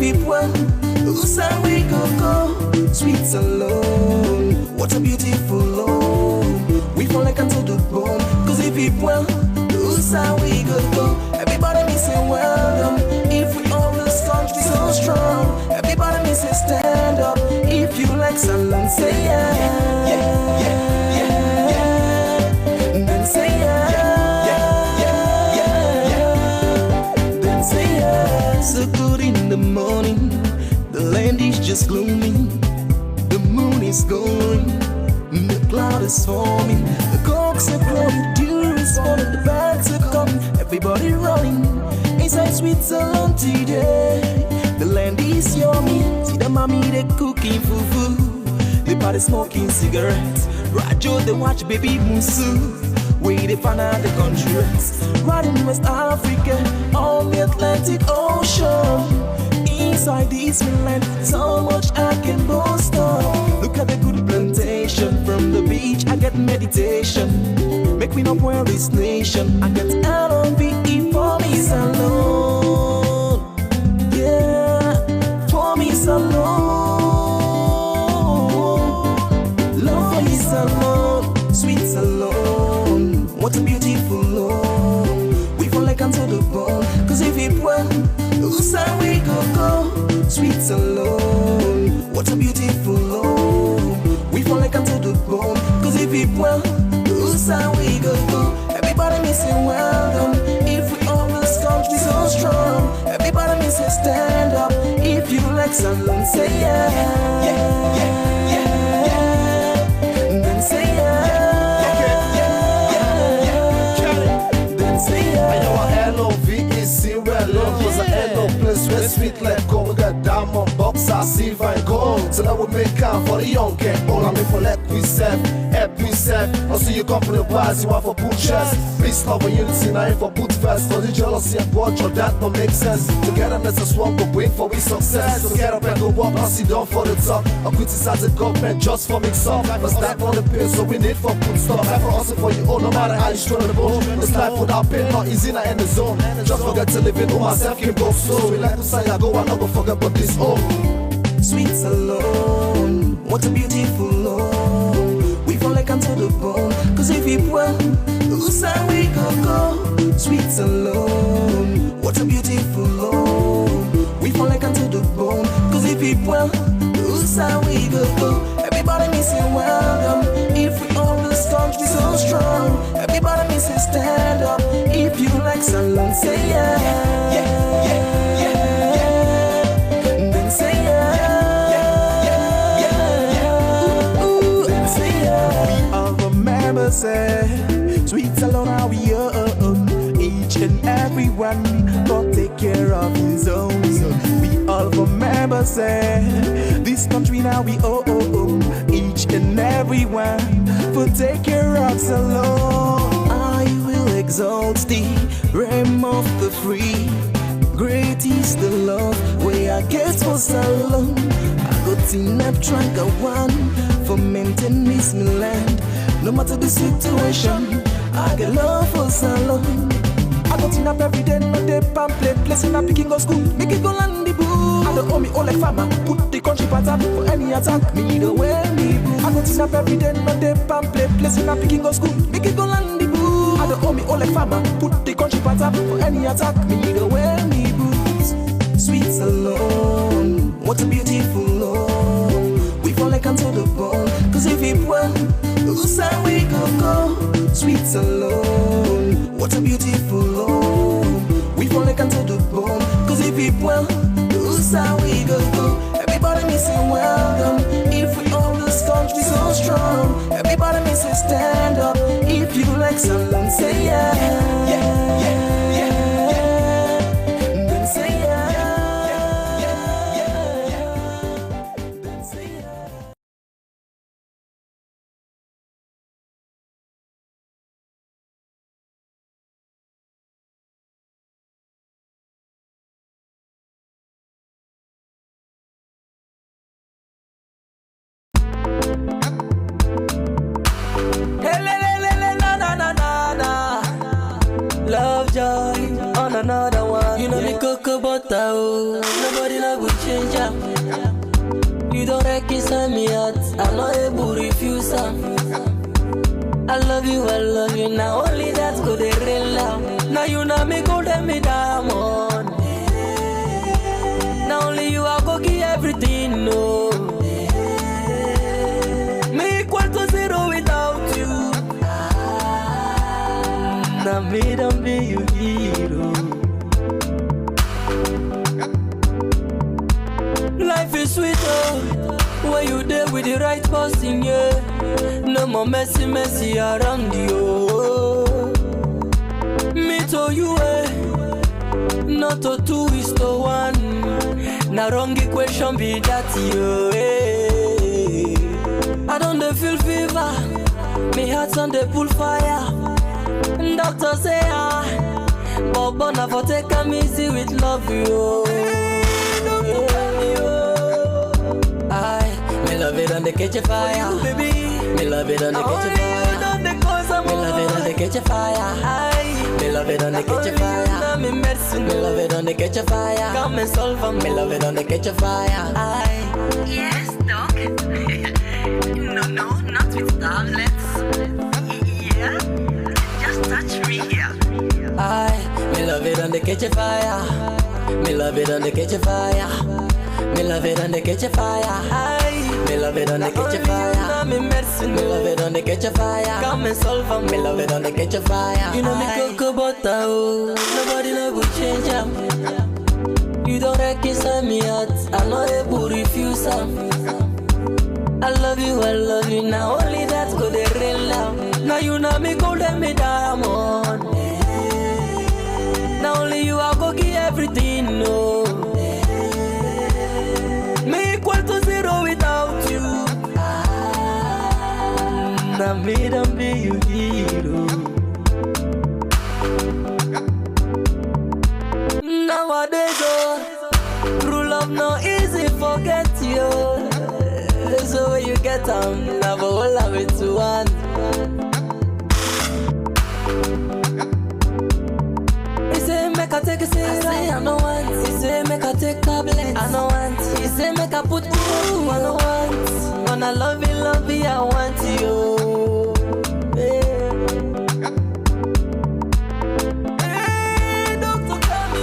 if it well, Insai we go, sweet alone. What a beautiful love. We fall like unto the bone. Cause if it well, Insai we go. Everybody me say welcome. If we always country so strong. Everybody me say stand up. If you like salon, say yeah. Yeah, yeah, yeah, yeah. Then say yeah. Yeah, yeah, yeah, yeah. Then say yeah. So good in the morning. The land is just gloomy. The moon is going. The cloud is forming. The cocks are crowing. Dew is falling. The bags are coming. Everybody running. Inside Switzerland today. The land is yummy. See the mommy they cooking fufu. The party smoking cigarettes. Rajo they watch baby musu. Where they find out the countries. Right in West Africa. On the Atlantic Ocean. Inside this land, so much I can boast of. Look at the good plantation. From the beach I get meditation. Make me not wear this nation. I get L-O-V-E for me alone. Yeah, for me alone. Love for me alone. Sweet alone. What a beautiful love. We fall like unto the bone. Cause if it well, Insai we go, sweet alone. What a beautiful love. We fall like unto the bone. Cause if it well, Insai we go. Everybody me say welcome. If we always country so strong. Everybody me say stand up. If you like salon, say yeah. Yeah, yeah, yeah, yeah. Then say yeah. Yeah, yeah, yeah, yeah. Then say yeah. I know a L-O-V-E-C where love was a hello place where sweet like gold. We got diamond box, I silver and gold. So that we make time for the young and old. I mean for let we serve, help we serve. Also you come for the bars, you want for butchers. Peace, love and unity, now for boot fest. For the jealousy and watch, that don't make sense. Togetherness is one, but wait for we success. So get up and go walk, I'll sit down for the top. I'll criticize the government just for mix up. But stack on the pain, so we need for good stuff. Have for us for you all, no matter how you struggle the bone. This life without pain, not easy, not in the zone. Just forget to live in, myself can go slow. We like to say I go, I never forget about this home. Sweet alone, what a beautiful love. We fall like unto the bone. Cause if it well, Insai we go, sweet alone. What a beautiful love. We fall like unto the bone. Cause if it well, Insai we go. Everybody me say welcome. If we always country so strong. Everybody me say stand up. If you like salon, say yeah. Yeah, yeah, yeah, yeah. Then say yeah. Yeah, yeah, yeah, yeah. Ooh, then say yeah. We all remember say, sweet alone how we own. Each and every one God take care of his own. We all remember say, this country now we own. Each and every one for take care of alone. I will exalt thee, realm of the free. Great is the love where I get for so long. I got enough drink a one for maintain this me land. No matter the situation, I get love for so long. I got enough every day, no day pamphlet. Blessing up picking go school, make it go land the boo. I don't owe me all like farmer, put the country pattern for any attack. Me the way me boo. I got enough every day, no day pamphlet. Blessing up picking go school, make it go land the boo. I don't owe me all like farmer, put the country pattern for any attack. Me the way me boo. Sweet alone, what a beautiful love. We fall like unto the bone. Cause if it well, Insai we go, sweet alone. What a beautiful love. We fall like unto the bone. Cause if it well, Insai we go. Everybody me say welcome. If we always country so strong. Everybody me say stand up. If you like salon, say yeah. Yeah, yeah, yeah, yeah. Then say yeah. Yeah, yeah, yeah. Then say yeah. Hey, na na na na na. change am. You don't reconcile me out, I'm not able to refuse am. I love you, now only that go dey real now. Now you know me go let me diamond. Now only you I go give everything, no. Me equal to zero without you. Now me don't be your hero. Life is sweet, oh, when you there with the right person, yeah. No more messy around you. Me to you, not to 2 is to 1. Now wrong equation be that, you. I don't feel fever, me heart's on the pull fire. Doctor say but I for take am easy with love, you. Me love it on the catch a fire, baby. Me love it on the catch a fire. Me love it on the catch a fire. Me love it on the catch a fire. Me love it on the catch a fire. Come and solve 'em. Me love it on the catch a fire. Yes, dog. No, not with tablets. Yeah, just touch me here. Me love it on the catch a fire. Me love it on the catch a fire. Me love it on the catch a fire. Me love it on the catch a fire. Me love it on the catch a fire. Come and solve 'em. Me love it on the catch a fire. You know me cocoa butter, oh. Nobody know will change 'em. You don't reconcile me out, I'm not able to refuse 'em. I love you, now only that go dey real now. Now you know me go let me diamond. Now only you I go give everything, no. Me equal to zero without you. Now me don't be your hero. Nowadays, true love no easy forget you. So when you get never all of it to one. He say make I take a serum, I no want. He say make I take tablets, I no want. He say make I put you, I no want. When I love you, I want you. Hey, doctor, tell me,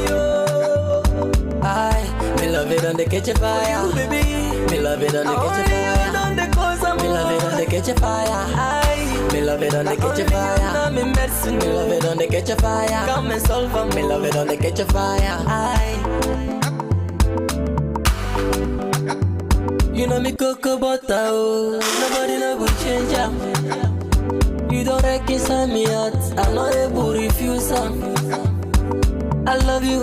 me love it on the catch a fire, baby. Me love it on the catch a fire. Me love it on the catch a fire. Me love it on the catch a fire. Me love it on the catch a fire. Come and solve 'em. Me love it on the catch a fire. You know me cocoa butter, oh. Nobody know will change 'em. You don't reconcile me out, I'm not able to refuse 'em. I love you,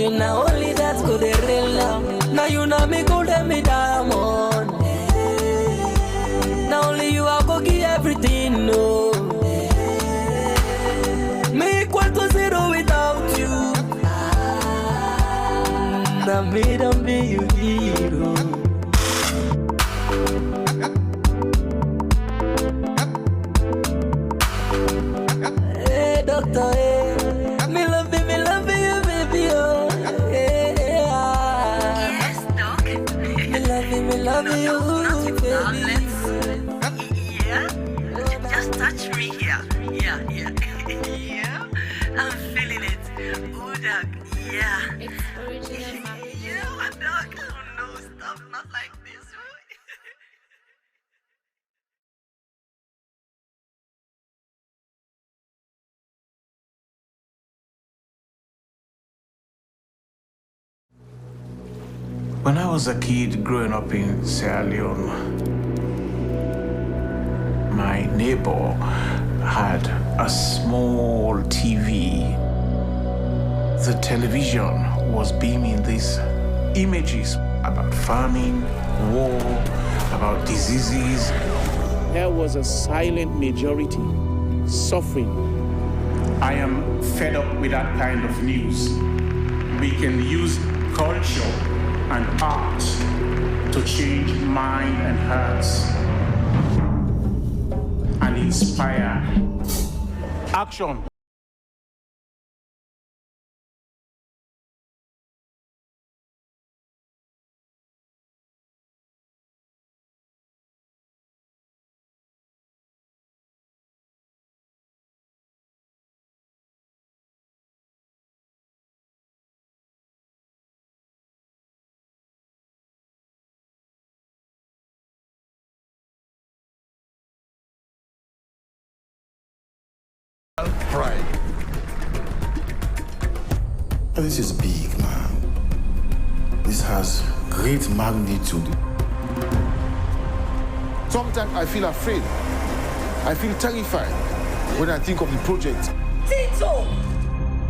now only that go dey real now. Now you know me go let me diamond. Now only you I go give everything, no. Me equal to zero without you. Now me don't be your hero. Hey doctor, hey. Me love you, baby, oh. Hey, Yes, dog. me love you, Not with baby. tablets. Yeah, just touch me here. Yeah. I'm feeling it. Oh, dog. Yeah. It's original Mami. Yeah, dog. Oh no, stop. Not like this. When I was a kid growing up in Sierra Leone, my neighbor had a small TV. The television was beaming these images about famine, war, about diseases. There was a silent majority suffering. I am fed up with that kind of news. We can use culture and art to change mind and hearts and inspire action. pride. This is big, man. This has great magnitude. Sometimes I feel afraid. I feel terrified when I think of the project. Tito!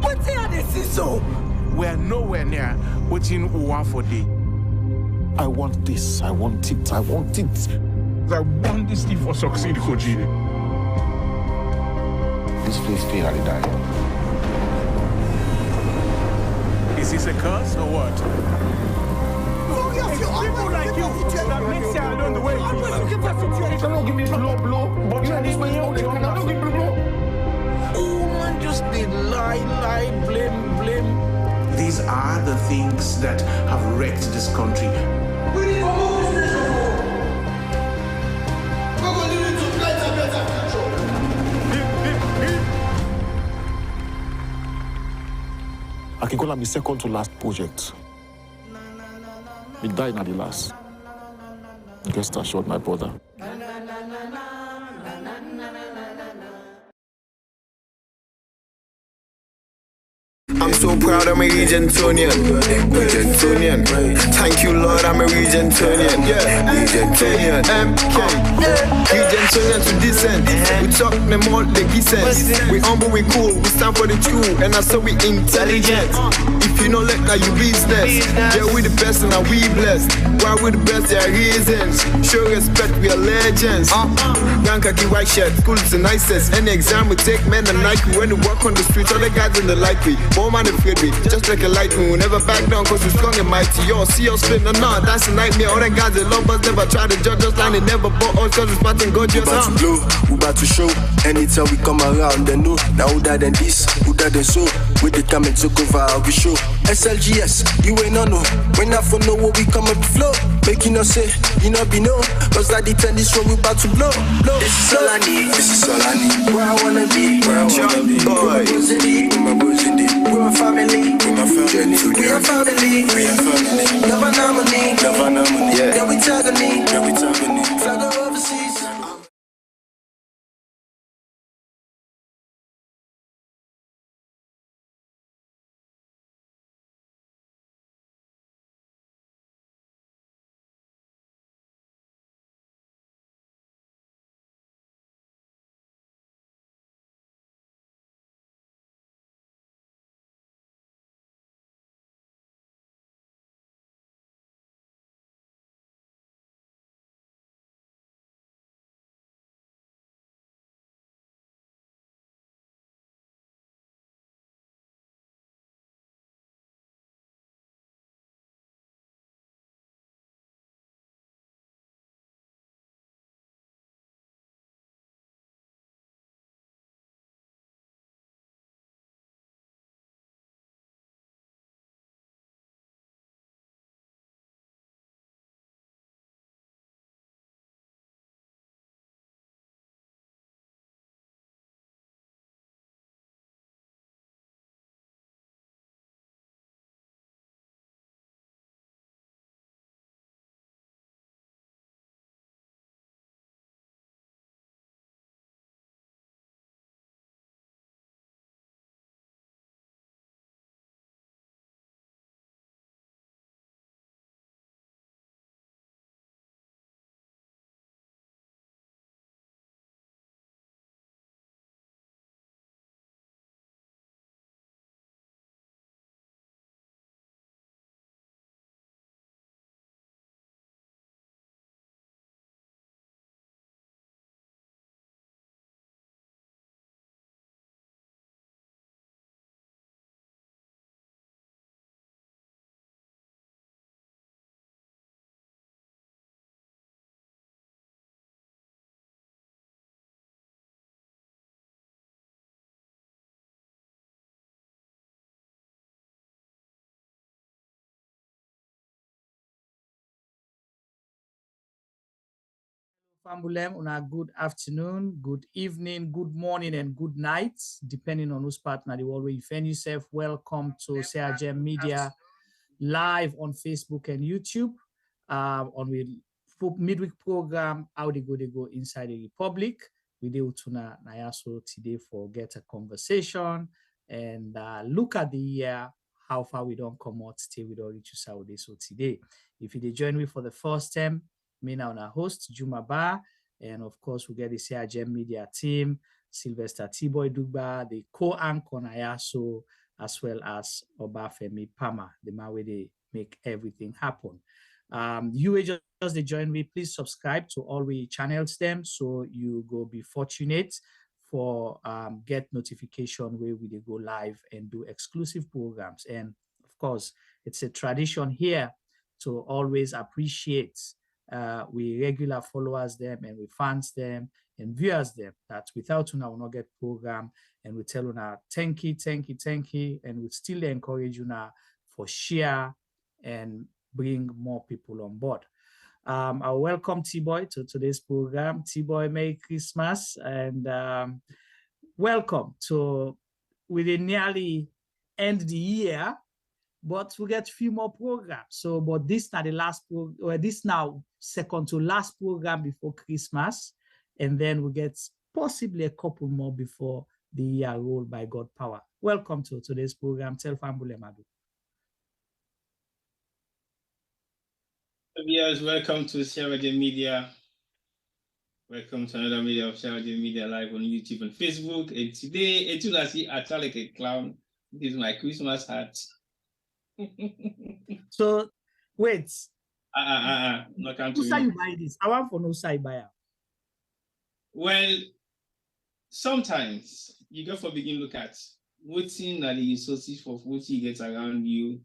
What are they, Tito? We are nowhere near waiting one for day. I want this. I want it. I want it. I want this thing for succeed, Koji. This place stay at the die. Is this a curse or what? People like you that makes it along the way. You cannot give me blow. But you this way, you cannot give me blow. Oh man, just they lie, blame. These are the things that have wrecked this country. We need to move this nation forward. We're going to need to better control. I can call him the second to last project. He died at the last. Rest assured, my brother. I'm so proud I'm a Regentonian. Thank you, Lord, I'm a Regentonian. Regentonian. Regentonian to descend. We talk them all the sense. We humble, we cool, we stand for the truth, and I say we intelligent. If you know let now you business. Yeah, we the best and now we blessed. Why we the best? There are reasons. Show respect, we are legends. Young khaki white shirt, school is the nicest. Any exam we take, men and Nike. When we walk on the streets, all the guys in the light we. More man afraid we, just like a light moon. Never back down cause we're strong and mighty. Yo, see us split, no, that's a nightmare. All the guys that love us never try to judge us. Line they never bought us cause it's part and gorgeous. We about to blow, we about to show. Anytime we come around, they know. Now who that than this, who that than so. We they come and took over our show. SLGS, you ain't no no. When I for know what we come up flow. Making us say, you know be no. Cause that the 10 this one we about to blow. This is all I need, this is all I need. Where I wanna be, where I wanna be. Boy, with my boys in it. We're a family, we're my family. We are family, we are family. Love and harmony, yeah. Yeah, we tagging, yeah, we tagging. Flag overseas. Fambulem, una good afternoon, good evening, good morning, and good night, depending on whose partner the world where you find yourself. Welcome to CRGM Media live on Facebook and YouTube. On the midweek program, How They Go Inside the Republic. we do tuna nayaso today for get a conversation and look at the year, how far we don't come out, stay we don't reach Saudi. So today, if you join me for the first time, me now our host, Juma Ba, and of course we get the CRGM media team, Sylvester T-Boy Dugba, the co-anchor Nayaso, as well as Obafemi Pama, the man where they make everything happen. You will just join me. Please subscribe to all we channels them so you go be fortunate for get notification where we go live and do exclusive programs. And of course, it's a tradition here to always appreciate we regular followers them and we fans them and viewers them that without you now will not get program, and we tell you now thank you, and we still encourage you now for share and bring more people on board. I welcome T-Boy to today's program. T-Boy, Merry Christmas and welcome to we nearly end the year, but we get a few more programs. So, but this now the last or this now second to last program before Christmas, and then we get possibly a couple more before the year roll by God power. Welcome to today's program. Tell Fambule Madu. Viewers, welcome to CRGM Media. Welcome to another video of CRGM Media live on YouTube and Facebook. And today, I see I tell like a clown. This is my Christmas hat. So wait. Not who say you buy this? I want for no side buyer. Well, sometimes you go for begin look at what's in the resources for what you get around you.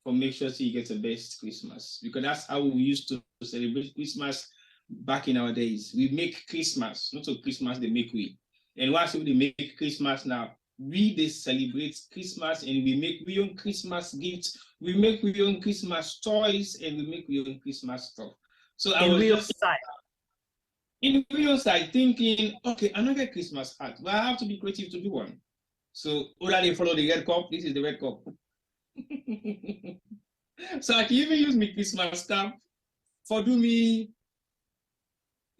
For make sure so you get the best Christmas, because that's how we used to celebrate Christmas back in our days. We make Christmas, not so Christmas they make we. And why should they make Christmas now? We they celebrate Christmas and we make we own Christmas gifts, we make we own Christmas toys, and we make we own Christmas stuff. So I was just in real side thinking, okay, I'm not get Christmas hat, but I have to be creative to do one. So whether they follow the red cup, this is the red cup. So I can even use my Christmas cap for do me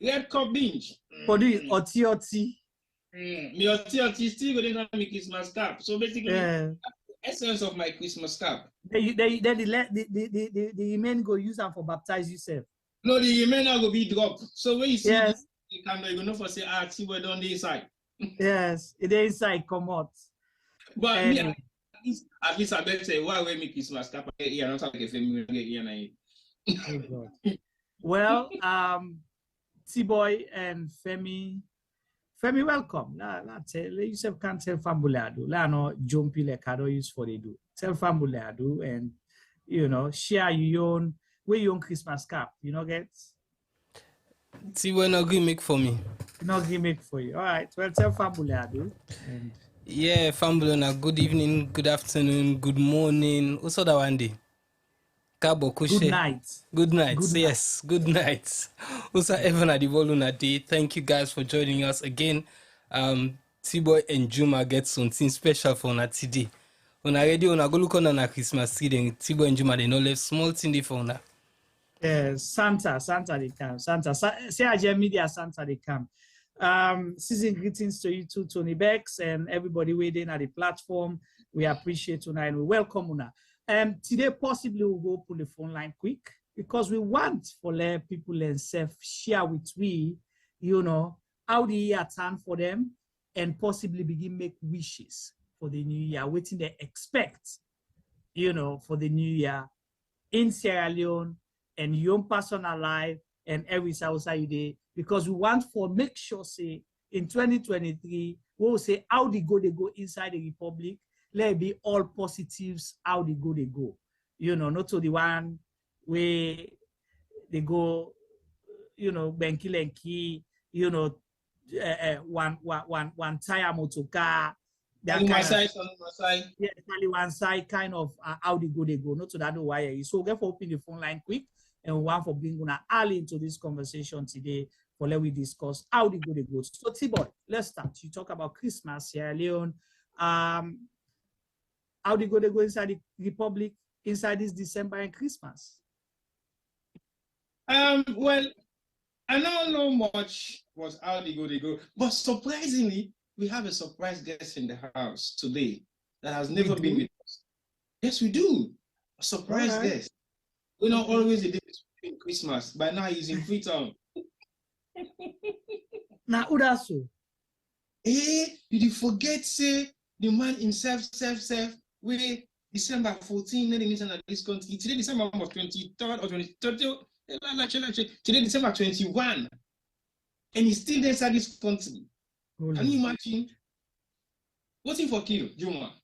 red cup binge. For do oti. Me oti still going to have my Christmas cap. So basically, that's the essence of my Christmas cap. The men go use them for baptize yourself. No, the men now go be dropped. So when you see this, you can you know for say see on the inside. Yes, the inside come out. But me, at least I better say why we make Christmas cap here, not like a family here. Well, T-Boy and Femi, welcome. You can't tell Fambuleadu. La no jumpy like I don't use for they do. Tell Fambuleadu and share your own Christmas cap. You know, get T-Boy no gimmick for me. No gimmick for you. All right. Well, tell Fambuleadu and. Yeah, Fambulona, good evening, good afternoon, good morning. Also that one day. Good night. Good night. Yes, good night. Also, Evan Adivoluna Day. Thank you guys for joining us again. T-Boy and Juma get something special for us today. On already on a go look on a Christmas tree, then T-Boy and Juma they no left small thing for us. Santa they come. Santa. CRGM Media Santa they come. Season greetings to you too, Tony Bex, and everybody waiting at the platform. We appreciate tonight. We welcome Una. Today possibly we'll go open the phone line quick because we want for let people and self share with we, how the year turn for them and possibly begin make wishes for the new year, waiting they expect, for the new year in Sierra Leone and your own personal life and every outside day. Because we want for make sure say in 2023 we'll say how they go inside the republic. Let it be all positives how they go. Not to the one where they go, Benki Lenki, one tire motor car. One side. Yeah, one side kind of how they go. Not to that why. So therefore open the phone line quick and we want for being gonna early into this conversation today. For let we discuss how the good it goes. So T-Boy, let's start. You talk about Christmas, Sierra Leone. How the good they go inside the Republic inside this December and Christmas? Well, I don't know much was how they go. But surprisingly, we have a surprise guest in the house today that has never been with us. Yes, we do. A surprise guest. We not always the day between Christmas. By now he's in Freetown. Now, Udaso. Did you forget, say, the man himself, we December 14, let me mention at this country. Today, December 23rd or 23rd. Today, December 21. And he's still inside this country. Can you imagine? Waiting for kill, Juma.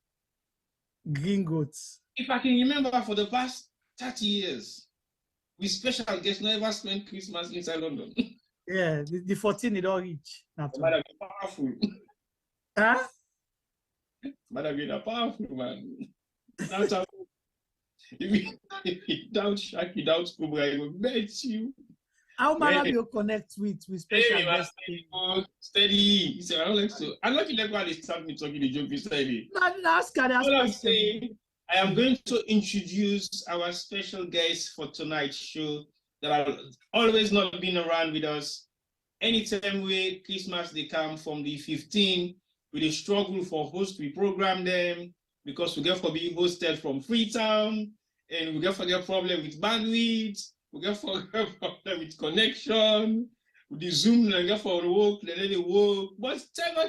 Green goats. If I can remember, for the past 30 years, we special guests never spent Christmas inside London. Yeah, the 14 it all reach. Might have been powerful. Huh? Might have been a powerful man. That's how without Shaq, without Cobra, I will bet you. How might you connect with special guests? Steady. He said, I don't like to. I like when they start me talking the joke steady. All I'm saying, I am going to introduce our special guest for tonight's show that have always not been around with us. Anytime we Christmas they come from the 15th, with a struggle for host, we program them because we get for being hosted from Freetown, and we get for their problem with bandwidth, we get for problem with connection, with the Zoom, and get for work, they work. But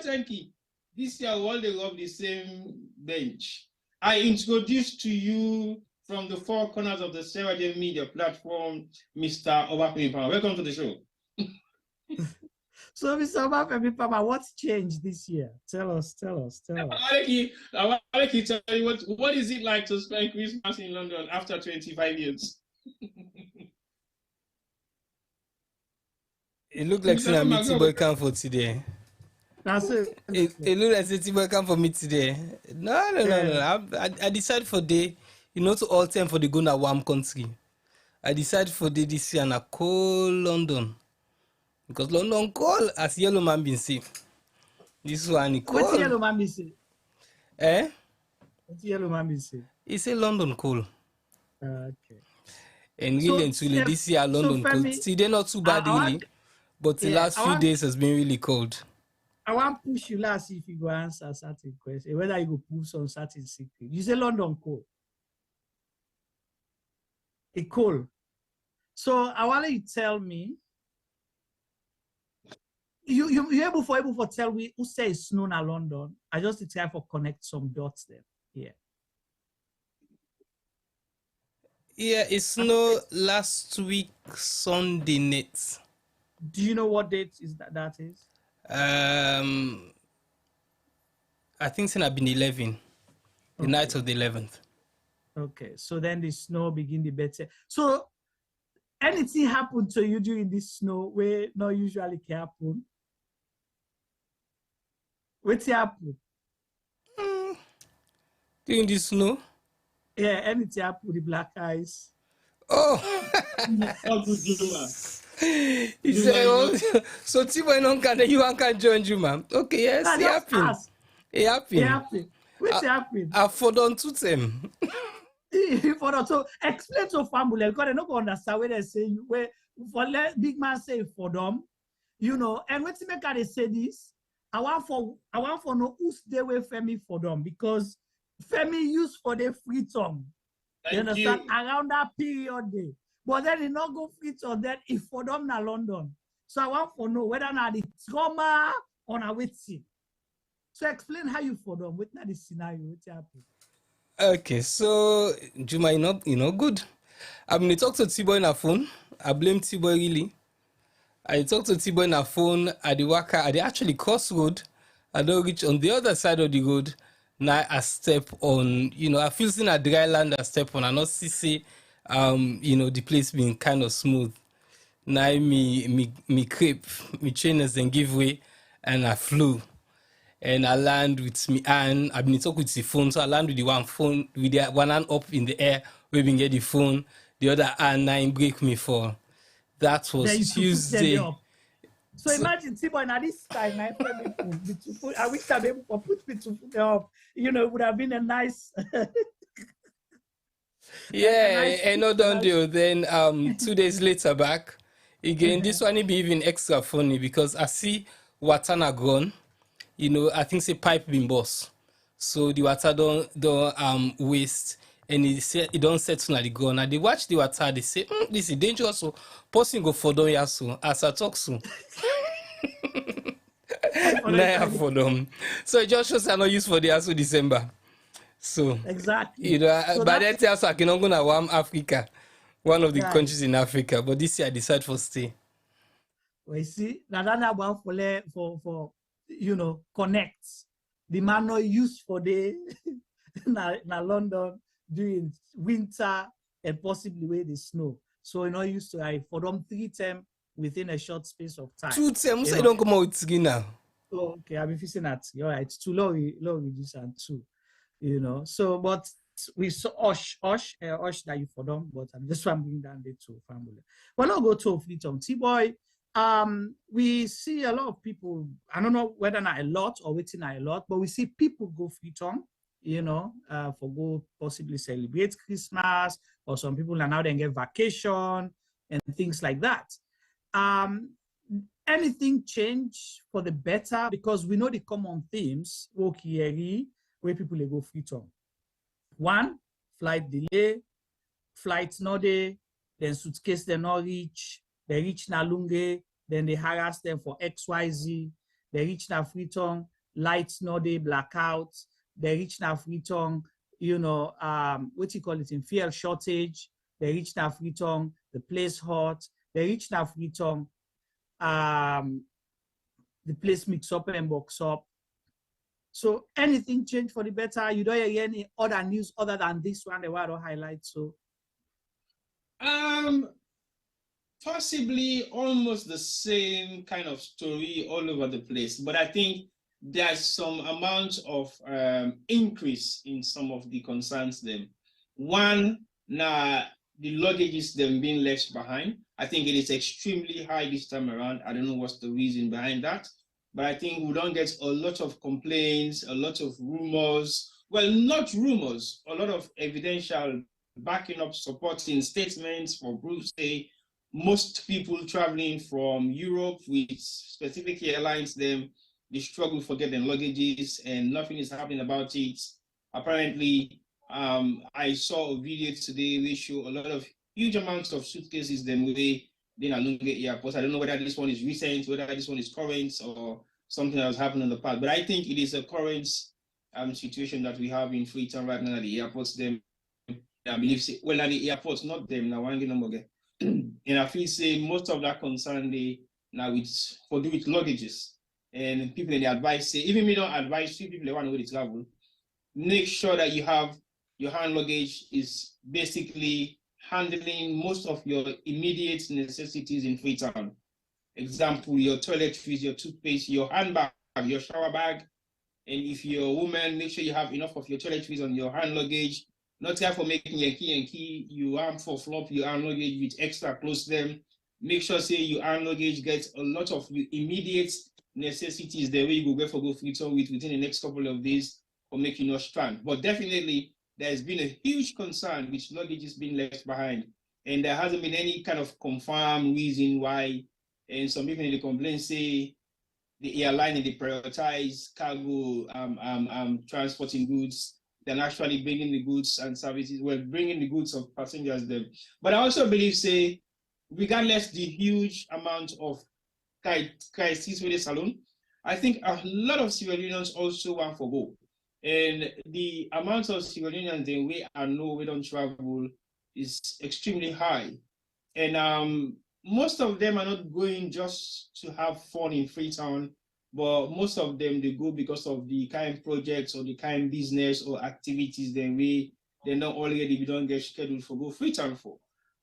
thank you. This year, all they love the same bench. I introduce to you from the four corners of the Sarah J Media platform, Mr. Obafemi. Welcome to the show. So, Mr. Obafemi, what's changed this year? Tell us. I want to tell you what is it like to spend Christmas in London after 25 years? It looked like some boy come for today. That's it. It looked like some boy come for me today. No. I decided for day, to all time for the go na warm country. I decided for day this year na cold London. Because London cold, as Yellow Man been say. This one is cold. What's Yellow Man been say? What's Yellow Man been say? He say London cold. Okay. And really and truly, this year London cold. See, they're not too bad really. But the last few days has been really cold. I want to push you last if you go answer certain question, whether you go prove some certain secret. You say London cold. It's cold. So I want you to tell me. You able for tell me who says snow in London? I just try for connect some dots there. Yeah. Yeah, it snowed last week Sunday night. Do you know what date is that is? I think it's been 11. The night of the 11th. Okay, so then the snow begin the better. So anything happened to you during this snow where not usually can happen? What's happened? During the snow? Yeah, anything happened with the black eyes. Oh! He said, so Tibo and Uncle, you can join you, ma'am. Okay, yes, it happened. It happened. What's happened? I forgot to them. So explain to family because they don't understand what they say. Where for big man say for them, and when to make they say this, I want for know who stay with Femi for them because Femi used for the freedom. You understand? Around that period day. But then he not go fit on that if for them na London. So I want to know whether na the trauma or na waiting. So explain how you for them. What na the scenario? What happened? Okay, so Juma, good. I'm gonna talk to T-Boy on a phone. I blame T-Boy really. I talk to T-Boy on a phone at the Waka at the actually crossroad. I don't reach on the other side of the road. Now I step on, I feel in a dry land I step on. I not see the place being kind of smooth. Now me creep, me trainers then give way, and I flew. And I land with me and I've been talking with the phone, so I land with the one phone with the one hand up in the air, we been get the phone, the other hand nine break me for. That was Tuesday. So imagine T-Boy at this time, I wish I'd be able to put me to put up. It would have been a nice. Yeah, and not done deal. Then 2 days later back, Again, this one will be even extra funny because I see water na gone. You know, I think say pipe been burst. So the water don't waste and it don't settle na the ground. And they watch the water, they say, this is dangerous. So person go for them here so as I talk so. Nah, for them. So it just shows I not use for the ASU December. So exactly. You know, So by that time I can go to warm Africa, one of the Right. countries in Africa. But this year I decide for stay. We see that one for you know connect. The man not used for the na London during winter and possibly where the snow. So you know used to for them 3 term within a short space of time. 2 terms, you don't come out with skin now. Oh, okay, I've been fixing that. You're right. It's too low reduce and 2. You know, so but we saw Osh that you for them, but I'm just trying to bring down the 2 family. Well, I'll go to Freetown. T-boy, we see a lot of people, I don't know whether not a lot or waiting a lot, but we see people go Freetown, you know, for go possibly celebrate Christmas, or some people are now then get vacation and things like that. Anything change for the better? Because we know the common themes, where people go Freetown. 1, flight delay, flight no day, then suitcase they not reach, they reach Nalunge, then they harass them for XYZ, they reach na Freetown, lights no day, blackout, they reach na Freetown, you know, what you call it, in fuel shortage, they reach na Freetown, the place hot, they reach na Freetown, the place mix up and box up. So anything change for the better? You don't hear any other news other than this one, the one I highlight. So possibly almost the same kind of story all over the place, but I think there's some amount of increase in some of the concerns them. One, now the luggages them being left behind. I think it is extremely high this time around. I don't know what's the reason behind that, but I think we don't get a lot of complaints, a lot of rumors. Well, not rumors, a lot of evidential backing up, supporting statements for groups. Say most people traveling from Europe with specific airlines, they struggle for getting luggages and nothing is happening about it. Apparently, I saw a video today which show a lot of huge amounts of suitcases them way in Alunge Airport. I don't know whether this one is recent, whether this one is current or something that was happening in the past, but I think it is a current situation that we have in Freetown right now at the airports. Them, I believe, well, at the airports, not them now. And I feel say most of that concern they now it's for do with luggages, and people in the advice say even me don't advise people they want to go to travel. Make sure that you have your hand luggage is basically handling most of your immediate necessities in Freetown. Example, your toiletries, your toothpaste, your handbag, your shower bag. And if you're a woman, make sure you have enough of your toiletries on your hand luggage. Not care for making your key, you arm for flop, your hand luggage with extra close them. Make sure say your hand luggage gets a lot of immediate necessities the way you go for Freetown with within the next couple of days for making no strand. But definitely there's been a huge concern with luggages being left behind. And there hasn't been any kind of confirmed reason why. And some people in the complaint say the airline they prioritize cargo transporting goods than actually bringing the goods and services, well, bringing the goods of passengers them. But I also believe, say, regardless the huge amount of crisis with the salon, I think a lot of civil unions also want for go. And the amount of civil unions they we don't travel is extremely high. And most of them are not going just to have fun in Freetown, but most of them they go because of the kind of projects or the kind of business or activities they not already we don't get scheduled for go Freetown for.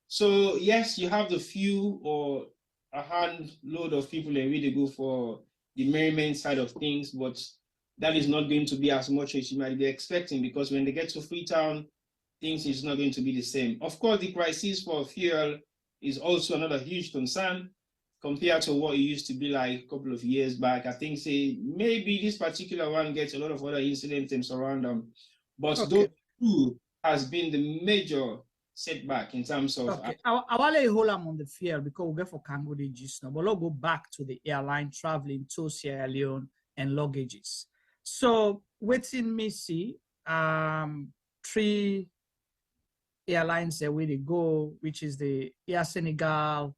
So yes, you have the few or a handload of people that really go for the merriment side of things, but that is not going to be as much as you might be expecting, because when they get to Freetown, things is not going to be the same. Of course, the crisis for fuel is also another huge concern compared to what it used to be like a couple of years back. I think say maybe this particular one gets a lot of other incidents around them, but those two has been the major setback in terms of. Okay, I want to hold on the field because we'll get for Kango the gist now, but let's go back to the airline traveling to Sierra Leone and luggages. So, within me see, 3 airlines that where they go, which is the Air Senegal,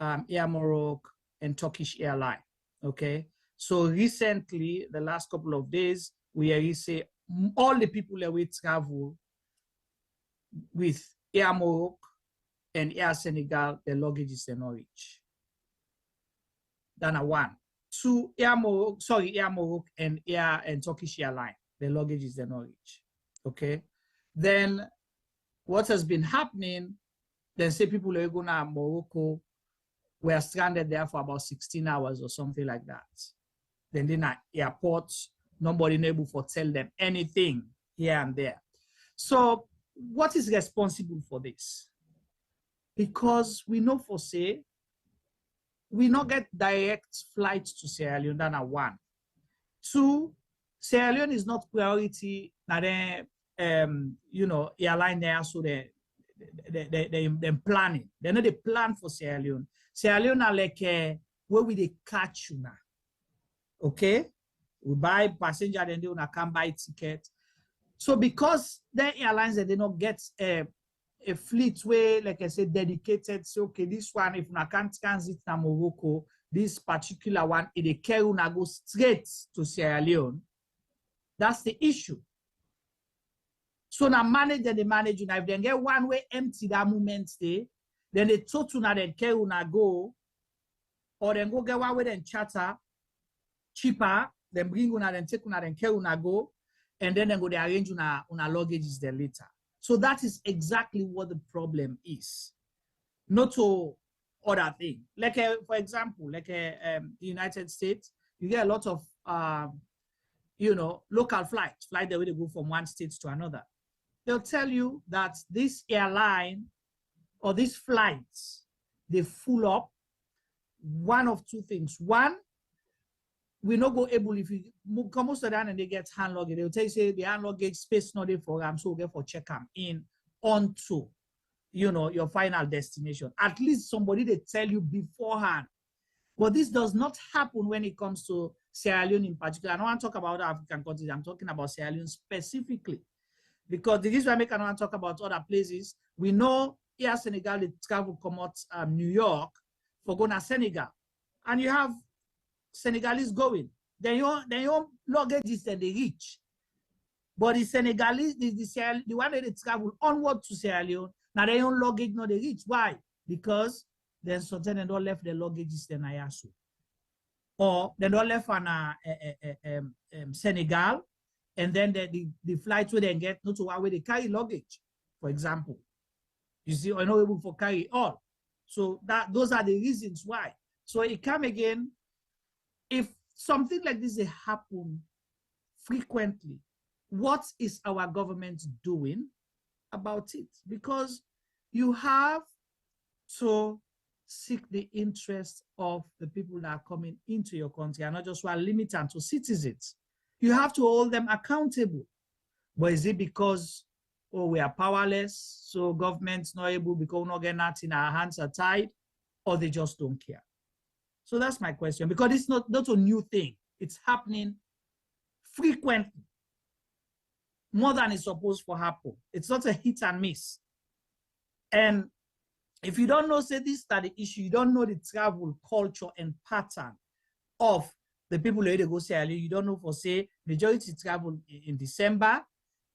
Air Morocco, and Turkish Airline. Okay, so recently, the last couple of days, we say all the people that we travel with Air Morocco and Air Senegal, the luggages they not reach. That's 1. 2, Air Morocco and Turkish Airline, the luggages they not reach. Okay, then what has been happening? They say people are going to Morocco were stranded there for about 16 hours or something like that. Then in at airports, nobody able to tell them anything here and there. So what is responsible for this? Because we know for say, we not get direct flights to Sierra Leone, that's 1. 2, Sierra Leone is not priority, airline there, so they planning. They know they plan for Sierra Leone. Sierra Leone are like where we they catch you now. Okay? We buy passenger, then they can buy ticket. So because the airlines that they not get a fleet way, like I said, dedicated, so okay, this one, if I can't transit to Morocco, this particular one, if they carry una go straight to Sierra Leone, that's the issue. So now manage and they manage, if they get one way empty that moment stay, then they talk to una then carry una go, or then go get one way then charter cheaper, then bring una then take una then carry una go, and then go they arrange una luggages there later. So that is exactly what the problem is. Not to other thing. Like for example, like the United States, you get a lot of local flight that way they go from one state to another. They'll tell you that this airline or these flights, they full up one of 2 things. 1, we not go able, if you come most of the time and they get hand luggage, they'll tell you, say, the hand luggage space not there for them, so we get for check them in onto, your final destination. At least somebody they tell you beforehand. But this does not happen when it comes to Sierra Leone in particular. I don't want to talk about African countries. I'm talking about Sierra Leone specifically. Because the reason I want to talk about other places, we know Air Senegal, they travel come out New York for going to Senegal. And you have Senegalese going. Then your luggage is that they reach. But the Senegalese, the one that they travel onward to Sierra Leone, now their own luggage not they reach. Why? Because then sometimes they don't left the luggages in Ayasu. Or they don't left on Senegal, and then the flights where they get not to where they carry luggage, for example. You see, are not able to carry all. So those are the reasons why. So it come again, if something like this happen frequently, what is our government doing about it? Because you have to seek the interest of the people that are coming into your country and not just one limited to citizens. You have to hold them accountable. But is it because we are powerless, so government's not able because we not get nothing, our hands are tied, or they just don't care? So that's my question, because it's not a new thing. It's happening frequently, more than it's supposed to happen. It's not a hit and miss. And if you don't know, say this is the issue, you don't know the travel culture and pattern of the people who go Sierra Leone, you don't know for say majority travel in December,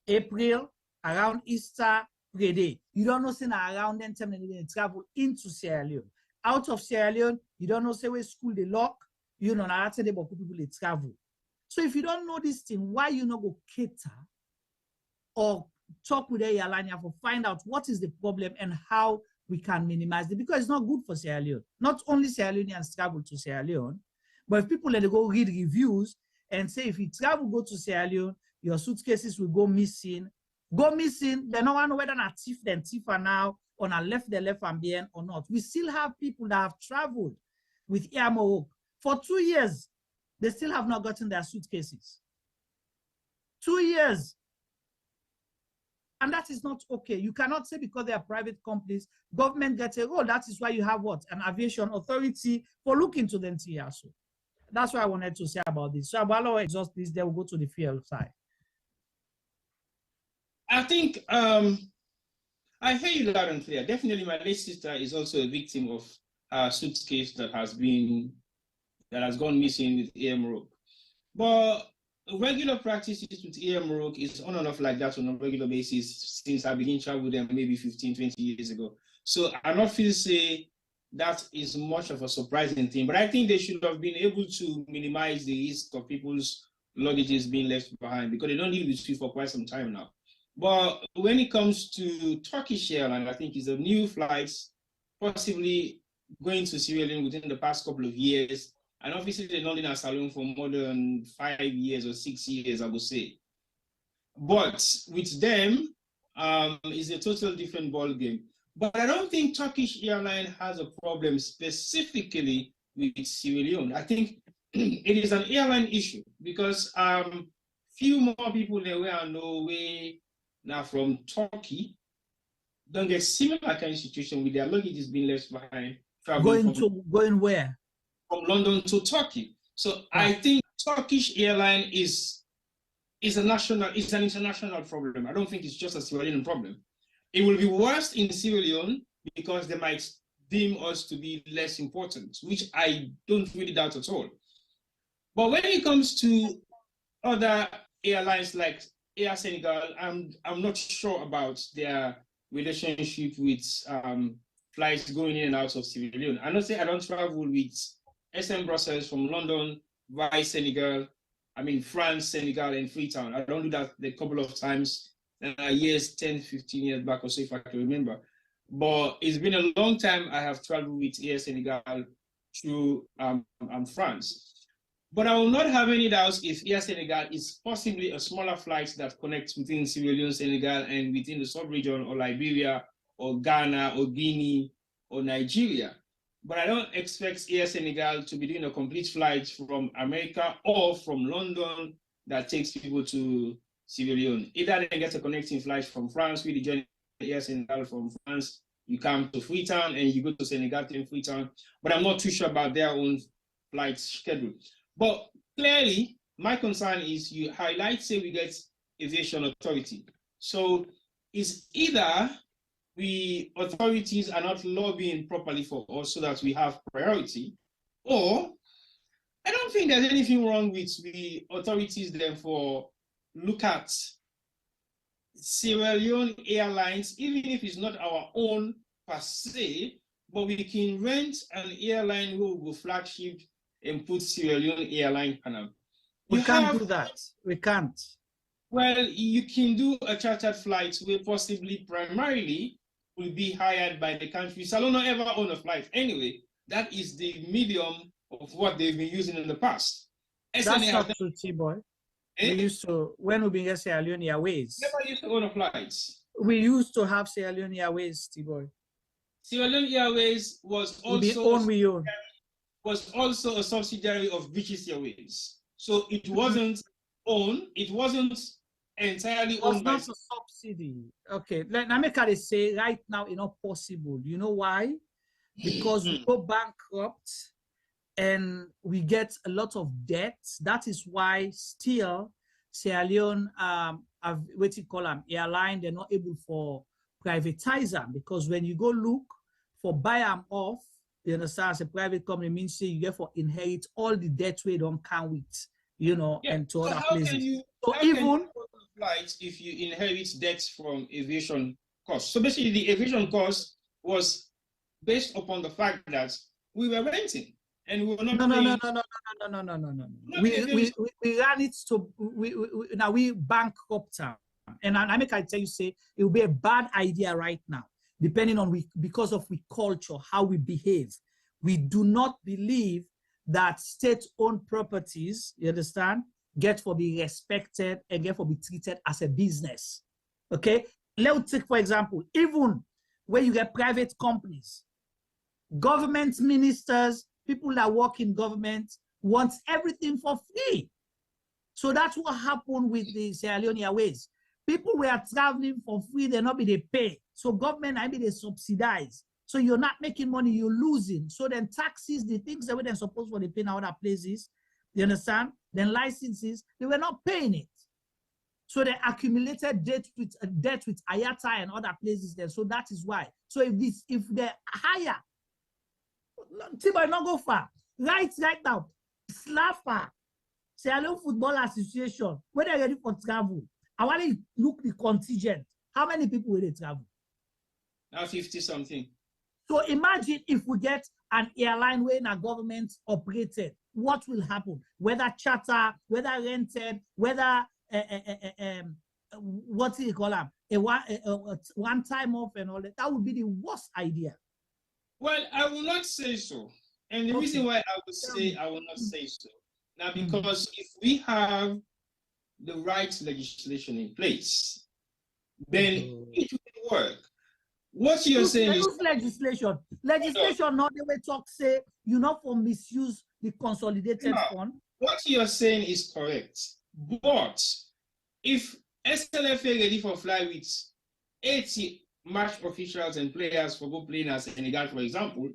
April, around Easter, day. You don't know say around then time they travel into Sierra Leone. Out of Sierra Leone, you don't know say where school they lock, now they people they travel. So if you don't know this thing, why you not go cater or talk with the airline to find out what is the problem and how we can minimize it, because it's not good for Sierra Leone. Not only Sierra Leoneans travel to Sierra Leone, but if people let go read reviews and say if you travel, go to Sierra Leone, your suitcases will go missing. They don't know whether a thief then thief are now or not left and behind or not. We still have people that have traveled with Air Morocco for 2 years. They still have not gotten their suitcases. 2 years. And that is not okay. You cannot say because they are private companies, government gets a role. That is why you have what? An aviation authority for looking to the NTR. So that's what I wanted to say about this. So while I exhaust this, then we'll go to the fuel side. I think I hear you loud and clear. Definitely, my late sister is also a victim of a suitcase that has gone missing with AMROC. But regular practices with AMROC is on and off like that on a regular basis since I began travel with them maybe 15, 20 years ago. So I don't feel say that is much of a surprising thing, but I think they should have been able to minimize the risk of people's luggages being left behind because they don't deal with Swift for quite some time now. But when it comes to Turkish Airlines, I think it's a new flights, possibly going to Sierra Leone within the past couple of years. And obviously they're not in a salon for more than 5 years or 6 years, I would say. But with them, it's a total different ballgame. But I don't think Turkish Airlines has a problem specifically with Sierra Leone. I think it is an airline issue because few more people than we are Norway now from Turkey don't get similar kind of situation with their luggage is being left behind. Going where? From London to Turkey. So I think Turkish airline is an international problem. I don't think it's just a Sierra Leone problem. It will be worse in Sierra Leone because they might deem us to be less important, which I don't really doubt at all. But when it comes to other airlines like Air Senegal, I'm not sure about their relationship with flights going in and out of Sierra Leone. I don't travel with SM Brussels from London via Senegal. I mean, France, Senegal, and Freetown. I don't do that a couple of times, years, 10, 15 years back or so, if I can remember. But it's been a long time I have traveled with Air Senegal through France. But I will not have any doubts if Air Senegal is possibly a smaller flight that connects within Sierra Leone, Senegal, and within the sub-region or Liberia or Ghana or Guinea or Nigeria. But I don't expect Air Senegal to be doing a complete flight from America or from London that takes people to Sierra Leone. Either they get a connecting flight from France, we join Air Senegal from France, you come to Freetown and you go to Senegal to Freetown. But I'm not too sure about their own flight schedule. But clearly, my concern is you highlight, say we get aviation authority. So it's either the authorities are not lobbying properly for us so that we have priority, or I don't think there's anything wrong with the authorities therefore look at Sierra Leone Airlines, even if it's not our own per se, but we can rent an airline who will flagship and put Sierra Leone airline panel. We can't do that. We can't. Well, you can do a chartered flight where possibly primarily will be hired by the country. So I don't ever own a flight. Anyway, that is the medium of what they've been using in the past. That's not true, T-Boy. We used to, when we began Sierra Leone Airways. Never used to own a flight. We used to have Sierra Leone Airways, T-Boy. Sierra Leone Airways was also a subsidiary of British Airways. So it wasn't owned, it wasn't entirely owned by... It was not a subsidy. Okay, let me say right now it's not possible. You know why? Because we go bankrupt and we get a lot of debt. That is why still Sierra Leone what you call them airline, they're not able for privatize them, because when you go look for buy them off, you understand, as a private company means you get for inherit all the debt we don't count with, you know, and to other places. So even flights if you inherit debts from aviation costs. So basically the aviation cost was based upon the fact that we were renting and we were not no. We ran it to now we bankrupt them. And I can tell you, say it will be a bad idea right now, depending on because of we culture, how we behave. We do not believe that state-owned properties, you understand, get for be respected and get for be treated as a business. Okay? Let's take, for example, even when you get private companies, government ministers, people that work in government want everything for free. So that's what happened with the Sierra Leone Airways. People were traveling for free, they not be they pay. So government, I mean, they subsidize. So you're not making money, you're losing. So then taxes, the things that they're supposed to pay in other places, you understand? Then licenses, they were not paying it. So they accumulated debt with Ayata and other places there. So that is why. So if they're higher, T-Boy not go far. Right now, Slaffa, Sierra Leone Football Association, when they're ready for travel, I want to look the contingent. How many people will they travel? Now 50 something. So imagine if we get an airline where a government operated, what will happen? Whether charter, whether rented, whether what do you call them? One time off and all that. That would be the worst idea. Well, I will not say so. And the reason why I would say I will not say so. Now, because if we have the right legislation in place, then it will work. What you're saying is legislation. Legislation, not the way talk say, you know, for misuse the consolidated fund. What you're saying is correct. But if SLFA ready for fly with 80 match officials and players for go playing as Senegal, for example,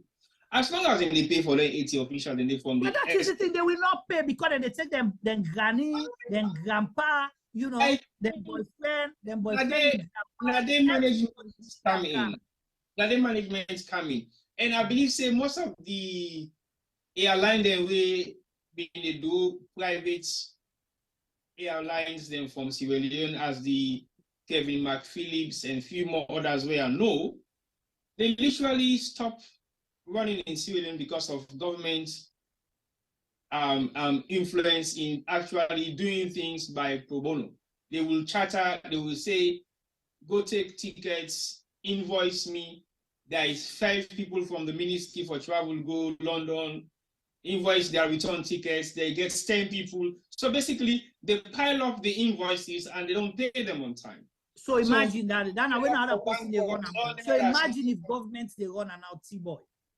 as long as they pay for the 80 officials, then they form the. But that is the thing, they will not pay because they take them, then granny, then grandpa, you know, then boyfriend, then boyfriend. Now they management come in. Now they management come in. And I believe say most of the airline then we they do private airlines then from Sierra Leone as the Kevin McPhillips and few more others where I know, they literally stop running in Sierra Leone because of government influence in actually doing things by pro bono. They will charter, they will say, go take tickets, invoice me. There is 5 people from the Ministry for Travel go London, invoice their return tickets, they get 10 people. So basically, they pile up the invoices and they don't pay them on time. So imagine that when another person they run out. So imagine if governments they run an out T-Boy.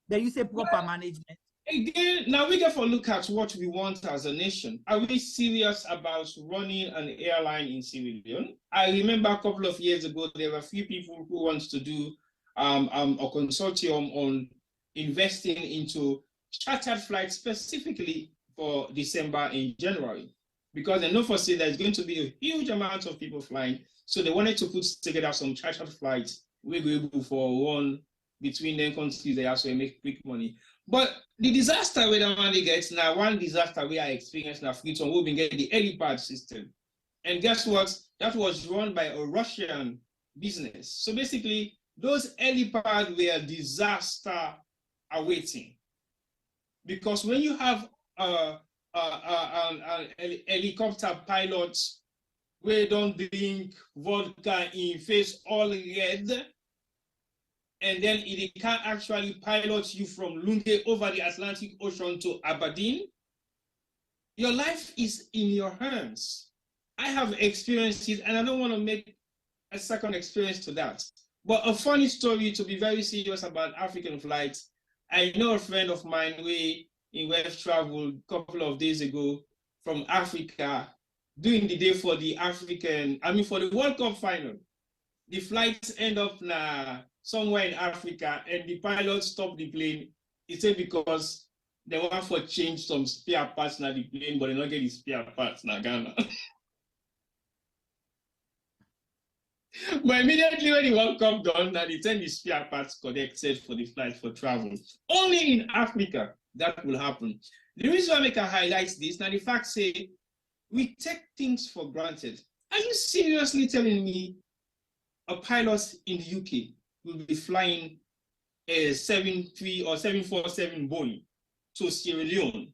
Then you say proper management. Again, now we get to look at what we want as a nation. Are we serious about running an airline in Sierra Leone? I remember a couple of years ago, there were a few people who wanted to do a consortium on investing into chartered flights specifically for December and January. Because they know for sure there's going to be a huge amount of people flying. So they wanted to put together some chartered flights we go able for one between them countries they also make quick money. But the disaster where the money gets now, one disaster we are experiencing now, Freetown, we've been getting the helipad system. And guess what? That was run by a Russian business. So basically, those helipads were a disaster awaiting. Because when you have helicopter pilots where don't drink vodka in face all red, and then it can't actually pilot you from Lunde over the Atlantic Ocean to Aberdeen, your life is in your hands. I have experienced it, and I don't want to make a second experience to that. But a funny story, to be very serious about African flights, I know a friend of mine in West traveled a couple of days ago from Africa, doing the day for the for the World Cup final. The flights end up somewhere in Africa, and the pilot stopped the plane. He said because they want for change some spare parts in the plane, but they don't get the spare parts in Ghana. But immediately when the World Cup done, now they send the spare parts connected for the flight for travel. Only in Africa that will happen. The reason why I make a highlight this, now the fact say, we take things for granted. Are you seriously telling me a pilot in the UK will be flying a 73 or 747 Boeing to Sierra Leone,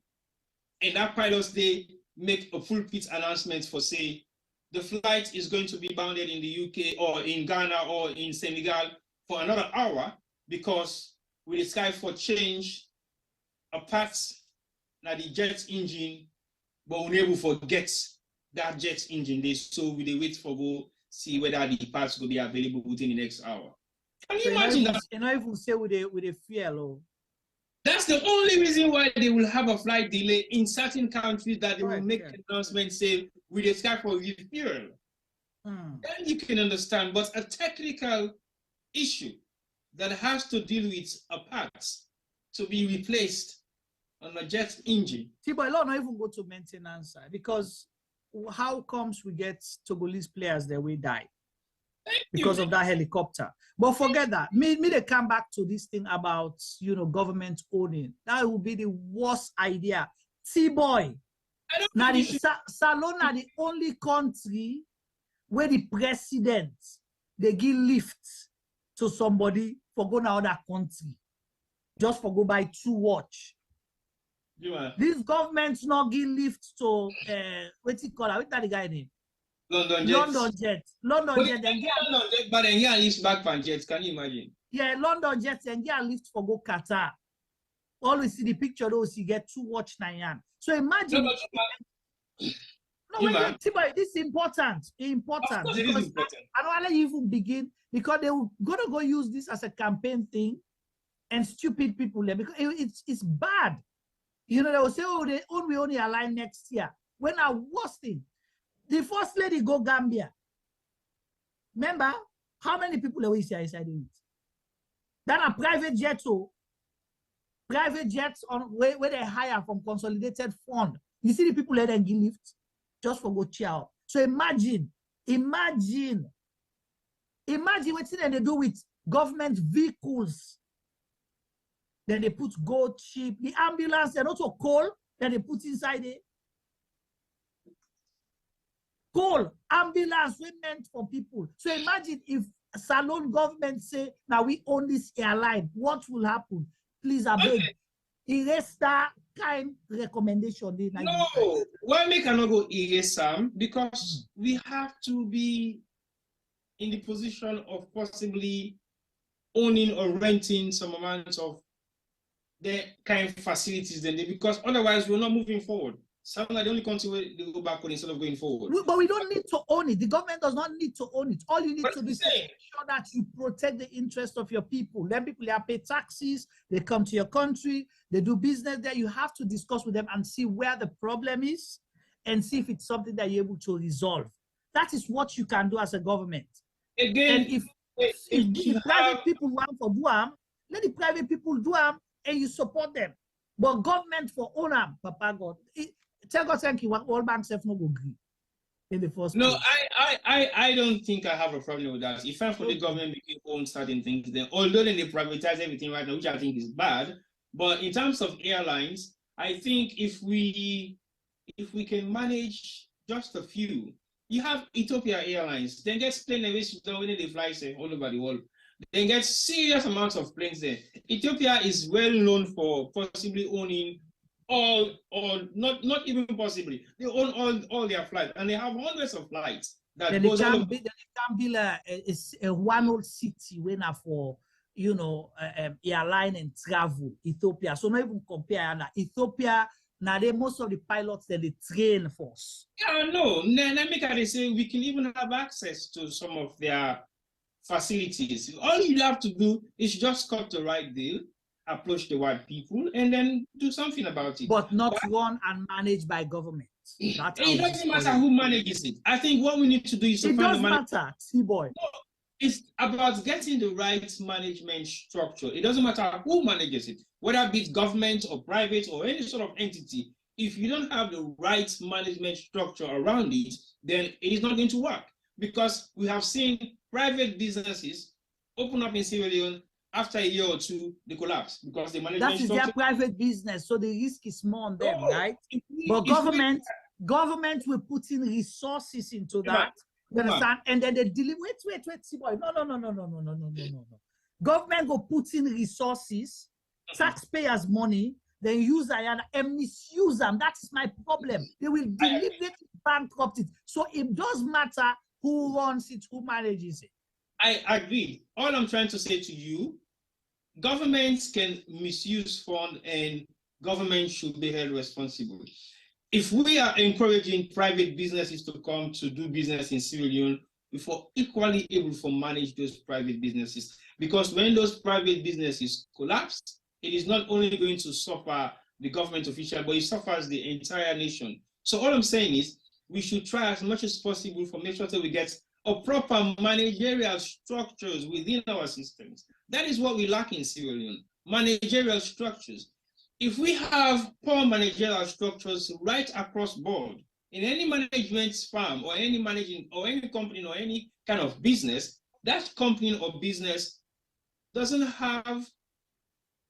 and that pilot they make a full pitch announcement for say the flight is going to be bounded in the UK or in Ghana or in Senegal for another hour because we decide for change a part now the jet engine, but we're able to forget that jet engine there, so we wait for go see whether the parts will be available within the next hour. Can you imagine that? And I will say with a fuel. Oh. That's the only reason why they will have a flight delay in certain countries, that they will make an announcement saying we discuss for refuel. then you can understand. But a technical issue that has to deal with a part to be replaced on a jet engine. See, but a lot not even go to maintenance because how comes we get Togolese players that we die because of that helicopter? But forget that. Me they come back to this thing about government owning. That would be the worst idea. T-boy. Now the Salon are the only country where the president they give lifts to somebody for go to other country just for go buy 2 watch. These governments not give lift to what's it called? What's that the guy name? London Jet. London Jet. But then here lift back from Jets. Can you imagine? Yeah, London Jet and get lift for go Qatar. Always see the picture those he get 2 watch Nayan. So imagine. This is important. Important. Of course, it is important. I don't want to even begin because they were gonna go use this as a campaign thing and stupid people there because it's bad. They will say, oh, we only align next year. When our worst thing, the first lady go Gambia. Remember how many people are we see inside it? Then a private jet, private jets on where they hire from consolidated fund. You see the people let them give lift just for go cheer. So imagine what they do with government vehicles. Then they put gold chip, the ambulance, and also coal that they put inside it. Coal, ambulance, we meant for people. So imagine if Salon government say, now we own this airline, what will happen? Please, I beg. Erase that kind recommendation. No, why we cannot go erase some? Because we have to be in the position of possibly owning or renting some amount of the kind of facilities then because otherwise we're not moving forward. Some are the only country where they go backward instead of going forward. But we don't need to own it. The government does not need to own it. All you need to do is make sure that you protect the interest of your people. Then people they pay taxes, they come to your country, they do business there. You have to discuss with them and see where the problem is and see if it's something that you're able to resolve. That is what you can do as a government. Again, and if private people want for do them, let the private people do them and you support them. But government for own them, Papa God. Tell God thank you. All banks have no agree in the first No, place. I don't think I have a problem with that. If I'm for the government making own certain things, then although they privatize everything right now, which I think is bad, but in terms of airlines, I think if we can manage just a few, you have Ethiopia Airlines, then get plane airways when they fly all over the world. Then get serious amounts of planes there. Ethiopia is well known for possibly owning all, or not even possibly. They own all their flights, and they have hundreds of flights that then goes all over. They can build a one old city when for airline and travel Ethiopia. So not even compare now. Ethiopia now most of the pilots that they train for us. Yeah, no. Let me kind of say we can even have access to some of their facilities. All you have to do is just cut the right deal, approach the right people, and then do something about it. But not run and managed by government. It doesn't matter who manages it. I think what we need to do is to find the matter, T-boy. No, it's about getting the right management structure. It doesn't matter who manages it, whether it be government or private or any sort of entity. If you don't have the right management structure around it, then it is not going to work. Because we have seen private businesses open up in Sierra Leone after a year or two, they collapse because the management that is their private business, so the risk is more on them, right? But government will put in resources into that. You understand? And then they deliver. Wait, boy. No. Government will put in resources, taxpayers' money, then use them and misuse them. That is my problem. They will deliberately bankrupt it. So it does matter who runs it, who manages it. I agree. All I'm trying to say to you, governments can misuse funds and government should be held responsible. If we are encouraging private businesses to come to do business in Sierra Leone, we are equally able to manage those private businesses. Because when those private businesses collapse, it is not only going to suffer the government official, but it suffers the entire nation. So all I'm saying is we should try as much as possible for make sure that we get or proper managerial structures within our systems. That is what we lack in Sierra Leone, managerial structures. If we have poor managerial structures right across board, in any management firm or any managing or any company or any kind of business, that company or business doesn't have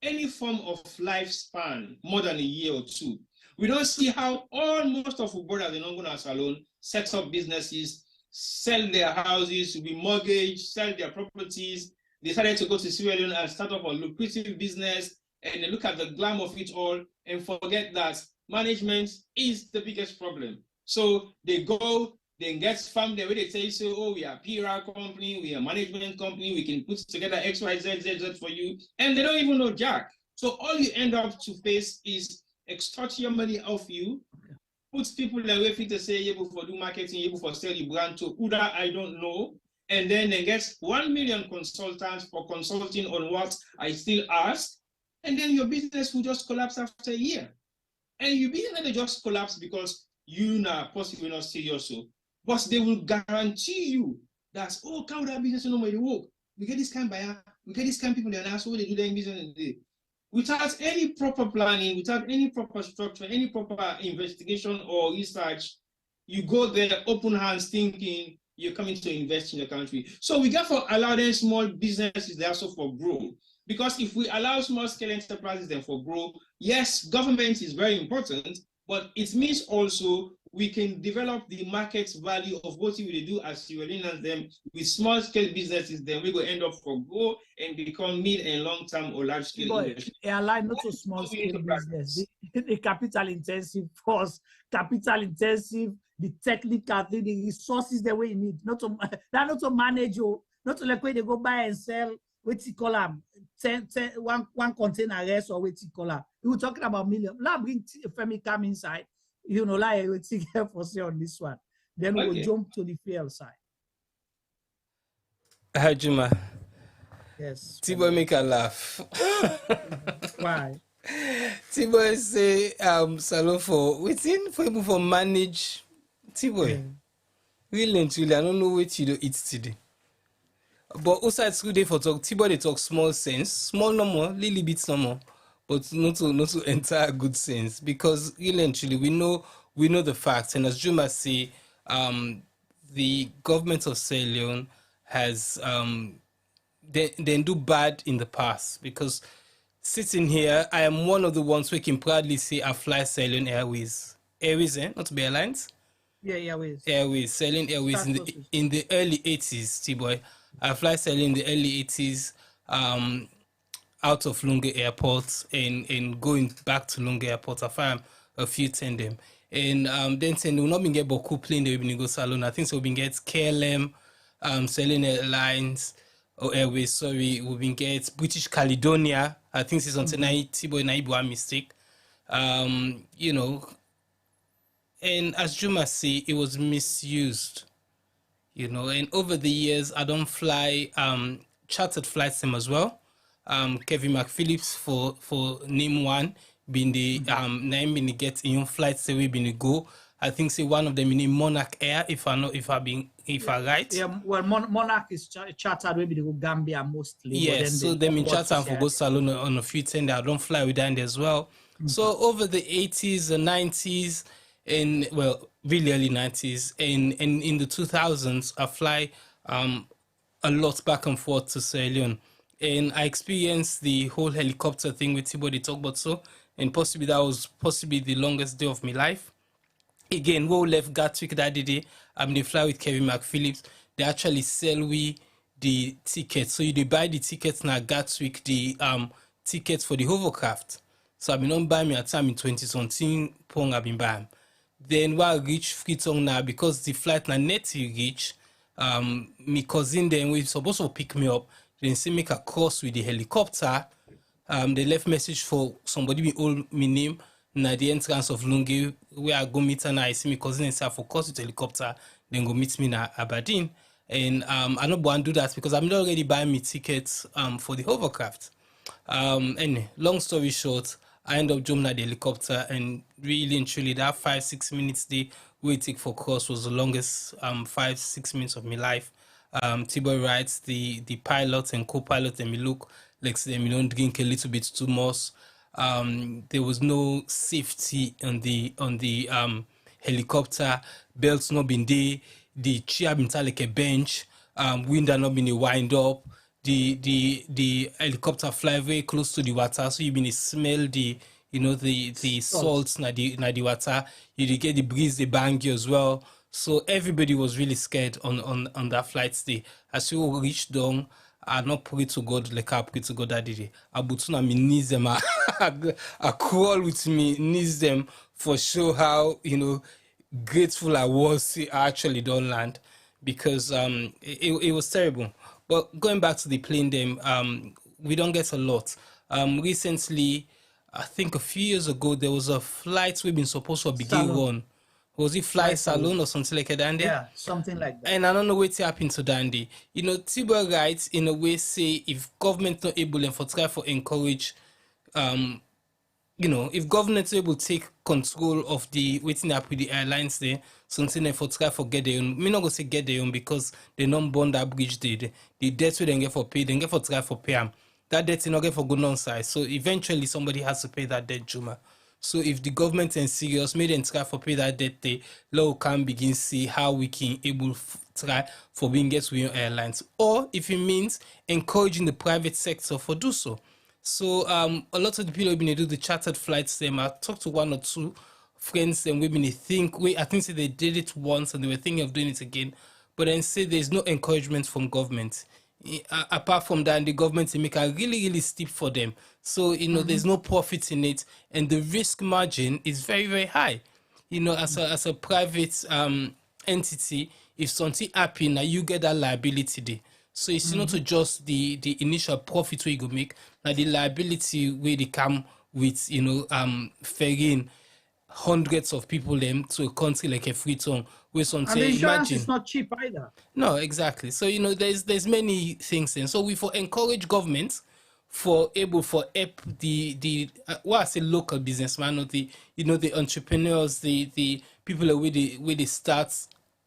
any form of lifespan more than a year or two. We don't see how most of our brothers in Ongo Salon set up businesses, sell their houses, remortgage, sell their properties, decided to go to Sierra Leone and start up a lucrative business, and they look at the glam of it all and forget that management is the biggest problem. So they go, they get farmed there where they say, so, oh, we are PR company, we are management company, we can put together X, Y, Z, Z, Z for you. And they don't even know Jack. So all you end up to face is extort your money off you, put people away for to say, able for do marketing, able for sell your brand to who that I don't know. And then they get 1 million consultants for consulting on what I still ask. And then your business will just collapse after a year. And your business will just collapse because you now possibly not serious. So, but they will guarantee you that, oh, can that business no more work? We get this kind of buyer, we get this kind of people there, and that's what they do their business today. Without any proper planning, without any proper structure, any proper investigation or research, you go there open hands thinking you're coming to invest in the country. So we got to allow them small businesses there also for growth. Because if we allow small scale enterprises then for growth, yes, government is very important, but it means also we can develop the market value of what we do as Sierra Leoneans them with small scale businesses, then we go end up for grow and become mid and long term or large scale industry. Airline, not so small scale business. The capital intensive force, capital intensive, the technical thing, the resources the way you need, not to manage you, not to like where they go buy and sell. What you call them, one container rest or what you call them. We were talking about million. Now bring Femi come inside. You know, like we take care for say on this one. Then we will jump to the field side. Hajima. Yes. T-Boy make a laugh. Why? T-Boy say salon for waiting for him for manage. T-Boy. Really, I don't know what you do eat today. But also it's good day for talk. T-Boy they talk small sense, small no more, little bit no more, but not to entire good sense, because really and truly we know the facts, and as Juma say, the government of Sierra Leone has they do bad in the past, because sitting here I am one of the ones who can proudly say I fly Sierra Leone Airways, not to be airlines. Yeah, Airways. Sierra Leone Airways in the early 80s, T-Boy. I fly Sierra Leone in the early 80s out of Lunga Airport and going back to Lunga Airport. I found a few tandem. And then saying we'll not be get Boku plane, they will be go salon. I think so we'll be get KLM, Sierra Leone Airlines or Airways, sorry, we'll be get British Caledonia. I think it's on tonight, T-Boy Naibu mistake. You know, and as Juma say, it was misused. You know, and over the years, I don't fly chartered flights them as well. Kevin McPhillips for name one, been the name been get in flights the way been go. I think say one of them in Monarch Air, if I right. Yeah, well, Monarch is chartered maybe they go Gambia mostly. Yes, so them in charter for go salon on a few tender. I don't fly with that as well. So over the 80s and 90s, and well, really early 90s, and in the 2000s, I fly a lot back and forth to Sierra Leone, and I experienced the whole helicopter thing with T-Boy they talk about, so, and possibly that was the longest day of my life. Again, we left Gatwick that day. They fly with Kevin McPhillips. They actually sell the tickets, so you buy the tickets now Gatwick, the tickets for the hovercraft. So I've been on buy me a time in 2017 pong I've been buying. Then while I reach Freetown now, because the flight na net to reach, my cousin then we supposed to pick me up. Then see me across with the helicopter. They left message for somebody we all my name na the entrance of Lungi where I go meet and I see my cousin and say for course with helicopter. Then go meet me na Aberdeen. And I don't want to do that because I'm not already buying me tickets for the hovercraft. Anyway, long story short, I end up jumping at the helicopter, and really and truly that 5-6 minutes day waiting for cross was the longest 5-6 minutes of my life. Tibo writes the pilot and co-pilot, and me look like them, don't drink a little bit too much. There was no safety on the helicopter, belts not been there, the chair been like a bench, window not been a wind up, the helicopter fly very close to the water, so you been smell the salts na the water, you get the breeze, they bang you as well. So everybody was really scared on that flight day. As you reach down, I not pray to God like I pray to God that day. I put on my knees them, I crawl with me knees them for sure how grateful I was I actually don't land, because it was terrible. But going back to the plane them, we don't get a lot. Recently, I think a few years ago, there was a flight we've been supposed to begin one. Was it Fly Salon or something like that, Dandy? Yeah, something like that. And I don't know what happened to Dandy. Tibo writes in a way say if government not able and for try for encourage, if government able to take control of the waiting up with the airlines there, something they for try for get their own. Me not go say get their own because they not burn that bridge. The debt we then get for pay, then get for try for pay. That debt is not get for good non-size. So eventually somebody has to pay that debt, Juma. So if the government is serious, may them try for pay that debt, law can begin see how we can able try for being get with your airlines. Or if it means encouraging the private sector for do so. So a lot of the people who been do the chartered flights, them I talked to one or two friends and women I think say they did it once and they were thinking of doing it again, but then say there's no encouragement from government. Apart from that, the government make a really, really steep for them. So, there's no profit in it, and the risk margin is very, very high. As a private entity, if something happen, now you get that liability there. So it's not just the initial profit where you go make, now the liability where they come with, ferrying hundreds of people them to a country like a Freetown, where something, and the insurance is not cheap either. No, exactly. So there's many things then. So we for encourage government for help the I say local businessman, not the the entrepreneurs, the people where they start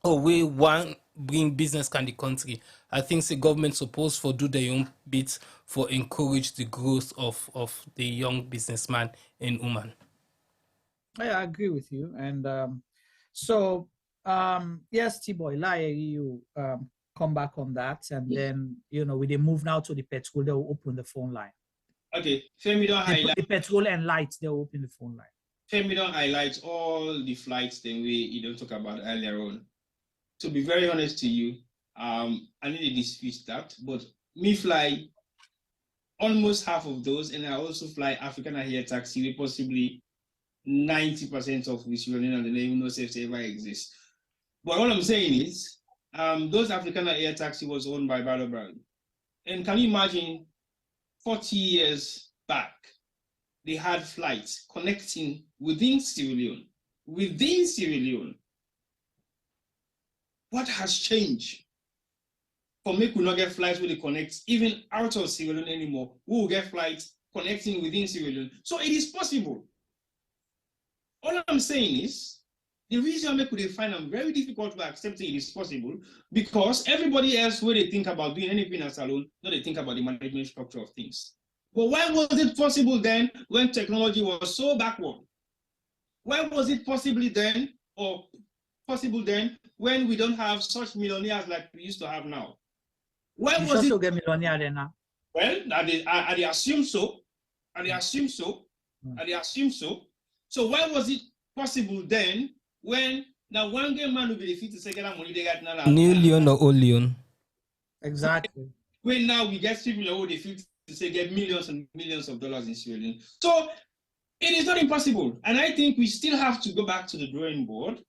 or where one bring business can the country. I think the government supposed for do their own bit for encourage the growth of the young businessman and woman. I agree with you. And yes, T-Boy, you come back on that. And then, we they move now to the petrol, they'll open the phone line. Okay, Femi don't highlight. The petrol and lights, they'll open the phone line. Femi don't highlight all the flights that you don't talk about earlier on. To be very honest to you, I need to dispute that, but me fly almost half of those, and I also fly African Air Taxi, with possibly 90% of which you know, and they even know safety ever exists. But all I'm saying is, those African Air Taxi was owned by Barlow Brown. And can you imagine 40 years back, they had flights connecting within Sierra Leone. Within Sierra Leone. What has changed? For me, we not get flights where they connect even out of Sierra Leone anymore. We will get flights connecting within Sierra Leone. So it is possible. All I'm saying is, the reason I could find them very difficult to accept it is possible because everybody else, where they think about doing anything as alone, no, they think about the management structure of things. But why was it possible then when technology was so backward? Why was it possible then when we don't have such millionaires like we used to have now? Why you was it? Also get millionaire then now? Well, I assume so. I assume so. So why was it possible then when now one game man will be defeated to say get money they got now? New Leon or old Leon? Exactly. When now we get people who defeat to say get millions and millions of dollars in Sierra Leone. So it is not impossible. And I think we still have to go back to the drawing board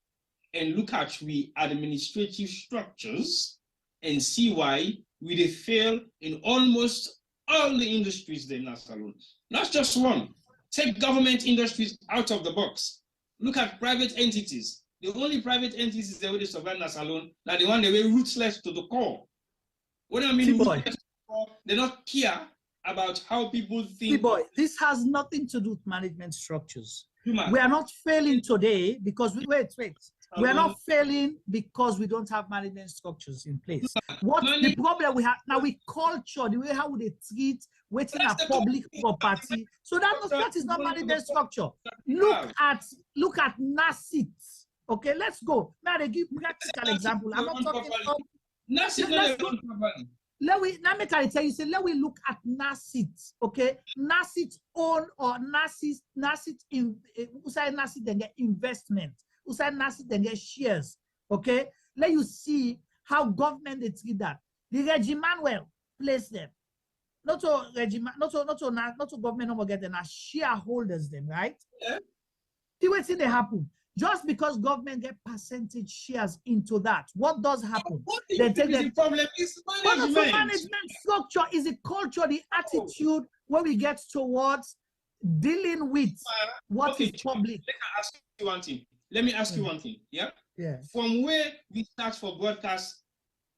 and look at we administrative structures and see why we fail in almost all the industries they not alone. Not just one. Take government industries out of the box. Look at private entities. The only private entities that will survive us alone are the one that were ruthless to the core. What I mean, they not care about how people think. See, boy, this has nothing to do with management structures. Human. We are not failing today because we wait. We are not failing because we don't have management structures in place. What the problem we have now, we culture the way how they treat waiting at public property. So that is not management structure. Look at NASIT. Okay, let's go. Now they give practical example. I'm not talking about let me tell you, say, let we look at NASIT, okay? NASIT own or NASIT in Usai NASIT then get investment. Usai NASIT then get shares, okay? Let you see how government they treat that. The Reggie Manuel place them. Not to government no more get them as shareholders them, right? Yeah. See what's in they happen. Just because government get percentage shares into that, what does happen? They take the problem is management. But management structure is the culture, the attitude where we get towards dealing with what is public. Let me ask you one thing. Yeah. Yeah. From where we start for broadcast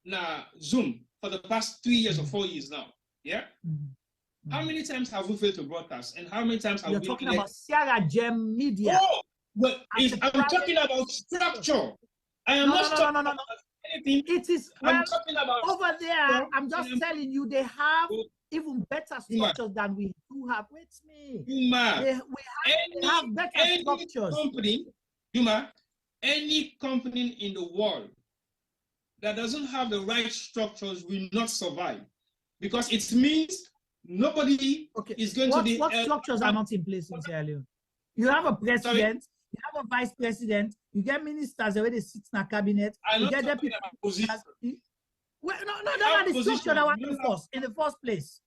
now Zoom for the past 3 years or 4 years now. Yeah. How many times have we failed to broadcast, and how many times have You're we? Talking about Sierra Gem Media. Oh, but I'm talking about structure. I am not talking about anything. It is I'm talking about over there. I'm just telling you, they have even better structures than we do have. Wait me. We have better structures. Any company in the world that doesn't have the right structures will not survive, because it means nobody is going to be. What structures are not in place in Sierra Leone? You have a president. You have a vice president, you get ministers already sit in a cabinet, you get deputy. Well, no, the structure that was in the first place.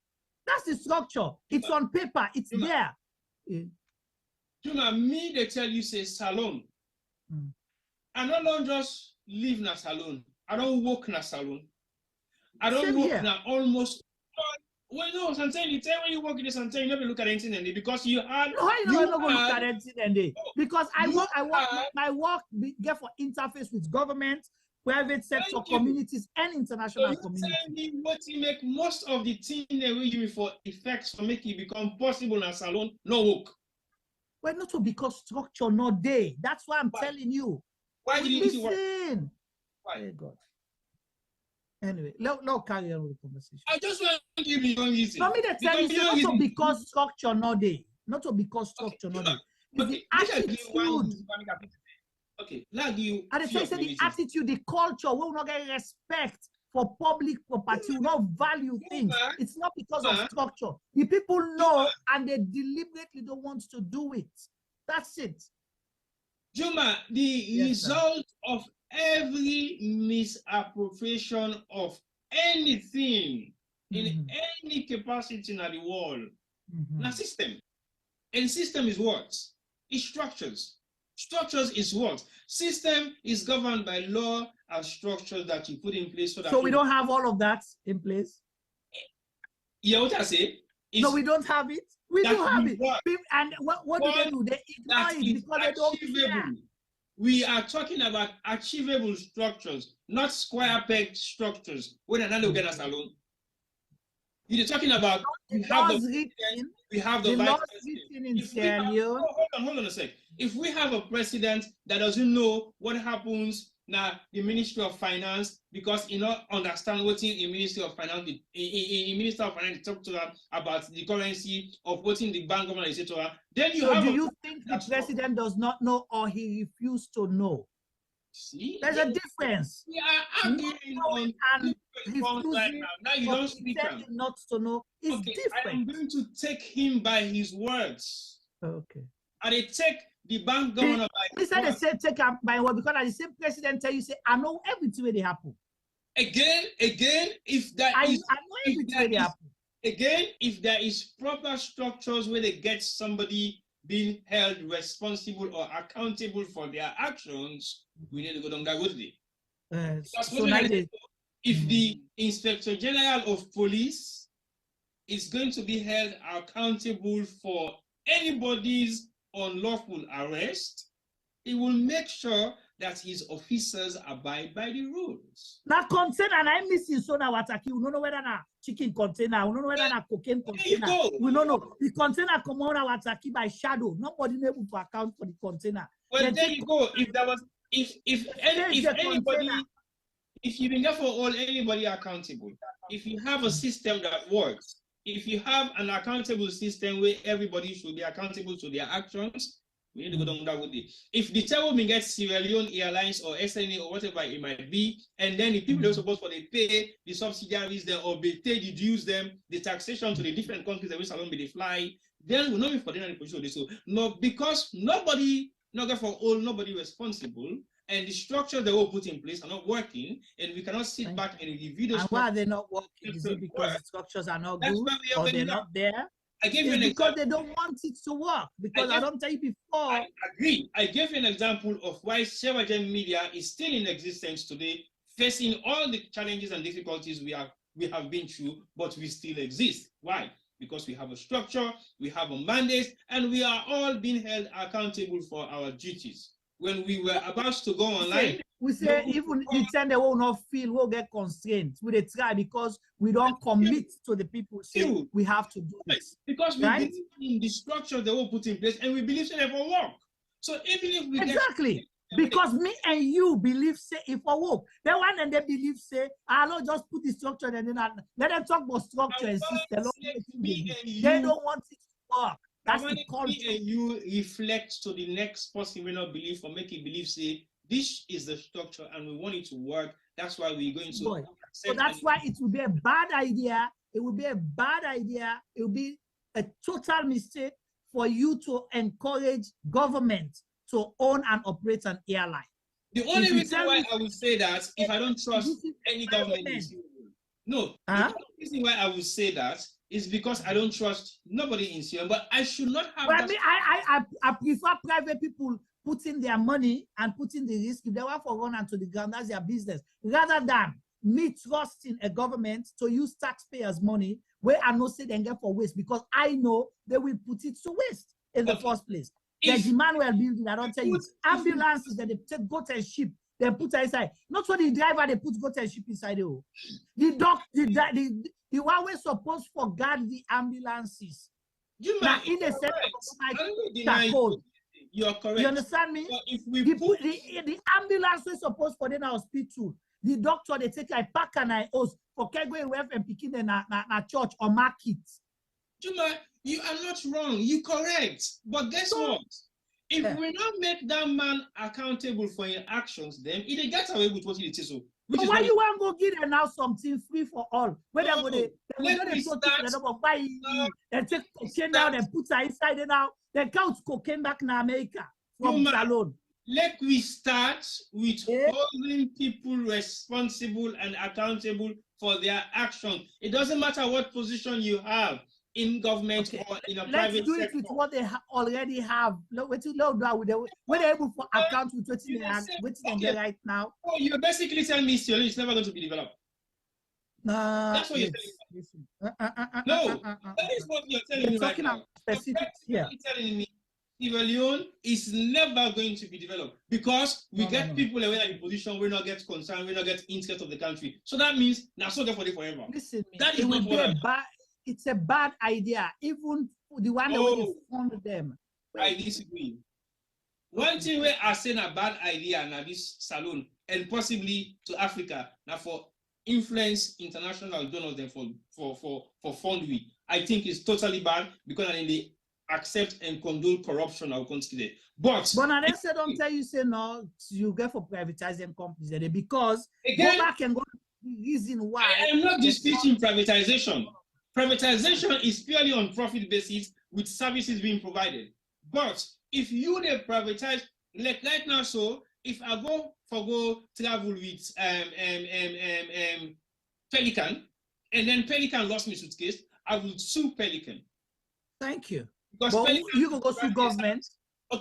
That's the structure. It's on paper, it's there. Me, they tell you, say salon. I don't just live in a salon. I don't work in a salon. I don't work in almost. Well, no, sometimes you tell when you work in this, sometimes you never look at anything in it because you had. No, I don't look at anything in it because my work get for interface with government, private sector, communities, and international communities. Tell me what you make most of the thing that we give for effects to make it become possible in a salon, no work. Well, not to because structure no day. That's why I'm telling you. Why did you need to work? Why? Hey God. Anyway, let's carry on with the conversation. I just want to give you one reason. Let me tell you, not to because structure no day. Not to because structure no day. The attitude. Okay, now you. And the attitude, the culture, we will not get respect for public property, we will not value things. It's not because of structure. The people know and they deliberately don't want to do it. That's it. Juma, the result of every misappropriation of anything in any capacity in the world, now system. And system is what? It's structures. Structures is what? System is governed by law and structures that you put in place so that. So we don't have all of that in place? Yeah, what I say? No, we don't have it. We do have it. And what do they do? They ignore it because they don't care. We are talking about achievable structures, not square peg structures. When another get us alone. You're talking about we have the vice president. Hold on a sec. If we have a president that doesn't know what happens now, the Ministry of Finance, because you know understand what's in Ministry of Finance, in Minister of Finance talk to them about the currency of what's in the bank government, etc. Then you do you think the president does not know or he refused to know? See, there's a difference. We are arguing on different right now. Now you don't speak not to know. It's different. I am going to take him by his words. Okay. And they take the bank governor by his words. They say take him by word because the same president tell you say I know everything where they happen. Again, if that I is know everything where they happen. Again, if there is proper structures where they get somebody being held responsible or accountable for their actions, we need to go down that road. If the Inspector General of Police is going to be held accountable for anybody's unlawful arrest, he will make sure that his officers abide by the rules. Now, concern and I miss you so now attack you. No, whether now chicken container. We don't know whether na cocaine container. We don't know. The container come out our Taki by shadow. Nobody able to account for the container. Well, there you go. If there was, if anybody, if you been therefore hold anybody accountable, if you have a system that works, if you have an accountable system where everybody should be accountable to their actions, we need to go down that with it. If the government gets Sierra Leone Airlines or SNA or whatever it might be, and then the people are supposed to pay the subsidiaries them or they deduce them the taxation to the different countries that we salon they fly, then we'll not be for the position. So no, because nobody, not for all, nobody responsible, and the structures that were put in place are not working, and we cannot sit back and review those. And why are they not working? Is it because the structures are not good or they're not there? I gave you an because example. they don't want it to work. Because I don't tell you before. I agree. I gave you an example of why Sarah Jane Media is still in existence today, facing all the challenges and difficulties we have been through, but we still exist. Why? Because we have a structure, we have a mandate, and we are all being held accountable for our duties. When we were about to go online, we say even the time they will not feel, we'll get constrained. We try because we don't commit to the people say we have to do this. Because we believe in the structure they will put in place, and we believe it will work. So even if we because me and you believe say if I work, the one and they believe say I'll just put the structure and then let them talk about structure and system. They don't want it to work. That's the culture. And you reflect to the next person we not believe or make it believe say this is the structure and we want it to work. That's why we're going to. So that's why it will be a bad idea. It will be a bad idea. It will be a total mistake for you to encourage government to own and operate an airline. The only reason why I would say that if I don't trust any government is no. The reason why I would say that is because I don't trust nobody in Syria, but I should not have. But I prefer private people putting their money and putting the risk. If they want to run onto the ground, that's their business. Rather than me trusting a government to use taxpayers' money where I know say they get for waste because I know they will put it to waste in the first place. There's Emmanuel building, I don't tell you, ambulances that they take goat and sheep, they put inside. Not for the driver, they put goat and sheep inside. The one we're supposed to guard the ambulances. Now, in the you're correct. You understand me? If we the ambulance we're supposed for the hospital, the doctor they take like pack and I host for Kegwe Wef and picking na church or market. Juma, you are not wrong. You correct. But guess what? If we don't make that man accountable for his actions, then he gets away with what he did. So, why you want to go get them now something free for all? When they go they take cocaine down and put it inside it now. They count cocaine back in America from Salon. Let we start with holding people responsible and accountable for their actions. It doesn't matter what position you have in government or in a private sector. Let's do it with what they already have. When they're able to account with what they get right now. Oh, you're basically telling me Sierra Leone is never going to be developed. That's what you're telling me. No, that is what you're telling me right now. You're telling me Sierra Leone is never going to be developed because we get people away at the position, we not get concerned, we not get interest of the country. So that means now so for it forever. Listen, that is not what it's a bad idea, even the one that will fund them. I disagree. One thing where I say a bad idea now this salon and possibly to Africa now for influence international donors them for fund we I think is totally bad because I mean, they accept and condone corruption or consider. But I said don't tell you say no you get for privatizing companies because again, go back and go the reason why I am not disputing privatization. Privatization is purely on profit basis with services being provided. But if you they privatize, like right now, so if I go travel with Pelican, and then Pelican lost me suitcase, I will sue Pelican. Thank you. Because you can go sue government.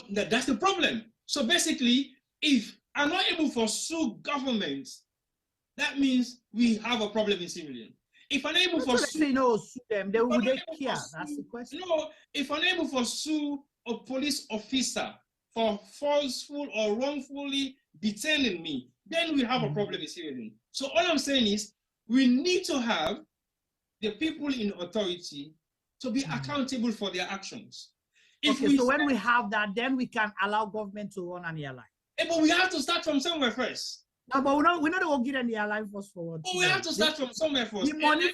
That's the problem. So basically, if I'm not able to sue government, that means we have a problem in civilian. If unable for sue them, they would care. That's the question. No, if unable for sue a police officer for falseful or wrongfully detaining me, then we have a problem in Syria. So all I'm saying is we need to have the people in authority to be accountable for their actions. Okay, so when we have that, then we can allow government to run an airline. But we have to start from somewhere first. No, but we're not going to get the airline first forward. But we have to start from somewhere first. The money,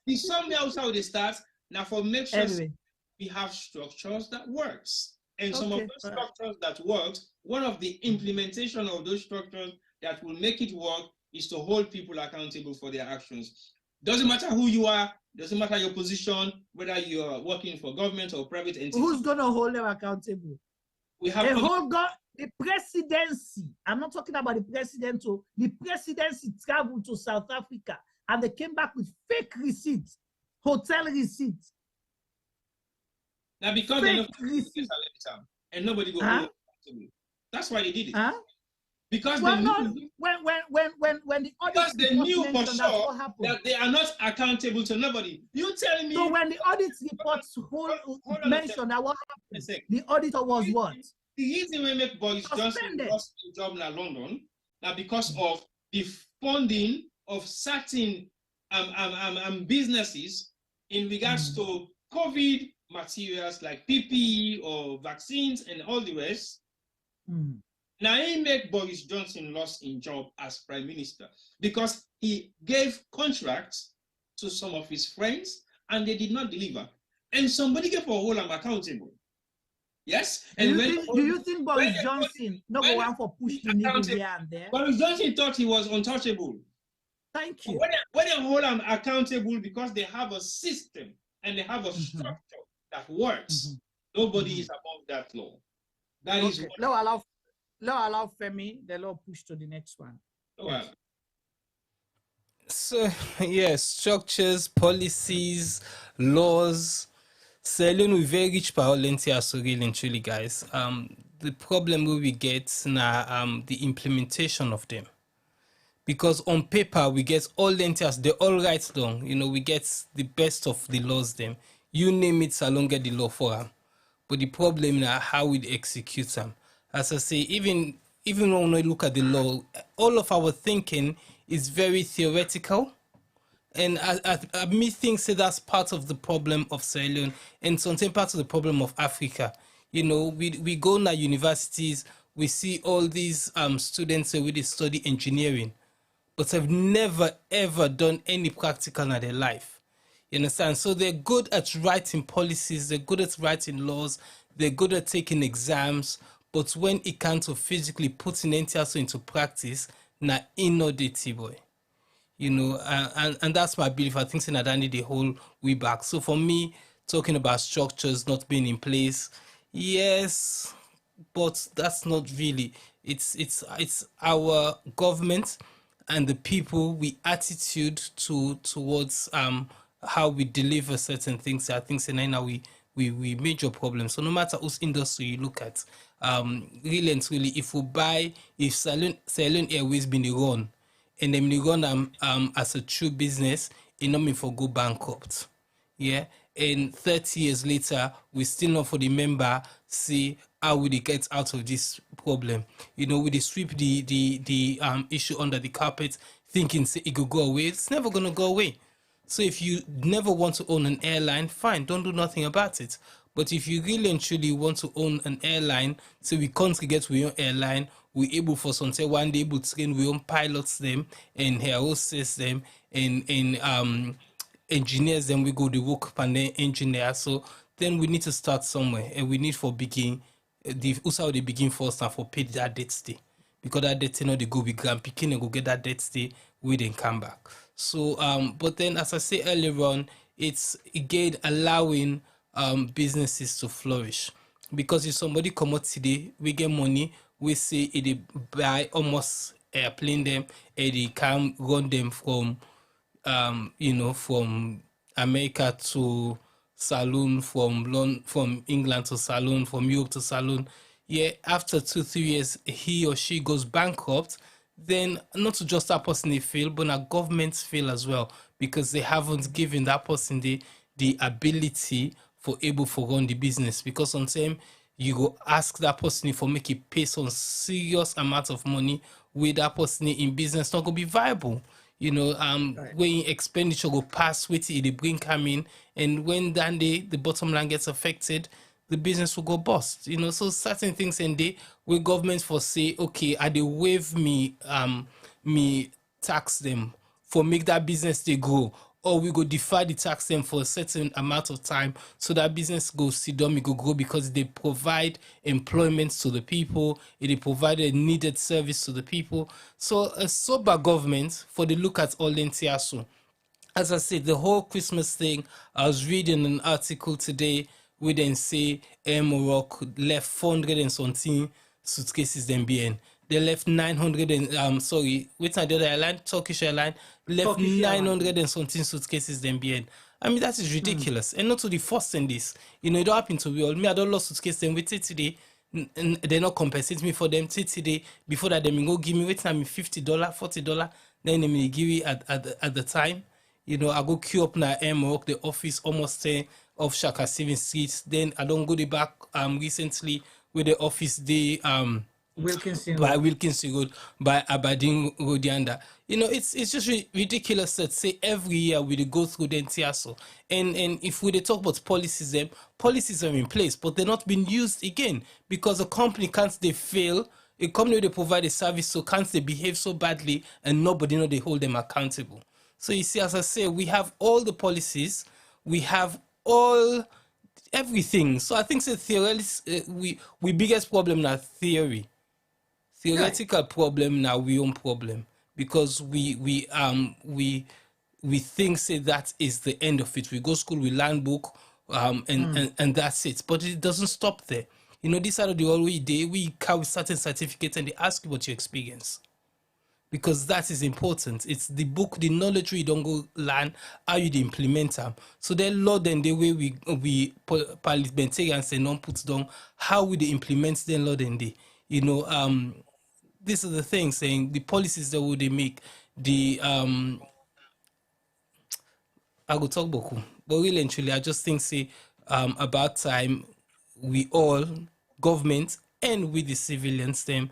the somewhere else how they start. Now for make sure we have structures that works. And some of those structures that work, one of the implementation of those structures that will make it work is to hold people accountable for their actions. Doesn't matter who you are, doesn't matter your position, whether you're working for government or private entity. Who's going to hold them accountable? We have the presidency. I'm not talking about the president. The presidency traveled to South Africa and they came back with fake receipts, hotel receipts. Now because they know and nobody go hold accountable. That's why they did it. Because when the because they knew for sure that they are not accountable to nobody. You tell me. So when the audit reports mentioned that what happened, the auditor was what? The reason we make Boris Johnson lost his job in London now because of the funding of certain businesses in regards to COVID materials like PPE or vaccines and all the rest. Now, he made Boris Johnson lost his job as prime minister because he gave contracts to some of his friends and they did not deliver. And somebody gave a hold them accountable. Yes? And do you think Boris Johnson not go on for push the needle here and there? Boris Johnson thought he was untouchable. Thank you. When they hold them accountable because they have a system and they have a structure that works, nobody is above that law. That is what Law allow Femi, the law push to the next one. Yes. So, yes, structures, policies, laws. Selling with very rich parliamentary so really and truly, guys. The problem we get now, the implementation of them. Because on paper, we get all lentias, they're all right long. You know, we get the best of the laws them. You name it, Salon get the law for them. But the problem now, how we execute them. As I say, even when we look at the law, all of our thinking is very theoretical. And I me think that's part of the problem of Sierra Leone and something part of the problem of Africa. You know, we go to universities, we see all these students who really study engineering, but have never ever done any practical in their life. You understand? So they're good at writing policies, they're good at writing laws, they're good at taking exams, but when it comes to physically putting NTSO into practice, na inodity boy. You know, and that's my belief. I think that I need the whole way back. So for me, talking about structures not being in place, yes, but that's not really. It's our government and the people, we attitude towards how we deliver certain things. I think now we major problems. So no matter whose industry you look at, really and truly, if Salon Airways been run, and then they run as a true business, it not mean for go bankrupt. Yeah. And 30 years later, we still not for the member see how we get out of this problem. You know, we sweep the issue under the carpet, thinking say it could go away. It's never gonna go away. So if you never want to own an airline, fine, don't do nothing about it. But if you really and truly want to own an airline, so we can't get with your airline, we're able for something one day able to train we own pilots them and air hostess them and engineers them, we go to work and then engineer. So then we need to start somewhere and we need for begin also they begin first and for pay that debt stay. Because that debt they go with grand picking and go get that debt stay, we then come back. So but then as I say earlier on, it's again allowing businesses to flourish. Because if somebody come out today, we get money, we say it buy almost airplane them, and they can run them from from America to Saloon, from England to Saloon, from Europe to Saloon. Yeah, after 2-3 years, he or she goes bankrupt, then not to just that person they fail, but our governments fail as well because they haven't given that person the ability for able to run the business. Because sometimes you go ask that person for make it pay some serious amount of money with that person in business not gonna be viable. You know, when expenditure go past with it, they bring come in, and when then the bottom line gets affected, the business will go bust. You know, so certain things in there where governments for say, okay, I they waive me tax them for make that business they grow, or we go defer the tax them for a certain amount of time so that business go sit down, it go grow because they provide employment to the people, they provide a needed service to the people. So a sober government for the look at all Lentiasu. As I said, the whole Christmas thing, I was reading an article today where they say Air Morocco left 400 and something suitcases then BN. They left 900 and which are the other airline? Turkish airline left 900 and something suitcases then BN. I mean, that is ridiculous. And not to the first in this. You know, it don't happen to me. Me, I don't lost suitcase them with it today. They not compensate me for them today. Before that, they go give me wait time $50, $40. Then they may give me at the time. You know, I go queue up now work the office almost 10 of Shaka 7 Street. Then I don't go the back recently with the office day Wilkinson Road by Aberdeen Road yonder. You know, it's just ridiculous that say every year we go through the NTSO. And if we talk about policies are in place, but they're not being used again because a company can't they fail. A company they provide a service, so can't they behave so badly and nobody know they hold them accountable. So you see, as I say, we have all the policies, we have all everything. So I think we biggest problem now theoretical problem now we own problem because we think say that is the end of it. We go school, we learn book, and that's it. But it doesn't stop there. You know, this side of the already day we carry certain certificates and they ask you what your experience. Because that is important. It's the book, the knowledge we don't go learn, how you implement them. So then law then the way we parliamentarians and non put down, how we implement then law then they. You know, this is the thing saying the policies that would they make, the I go talk boku. But really and truly I just think say about time we all government and with the civilians them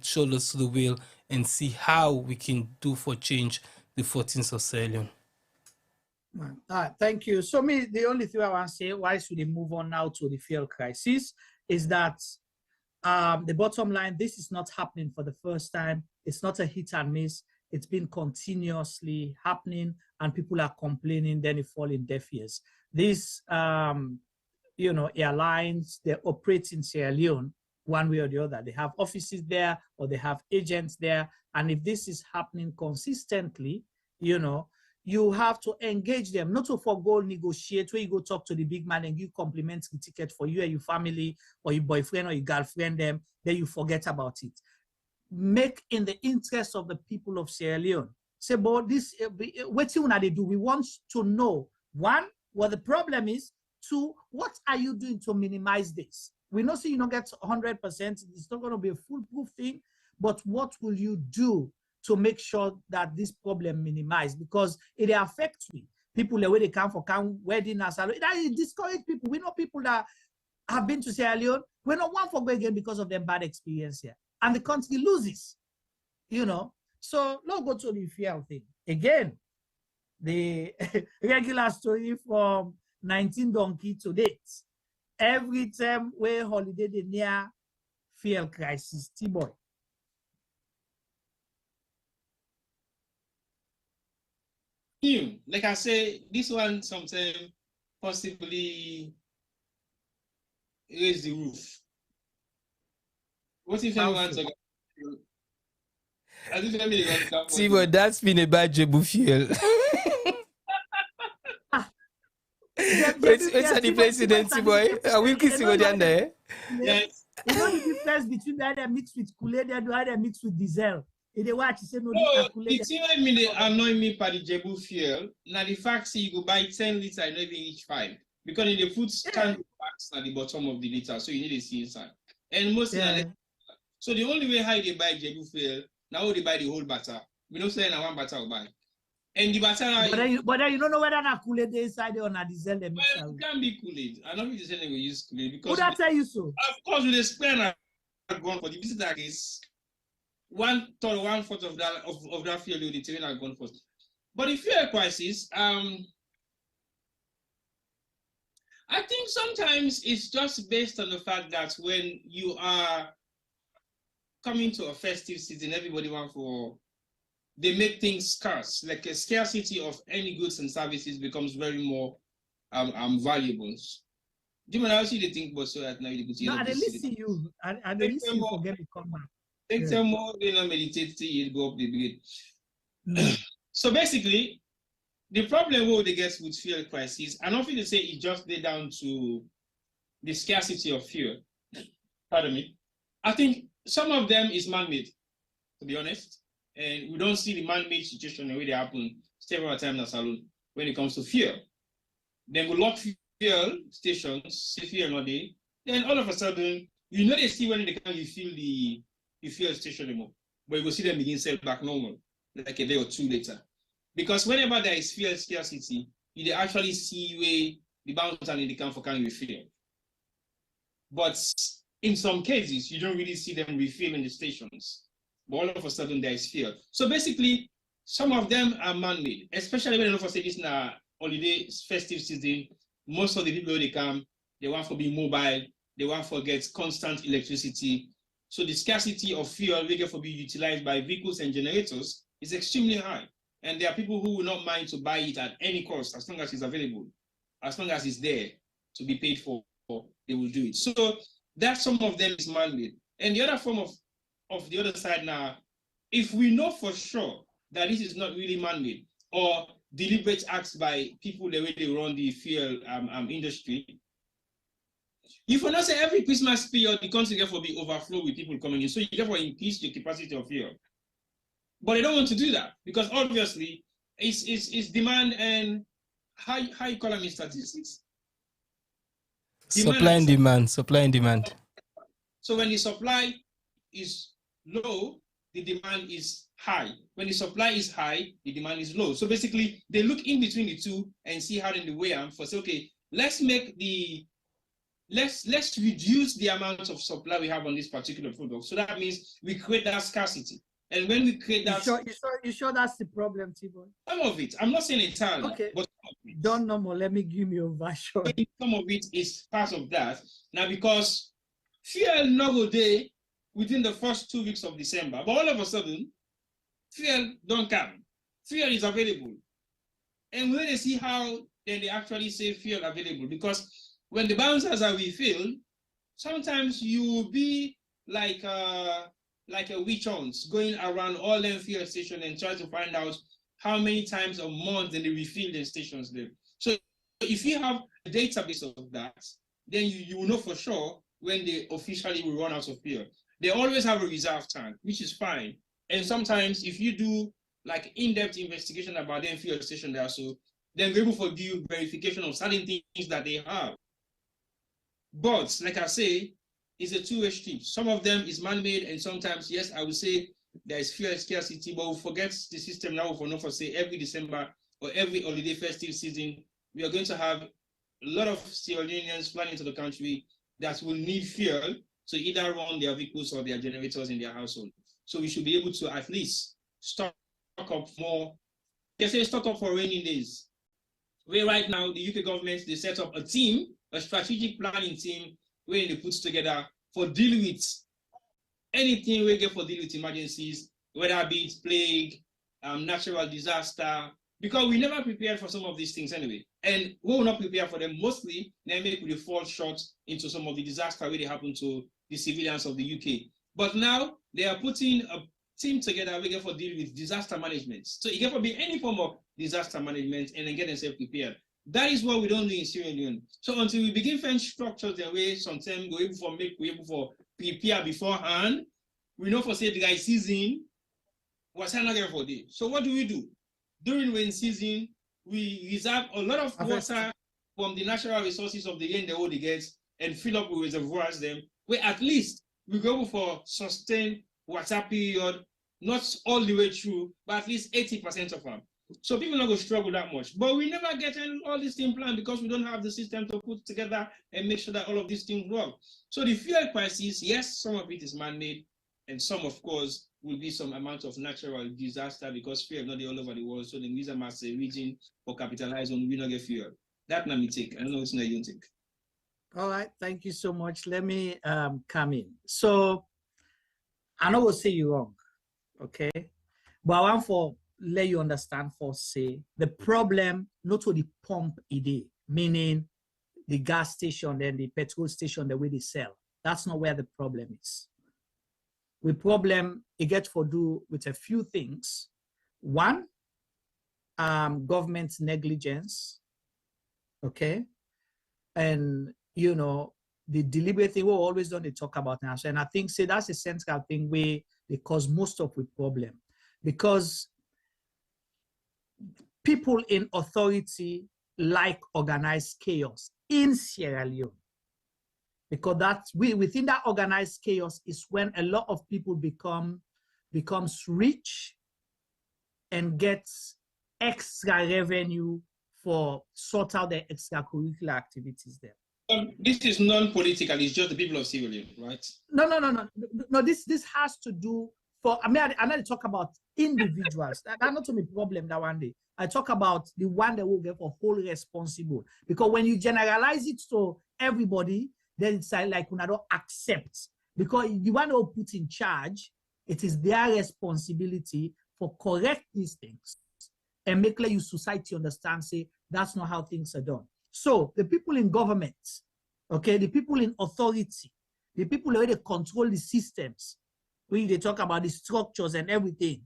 shoulders to the wheel and see how we can do for change the 14th of Sierra Leone. Thank you. So the only thing I want to say, why should we move on now to the fuel crisis, is that the bottom line, this is not happening for the first time. It's not a hit and miss. It's been continuously happening and people are complaining, then it fall in deaf ears. These, airlines, they operate in Sierra Leone one way or the other. They have offices there or they have agents there. And if this is happening consistently, you have to engage them, not to forgo negotiate where you go talk to the big man and you compliment the ticket for you and your family or your boyfriend or your girlfriend them, then you forget about it. Make in the interest of the people of Sierra Leone. Say, but this, what they do? We want to know, one, what the problem is, two, what are you doing to minimize this? We know so you don't get 100%, it's not going to be a foolproof thing, but what will you do to make sure that this problem minimized? Because it affects people the way they come for wedding and salary. It discourages people. We know people that have been to Sierra Leone. We don't want to go again because of their bad experience here. And the country loses, So let's go to the fear thing. Again, the regular story from 19 donkey to date. Every time we holiday the near fuel crisis, T-boy. Like I say, this one sometimes possibly raise the roof. What if anyone to T-boy, that's been a bad Jebu fuel. It's the president, boy. I will kiss you down there. Yes. You know the difference between the other mixed with Kool-Aid and the other mixed with diesel. In the watch, you say no. The thing that really annoy me for the Jebu fuel, now the fact say you go buy 10 liters, not even each 5. Because in the food stand packs at the bottom of the liter, so you need to see inside. And most so the only way how they buy Jebu fuel, now they buy the whole batter. We don't say one batter will buy. And the batter, but then you don't know whether not Kool-Aid inside or not diesel. Well, it can be Kool-Aid. I don't think the same we use Kool-Aid because. Would I tell you so? Of course, with the spare and gone for the visitor case. one third, 1/4 of that fuel the terrain has gone first. But the fuel crisis, I think sometimes it's just based on the fact that when you are coming to a festive season, everybody they make things scarce. Like a scarcity of any goods and services becomes very more valuable. Do you know what you think about so that now you No, I didn't see you. I didn't see you forget to come back. Take some more, meditate till you go up the grade. So basically, the problem with fuel crisis, I don't feel to say it just lay down to the scarcity of fuel. Pardon me. I think some of them is man-made, to be honest. And we don't see the man-made situation the way they happen several times in the salon when it comes to fuel. Then we lock fuel stations, say fuel not there. Then all of a sudden, they see when they can refill the fuel station anymore. But you will see them begin sell back normal, like a day or two later. Because whenever there is fuel scarcity, you actually see where the bounce and the can for can refill. But in some cases, you don't really see them refilling the stations. But all of a sudden, there is fuel. So basically, some of them are man-made, especially when for say this na holiday festive season. Most of the people they come, they want to be mobile, they want to get constant electricity. So the scarcity of fuel we get for be utilized by vehicles and generators is extremely high. And there are people who will not mind to buy it at any cost as long as it's available, as long as it's there to be paid for, they will do it. So that some of them is man-made. And the other form of the other side now, if we know for sure that this is not really man-made or deliberate acts by people the way they run the fuel industry, if you not say every Christmas period, the country therefore be overflow with people coming in, so you therefore increase the capacity of fuel. But they don't want to do that because obviously it's demand and how you call them in statistics? Supply and demand. So when the supply is low, the demand is high. When the supply is high, the demand is low. So basically, they look in between the two and see how they weigh them for say, okay, let's reduce the amount of supply we have on this particular product. So that means we create that scarcity. And when we create that, you sure that's the problem, T-Boy? Some of it. I'm not saying entirely. Okay. But don't know more. Let me give you a version. Some of it is part of that. Now, because fuel no day within the first 2 weeks of December, but all of a sudden, fuel don't come. Fuel is available. And when they see how, then they actually say fuel available. Because when the bouncers are refilled, sometimes you will be like a witch hunt going around all them fuel stations and try to find out how many times a month they refill the stations there. So if you have a database of that, then you will know for sure when they officially will run out of fuel. They always have a reserve tank, which is fine. And sometimes if you do like in-depth investigation about them fuel station there, so then we're able to do verification of certain things that they have. But like I say, it's a two-way street. Some of them is man-made, and sometimes, yes, I would say there is fuel scarcity, but we forget the system now for say every December or every holiday festive season, we are going to have a lot of Sierra Leoneans flying into the country that will need fuel to either run their vehicles or their generators in their household. So we should be able to at least stock up more. They say stock up for rainy days. Where right now the UK government, they set up a team, a strategic planning team, where they put together for dealing with anything we get for dealing with emergencies, whether it be plague, natural disaster, because we never prepared for some of these things anyway. And we will not prepare for them mostly, then maybe we fall short into some of the disaster where they happen to the civilians of the UK. But now they are putting a team together we get for dealing with disaster management. So it can for be any form of disaster management and then get themselves prepared. That is what we don't do in Sierra Leone. So until we begin find structures the way sometimes we're able for prepare beforehand, we know for say the guy season was not for day. So what do? During rain season, we reserve a lot of water from the natural resources of the rain the world gets and fill up with reservoirs them, where at least we go for sustained water period, not all the way through, but at least 80% of them. So people not going to struggle that much. But we never get all these things planned because we don't have the system to put together and make sure that all of these things work. So the fuel crisis, yes, some of it is man-made, And some, of course, will be some amount of natural disaster because fuel not all over the world. So the use them as a region for capitalize on we not get fuel. That not me take. I don't know what's not you take. All right, thank you so much. Let me come in. So I know we'll say you wrong, okay? But I want for let you understand for say the problem not to the pump ID, meaning the gas station and the petrol station the way they sell. That's not where the problem is. The problem it gets for do with a few things. One, government negligence, okay, and you know the deliberate thing we always don't talk about now. So, and I think say that's a central thing where they cause most of the problem because people in authority like organized chaos in Sierra Leone. Because that's within that organized chaos is when a lot of people becomes rich and gets extra revenue for sort out their extracurricular activities there. This is non-political, it's just the people of Sierra Leone, right? No, this has to do for, I mean, I'm not talk about individuals. That's not to me problem that one day. I talk about the one that will get for whole responsible. Because when you generalize it to everybody, then it's like when I don't accept. Because the one who put in charge, it is their responsibility for correct these things and make like you society understand, say, that's not how things are done. So the people in government, okay, the people in authority, the people who they control the systems, when they talk about the structures and everything,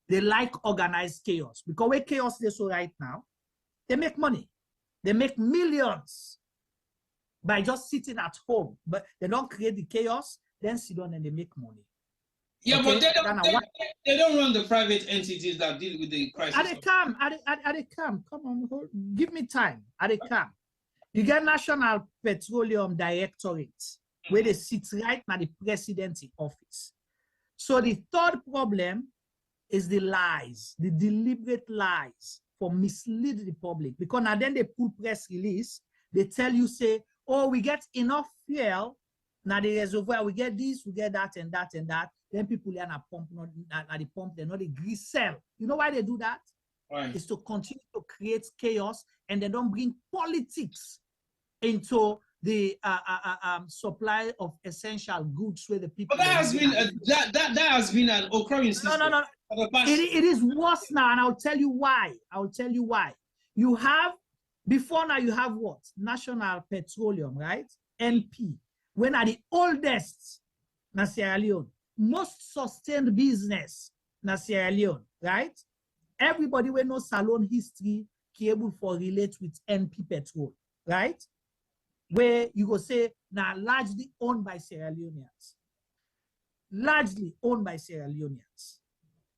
they like organized chaos. Because where chaos is so right now, they make money. They make millions by just sitting at home. But they don't create the chaos, then sit down and they make money. Yeah, okay? But they don't run the private entities that deal with the crisis. Are they come? Come on, give me time. Are they come? You get National Petroleum Directorate, where they sit right now the presidency office. So the third problem is the lies, the deliberate lies for mislead the public. Because now then they pull press release, they tell you, say, oh, we get enough fuel, now the reservoir, we get this, we get that and that and that. Then people are not pump, at the pump, they're not a grease cell. You know why they do that? Why? It's to continue to create chaos and they don't bring politics into the supply of essential goods where the people. But that has been that has been an occurring system. No. It is worse now, and I'll tell you why. You have before now. You have what? National Petroleum, right? NP. When are the oldest na Sierra Leone, most sustained business na Sierra Leone, right? Everybody will know Salon history, be able for relate with NP Petrol, right? Where you go say now largely owned by Sierra Leoneans. Largely owned by Sierra Leoneans.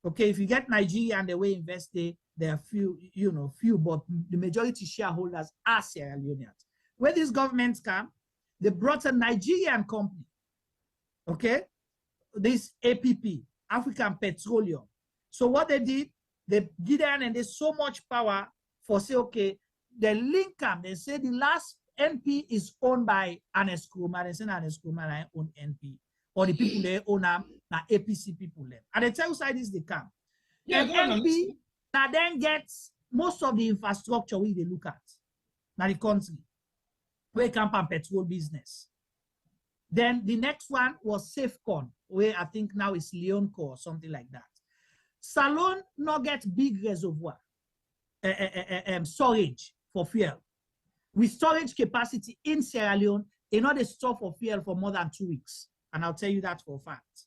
Okay, if you get Nigeria and the way invest there are few, but the majority shareholders are Sierra Leoneans. Where these governments come, they brought a Nigerian company, okay? This APP, African Petroleum. So what they did, they get in and there's so much power for say, okay, they link them. They say the last NP is owned by Anes Kroma. They say Anes Kroma own NP. Or the people they own them, now APC people them. And they tell you side this they come. Yeah, and NP now then gets most of the infrastructure we they look at. Now the country. Where camp and petrol business. Then the next one was Safecon, where I think now it's Leonco or something like that. Salon not get big reservoir storage for fuel. With storage capacity in Sierra Leone, they not they store for fuel for more than 2 weeks. And I'll tell you that for a fact.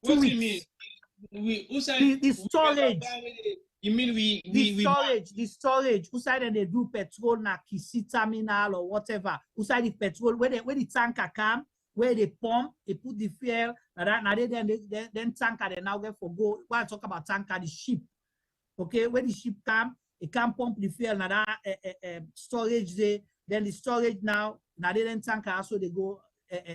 What do you mean? The storage. You mean the storage. Who side they do petrol na Kisi terminal or whatever. Who side the petrol where the tanker come, where they pump, they put the fuel. Now then tanker they now get for go. When I talk about tanker, the ship. Okay, where the ship come, it can pump the fuel. Now that storage there. Then the storage now they then tanker also they go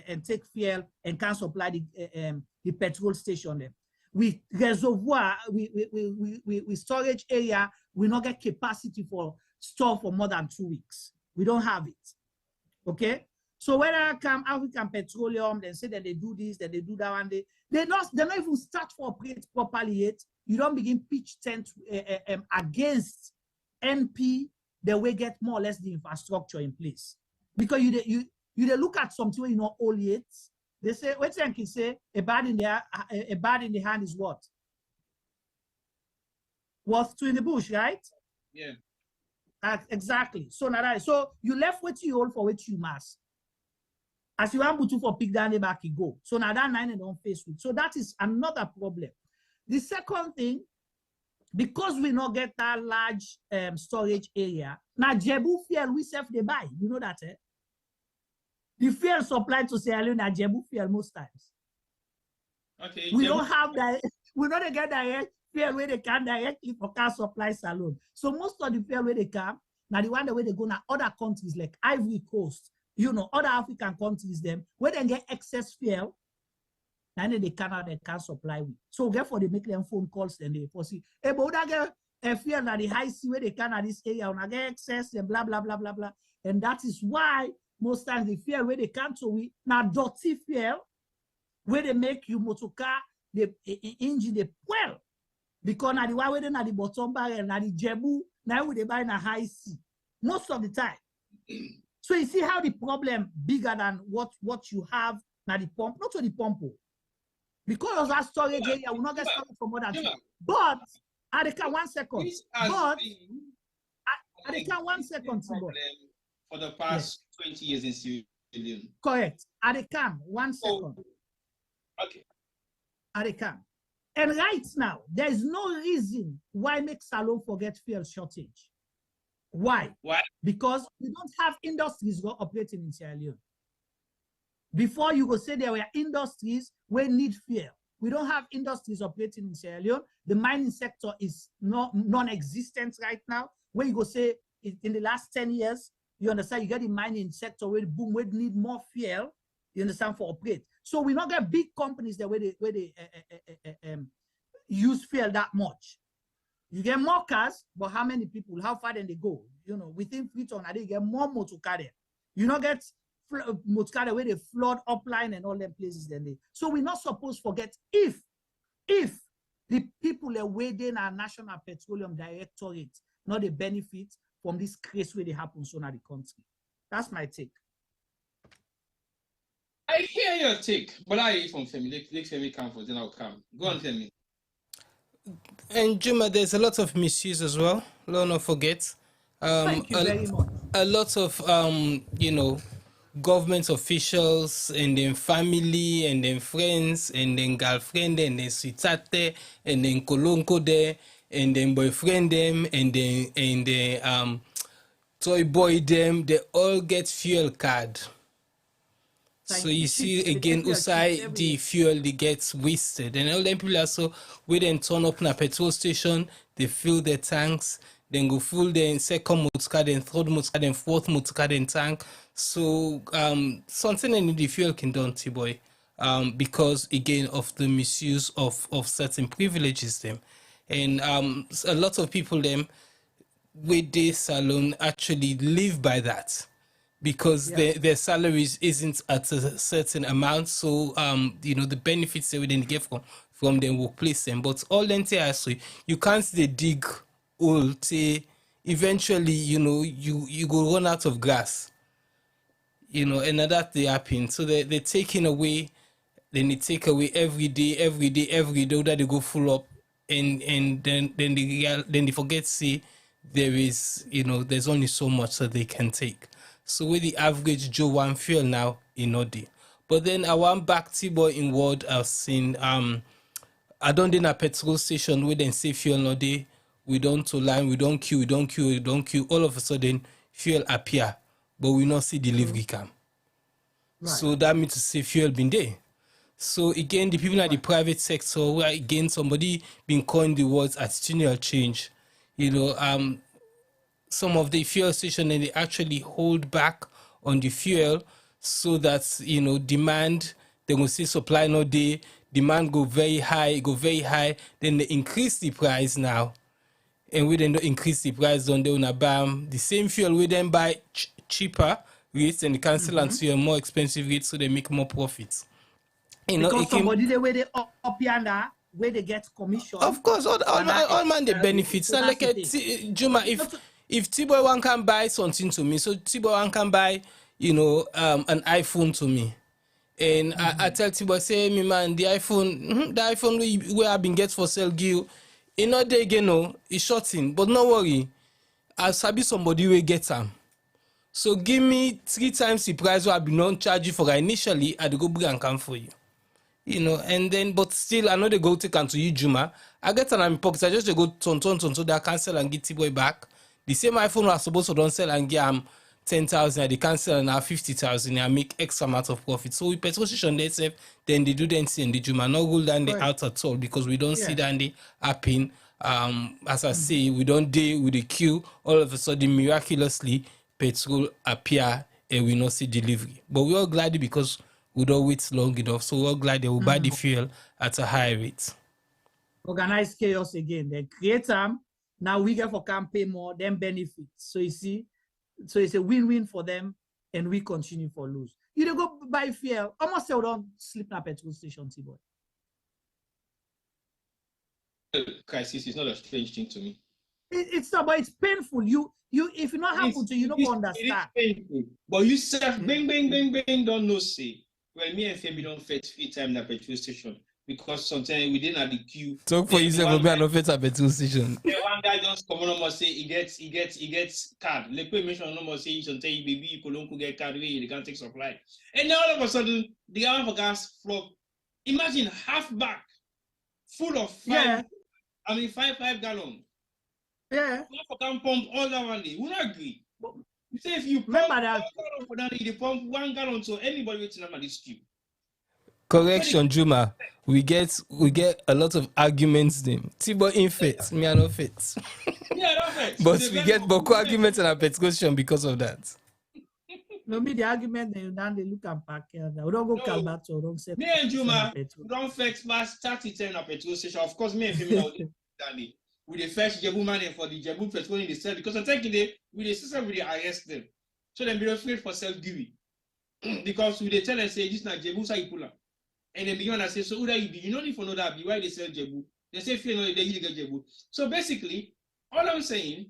and take fuel and can supply the petrol station there. With reservoir, we storage area, we not get capacity for store for more than 2 weeks. We don't have it. Okay? So when I come African Petroleum, they say that they do this, that they do that, and they're not even start to operate properly yet. You don't begin pitch tent against NP, they will get more or less the infrastructure in place. Because you look at something where you know all yet. They say, what can say a bird in the hand is what? Worth two in the bush, right? Yeah. Exactly. So now so you left what you hold for what you must. As you want to for pick down the back, you go. So now that 9 don't face with. So that is another problem. The second thing, because we not get that large storage area, now Jebu fuel we self they buy. You know that, eh? The fuel supplied to Sierra Leone are Jebu fuel most times. Okay. We don't have that. We don't get direct fuel where they can directly for car supplies alone. So most of the fuel where they come, now the one the way they go now other countries like Ivory Coast, you know, other African countries, them where they get excess fuel, and then they cannot supply with. So therefore they make them phone calls and they foresee, hey, but I get a fuel at the high sea where they can at this area, and I get excess and blah blah blah blah blah. And that is why most times the fuel where they come to we now dirty fuel where they make you motor car the engine the well. Because now the one where they na the bottom barrel, now the Jebu, now we they buy in a high sea. Most of the time. So you see how the problem bigger than what you have now the pump, not to the pump. Because of that storage area, will not get storage for more than two. But I can 1 second. But I can 1 second. For the past 20 years in Sierra Leone. Correct. I can 1 second. Okay. I can. And right now, there is no reason why make Salone forget fuel shortage. Why? Why? Because we don't have industries operating in Sierra Leone. Before you go say there were industries where need fuel. We don't have industries operating in Sierra Leone. The mining sector is non-existent right now. Where you go say in the last 10 years, you understand, you get the mining sector where boom, where need more fuel, you understand, for operate. So we not get big companies there where they use fuel that much. You get more cars, but how many people, how far then they go? You know, within Freetown, you get more motor car there. You not get motor car where they flood upline and all them places then they. So we're not supposed to forget if the people are within our National Petroleum Directorate, not the benefit from this case where they happen so now the country. That's my take. I hear your take, but I hear from Femi. Let Femi come for then I'll come. Go on, Femi. And Juma, there's a lot of misuse as well. Let's not forget. Thank you very much. A lot of you know, government officials and then family and then friends and then girlfriend and then sweetheart there and then kolonko there and then boyfriend them and then toy boy them, they all get fuel card. So you see again, Insai, the fuel they get wasted, and all them people also we then turn up in a petrol station, they fill their tanks, then go full the second motor, then third motor, then fourth motor, then tank. So something in the fuel can done, T-boy, because again of the misuse of certain privileges them, and a lot of people them with this salon actually live by that. Because their salaries isn't at a certain amount, so you know the benefits they wouldn't get from their workplace them. But all them so you can't dig all eventually you know you go run out of gas. You know, and that they happen. So they're taking away, then they take away every day that they go full up, and then they forget see there is, you know, there's only so much that they can take. So with the average Joe one fuel now in Odi. But then I went back T-boy in world I've seen I don't in a petrol station where then say fuel no day, we don't to line, we don't queue. All of a sudden fuel appear, but we not see delivery come. Right. So that means to say fuel been there. So again, the people at the private sector, where again somebody been coined the words attitudinal change, you know, some of the fuel stations and they actually hold back on the fuel so that, you know, demand, they will see supply no day, demand go very high, then they increase the price now. And we then don't increase the price on the bam. The same fuel we then buy cheaper, rates and they cancel and to a more expensive rate so they make more profits. You know, because somebody the way they up yonder, where they get commission. Of course, all man the benefits. Now, like Juma, if T-Boy one can buy something to me, so T-Boy one can buy, you know, an iPhone to me. And I tell T-Boy, say, me man, the iPhone where I've been get for sale, give you know, they again, no, it's shorting. But no worry, I'll sabi somebody will get them. So give me 3 times the price what I've been on charge you for initially, I'd go bring and come for you. You know, and then, but still, I know they go take and to you, Juma. I get an pocket, I just go ton, so they cancel and get T-Boy back. The same iPhone was supposed to don't sell and get 10,000, they cancel and now 50,000, and make X amount of profit. So we petrol station themselves, then they do the NC and the Juma, not rule down the out at all, because we don't see that the happen. As I say, we don't deal with the queue, all of a sudden, miraculously, petrol appear and we not see delivery. But we're all glad because we don't wait long enough, so we're glad they will buy the fuel at a higher rate. Organize chaos again. They create them. Now we get for campaign more, then benefits. So you see, so it's a win-win for them, and we continue for lose. You don't go buy fuel. Almost say we don't sleep in a petrol station, T-Boy. Crisis is not a strange thing to me. It's not, but it's painful. You if it not happen to you, don't understand. It is painful. But you self bang, don't know say. Well, me and Femi don't fit 3 times the petrol station because sometimes we didn't have the queue. Talk for yourself, we not fit a petrol station. One guy just come on and say he gets card. Like we mention no more say sometimes baby you could get card away, they can't take supply. And now all of a sudden the gallon for gas flop. Imagine half back full of 5 gallons. Yeah. For can pump all that one day. Would agree. You say if you remember pump that 1 gallon for that day, they pump 1 gallon, so anybody waiting on this queue. Correction, Juma. We get a lot of arguments then. T-Boy in fit, me are not fit. Yeah, not fit. But we get Boko arguments in our petrol station because of that. No, me the argument they look and pack here. We don't go Calbat or don't say. Me and Juma don't fix fast 30-10 at petrol station. Of course, me and Femi Danny. We the first Jebu money for the Jebu petrol in the cell because I'm taking it with the system with the arrest them. So then be afraid for self-giving. Because we they tell us say this na Jebu so you pull up. And then begin and say, so who that you be? You don't need to know that be why they sell Jebu. They say feel no they get Jebu. So basically, all I'm saying,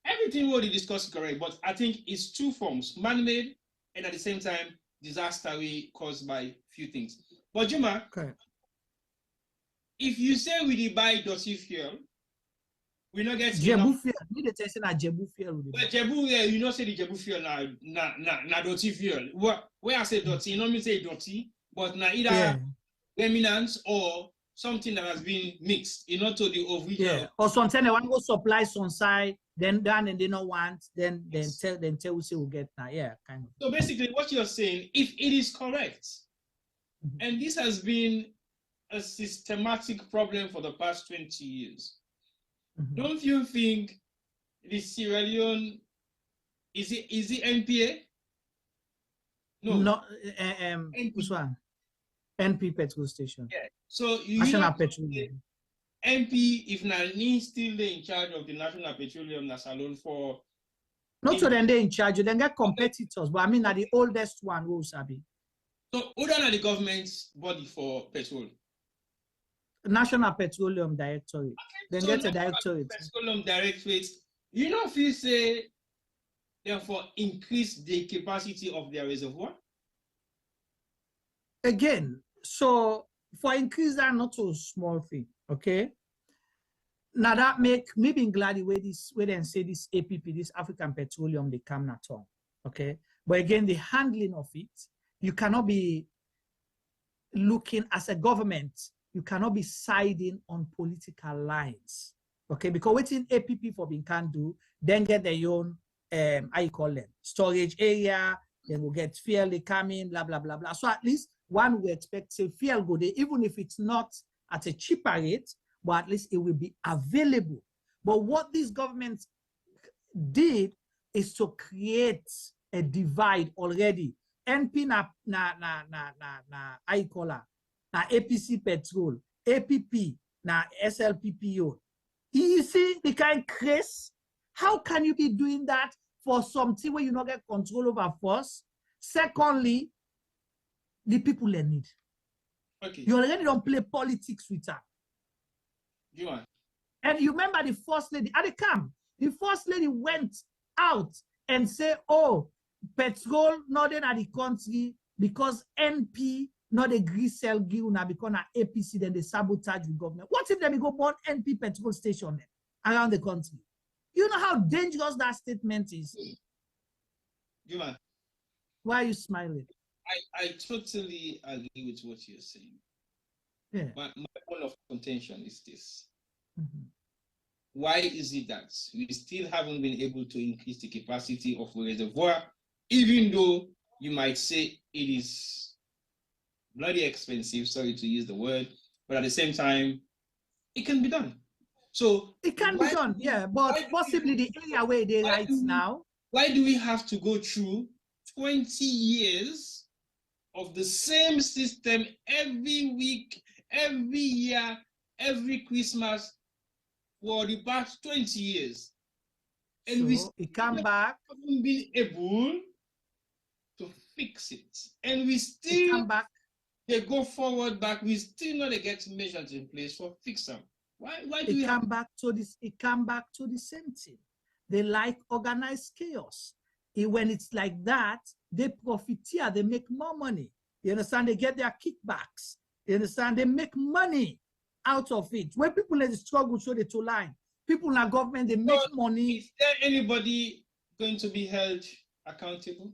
everything we already discussed is correct, but I think it's 2 forms, man-made and at the same time disaster caused by few things. But Juma, if you say we did buy dirty fuel, we not get Jebu fuel. Need the testing at Jebu fuel. But Jebu, you know say the Jebu fuel na dirty fuel. Where I say dirty, you know me say dirty, but na either remnants or something that has been mixed, you know, to the original. Yeah. Or sometimes they want to go supply some side, then done and they don't want, then tell we say we'll get now. Yeah, kind of. So basically what you're saying, if it is correct, and this has been a systematic problem for the past 20 years, don't you think the Sierra Leone is it NPA? No, which one? NP petrol station. Yeah. So National Petroleum. NP, if Nani still in charge of the National Petroleum Salon for. Not so then they in charge, then get competitors, but I mean the oldest one who sabi. So who than the government's body for petrol? National Petroleum Directorate. Then so get a directorate. Petroleum Directorate. You know if you say therefore increase the capacity of their reservoir? Again, so for increase that not so small thing, okay? Now that make me being glad the way they say this APP, this African Petroleum, they come at all, okay? But again, the handling of it, you cannot be looking as a government, you cannot be siding on political lines, okay? Because what in APP for being can do, then get their own, how you call them, storage area, then we'll get fuel, they come in, blah, blah, blah, blah. So at least one will expect say fuel go there, even if it's not at a cheaper rate, but at least it will be available. But what this government did is to create a divide already. NP na how you call her, na APC petrol, APP na SLPPO. You see the kind of craze? How can you be doing that for something where you not get control over first. Secondly, the people they need. Okay. You already don't play politics with her. Juma. And you remember the first lady at the camp. The first lady went out and said, oh, petrol not in the country because NP not agree sell now because na APC, then they sabotage the government. What if they go burn NP petrol station around the country? You know how dangerous that statement is? Juma. Why are you smiling? I totally agree with what you're saying. Yeah. My point of contention is this. Mm-hmm. Why is it that we still haven't been able to increase the capacity of a reservoir, even though you might say it is bloody expensive, sorry to use the word, but at the same time, it can be done. So it can be done, yeah, but possibly the area where they right now. Why do we have to go through 20 years of the same system every week, every year, every Christmas for the past 20 years? And so we still come back. haven't been able to fix it. And we still come back. They go forward back. We still not get measures in place for fix them. Why do it come back to this? It come back to the same thing. They like organized chaos. When it's like that, they profiteer, they make more money. You understand? They get their kickbacks. You understand? They make money out of it. When people in the struggle show the two line, people in our government, they make money. Is there anybody going to be held accountable?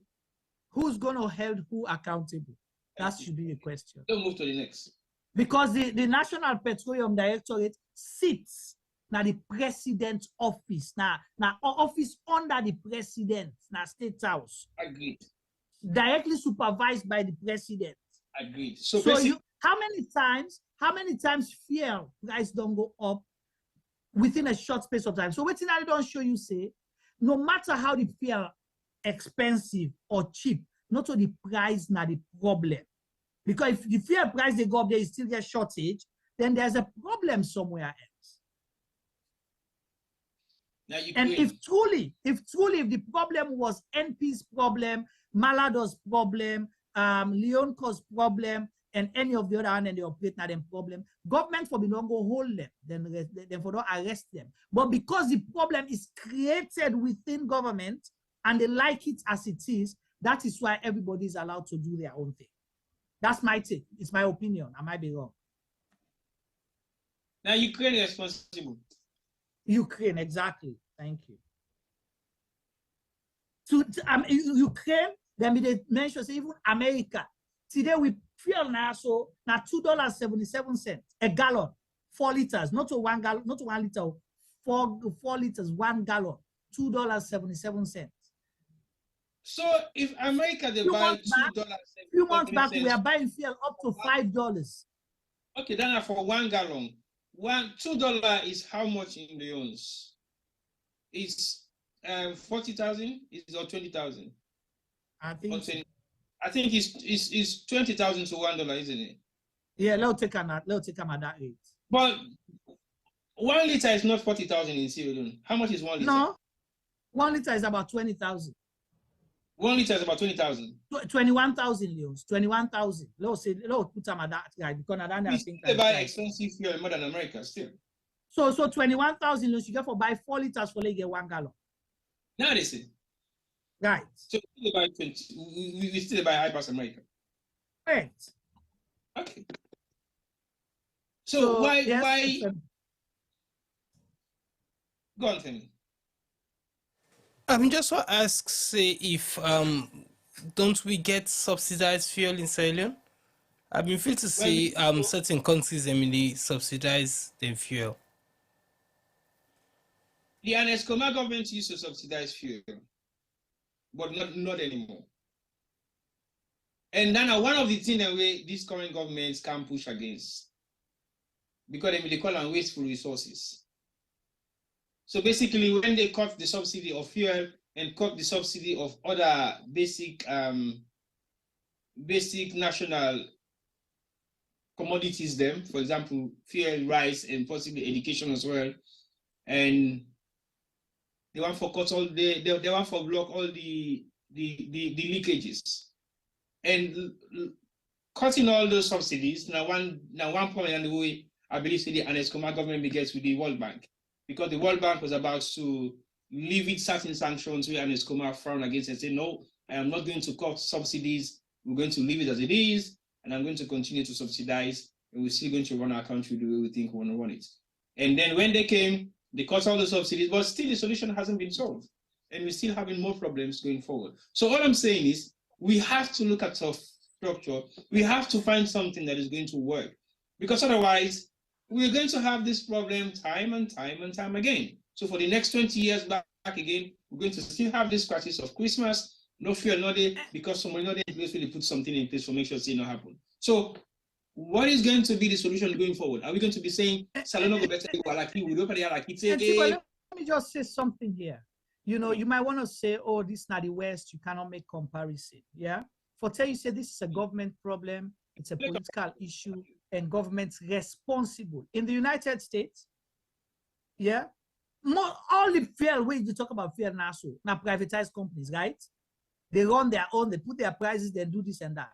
Who's going to hold who accountable? That should be the question. Don't move to the next. Because the National Petroleum Directorate sits now the president's office, now office under the president, now State House. Agreed. Directly supervised by the president. Agreed. So how many times fuel price don't go up within a short space of time? So waiting I don't show you say, no matter how the fuel expensive or cheap, not only the price now the problem. Because if the fuel price they go up there, you still get shortage, then there's a problem somewhere else. If the problem was NP's problem, Malado's problem, Leonco's problem, and any of the other hand and they operate now them problem, government for don't go hold them, then for don't arrest them. But because the problem is created within government and they like it as it is, that is why everybody is allowed to do their own thing. That's my take. It's my opinion. I might be wrong. Now Ukraine is responsible. Ukraine, exactly. Thank you. Ukraine, then they mention even America. Today we fuel now so now $2.77 a gallon, 4 liters, not to 1 gallon, not to 1 liter, 4 liters, 1 gallon, $2.77. So if America they buy $2, few months back we are buying fuel up to $5. Okay, then for 1 gallon, $2 is how much in the ounce? It's 40,000. Is or 20,000? I think. I think it's 20,000 to $1, isn't it? Yeah, let's take them at that rate. But 1 liter is not 40,000 in Sierra Leone. How much is 1 liter? No, 1 liter is about 20,000. 1 liter is about 20,000. 21,000 leons. 21,000. Let's put them at that right because I think they buy expensive fuel more than America still. So 21,000 leons you get for buy 4 liters for like 1 gallon. Now they say. Right. So we still buy 20. We still buy high past America. Right. Okay. So why? Go on, tell me. Just want to ask, say, if don't we get subsidized fuel in Sierra Leone? I've been feel to see certain countries really subsidize the fuel. The Anescoma government used to subsidize fuel, but not anymore. And then one of the things that these current governments can push against, because they call them wasteful resources. So basically, when they cut the subsidy of fuel and cut the subsidy of other basic national commodities, them, for example, fuel, rice, and possibly education as well, and They want for cut all they want for block all the leakages. And cutting all those subsidies, now one point in the way I believe the Anescoma government begins with the World Bank, because the World Bank was about to leave it certain sanctions where Anescoma frowned against and say, no, I am not going to cut subsidies. We're going to leave it as it is, and I'm going to continue to subsidize, and we're still going to run our country the way we think we want to run it. And then when they came, they cut all the subsidies, but still the solution hasn't been solved. And we're still having more problems going forward. So all I'm saying is we have to look at our structure. We have to find something that is going to work, because otherwise we're going to have this problem time and time again. So for the next 20 years back again, we're going to still have this crisis of Christmas. No fear, no day, because somebody not in place really put something in place for make sure it's not happen. So what is going to be the solution going forward? Are we going to be saying Salono go better let me just say something here. You know, you might want to say, oh, this is not the West, you cannot make comparison. Yeah. For tell you say this is a government problem, it's a political issue, and government's responsible. In the United States, yeah, all the fair ways you talk about fair now, so now privatized companies, right? They run their own, they put their prices, they do this and that.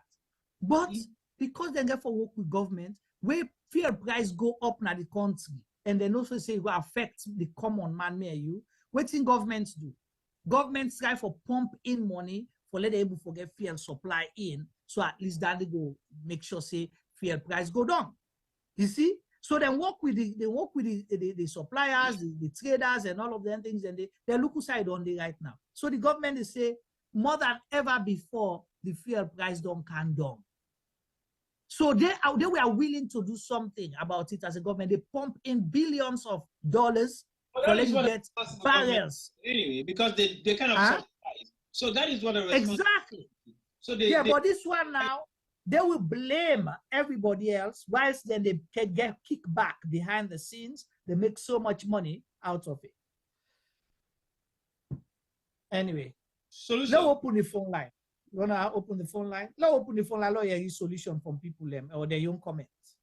But because they get for work with government, where fair price go up in the country, and then also say it will affect the common man, me and you, what thing governments do? Governments try for pump in money for let them able to get fuel supply in, so at least that they go make sure say fuel price go down. You see? So they work with the suppliers, the traders, and all of them things, and they look side on the right now. So the government is say more than ever before the fuel price don't come down. So they were willing to do something about it as a government. They pump in billions of dollars for let you get barrels. Anyway, because they kind of subsidize. So that is what the exactly. So but this one now, they will blame everybody else, whilst then they can get kickback behind the scenes. They make so much money out of it. Anyway, let's open the phone line. You wanna open the phone line? Let's open the phone line. Let's hear solution from people or their own comments.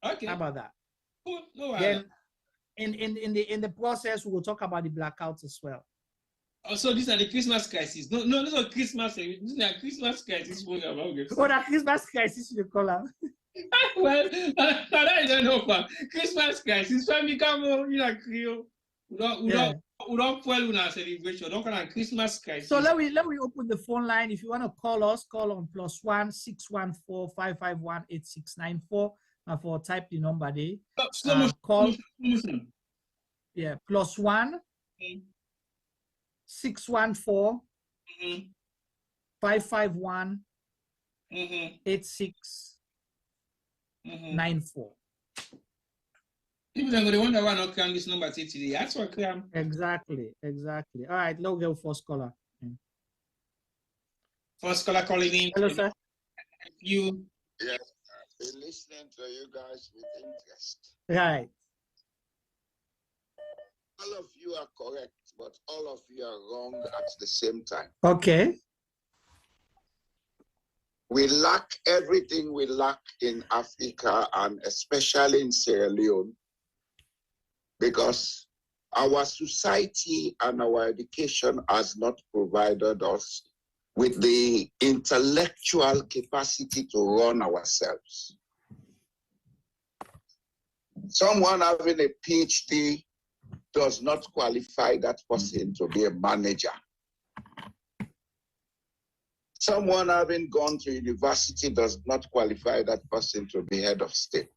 Okay. How about that? Cool. No, then in the process, we will talk about the blackouts as well. Also, these are the Christmas crisis. No, these are Christmas. These are Christmas crisis. Oh, the Christmas crisis you call them. Well, I don't know for Christmas crisis. When we come on, you know, Creole. We don't spoil our celebration. Don't call it Christmas crisis. So let me open the phone line. If you want to call us, call on +1 614 551 8694. And for type the number there. Call. Yeah, +1 614 551 8694. People are going to wonder why not cram this number today. That's what cram. Exactly. All right, let's go first caller. First caller calling in. Hello, sir. You. Yes, I've been listening to you guys with interest. Right. All of you are correct, but all of you are wrong at the same time. Okay. We lack everything we lack in Africa, and especially in Sierra Leone, because our society and our education has not provided us with the intellectual capacity to run ourselves. Someone having a PhD does not qualify that person to be a manager. Someone having gone to university does not qualify that person to be head of state.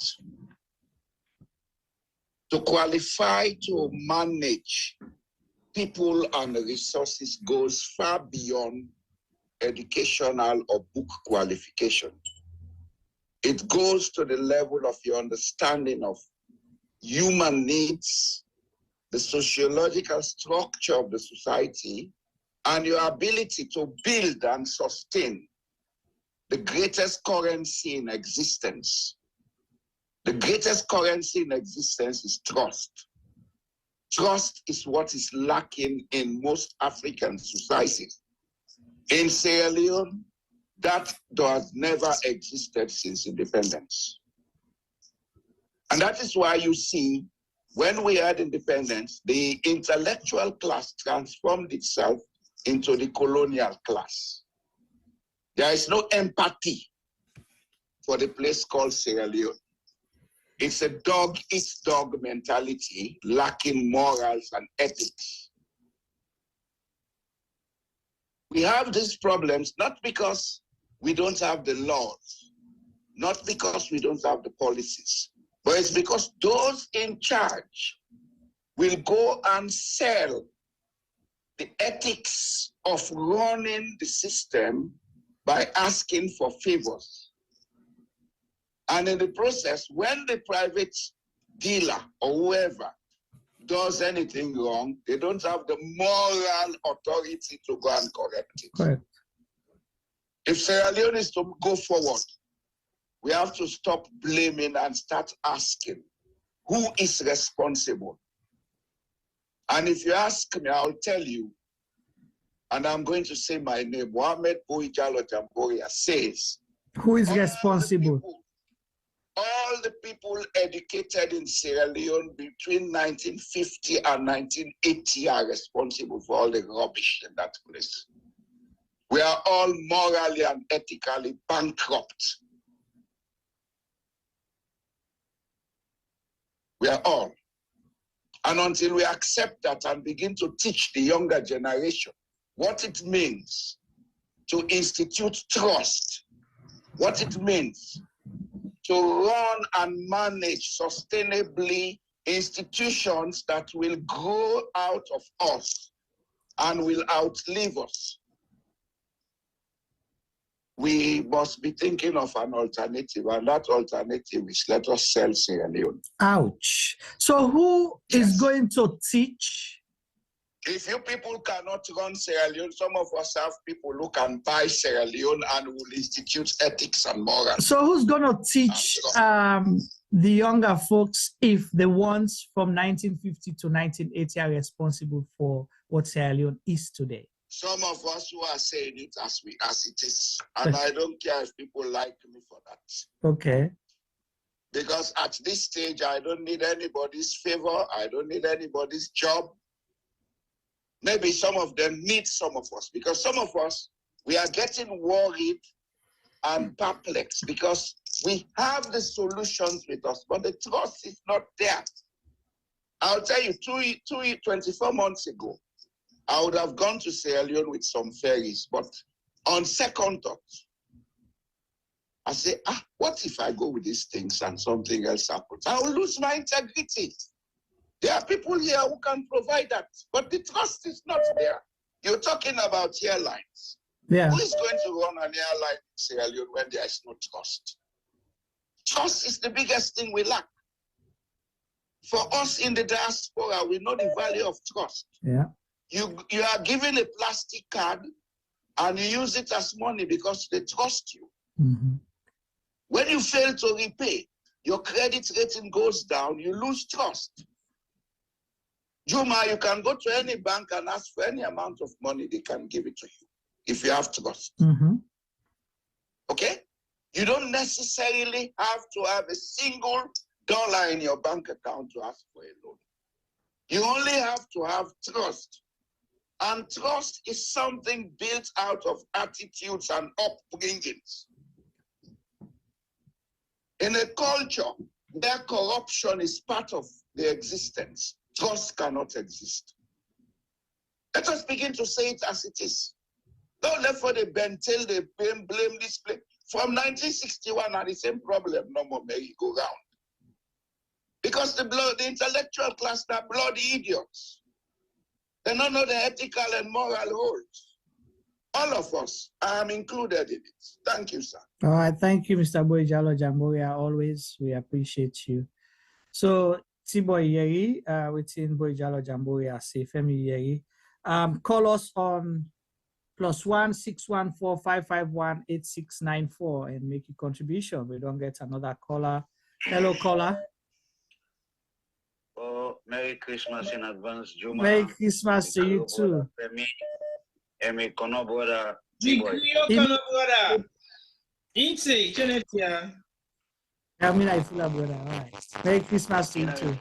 To qualify to manage people and resources goes far beyond educational or book qualification. It goes to the level of your understanding of human needs, the sociological structure of the society, and your ability to build and sustain the greatest currency in existence. The greatest currency in existence is trust. Trust is what is lacking in most African societies. In Sierra Leone, that does never existed since independence. And that is why you see when we had independence, the intellectual class transformed itself into the colonial class. There is no empathy for the place called Sierra Leone. It's a dog-eat-dog mentality, lacking morals and ethics. We have these problems not because we don't have the laws, not because we don't have the policies, but it's because those in charge will go and sell the ethics of running the system by asking for favors. And in the process, when the private dealer or whoever does anything wrong, they don't have the moral authority to go and correct it. Correct. If Sierra Leone is to go forward, we have to stop blaming and start asking, who is responsible? And if you ask me, I'll tell you, and I'm going to say my name, Mohamed Boijalo Jamboria says, who is responsible? All the people educated in Sierra Leone between 1950 and 1980 are responsible for all the rubbish in that place. We are all morally and ethically bankrupt. We are all. And until we accept that and begin to teach the younger generation what it means to institute trust, what it means to run and manage sustainably institutions that will grow out of us and will outlive us, we must be thinking of an alternative, and that alternative is let us sell Sierra Leone. Ouch. So who is going to teach? If you people cannot run Sierra Leone, some of us have people who can buy Sierra Leone and will institute ethics and morals. So who's going to teach the younger folks if the ones from 1950 to 1980 are responsible for what Sierra Leone is today? Some of us who are saying it as it is, and I don't care if people like me for that. Okay. Because at this stage, I don't need anybody's favor. I don't need anybody's job. Maybe some of them need some of us, because some of us, we are getting worried and perplexed because we have the solutions with us, but the trust is not there. I'll tell you, 24 months ago, I would have gone to Sierra Leone with some ferries, but on second thought, I say, what if I go with these things and something else happens? I will lose my integrity. There are people here who can provide that, but the trust is not there. You're talking about airlines. Yeah. Who is going to run an airline in Sierra Leone when there is no trust? Trust is the biggest thing we lack. For us in the diaspora, we know the value of trust. Yeah. You are given a plastic card and you use it as money because they trust you. Mm-hmm. When you fail to repay, your credit rating goes down, you lose trust. Juma, you can go to any bank and ask for any amount of money, they can give it to you if you have trust. Mm-hmm. Okay? You don't necessarily have to have a single dollar in your bank account to ask for a loan. You only have to have trust. And trust is something built out of attitudes and upbringings. In a culture where corruption is part of the existence, trust cannot exist. Let us begin to say it as it is. Don't let for the bentil, they blame this place. From 1961, and the same problem no more may go round. Because the intellectual class are bloody idiots. They don't know the ethical and moral roles. All of us, I am included in it. Thank you, sir. All right, thank you, Mr. Boijalo Jamboria. Always, we appreciate you. So, Tiboy Yeri, within Boijalo Jamboria, say Femi Yeri. Call us on +1 614 551 8694 and make your contribution. We don't get another caller. Hello, caller. Oh, Merry Christmas in advance, Juma. Merry Christmas to you too. Emi kono brother. Kono brother. Insai, Genetia. I mean, I feel a brother. All right. Merry Christmas to you too.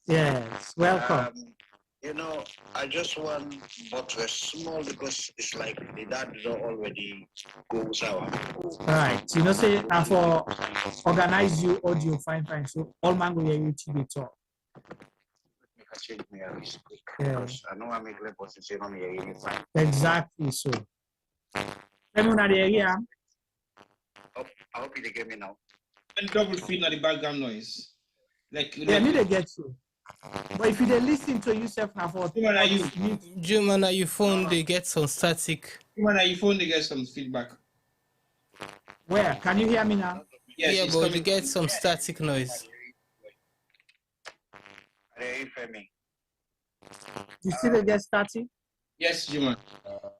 Yes, welcome. You know, I just want but a small because it's like the dad already goes out. All right. You know, say and for organize you audio fine. So all man go hear you TV talk. Because I know I make the position on here fine. Exactly so. Let me know the area. I hope you get me now. And double feed at the background noise. Like yeah, me they get you. But if you they listen to yourself now for Juma, na your phone they get some static. Juma, na your phone they get some feedback. Where? Can you hear me now? Yes, yeah, but you get some static noise. You still get static? Yes, Juma. All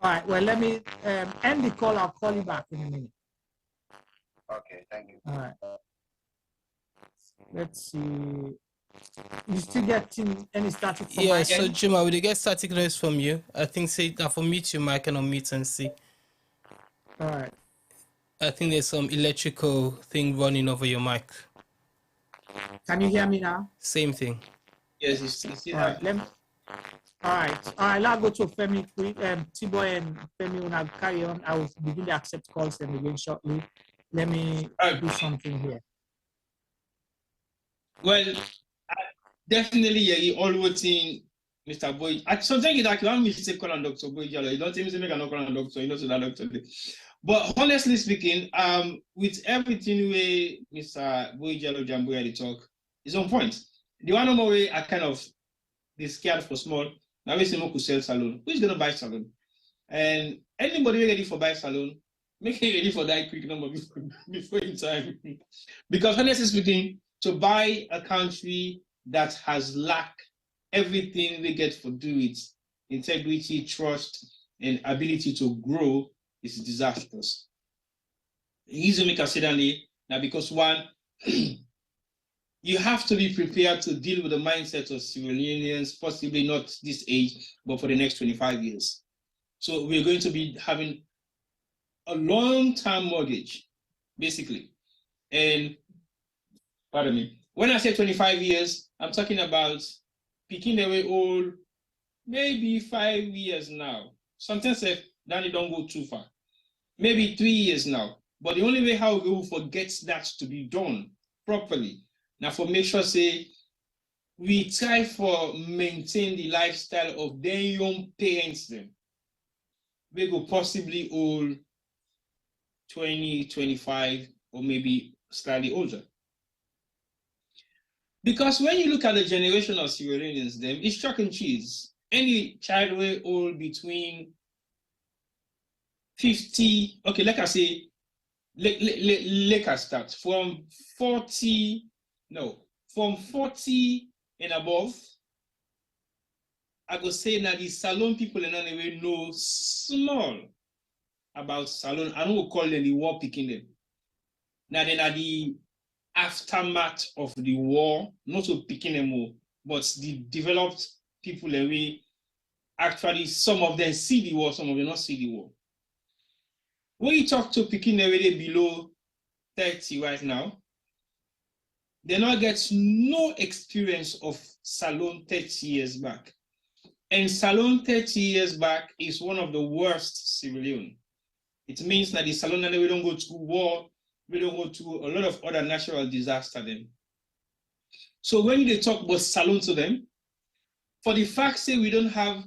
right. Well, let me end the call. I'll call you back in a minute. Okay, thank you. All right. Let's see. You still getting any static from my so end? Juma, will they get static noise from you? I think say that for mute you mic and unmute and see. All right. I think there's some electrical thing running over your mic. Can you hear me now? Same thing. Yes, it's all right. All right. I'll go to Femi quick. T-Boy and Femi when I carry on. I will begin to accept calls and again shortly. Let me do something here. Well, definitely, yeah, you always think Mr. Boy. Sometimes like one mistake call on Dr. Boy. You don't even say make a call on doctor. You know, so that doctor. But honestly speaking, with everything where Mr. Boy Jalo Jamboy the talk is on point. The one more way I kind of be scared for small. Now we say more could sell salon. Who's gonna buy salon? And anybody ready for buy salon, make it ready for that quick number before in time. Because honestly speaking, to buy a country that has lacked everything we get for do it, integrity, trust, and ability to grow is disastrous. Easy make a say now because one, you have to be prepared to deal with the mindset of civilians, possibly not this age, but for the next 25 years. So we're going to be having a long-term mortgage, basically. And pardon me, when I say 25 years, I'm talking about picking away old, maybe 5 years now. Sometimes Danny don't go too far. Maybe 3 years now. But the only way how we will forget that to be done properly. Now for make sure say we try for maintain the lifestyle of their young parents them. We go possibly old 20, 25, or maybe slightly older. Because when you look at the generation of Sierra Leoneans, them, it's chalk and cheese. Any child way old between 50, okay, like I say, let us start from 40 and above. I go say now the salon people in any way know small about salon. I don't call them the war picking them. Now then are the aftermath of the war, not to picking them all, but the developed people away. Actually, some of them see the war, some of them not see the war. When you talk to picking away below 30 right now, they not get no experience of salon 30 years back. And salon 30 years back is one of the worst civilian. It means that the salon and we don't go to war, we don't go to a lot of other natural disaster then. So when they talk about salon to them, for the fact that we don't have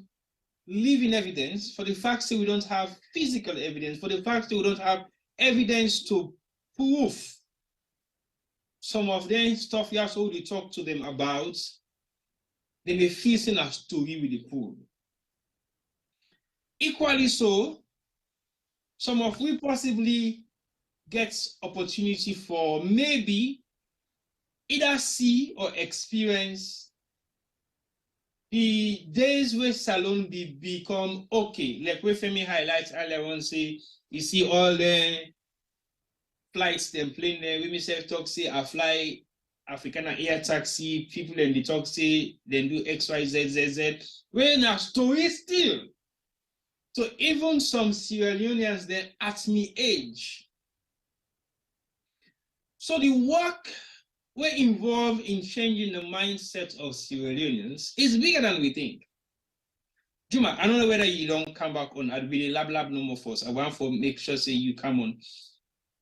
living evidence, for the fact that we don't have physical evidence, for the fact that we don't have evidence to prove some of them stuff you have to talk to them about, they may feel in a story with the pool. Equally so, some of we possibly get opportunity for maybe either see or experience the days where salon become okay. Like where Femi highlights earlier on, say you see all the flights them plane there. We myself talk say I fly African air taxi. People in the talk say then do X Y Z Z Z. When a story still So even some Sierra Leoneans, they're at me age. So the work we're involved in changing the mindset of Sierra Leoneans is bigger than we think. Juma, I don't know whether you don't come back on. I'll be the lab no more for us. I want to make sure say you come on.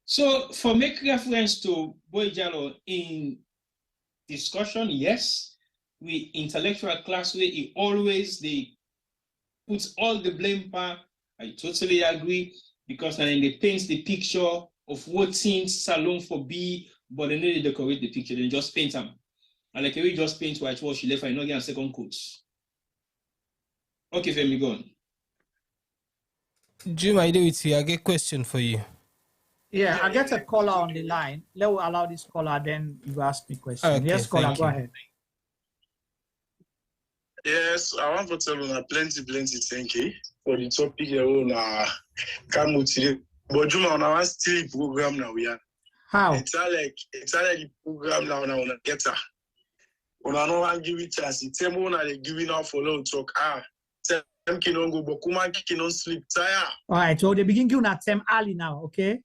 So for make reference to Boy Jalo in discussion, yes, we intellectual class where he always they puts all the blame part. I totally agree because then they paint the picture of what things Salon for B, but they need to decorate the picture. They just paint them. And like we just paint whitewash, left and not get a second coat. Okay, Femi, go on. Jim, I do with you. I get a question for you. Yeah, I get a caller on the line. Let me allow this caller, then you ask me question. Okay, yes, caller, go ahead. Yes, I want to tell you plenty thank you for the topic here on Kamuti. But Juma on our still program now we are. How? It's like the program now on a getter. On I no one give it chance. It's them one they giving out for long talk. Them can go but kuma can sleep tire. All right, so they begin giving at them early now, okay?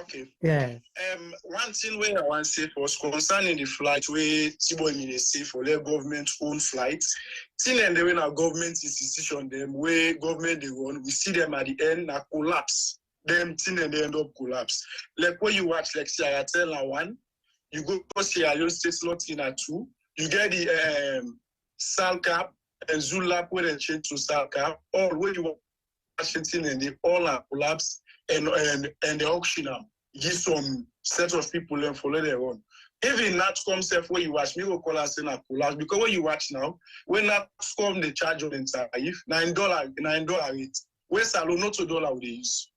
Okay. Yeah. One thing where I want to say was concerning the flight where Tiboy may say for their government own flights. Till and when our government institution them where government they run, we see them at the end na collapse. Them till and they end up collapse. Like when you watch like Sierra Leone one, you go Sierra Leone State slot in a 2, you get the Sal Cap and Zulap where they change to Sal Cap, all where you watch till and they all are collapse. And the auction give some set of people and follow their own. Even that concept where you watch me will call us in a collapse because when you watch now, when that come the charge on Insai, $9 rate, where Salon not $2 would they use.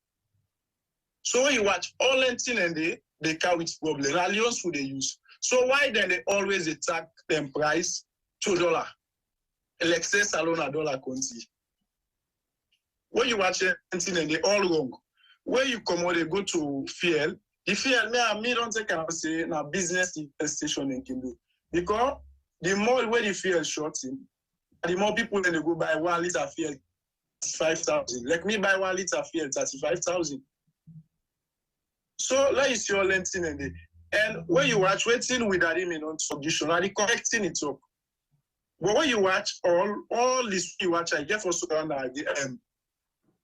So when you watch all anything and they carry with problem, Alliance would they use. So why then they always attack them price $2? Like say Salon $1 conti. When you watch anything and they all wrong. When you come out, they go to fuel. The fuel, me don't take and say now business station in Kindu. Because the more where the fuel short in, the more people then they go buy 1 liter fuel 35,000. Like me buy 1 liter fuel 35,000. So let you see all anything in there. And when you watch waiting with that in on solution, are the correcting it up. But when you watch all this you watch, I get for so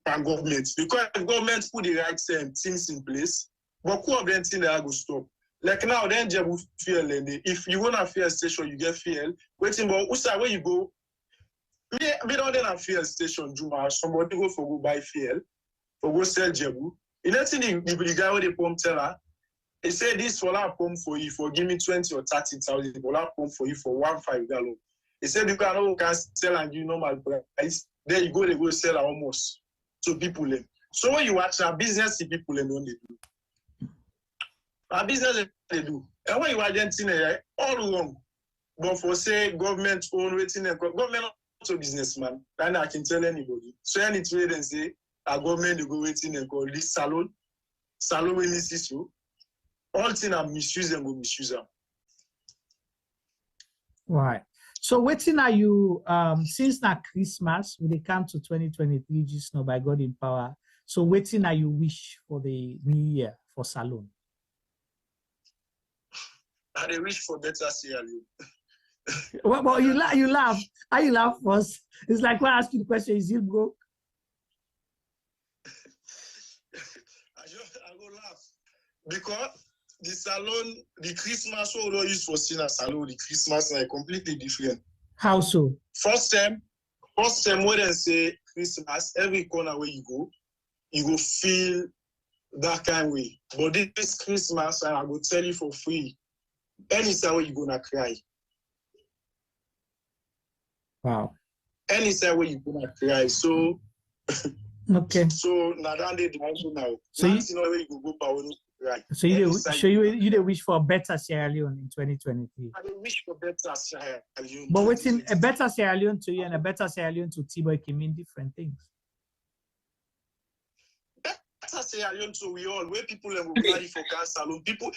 and government, because government put the right things in place, but who of them things that go stop? Like now, then Jebu fuel, and if you want a fuel station, you get fuel. Waiting, but where you go? We don't have a fuel station, Juma. Somebody go buy fuel, for go sell Jebu. You know, the guy with the pump teller, he said this for that pump for you, for give me 20 or 30,000, for that pump for you for 1.5 gallon. He said you can sell and you normal price. Then you they go sell almost. To people. So when you watch our business, people don't they do. Our business they do. And when you watch them, all wrong. But for say government own waiting, government not a businessman. And I can tell anybody. So any trade and say our government they go waiting and call this salon when this is so. All things are misuse and go misuse them. Right. So waiting are you since now Christmas when they come to 2023 just now by God in power. So waiting are you wish for the new year for Salon? I wish for better Sierra Leone. Well, you laugh. How you laugh first? It's like when I ask you the question, is it broke? I go laugh because the Salon, the Christmas we don't use for seeing a Salon, the Christmas are completely different. How so? First time when they say Christmas, every corner where you go feel that kind of way. But this Christmas, I go tell you for free, anytime where you gonna cry. Wow. Anytime where you gonna cry. So okay. So now that they now. So you know where you go power. Right. So you wish for a better Sierra Leone in 2023. I wish for better Sierra Leone. But waiting a better Sierra Leone to you and a better Sierra Leone to Tiboy can mean different things. Better Sierra Leone to we all where people will ready for cancer salon. People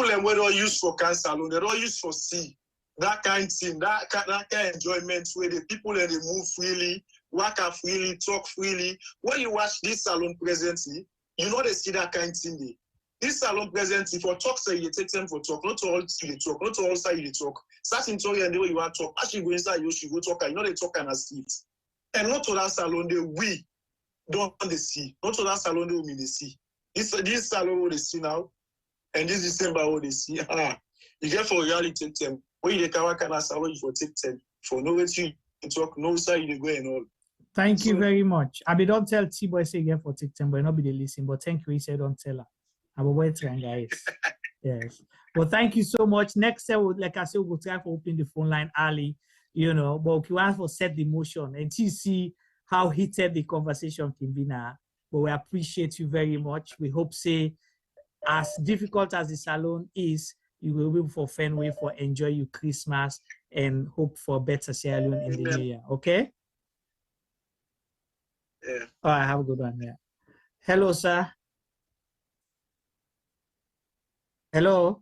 where don't use for cancer salon, they don't use for sea. That kind of thing, that kind of enjoyment where the people they move freely, work freely, talk freely. When you watch this salon presently, you know they see that kind of thing there. This salon presently, for talk, say you take them for talk, not all you talk, not all side you talk. Start in talk and the way you want to talk. As you go inside, you should go talk, and you know they talk and a sleep. And not to that salon, we don't they see. Not to that salon, they see. This salon, what they see now, and this December, what they see. You get for reality, take them. When you can work and salon, you for take them. For no way to talk, no side you go and all. Thank you very much. I don't tell T-Boy say again for take time, but not be the listen. But thank you. He said don't tell her. I will wait and guys. Yes. Well, thank you so much. Next time, like I said, we'll try for opening the phone line early, but we want to set the motion and to see how heated the conversation can be now. But we appreciate you very much. We hope, say, as difficult as the salon is, you will be able for Fenway for enjoy your Christmas and hope for better Sierra Leone in the new year. Okay? Yeah. All right, have a good one. Yeah. Hello, sir. Hello.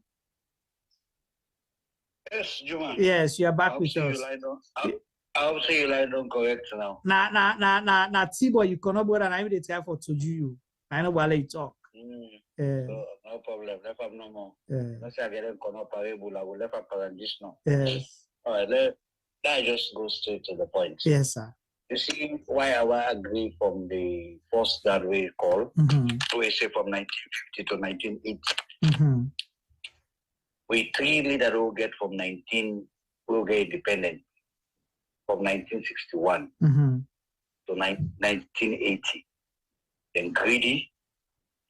Yes, Juma. Yes, you are back with us. I'll say you lie down correct now. Nah, T-Boy, you cannot bother and I will try for to you. I know while you talk. No problem. Left up no more. Let's say I get them come up I will left up this now. Yes. All right, let just go straight to the point. Yes, sir. You see why I agree from the first that we call, we say from 1950 to 1980. We three leaders will get from will get independent from 1961 to 1980. Then greedy,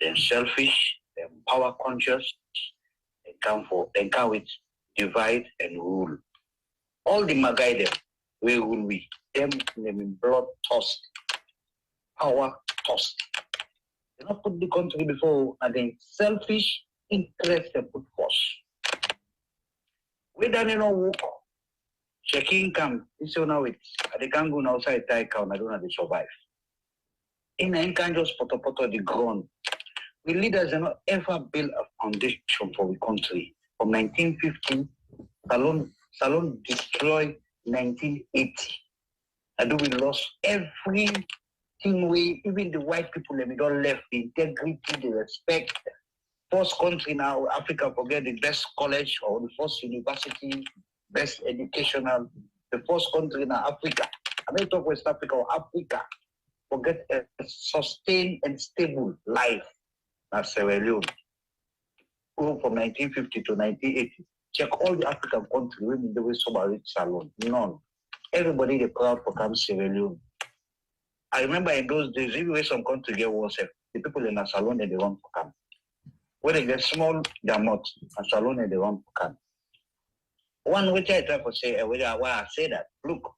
then selfish, then power conscious, they come with divide and rule. All the Magai them, we rule we. Them blood tossed, power tossed. They not put the country before and then selfish interest they put first. We don't know work. Checking come, this is now they can't go outside Taika, I don't know they survive. In a kind just put the ground. We leaders are not ever build a foundation for the country. From 1950, Salon destroyed 1980. And we lost everything even the white people, we don't left the integrity, the respect. First country now, Africa forget the best college or the first university, best educational, the first country in Africa. I may talk West Africa or Africa, forget a sustained and stable life. That's Sierra Leone. Go from 1950 to 1980. Check all the African countries, women they were so rich salon. None. Everybody they proud for come Sierra Leone. I remember in those days, even some country get worse, the people in a salon they run for come. When they get small, they're not. A salon they run for come. One which I try to say, why I say that, look,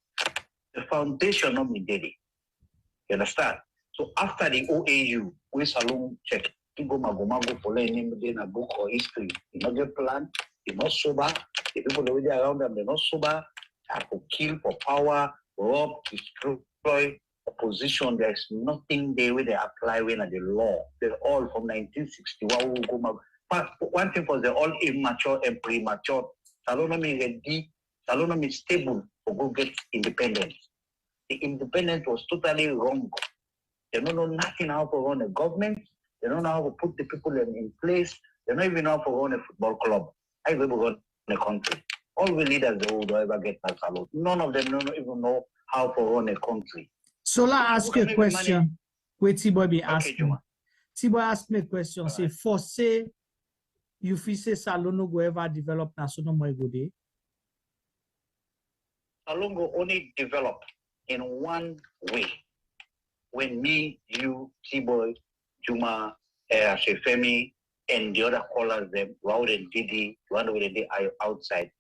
the foundation of me did it. You understand? So after the OAU, we salon check. Go for in a book or history. You not get plan, you're not sober, the people already around them, they're not sober, they for kill, for power, rob, destroy, opposition. There's nothing there where they apply when the law. They're all from 1961. One thing was they're all immature and premature. Salon is ready, Salon is stable for go get independence. The independence was totally wrong. They don't know nothing how to run a government. They don't know how to put the people in place. They don't even know how to run a football club. I will run a country. All the leaders they will ever get that salon. None of them don't even know how to run a country. So let's ask you a question. Wait, T-Boy be asking. T-Boy ask me a question. Say, for say, you feel say salon no go ever develop na so no more go dey? Salon go only develop in one way. When me, you, T-Boy, Juma, Femi, and the other callers, them, Raul and Didi, one way they are outside,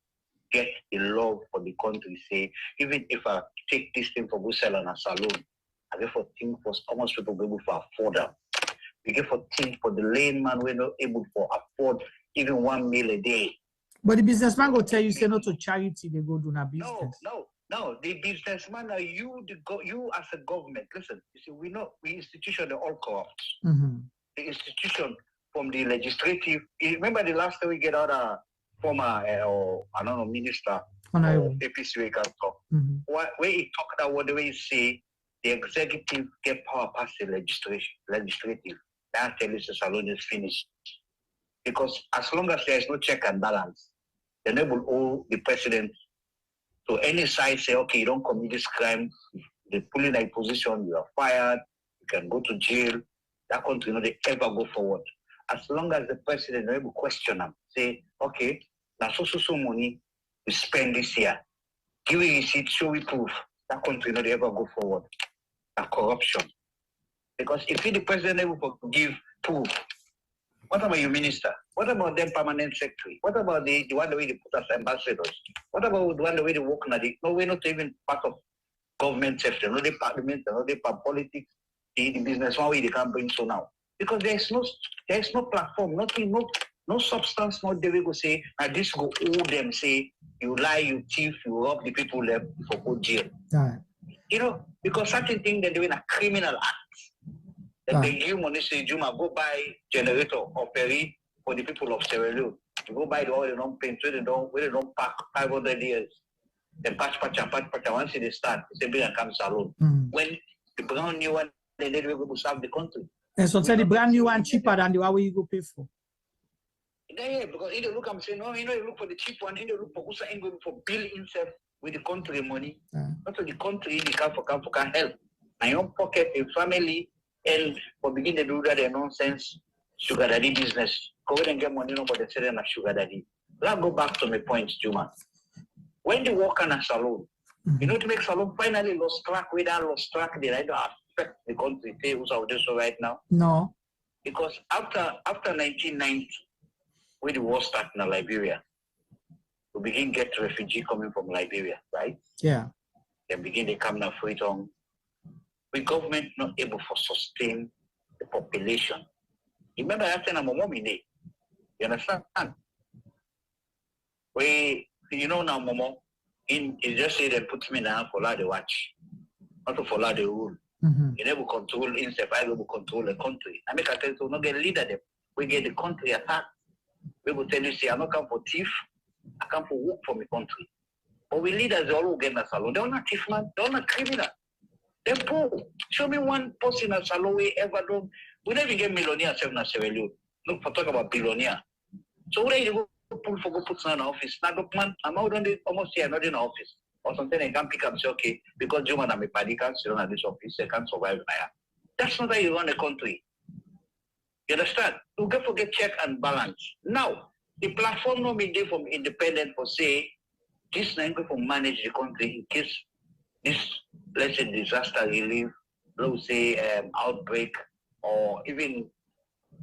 get the love for the country. Say, even if I take this thing for Brussels and a salon, I get for things for how much people be able to afford them. We get for things for the layman, we're not able to afford even 1 meal a day. But the businessman will tell you, say no to charity, they go do na business. No, the businessman are you as a government. Listen, you see, we institution are all corrupt. The institution from the legislative. Remember the last time we get out a former minister or APC we can talk. Where he talked about what the way he say the executive get power past the legislative. That tells the salon is finished. Because as long as there is no check and balance, then they will owe the president. So any side say, okay, you don't commit this crime, they pull in a position, you are fired, you can go to jail. That country, they ever go forward. As long as the president is able to question them, say, okay, now so money we spend this year. Give me receipt, show me proof. That country, they ever go forward. That corruption. Because if the president able to give proof, what about your minister? What about them permanent secretary? What about the one the way they put us ambassadors? What about the one the way they work now? No, we're not even part of government sector, no the parliament, no the politics, the business one way they can bring so now. Because there's no platform, nothing, no substance, no they will go say, and this go all them say, you lie, you thief, you rob the people left for go jail. Right. You know, because certain things they're doing a criminal act. They give money, say, Juma, go buy generator or ferry for the people of Sierra Leone. You go buy the oil, they don't paint, where they don't pack 500 years. Then patch, once they start, it's a big and come salon. When the brand new one, they will go serve the country. And so say the brand new one cheaper than the one you go pay for. Yeah, because you look, I'm saying, no, you look for the cheap one, you look for who's going for bill himself with the country money. Not to the country, the can help. And your pocket, a family, and for begin to do that nonsense sugar daddy business. Go ahead and get money, but they say they're not sugar daddy. Let's go back to my point, Juma. When they work on a salon, you know, to make salon finally lost track, without lost track, they don't affect the country. Who's out there so right now? No. Because after 1990, when the war started in Liberia, we begin get refugee coming from Liberia, right? Yeah. They begin to come now freedom. The government not able to sustain the population. Remember that time I'm a mommy day. You understand? You know now, Momo, you just say they put me now for the watch, not to follow the rule. You never control instead, I will control the country. I make a tell you, not get leader them. We get the country attacked. We will tell you, say, I'm not come for thief, I come for work for my country. But we leaders, they all get in a salon. They're not thief, man. They're not criminal. They're poor. Show me one person in a salon we ever done. We never get millionaire in Sierra Leone. Look for talk about billionaire. So where you go pull for go put in an office? Now, look, man, I'm out on the almost here, not in the office. Or something I can pick up and say, okay, because you man, I'm a party, can't sit on this office, I can't survive now. That's not how you run a country. You understand? You get forget check and balance. Now, the platform no be there from independent for say this not going to manage the country in case this, let's say, disaster relief, let's say outbreak, or even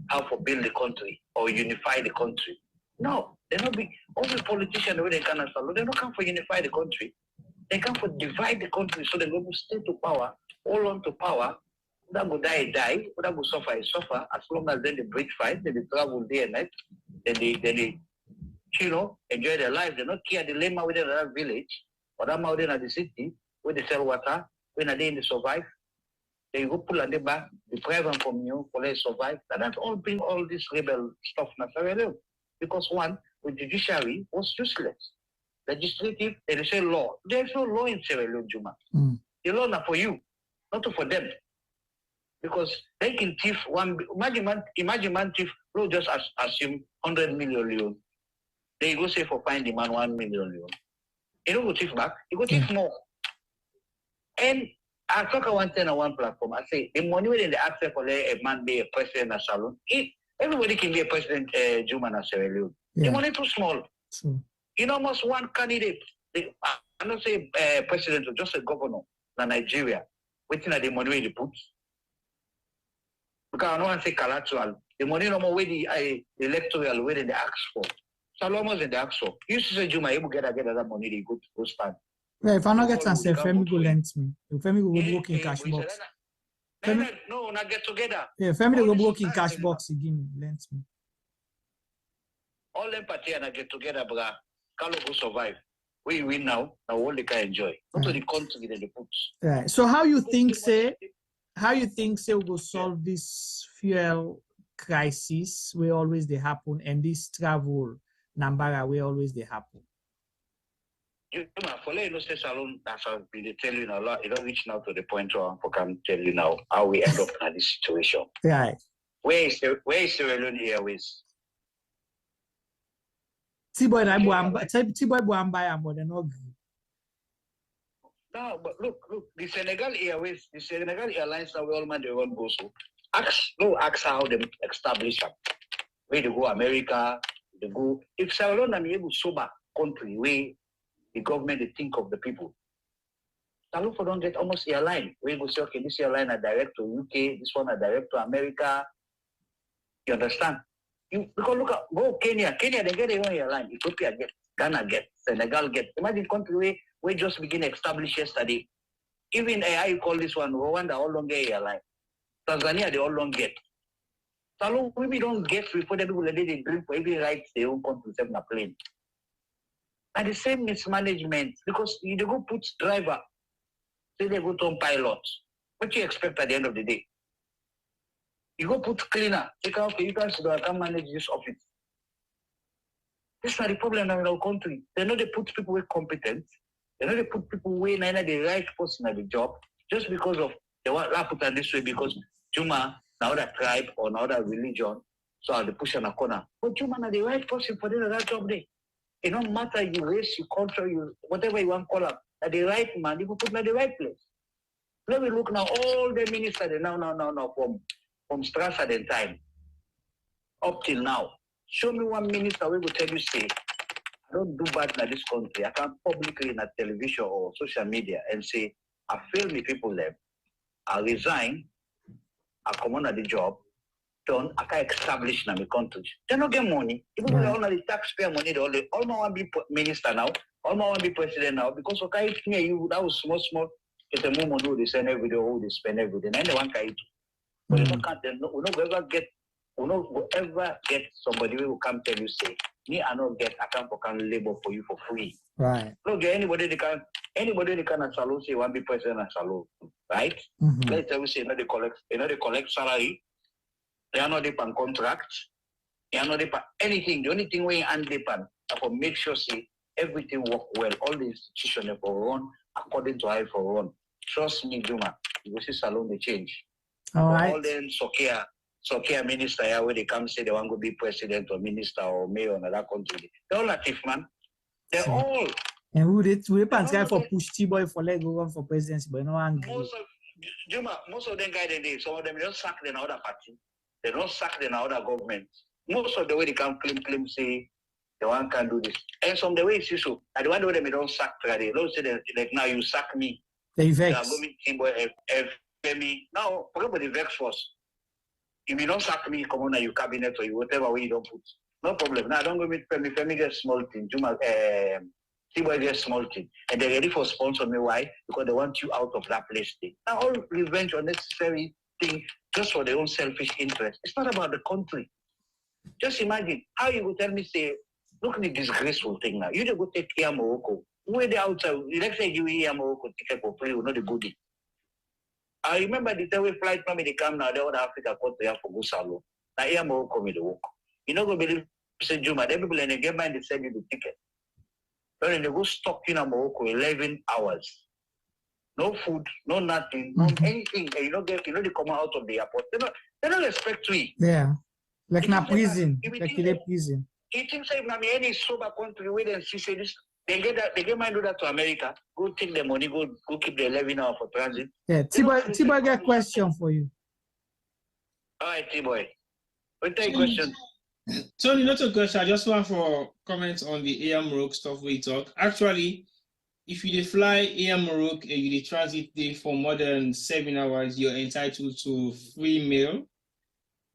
how to build the country or unify the country. No, they're not be all the politicians where they can follow. They don't come for unify the country. They come for divide the country so they go to stay to power, hold on to power. That go die, that go suffer, suffer. As long as then they break fight, then they travel day and night, then they you know, enjoy their life. They don't care the lame within that village or that mountain at the city where they sell water, when they survive. They go pull on the back, deprive them from you, for they survive. And that all bring all this rebel stuff in Sierra Leone. Because one, with judiciary was useless. Legislative, they say law. There's no law in Sierra Leone, Juma. The law not for you, not for them. Because they can thief one. Imagine man thief. No, just assume 100 million leon. They go say for find the man 1 million leon. You don't go thief back. You go thief more. And I talk one thing on one platform. I say the money within the access for a man be a president in salon. Everybody can be a president. Juma in Sierra Leone. The money too small. You know, almost one candidate. I don't say president, just a governor in Nigeria. Waiting at the money where they put. Because I don't want to say collateral. The money no more where the electoral where they ask for. So almost in the ask for. You used to say Juma, you get that money, they go spend. Yeah, if I not get answer, Femi go lend me. If Femi go work in cash box. No, not get together. Yeah, Femi go work in cash box, he give me, lend me. All them party and I get together, brother. Carlo go survive. We win now all they can enjoy. Not to the country that they put. Right. So how you think we will solve this fuel crisis where always they happen and this travel number where always they happen? For let you know, say Salon, that's how they tell you now. You don't reach now to the point where I can tell you now how we end up in this situation. Right. Where is Sierra Leone Airways? T-Boy Buamba, but they're not good. No, but look, the Senegal Airways, the Senegal Airlines now all man they run go so. Ask how they establish them. Where they go America, they go. If Sierra Leone are able to sober country where the government they think of the people. Salon for don't get almost airline. Where you go say, okay, this airline are direct to UK, this one are direct to America. You understand? Because look at go Kenya, they get their own airline. Ethiopia get, Ghana get, Senegal get. Imagine country we just begin established yesterday. Even how you call this one, Rwanda all long get airline. Tanzania they all long get. So we don't get before the people that they drink for every right their own country to a plane. And the same mismanagement because you go put driver, say they go to pilot. What do you expect at the end of the day? You go put cleaner, take out you guys I can manage this office. This is not the problem in our country. They know they put people with competence. They know they put people with neither the right person at the job just because of they want to put it this way because Juma, now that tribe or now that religion, so they push on a corner. But Juma are the right person for that job there. It don't matter your race, your culture, you whatever you want to call up. At the right man, you put them at the right place. Let me look now, all the ministers now from Strasser and time up till now. Show me one minister who will tell you, say, I don't do bad in this country. I can't publicly in a television or social media and say, I fail me people there. I resign, I come on at the job, done, I can't establish in my country. They don't get money. Even though all the taxpayer money, all my want to be minister now, all my want to be president now, because okay, if me you that was small, it's a moment who they send every day, who they spend every day, and they want to but we don't ever get somebody who will come tell you, say, me, I don't get, I can't labor for you for free. Right. Don't get anybody they can at salon say one be president at salon, right? Let's tell you say they collect salary, they are not on contract, they are not on anything. The only thing we and depend for make sure say everything work well, all the institutions for run according to how for run. Trust me, Juma, you will see salon they change. All right. All them Sokia minister here where they come say they want to be president or minister or mayor in another country. They're all active, man. They're all. And who they pan for push T-Boy for let go run for presidency, but no angry. Most of them guys they some of them don't sack the other party. They don't sack the other government. Most of the way they can claim say the one can do this. And some the way it's so. And the one way they don't sack they don't say that like now you sack me. They vex. T-Boy me. Now, forget the vex first. If you don't sack me, come on your cabinet or whatever way you don't put. No problem. Now, don't go meet Femi. Femi gets small thing. T-Boy gets small thing. And they're ready for sponsor me. Why? Because they want you out of that place. Now, all revenge unnecessary thing just for their own selfish interest. It's not about the country. Just imagine how you would tell me, say, look at the disgraceful thing now. You just go take Air Morocco. Where they outside, let's say you Air Morocco ticket for free, not the goodie. I remember the time we flight from they come now, they want Africa country for go salon. Now here Morocco me the walk. You know go believe say Juma, then people in the game mind they send you the ticket. Then they go stuck in Morocco 11 hours. No food, no nothing, no anything. And you don't they come out of the airport. They don't respect you. Yeah. Like na prison. Like in a prison. You think say any sober country where they see this. They get mind do that to America. Go take the money, go keep the 11 hours for transit. Yeah, T-Boy got a question for you. All right, T-Boy. What take question? Tony, not a question. I just want for comments on the Air Morocco stuff we talk. Actually, if you fly Air Morocco and you transit there for more than 7 hours, you're entitled to free meal,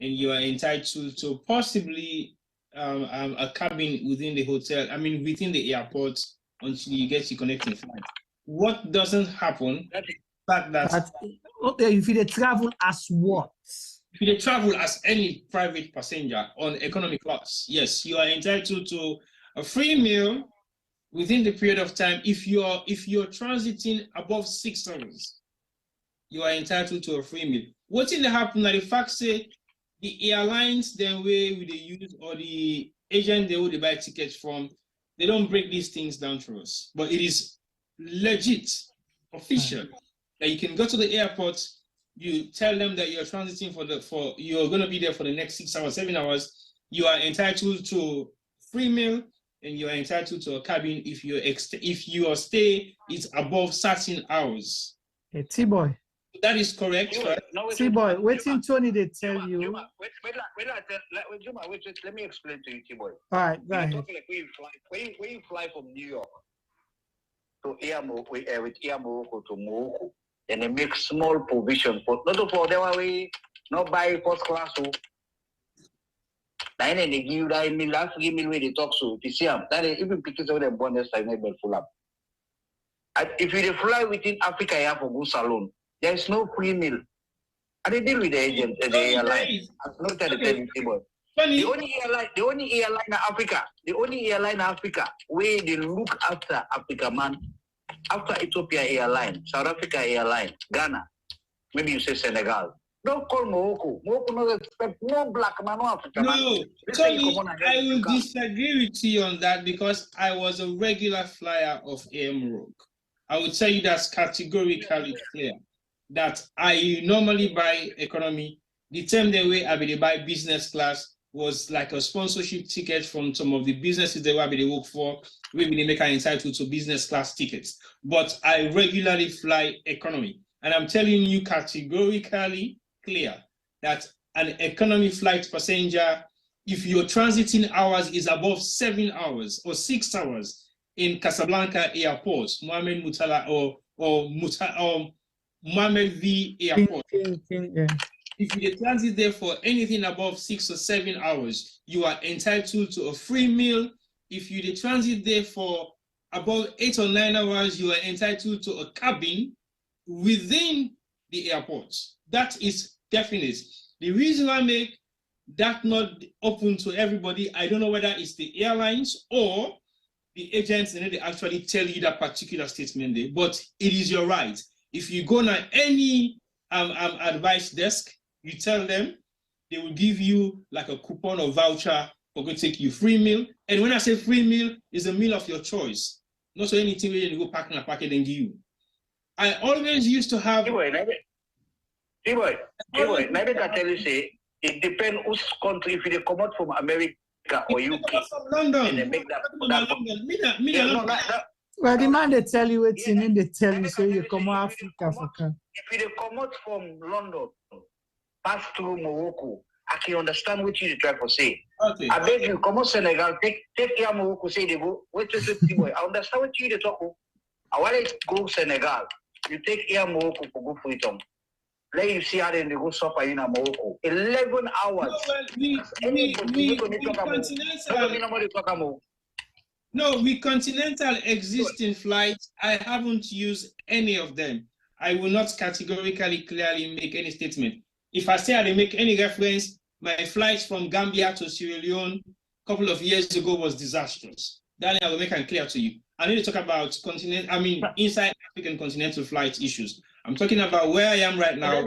and you are entitled to possibly a cabin within the hotel, within the airport until you get your connecting flight. What doesn't happen, if they travel as what? If you travel as any private passenger on economy class, yes, you are entitled to a free meal within the period of time. If you're transiting above 6 hours, you are entitled to a free meal. What's in the happen that the fact say the airlines then where they use or the agent they would buy tickets from, They don't break these things down for us, but it is legit, official, that you can go to the airport, you tell them that you're transiting you're going to be there for the next 6 hours, 7 hours. You are entitled to free meal, and you are entitled to a cabin if your stay is above certain hours. Hey, T-boy. That is correct, right? T-boy, waiting Tony, they tell you. Let me explain to you, T-boy. All right, go ahead. Like when you fly from New York to with Morocco to Morocco, and they make small provision for not for them way, not buy first class. Then they give you that meal, last give me where they talk so to see them. That even pictures of them bonus time never full up. If you fly within Africa, you have to go salon. There is no free meal. And they deal with the agent, the airline. The only airline in Africa where they look after Africa, man, after Ethiopia Airline, South Africa Airline, Ghana, maybe you say Senegal. Don't call Morocco. Morocco no expect no black man, no African man. No, Tony, I will disagree with you on that because I was a regular flyer of Air Morocco. I would tell you that's categorically clear that I normally buy economy. The time the way I will buy business class was like a sponsorship ticket from some of the businesses that they work for, where they make an entitled to business class tickets. But I regularly fly economy. And I'm telling you categorically clear that an economy flight passenger, if your transiting hours is above 7 hours or 6 hours in Casablanca Airport, Mohamed Mutala or Mohamed V Airport, if you transit there for anything above 6 or 7 hours, you are entitled to a free meal. If you transit there for about 8 or 9 hours, you are entitled to a cabin within the airport. That is definite. The reason I make that not open to everybody, I don't know whether it's the airlines or the agents, and they actually tell you that particular statement there, but it is your right. If you go to any advice desk, you tell them, they will give you like a coupon or voucher for going to take you free meal. And when I say free meal, it's a meal of your choice. Not so anything where you go pack in a packet and give you. I always used to have. Maybe I tell you say it depends which country. If they come out from America or UK, from London, and they make that. Well, the man they tell you it's in, they tell you so you come out Africa. If they come out from London, pass through Morocco, I can understand what you try to say. Okay. I beg you, come out Senegal, take care Morocco, say they go. Wait, I understand what you talk. I want to go Senegal. You take air Morocco for good freedom. Let you see how they go suffer in Morocco. 11 hours. We continental existing flights. I haven't used any of them. I will not categorically clearly make any statement. If I say I didn't make any reference, my flights from Gambia to Sierra Leone a couple of years ago was disastrous. Then I will make it clear to you. I need to talk about inside African continental flight issues. I'm talking about where I am right now,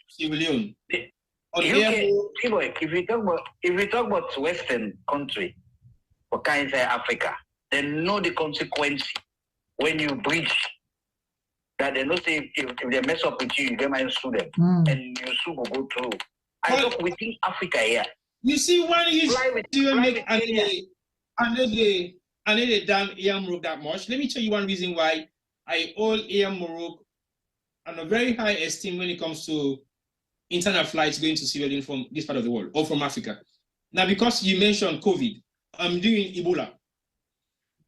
Sierra Leone. If we talk about Western country, or inside Africa, they know the consequence when you breach. That they know say if they mess up with you, they might sue them, and you sue will go through. I look within Africa here. You see, one is I need a damn Air Morocco that much. Let me tell you one reason why I hold Air Morocco on a very high esteem when it comes to internal flights going to Sierra Leone from this part of the world or from Africa. Now, because you mentioned COVID, I'm doing Ebola.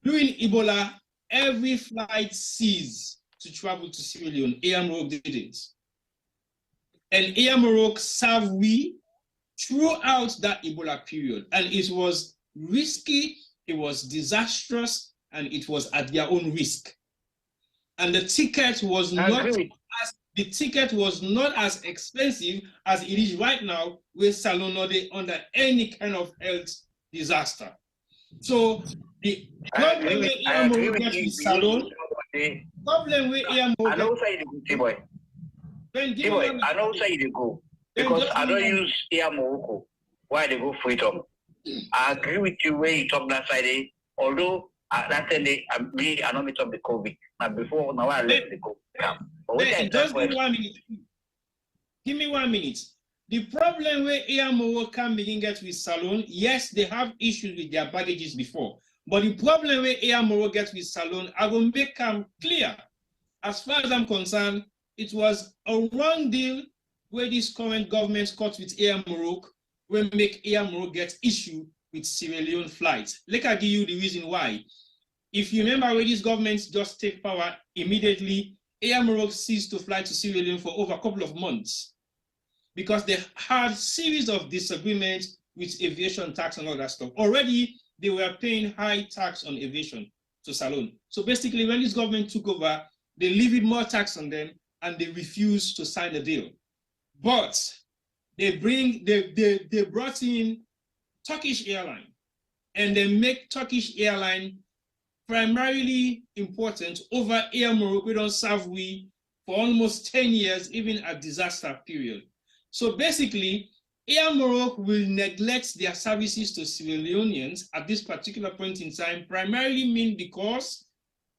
During Ebola, every flight ceased to travel to Sierra Leone. Air Morocco didn't. And Air Morocco served we throughout that Ebola period. And it was risky, it was disastrous, and it was at their own risk. And the ticket was not as expensive as it is right now with Salon under any kind of health disaster. So the problem with Air Morocco with Salon, problem with Air Morocco. I know where you go, T-boy. I know where you go because I don't use Air Morocco. Why they go freedom? I agree with you when you talk that side. Although That's me, I know me of the COVID. But before, now I left the COVID. Just give me 1 minute. Give me 1 minute. The problem where Air can begin get with Salone, yes, they have issues with their baggages before. But the problem where Air gets with Salone, I will make them clear. As far as I'm concerned, it was a wrong deal where this current government cut with Air Morocco, will make Air Morocco get issue with Sierra Leone flights. Let me give you the reason why. If you remember where these governments just take power immediately, Air Morocco ceased to fly to Sierra Leone for over a couple of months because they had series of disagreements with aviation tax and all that stuff. Already, they were paying high tax on aviation to Salone. So basically, when this government took over, they levied more tax on them and they refused to sign the deal. But they brought in Turkish airline, and they make Turkish airline primarily important over Air Morocco. We don't serve we for almost 10 years, even at disaster period. So basically, Air Morocco will neglect their services to Sierra Leoneans at this particular point in time, primarily mean because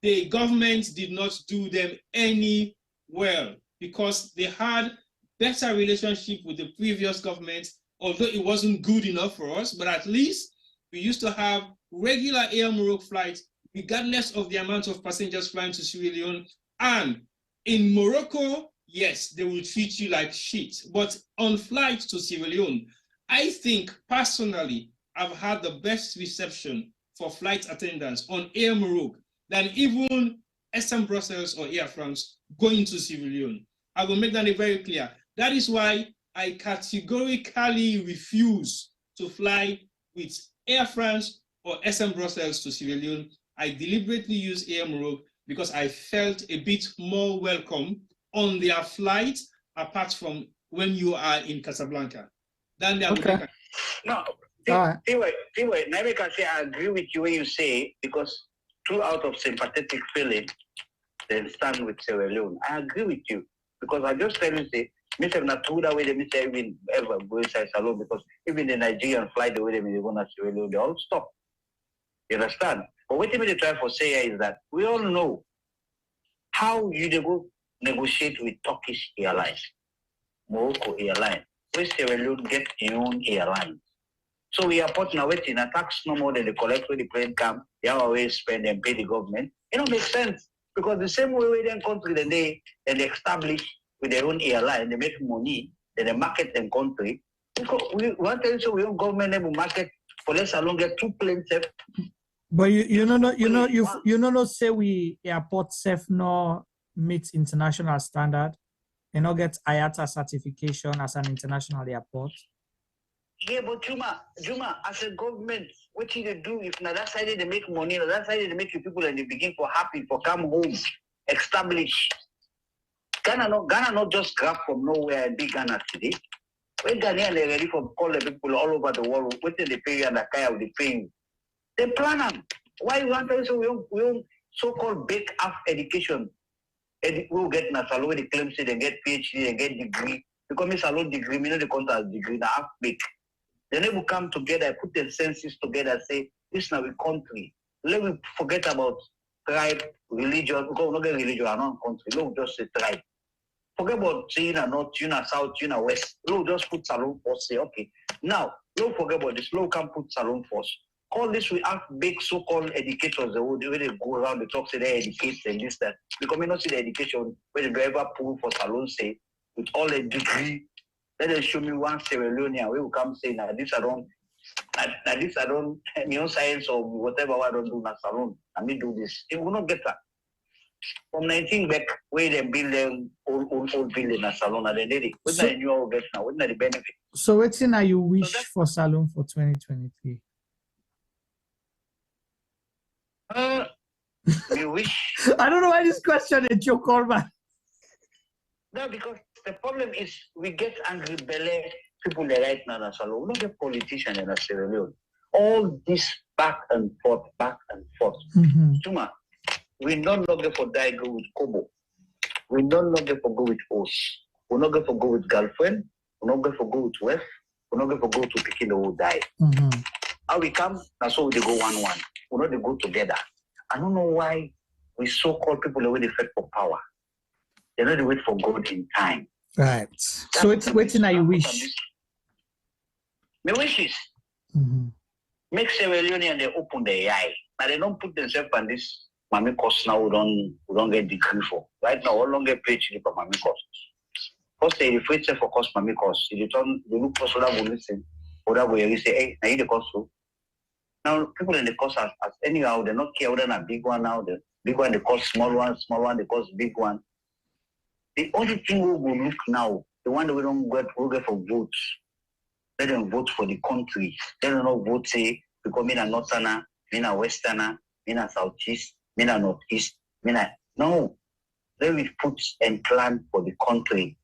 the government did not do them any well, because they had better relationship with the previous government, although it wasn't good enough for us, but at least we used to have regular Air Morocco flights, regardless of the amount of passengers flying to Sierra Leone. And in Morocco, yes, they will treat you like shit. But on flights to Sierra Leone, I think personally, I've had the best reception for flight attendants on Air Morocco than even SM Brussels or Air France going to Sierra Leone. I will make that very clear. That is why I categorically refuse to fly with Air France or SM Brussels to Sierra Leone. I deliberately use Air Morocco because I felt a bit more welcome on their flight, apart from when you are in Casablanca. Then they okay. No, anyway, maybe can say I agree with you when you say, because two out of sympathetic feeling, then stand with Sierra Leone. I agree with you, because I just tell you, say, Mr. Natuda, way they say even ever go inside Salone, because even the Nigerian flight, the way they go to Sierra Leone, they all stop. You understand? But what they try for say is that we all know how you go negotiate with Turkish Airlines, Morocco Airlines, where Sierra Leone get their own airlines. So we are putting away in a tax no more than they collect when the plane come, they have always spend and pay the government. It don't make sense, because the same way we then country then they establish with their own airline, they make money, then they market them country. Because we want to say we own government will market for less along get 2 planes. But you know say we airport safe no meets international standard, you know get IATA certification as an international airport. Yeah, but Juma, as a government, what do they do if na that side they make money, na that side they make you people and they begin for happy for come home, establish. Ghana not just grab from nowhere and be Ghana today. When Ghanaian they ready for call the people all over the world, what they pay and the kind of the paying. They plan them. Why you want to say we own so-called bake off education? We'll get na salon they claim say they get PhD, they get degree. Because me salon degree, me know the contact degree, na half bake. Then they will come together, put their senses together, say, this is now a country. Let me forget about tribe, religion, because we're not getting religion, we're not country. Let me just say tribe. Forget about China North, China South, China West. Let just put Salon Force, say, okay. Now, don't forget about this. Let can put Salon Force. Call this, we have big so-called educators, the way they go around the talk, say they educate and this, that. Because we don't see the education where they ever pull for Salon, say, with all the degree. Let them show me one Sierra Leonean, we will come say, now this I don't, you know, science or whatever I don't do in a salon. Let me do this. It will not get that. From 19 back, where they build them old building in a salon, and they did it. What's that new get now? What's the benefit? So what's in you wish for Salon for 2023? You wish? I don't know why this question is your call, man. No, because the problem is we get angry belly people that right now in a salon. We don't get politicians in a Sierra Leone. All this back and forth. Tuma, we don't longer for die go with Kobo. We don't longer for go with Os. We're not going to go with girlfriend. We're not going to go with wife. We're not going to go to picking the whole die. How we come, that's how they go 1-1. We're not they go together. I don't know why we so-called people away the fight for power. They're not wait for God in time. Right. So it's waiting I wish. My wish is make Sierra Leone and they open their eye. Now they don't put themselves on this Mami cost now we don't get degree for. Right now, how long get paid for Mami cost? First they refer for cost Mami cost. They look for soda will listen. Or that way you say, hey, now you the cost too. Now people in the cost as anyhow, they not care whether a big one now, the big one they cost small one they cost big one. The only thing we will look now, the one that we don't get for votes. Let them vote for the country. Let them not vote say because me a northerner, me a westerner, me a southeast, me a northeast, no. Let me put and plan for the country.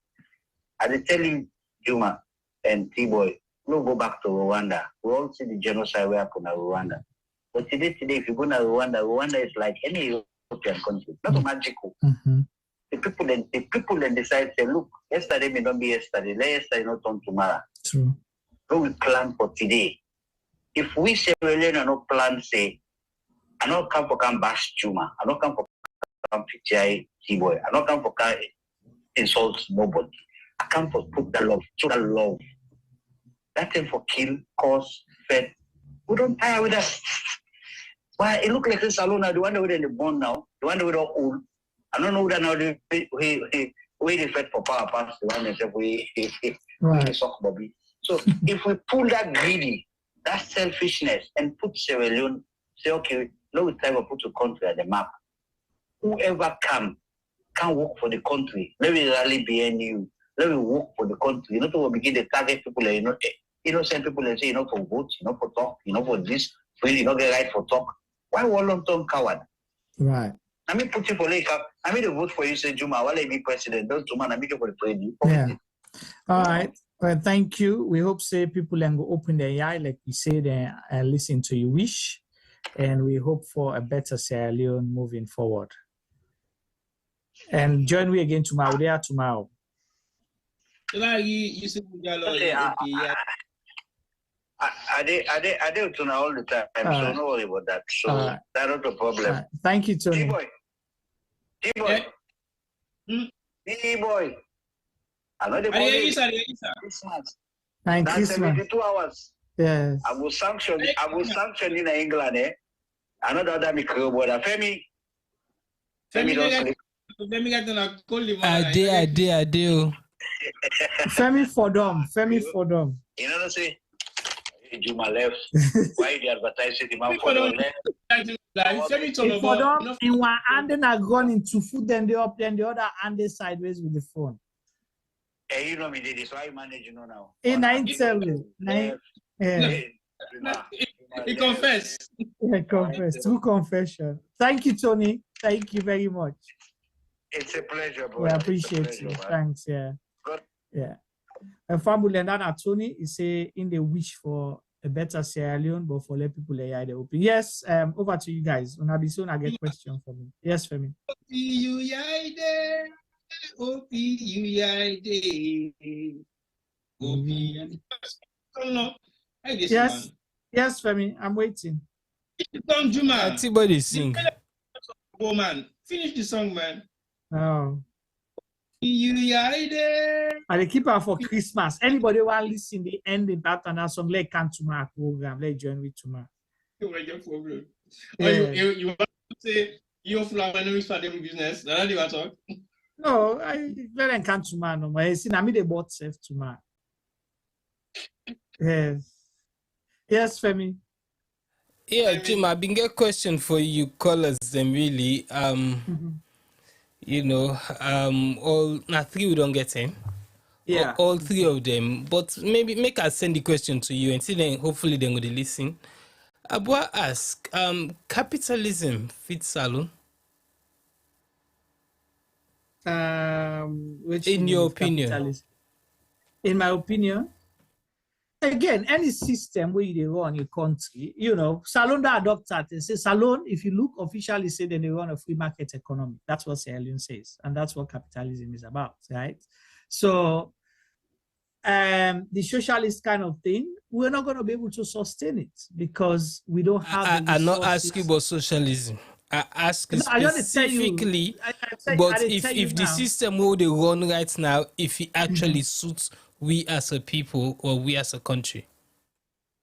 I tell you, Juma and T-Boy, we'll go back to Rwanda. We all see the genocide where happened in Rwanda. But today, if you go to Rwanda is like any European country. Not magical. The people then decide, say, look, yesterday may not be yesterday. Let yesterday not turn tomorrow. True. So we plan for today. If we say we not plan, say, I don't come for come bash Juma. I don't come for come picture T-Boy. I don't come for come insult nobody. I come for put that love, show that love. That thing for kill, cause, fed. We don't tire with that. Why it look like this alone now, the one that we're in the bond now, the one that we're all old. I don't know that now we fed for power pass the one that we sock Bobby. So if we pull that greedy, that selfishness and put Sierra Leone, say, okay, now we try to put the country at the map. Whoever can work for the country. Let me rally behind you. Let me work for the country. You know, to begin to target people, innocent people and say, you know, for vote, you know, for talk, you know, for this, you know, get right for talk. Why long-term coward? Right. I mean, put you for like, I mean, to vote for you, say, Juma, while I be president, don't Juma, I mean, for the president. Yeah. All right. Well, thank you. We hope say people can go open their eye, like we said, and listen to your wish. And we hope for a better Sierra Leone moving forward. And join me again tomorrow. There tomorrow. I do tuna all the time, so no worry about that. So that's not a problem. Thank you, Tony. T-Boy. T-Boy. Another Christmas. Thank you, That's 72 hours. Yes. I will sanction in England, eh? Another other micro brother. Femi don't sleep. I do. Femi for them. You know what I say? Juma left. Why they advertise the man for them left? For them, in one hand then are gone into food, then they up, then the other hand they sideways with the phone. Hey, you know me, this why I manage, you know now. In 9-7. He confessed. Yeah, confess. True confession. Thank you, Tony. Thank you very much. It's a pleasure, bro. We appreciate you. Thanks, yeah. Good. Yeah. And family and Tony is say in the wish for a better Sierra Leone, but for let people they open. Yes, over to you guys. When I be soon, I get question for me. Yes, for me. Yes, yes, Femi, I'm waiting. Song, Juma. Everybody sing. Oh man, finish the song, man. Oh. And they keep her for Christmas. Anybody want to listen the ending that and that song? Let come to my program. Let join with tomorrow. You want to say your flower when start the business? That's what you want to talk. No, I let them come tomorrow. No, I see. I mean they bought safe tomorrow. Yes. Yes, Femi. Yeah, Jim, I've been get a question for you, callers. Them really, you know, all three we don't get him. Yeah, all three of them. But maybe make us send the question to you and see then hopefully they're going to listen. Abua ask, capitalism fits salon? Which in your opinion? Capitalism? In my opinion. Again, any system where they run a country, you know, Salon that adopted and say Salon, if you look officially say then they run a free market economy. That's what Sierra Leone says, and that's what capitalism is about, right? So the socialist kind of thing, we're not going to be able to sustain it because we don't have. I'm not asking about socialism. I ask No, I just tell you, specifically, I but tell if you the now. system where they run right now, if it actually suits we as a people or we as a country.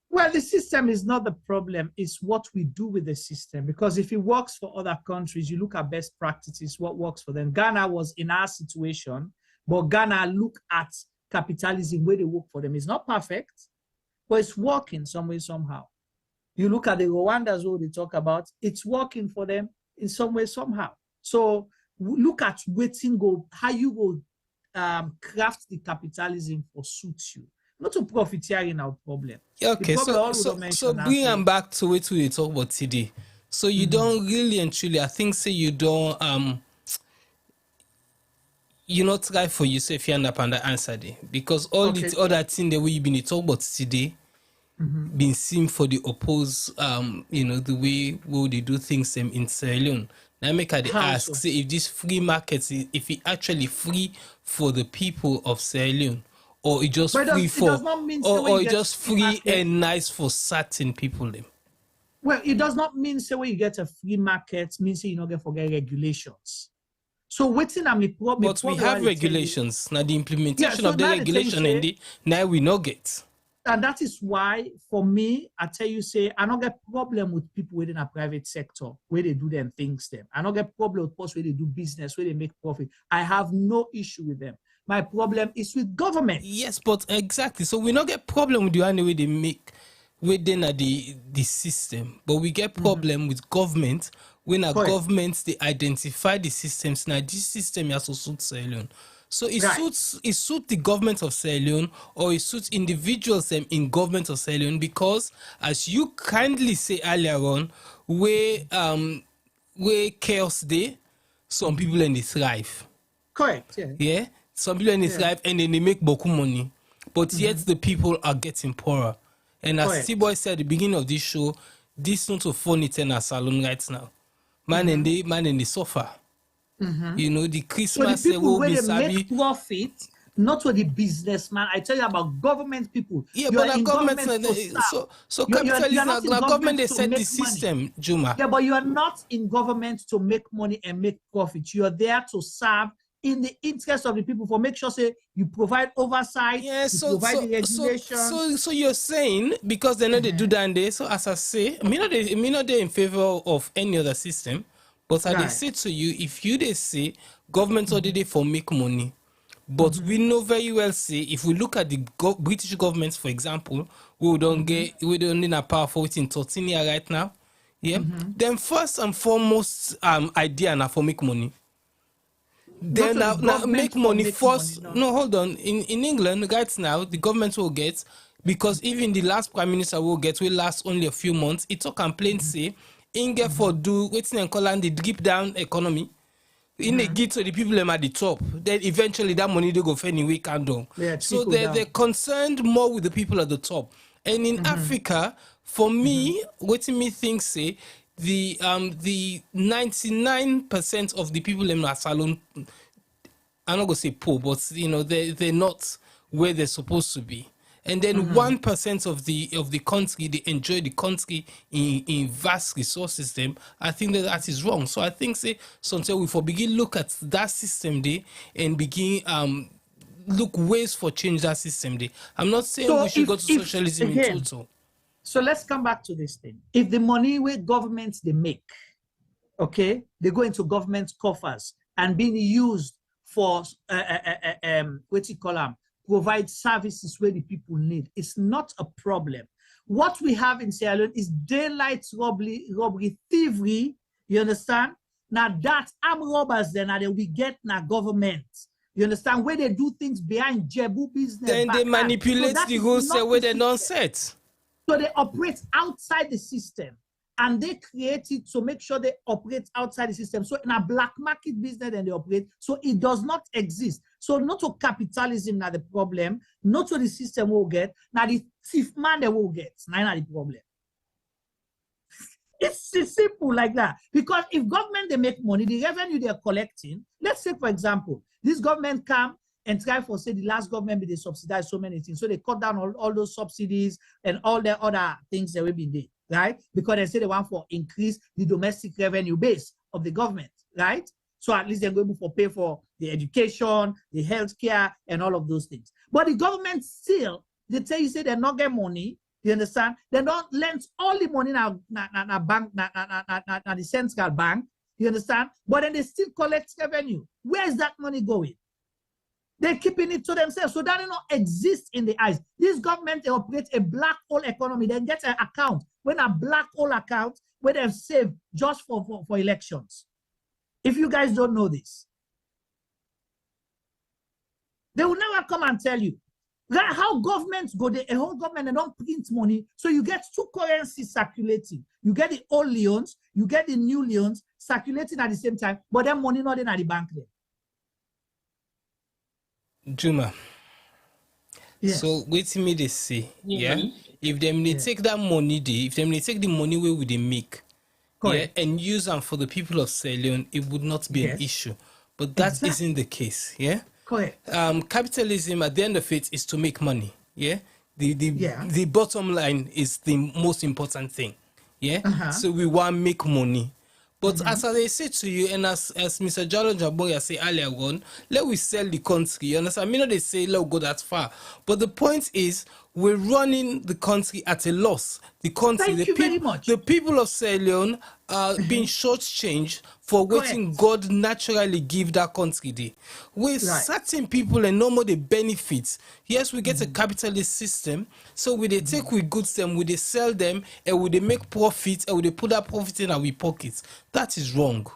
Well, the system is not the problem. It's what we do with the system. Because if it works for other countries, you look at best practices, what works for them. Ghana was in our situation, but Ghana look at capitalism where they work for them. It's not perfect, but it's working some way, somehow. You look at the Rwandas who they talk about, it's working for them in some way, somehow. So look at waiting go, how you go craft the capitalism for suit you. Not to profiteering our problem. Okay, so bring them back to it we talk about today. So you don't really and truly, I think, say you don't you not try for yourself you end up under answer there. Because all the other thing that we been talk about today been seen for the oppose the way they do things in Sierra Leone. Now make I ask, say if this free market if it actually free for the people of Sierra Leone, or it just free for, or it just free and nice for certain people them. Well, it does not mean say when you get a free market means you not get forget regulations. So waiting on me problem. But we have regulations. Now the implementation of the regulation and now we not get. And that is why, for me, I tell you, say, I don't get problem with people within a private sector where they do them things. I don't get problem with people where they do business, where they make profit. I have no issue with them. My problem is with government. Yes, but exactly. So we not get problem with the only way they make within the system, but we get problem with government when our governments they identify the systems. Now this system also suits Sierra Leone. So it suits the government of Sierra Leone, or it suits individuals in government of Sierra Leone, because as you kindly say earlier on, where chaos day, some people in this thrive. Correct. Yeah. Some people in this life and then they make beaucoup money, but yet the people are getting poorer. And as T-Boy said at the beginning of this show, this not a funny thing as salon right now. Man and they suffer. You know, the Christmas so the people where they make profit, not for the businessman. I tell you about government people. Yeah, but the government so capitalism, the government they set the system, money. Juma. Yeah, but you are not in government to make money and make profit. You are there to serve in the interest of the people, for make sure say you provide oversight, provide the regulation. So you're saying because they know they do that and they, so as I say, me not they in favor of any other system, but I say to you, if you they say government already for make money, but we know very well say if we look at the British government, for example, we don't need a powerful in 13 years right now, then first and foremost idea now for make money. Then now make money first. No, hold on. In England right now, the government will get, because even the last prime minister will get will last only a few months. It's a complaint say in get for do waiting and call the drip down economy. In the get to the people at the top, then eventually that money they go for anyway can down. So they're concerned more with the people at the top. And in Africa, for me, what me think say the 99% of the people in our salon, I'm not gonna say poor, but you know they're not where they're supposed to be. And then 1% of the country, they enjoy the country in vast resources. Them, I think that is wrong. So I think say sometimes we for begin look at that system there and begin look ways for change that system there. I'm not saying we should go to socialism in total. So let's come back to this thing. If the money where governments they make, okay, they go into government coffers and being used for what you call them, provide services where the people need. It's not a problem. What we have in Sierra Leone is daylight robbery, thievery. You understand? Now that armed robbers then we get now government. You understand? Where they do things behind Jebu business. Then they manipulate the rules where they don't set. So they operate outside the system, and they create it to make sure they operate outside the system. So in a black market business, then they operate. So it does not exist. So not to capitalism now the problem, not to the system will get. Now the thief man they will get. Now the problem. It's simple like that. Because if government they make money, the revenue they're collecting. Let's say for example, this government come and try for say the last government they subsidize so many things. So they cut down all those subsidies and all the other things that will be there, right? Because they say they want for increase the domestic revenue base of the government, right? So at least they're going to pay for the education, the healthcare, and all of those things. But the government still, they tell you say they not get money. You understand? They don't lend all the money now bank, the central bank. You understand? But then they still collect revenue. Where is that money going? They're keeping it to themselves. So that does not exist in the eyes. This government, they operate a black hole economy. They get an account, when a black hole account, where they've saved just for elections. If you guys don't know this, they will never come and tell you. That how governments go, a whole government, they don't print money. So you get two currencies circulating. You get the old leons, you get the new leons circulating at the same time, but then money not in at the bank there. Juma. Yes. So wait till me they say, yeah. If them they take that money, if them they take the money where would they make, yeah, and use them for the people of Sierra Leone, it would not be an issue. But that isn't the case, yeah. Correct. Capitalism at the end of it is to make money, yeah. The bottom line is the most important thing, yeah. So we want to make money. But as I say to you, and as Mr. Jalo Jaboya say earlier on, let we sell the country. You understand? I mean, they say let we go that far. But the point is, we're running the country at a loss. The country, the people of Sierra Leone are being shortchanged for waiting God naturally give that country there. With certain people and no more the benefits. Yes, we get a capitalist system. So we they take we goods them, we they sell them, and we they make profits, and we they put that profit in our pockets. That is wrong.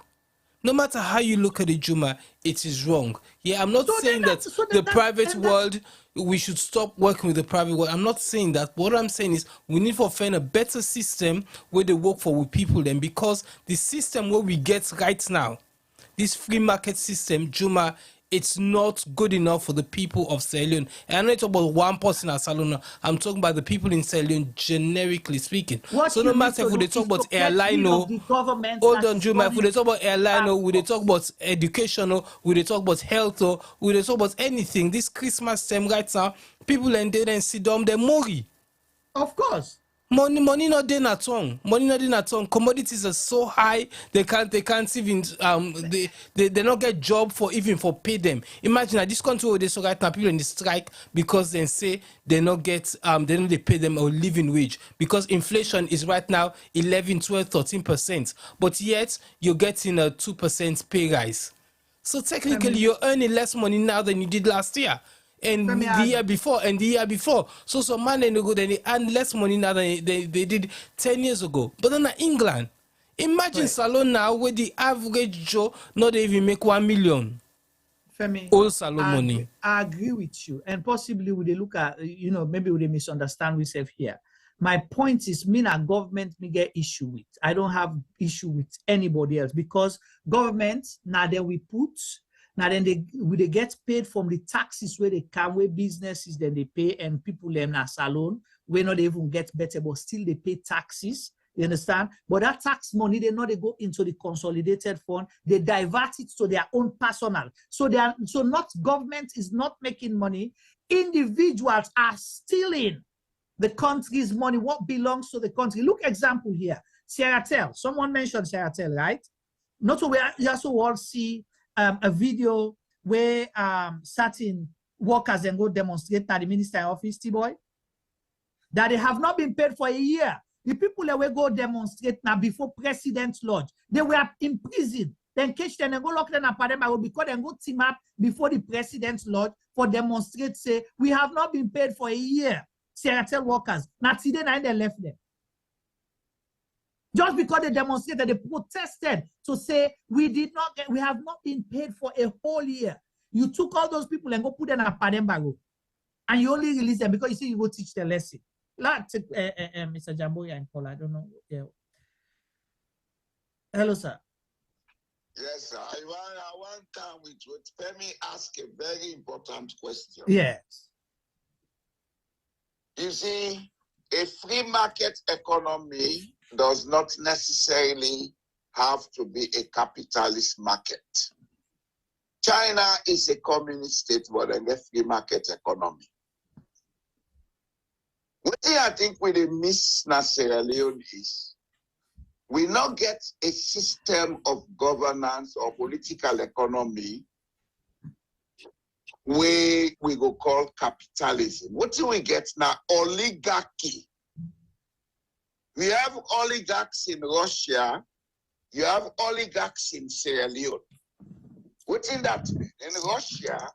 No matter how you look at it, Juma, it is wrong. Yeah, I'm not saying that the private world, we should stop working with the private world. I'm not saying that. What I'm saying is we need to find a better system where they work for with people then, because the system where we get right now, this free market system, Juma, it's not good enough for the people of Sierra Leone. And I'm not talking about one person at Salona. I'm talking about the people in Sierra Leone, generically speaking. So no matter if they talk about airline, hold on, Juma. If they talk about airline, we they talk about education, we they talk about health, we they talk about anything. This Christmas time right now, people and they then sit down, they're worry. Of course. Money not there at all. Money not there at all. Commodities are so high they can't even they not get job for pay them. Imagine that this country where they so right now people in the strike because they say they not get they pay them a living wage because inflation is right now 11, 12, 13%. But yet you're getting a 2% pay rise. So technically you're earning less money now than you did last year. And the year before, So some man and go then they earn less money now than they did 10 years ago. But then in England, imagine salon now where the average Joe not even make 1 million. Femi, all salon money. I agree with you, and possibly we they look at maybe we they misunderstand ourselves here. My point is, me and government me get issue with. I don't have issue with anybody else because government now then we put. Now then they get paid from the taxes where they come, where businesses then they pay, and people in a salon where not they even get better, but still they pay taxes. You understand? But that tax money, they go into the consolidated fund, they divert it to their own personal. So not government is not making money. Individuals are stealing the country's money, what belongs to the country. Look example here. Sierra. Someone mentioned Sierra, right? Not so we also all see a video where certain workers then go demonstrate at the minister office, T-boy, that they have not been paid for a year. The people that will go demonstrate now before President's Lodge, they were in prison. Then catch them and go lock them up because they go team up before the President's Lodge for demonstrate, say, we have not been paid for a year. Sierra workers. Now today night they left them. Just because they demonstrated, they protested to say we have not been paid for a whole year. You took all those people and go put them in a Padembago. And you only release them because you say you go teach the lesson. Mr. Jamboya and Paul, I don't know. Yeah. Hello, sir. Yes, sir. I want time with Femi ask a very important question. Yes. You see, a free market economy does not necessarily have to be a capitalist market. China is a communist state, but then a free market economy. What I think we miss in Sierra Leone is we not get a system of governance or political economy where we go call capitalism. What do we get now? Oligarchy. We have oligarchs in Russia. You have oligarchs in Sierra Leone. What in that mean? In Russia,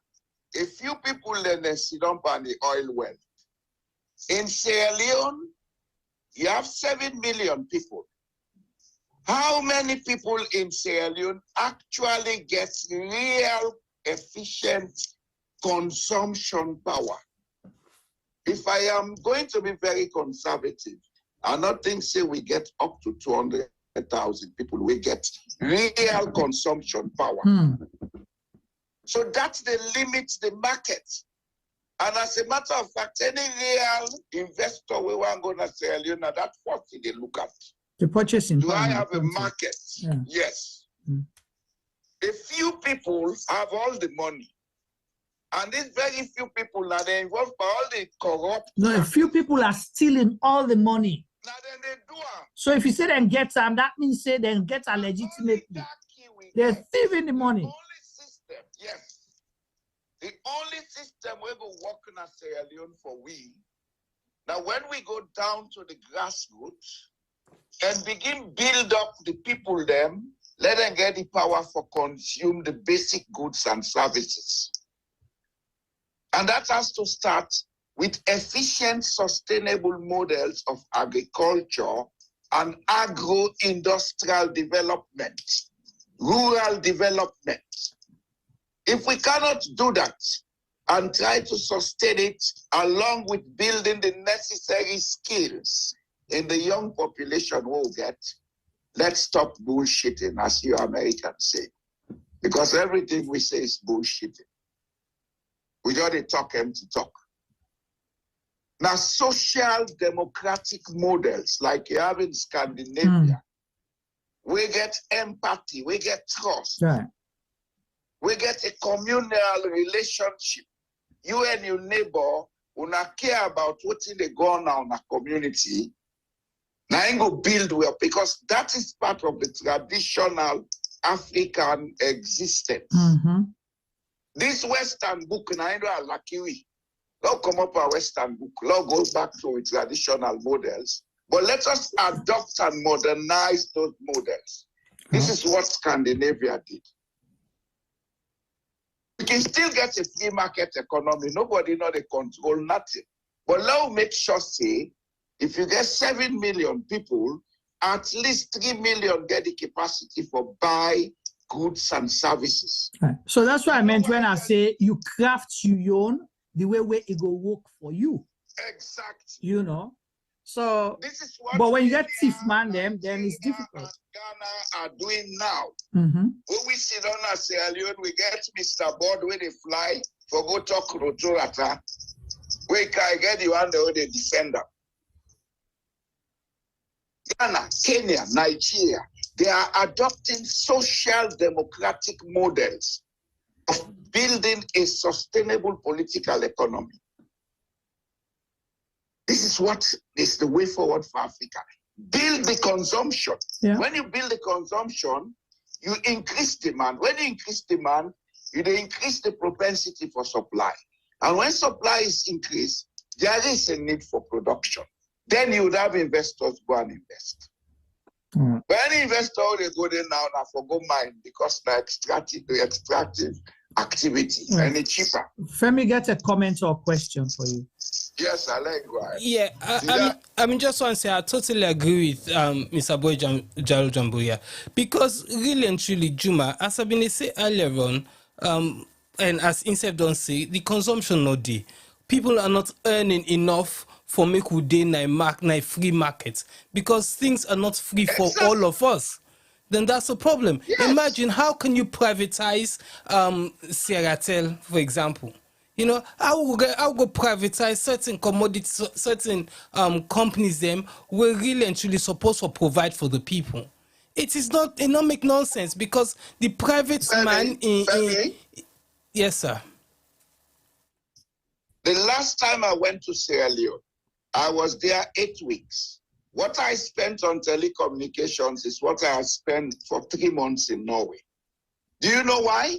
a few people then they sit up on the oil well. In Sierra Leone, you have 7 million people. How many people in Sierra Leone actually get real efficient consumption power? If I am going to be very conservative, I not think say we get up to 200,000 people. We get real consumption power. So that's the limit, the market. And as a matter of fact, any real investor we want to go to Sierra Leone, that's what they look at. The purchasing Do power. I have a market? Yeah. Yes. A few people have all the money. And these very few people now they're involved by all the corrupt. No, a few people are stealing all the money. Now then they do. So if you say then get some, that means say then get a legitimately. They're thieving the money. Yes. The only system we go work in Sierra Leone for we. Now when we go down to the grassroots and begin build up the people them, let them get the power for consume the basic goods and services. And that has to start with efficient, sustainable models of agriculture and agro-industrial development, rural development. If we cannot do that and try to sustain it along with building the necessary skills in the young population we'll get, let's stop bullshitting, as you Americans say. Because everything we say is bullshitting. We got to talk empty talk. Now, social democratic models like you have in Scandinavia, we get empathy, we get trust, we get a communal relationship. You and your neighbor will not care about what's in the going on in a community. Now, I go build well because that is part of the traditional African existence. This Western book, I know are lucky we. Don't come up a Western book. Let's go back to its traditional models. But let us adopt and modernize those models. This is what Scandinavia did. We can still get a free market economy. Nobody know they control nothing. But let's make sure, say, if you get 7 million people, at least 3 million get the capacity for buy goods and services. So that's what I meant when I say you craft your own the way it go work for you. Exactly. You know. So this is what but when you get thief man them, then it's difficult. Ghana are doing now. Mm-hmm. When we sit on a Sierra Leone, we get Mr. Board when they fly for go talk Rotorata. We can get the one the defender. Ghana, Kenya, Nigeria, they are adopting social democratic models of building a sustainable political economy. This is what is the way forward for Africa. Build the consumption. Yeah. When you build the consumption, you increase demand. When you increase demand, you increase the propensity for supply. And when supply is increased, there is a need for production. Then you would have investors go and invest. But any investor, they go there now for go mine because the extractive activity and it's cheaper. Femi, get a comment or question for you. Yes, I like that. Yeah, I mean, just want to say I totally agree with Mr. Boy Jalo Jambuya, because really and truly, Juma, as I've been saying earlier on, and as Insai don't say, the consumption not there. People are not earning enough for make we day na free market, because things are not free for all of us. Then that's a problem. Yes. Imagine how can you privatize Sierratel, for example. You know, I'll go privatize certain commodities, certain companies them were really and truly supposed to provide for the people. It is not, it not make nonsense because the private man in yes, sir. The last time I went to Sierra Leone, I was there 8 weeks. What I spent on telecommunications is what I spent for 3 months in Norway. Do you know why?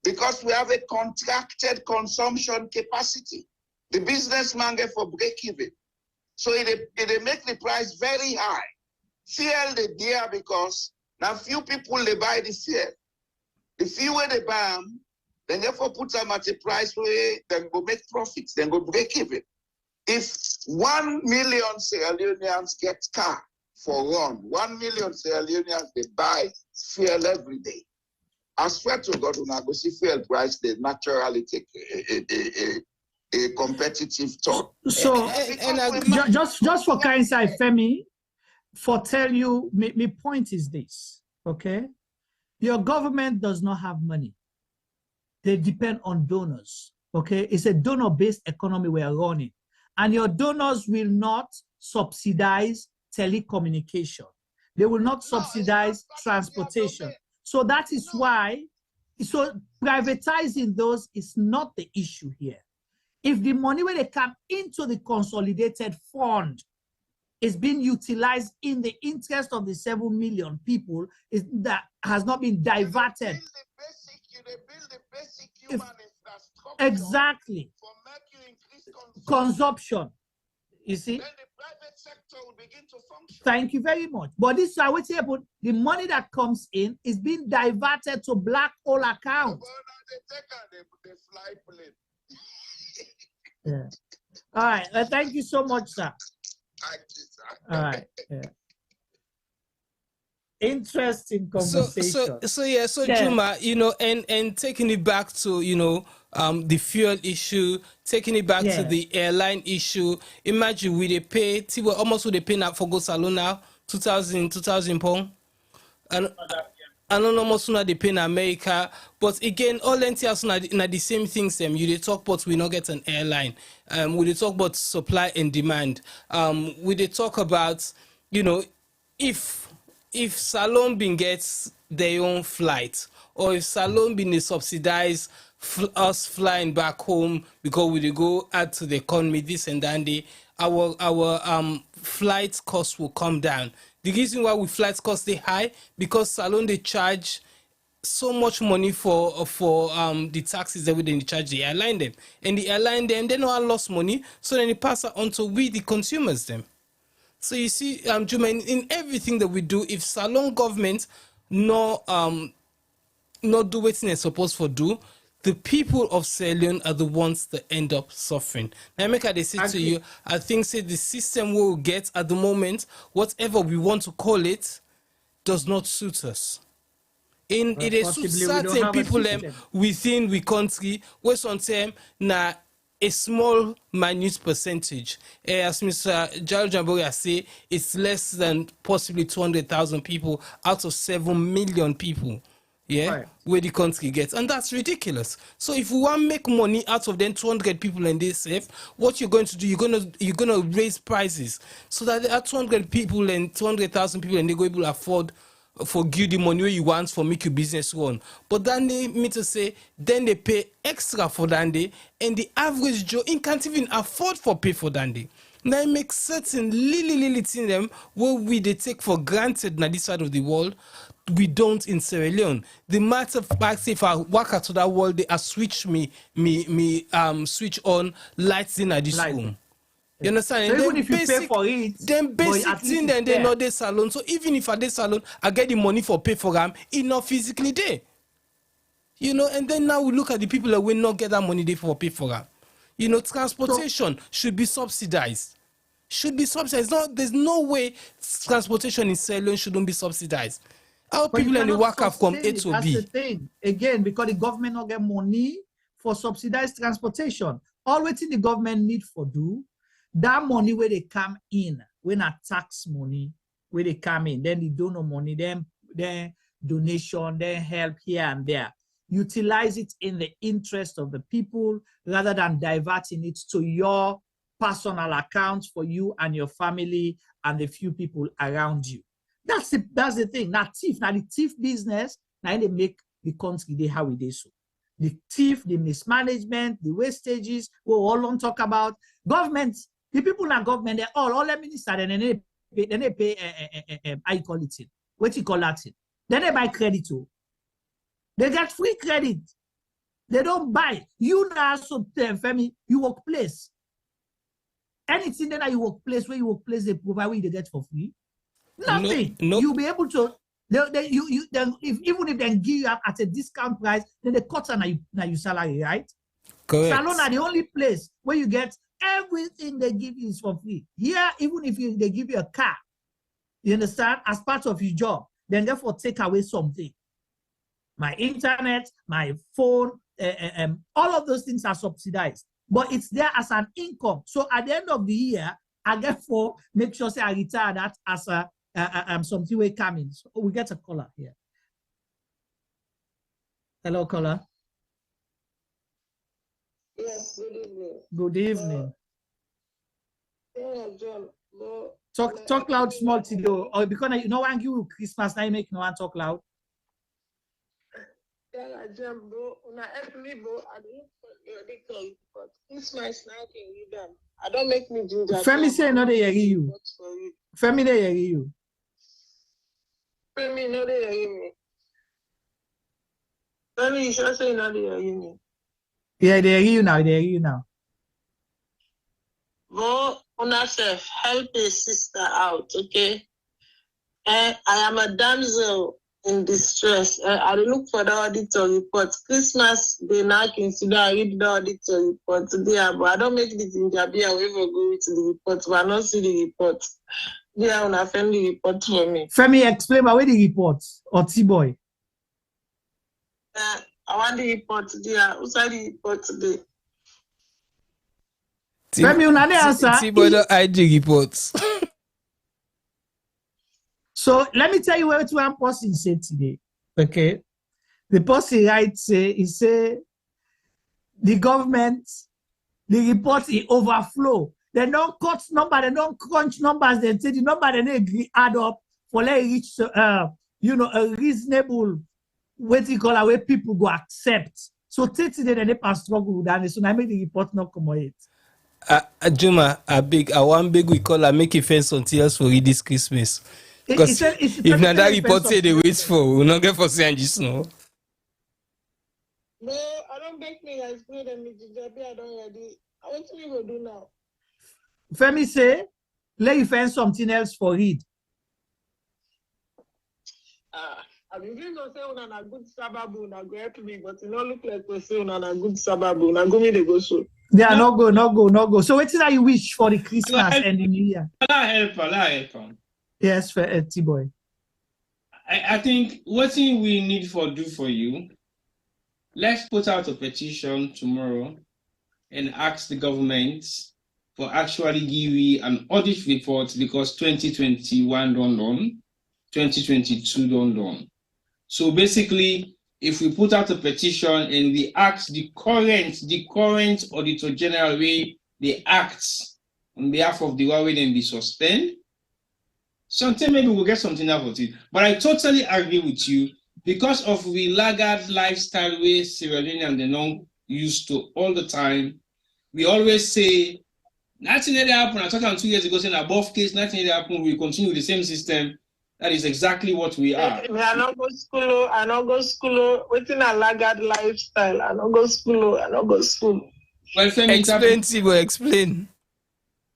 Because we have a contracted consumption capacity. The businessman get for break even. So it make the price very high. Fuel they dear because now few people they buy the fuel. The few where they buy them, then therefore put them at a price where then go make profits, then go break even. If 1 million Sierra Leoneans get car for run, 1 million Sierra Leoneans they buy fuel every day. I swear to God, when I go see fuel price, they naturally take a competitive thought. So, just for Insai, Femi, for tell you, my point is this, okay? Your government does not have money. They depend on donors, okay? It's a donor-based economy we are running. And your donors will not subsidize telecommunication. They will not subsidize transportation. So that is why, so privatizing those is not the issue here. If the money when they come into the consolidated fund is being utilized in the interest of the 7 million people, that has not been diverted. Exactly. Consumption. You see? Then the private sector will begin to function. Thank you very much. But this is I would say about the money that comes in is being diverted to black hole accounts. They fly plane. Yeah. All right. Thank you so much, sir. All right. Yeah. Interesting conversation. So Juma, you know, and taking it back to, you know, the fuel issue, taking it back to the airline issue. Imagine we they pay, almost they pay now for go salon now, 2,000 pounds. And I don't know almost now they pay in America, but again, all entities are the same things. You they talk about we not get an airline. We they talk about supply and demand. We they talk about, you know, if Salon bin gets their own flight, or if Salon bin subsidize us flying back home because we go add to the economy this and that, our flight costs will come down. The reason why we flight costs they high because Salon they charge so much money for the taxes that we then charge the airline them, and the airline them they know lost money, so then they pass it on to we the consumers them. So you see, Juma, in everything that we do, if Salon government not do what they're supposed to do, the people of Sierra Leone are the ones that end up suffering. Now, make they say to you, I think say the system we will get at the moment, whatever we want to call it, does not suit us. It is certain people within the country where sometimes na a small minute percentage. As Mr. Jal Jamboria say, it's less than possibly 200,000 people out of 7 million people. Yeah, right. Where the country gets, and that's ridiculous. So if we want to make money out of them 200 people and they save, what you're going to do, you're gonna raise prices so that there are 200 people and 200,000 people and they're going to afford for you the money you want for make your business run. But then they mean to say, then they pay extra for that day, and the average Joe can't even afford for pay for that day. Now it makes certain little things them what we they take for granted na this side of the world, we don't in Sierra Leone. The matter of fact, if I walk out to that world, they are switch switch on lights in at this room. You understand? So even if you pay for it, then basic thing then they know they salon. So even if I dey salon, I get the money for pay for them, it not physically there. You know, and then now we look at the people that will not get that money there for pay for them. You know, transportation should be subsidized. Should be subsidized. There's no way transportation in Sierra Leone shouldn't be subsidized. Our people in the work have come A to B. That's the thing. Again, because the government not get money for subsidized transportation. All waiting the government need for do, that money where they come in, when a tax money, where they come in, then the donor money, then donation, then help here and there. Utilize it in the interest of the people rather than diverting it to your personal accounts for you and your family and the few people around you. That's the thing. Now the thief business, now they make the country they how it is so. The thief, the mismanagement, the wastages, we all don't talk about. Government, the people in the government, they're all the ministers, and then they pay I call it. What you call that? Then they buy credit too. They get free credit. They don't buy. You now so Femi, you workplace. Anything that you workplace, where you workplace, they provide what you get for free. Nothing. No. You'll be able to. Even if they give you at a discount price, then they cut on your salary, right? Correct. Salon are the only place where you get everything they give you is for free. Here, even if they give you a car, you understand, as part of your job, then therefore take away something. My internet, my phone, all of those things are subsidized, but it's there as an income. So at the end of the year, I therefore make sure I retire that as a something will come in. So we get a caller here. Hello, caller. Yes, good evening. Good evening. Yeah, John. Talk loud, small today. Or because no one give you Christmas, now you make no one talk loud. Yeah, John, bro. Una help me, bro. I don't know but Christmas now can you done. I don't make me ginger. Femi say no they hear you. Femi they hear you. Femi no they hear me. Femi, you sure say no they hear me. Yeah, they hear you now. They hear you now. Go una self help a sister out, okay? I am a damsel in distress. I look for the auditor report. Christmas, they now consider I read the auditor report today, but I don't make the ginger beer. I will go with the report, but I don't see the report. They are on a family report for me. Femi, explain where the report or T-boy. I want the report today. Who's the report today? Femi, una dey answer. T-boy don't hide the reports. So let me tell you what one person said today. Okay. The person writes he say the government, the report is overflow. They don't cut number, they don't crunch numbers, they say the number they agree add up for let it reach a reasonable what you call where people go accept. So today they never struggle with that. So I make the report not come out. Juma, I want big we call make a fence until else for this Christmas. Because if not that report say they wait for, we'll not get for saying just no. No, I don't make me explain them. I don't ready. I want to go do now. Femi say, let you find something else for it. I mean, you know, say on a good sababu, na go help me, but it don't look like we say on a good sababu. Na go me they go so. They are no go. So what is that you wish for the Christmas and the New Year? Allah help. Yes, for T-boy. I think what thing we need for do for you, let's put out a petition tomorrow and ask the government for actually give you an audit report because 2021 don't done, 2022 don't done. So basically, if we put out a petition and we ask the current Auditor General way they act on behalf of the Huawei and be suspended, something maybe we'll get something out of it. But I totally agree with you because of the laggard lifestyle way Sierra Leonean they don't used to all the time. We always say nothing that happened. I talked 2 years ago saying above case, nothing that happened. We continue with the same system. That is exactly what we are. I don't go school. Waiting a laggard lifestyle. I don't go school. Well, Femi, explain.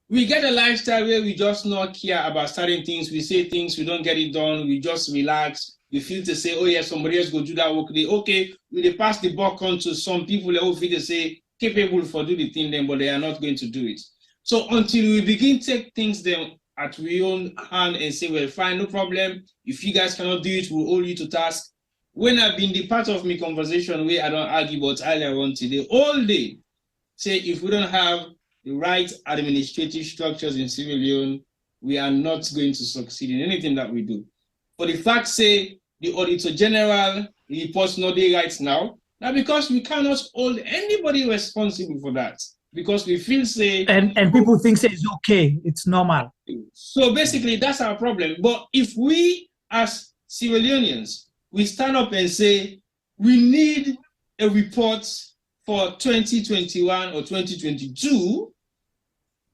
We get a lifestyle where we just not care about certain things. We say things, we don't get it done. We just relax. We feel to say, oh yeah, somebody else go do that work. Okay, we pass the buck on to some people who feel to say capable for do the thing then, but they are not going to do it. So until we begin take things then at we own hand and say, well, fine, no problem. If you guys cannot do it, we'll hold you to task. When I've been the part of my conversation where I don't argue about earlier on today, all day, say if we don't have the right administrative structures in Sierra Leone, we are not going to succeed in anything that we do. For the fact, say, the Auditor General reports not there right now because we cannot hold anybody responsible for that. because we feel say and people think say it's okay, it's normal. So basically that's our problem. But if we as Sierra Leoneans, we stand up and say we need a report for 2021 or 2022,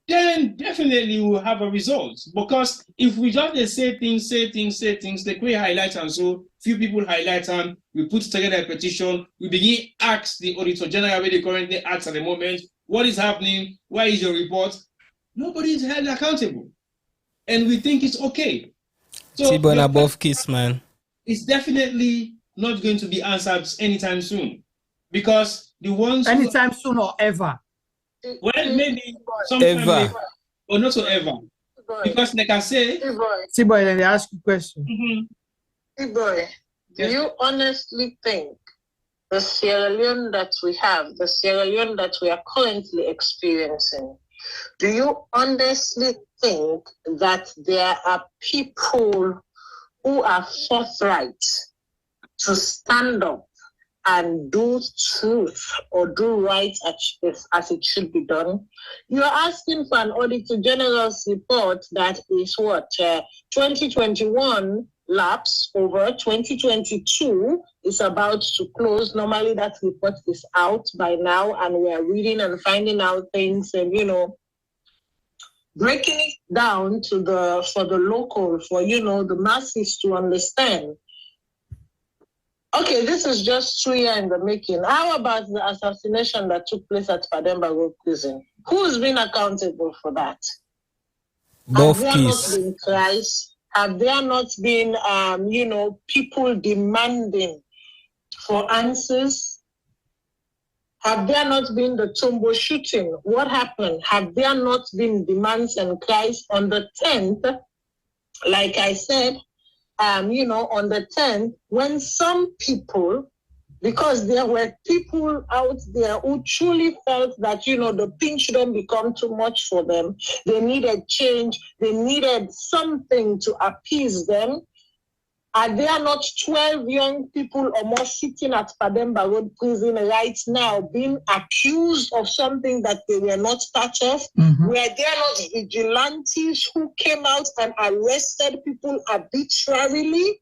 then definitely we'll have a result. Because if we just say things, they create highlights, and so few people highlight them, we put together a petition, we begin ask the Auditor General where they currently ask at the moment, what is happening? Why is your report? Nobody is held accountable. And we think it's okay. So T-Bone above kiss, man. It's definitely not going to be answered anytime soon. Because the ones anytime soon or ever. Well, maybe sometime ever. Later, or not so ever. Because like I say, T-Boy, then they ask you a question. T-Boy, do you honestly think the Sierra Leone that we have, the Sierra Leone that we are currently experiencing, do you honestly think that there are people who are forthright to stand up and do truth or do right as it should be done? You're asking for an Auditor General's report that is what? 2021 lapse over, 2022 is about to close. Normally that report is out by now, and we are reading and finding out things and, breaking it down for the local, for, the masses to understand. Okay, this is just 2 years in the making. How about the assassination that took place at Pademba Road Prison? Who's been accountable for that? Both Have there not keys. been cries? Have there not been, people demanding for answers? Have there not been the Tombo shooting? What happened? Have there not been demands and cries on the 10th? Like I said, on the 10th, when some people, because there were people out there who truly felt that, the pinch don't become too much for them. They needed change. They needed something to appease them. Are there not 12 young people or more sitting at Pademba Road Prison right now being accused of something that they were not part of? Mm-hmm. Were there not vigilantes who came out and arrested people arbitrarily?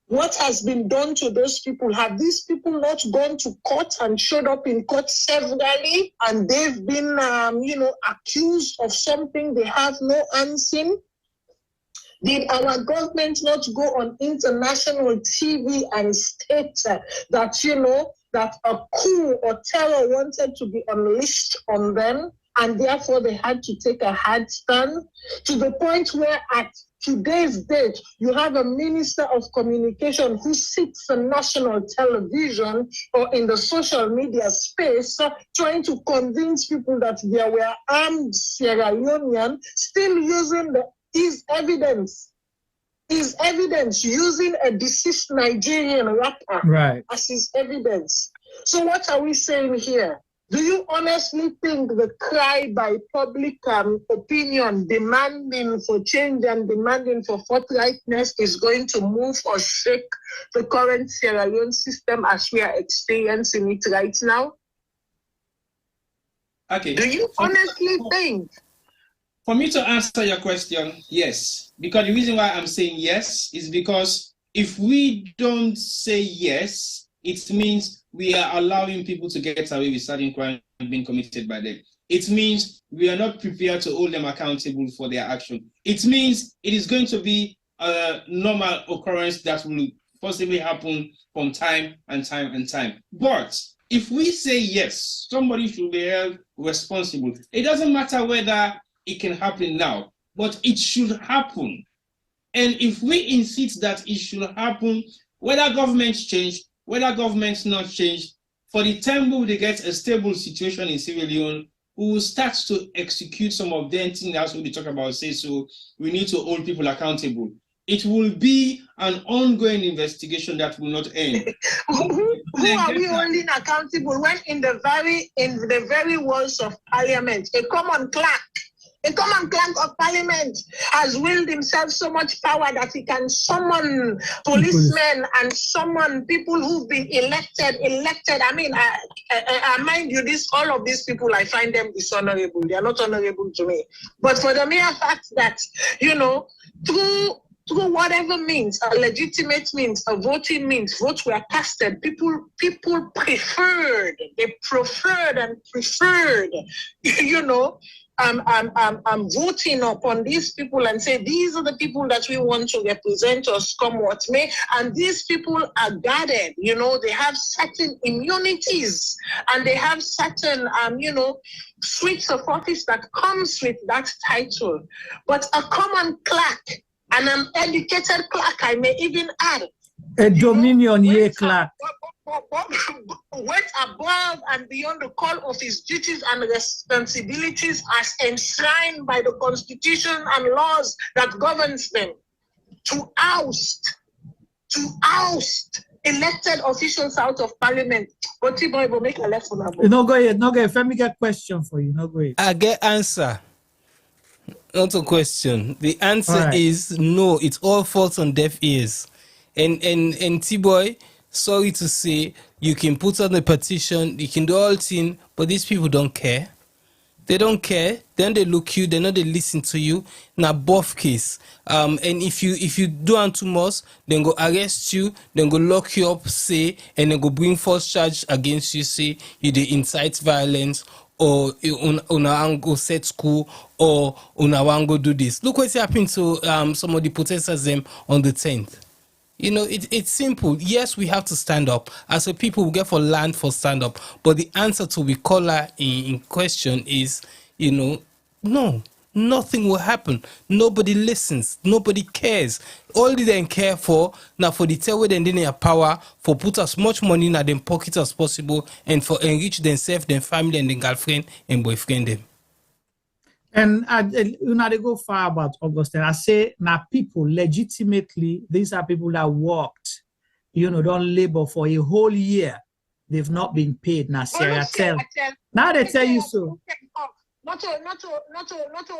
What has been done to those people? Have these people not gone to court and showed up in court severally, and they've been, accused of something they have no answer in? Did our government not go on international TV and state that, that a coup or terror wanted to be unleashed on them, and therefore they had to take a hard stand? To the point where at today's date, you have a minister of communication who sits on national television or in the social media space trying to convince people that there were armed Sierra Leoneans still using his evidence using a deceased Nigerian rapper as his evidence. So what are we saying here? Do you honestly think the cry by public opinion demanding for change and demanding for forthrightness is going to move or shake the current Sierra Leone system as we are experiencing it right now? Okay. Do you honestly think? For me to answer your question, yes. Because the reason why I'm saying yes is because if we don't say yes, it means we are allowing people to get away with certain crimes being committed by them. It means we are not prepared to hold them accountable for their action. It means it is going to be a normal occurrence that will possibly happen from time and time and time. But if we say yes, somebody should be held responsible. It doesn't matter whether it can happen now, but it should happen. And if we insist that it should happen, whether governments change, whether governments not change, for the time we will get a stable situation in Sierra Leone, we will start to execute some of the things that's what we talk about, say, so we need to hold people accountable. It will be an ongoing investigation that will not end. Who are we holding accountable when in the very words of Parliament, a common clerk The common clerk of parliament has willed himself so much power that he can summon policemen and summon people who've been elected. I mean, I mind you, all of these people, I find them dishonorable. They are not honorable to me. But for the mere fact that, through whatever means, a legitimate means, a voting means, votes were casted. People preferred. They preferred, voting upon these people and say, these are the people that we want to represent us, come what may. And these people are guarded, they have certain immunities and they have certain, suites of office that comes with that title. But a common clerk, and an educated clerk, I may even add, a dominion year clerk, went above and beyond the call of his duties and responsibilities as enshrined by the Constitution and laws that governs them, to oust elected officials out of parliament. But boy will make a left on go ahead. Let me get a question for you. Go ahead. I get answer. Not a question. The answer is no. It all falls on deaf ears. And T-Boy, sorry to say, you can put on a petition, you can do all things, but these people don't care. They don't care. Then they look you. They know they listen to you. Now, both case. And if you do too much, then go arrest you. Then go lock you up. Say, and then go bring false charge against you. Say you they incite violence, or una go set school, or una go do this. Look what's happened to some of the protesters them on the 10th. It's simple. Yes, we have to stand up. As a people, we get for land for stand up. But the answer to the caller in question is, no, nothing will happen. Nobody listens. Nobody cares. All they then care for, now for the tell they in their power, for put as much money in their pocket as possible, and for enrich themselves, their family, and their girlfriend and boyfriend them. And they go far about Augustine. I say now people legitimately, these are people that worked, don't labor for a whole year. They've not been paid. Now, now they tell you so. Not to,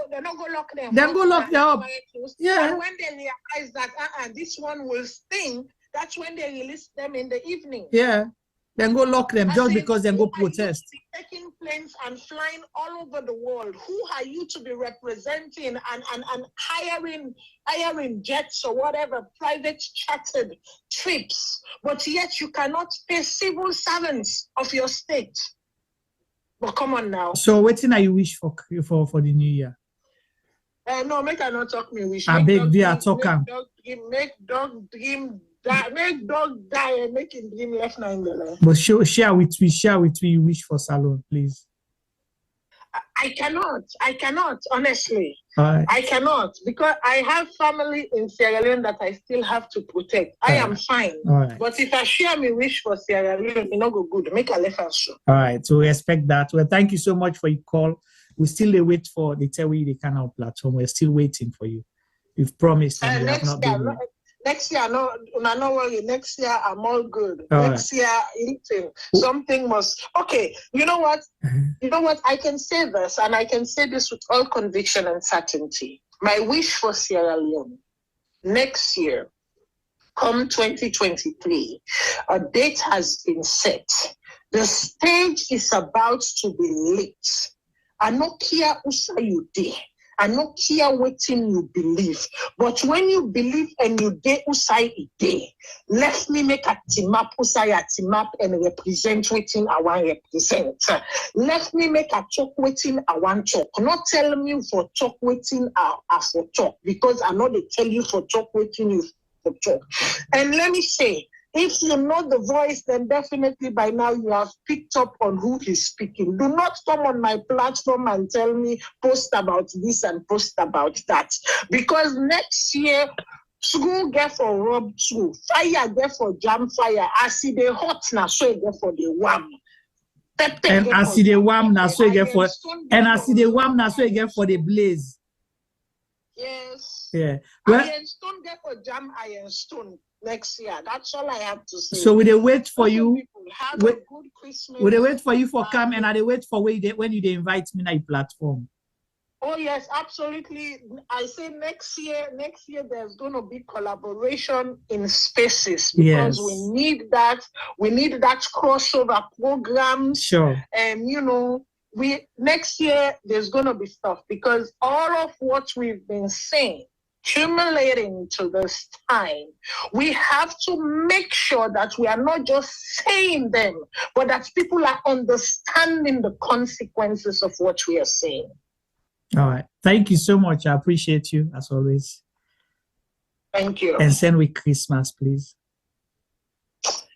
they're not go lock them. Then go lock them up. Yeah. And when they realize that this one will sting, that's when they release them in the evening. Yeah. Then go lock them just because they go protest. Taking planes and flying all over the world. Who are you to be representing and hiring jets or whatever, private chartered trips? But yet you cannot pay civil servants of your state. But come on now. So what thing are you wish for the new year? No, make I not talk me wish. I beg you, talk am. Make dog dream. Make dog die and make him dream left now in the life. But share with me you wish for Salone, please. I cannot, honestly. Right. I cannot, because I have family in Sierra Leone that I still have to protect. I am fine. Right. But if I share my wish for Sierra Leone, it not go good. Make a left show. All right, so respect that. Well, thank you so much for your call. We still wait for the Tewi Canal platform. We're still waiting for you. You've promised and we have not been here. Next year, no worry. Next year, I'm all good. All next year, something must. Okay, you know what? You know what? I can say this, and I can say this with all conviction and certainty. My wish for Sierra Leone, next year, come 2023, a date has been set. The stage is about to be lit. I don't care who you did. I don't care what you believe. But when you believe and you dey usai ide, let me make a team up and represent waiting I want represent. Let me make a talk waiting I want talk. Not tell me for talk waiting I for talk, because I know they tell you for talk waiting you for talk. And let me say, if you know the voice, then definitely by now you have picked up on who he's speaking. Do not come on my platform and tell me post about this and post about that. Because next year, school get for rob school, fire get for jam fire. I see the hot now, so you get for the wham. And I see the wham now, so you get for, and I see the wham now, so you get for the blaze. Yes. Yeah. Well, iron stone get for jam iron stone next year. That's all I have to say. So will they wait for you? Have a good Christmas. Will they wait for you for come, and are they wait for when you invite me on your platform? Oh yes, absolutely. I say next year there's going to be collaboration in spaces because we need that. We need that crossover programs. Sure. And next year there's going to be stuff because all of what we've been saying accumulating to this time, we have to make sure that we are not just saying them, but that people are understanding the consequences of what we are saying. All right. Thank you so much. I appreciate you as always. Thank you. And send with Christmas, please.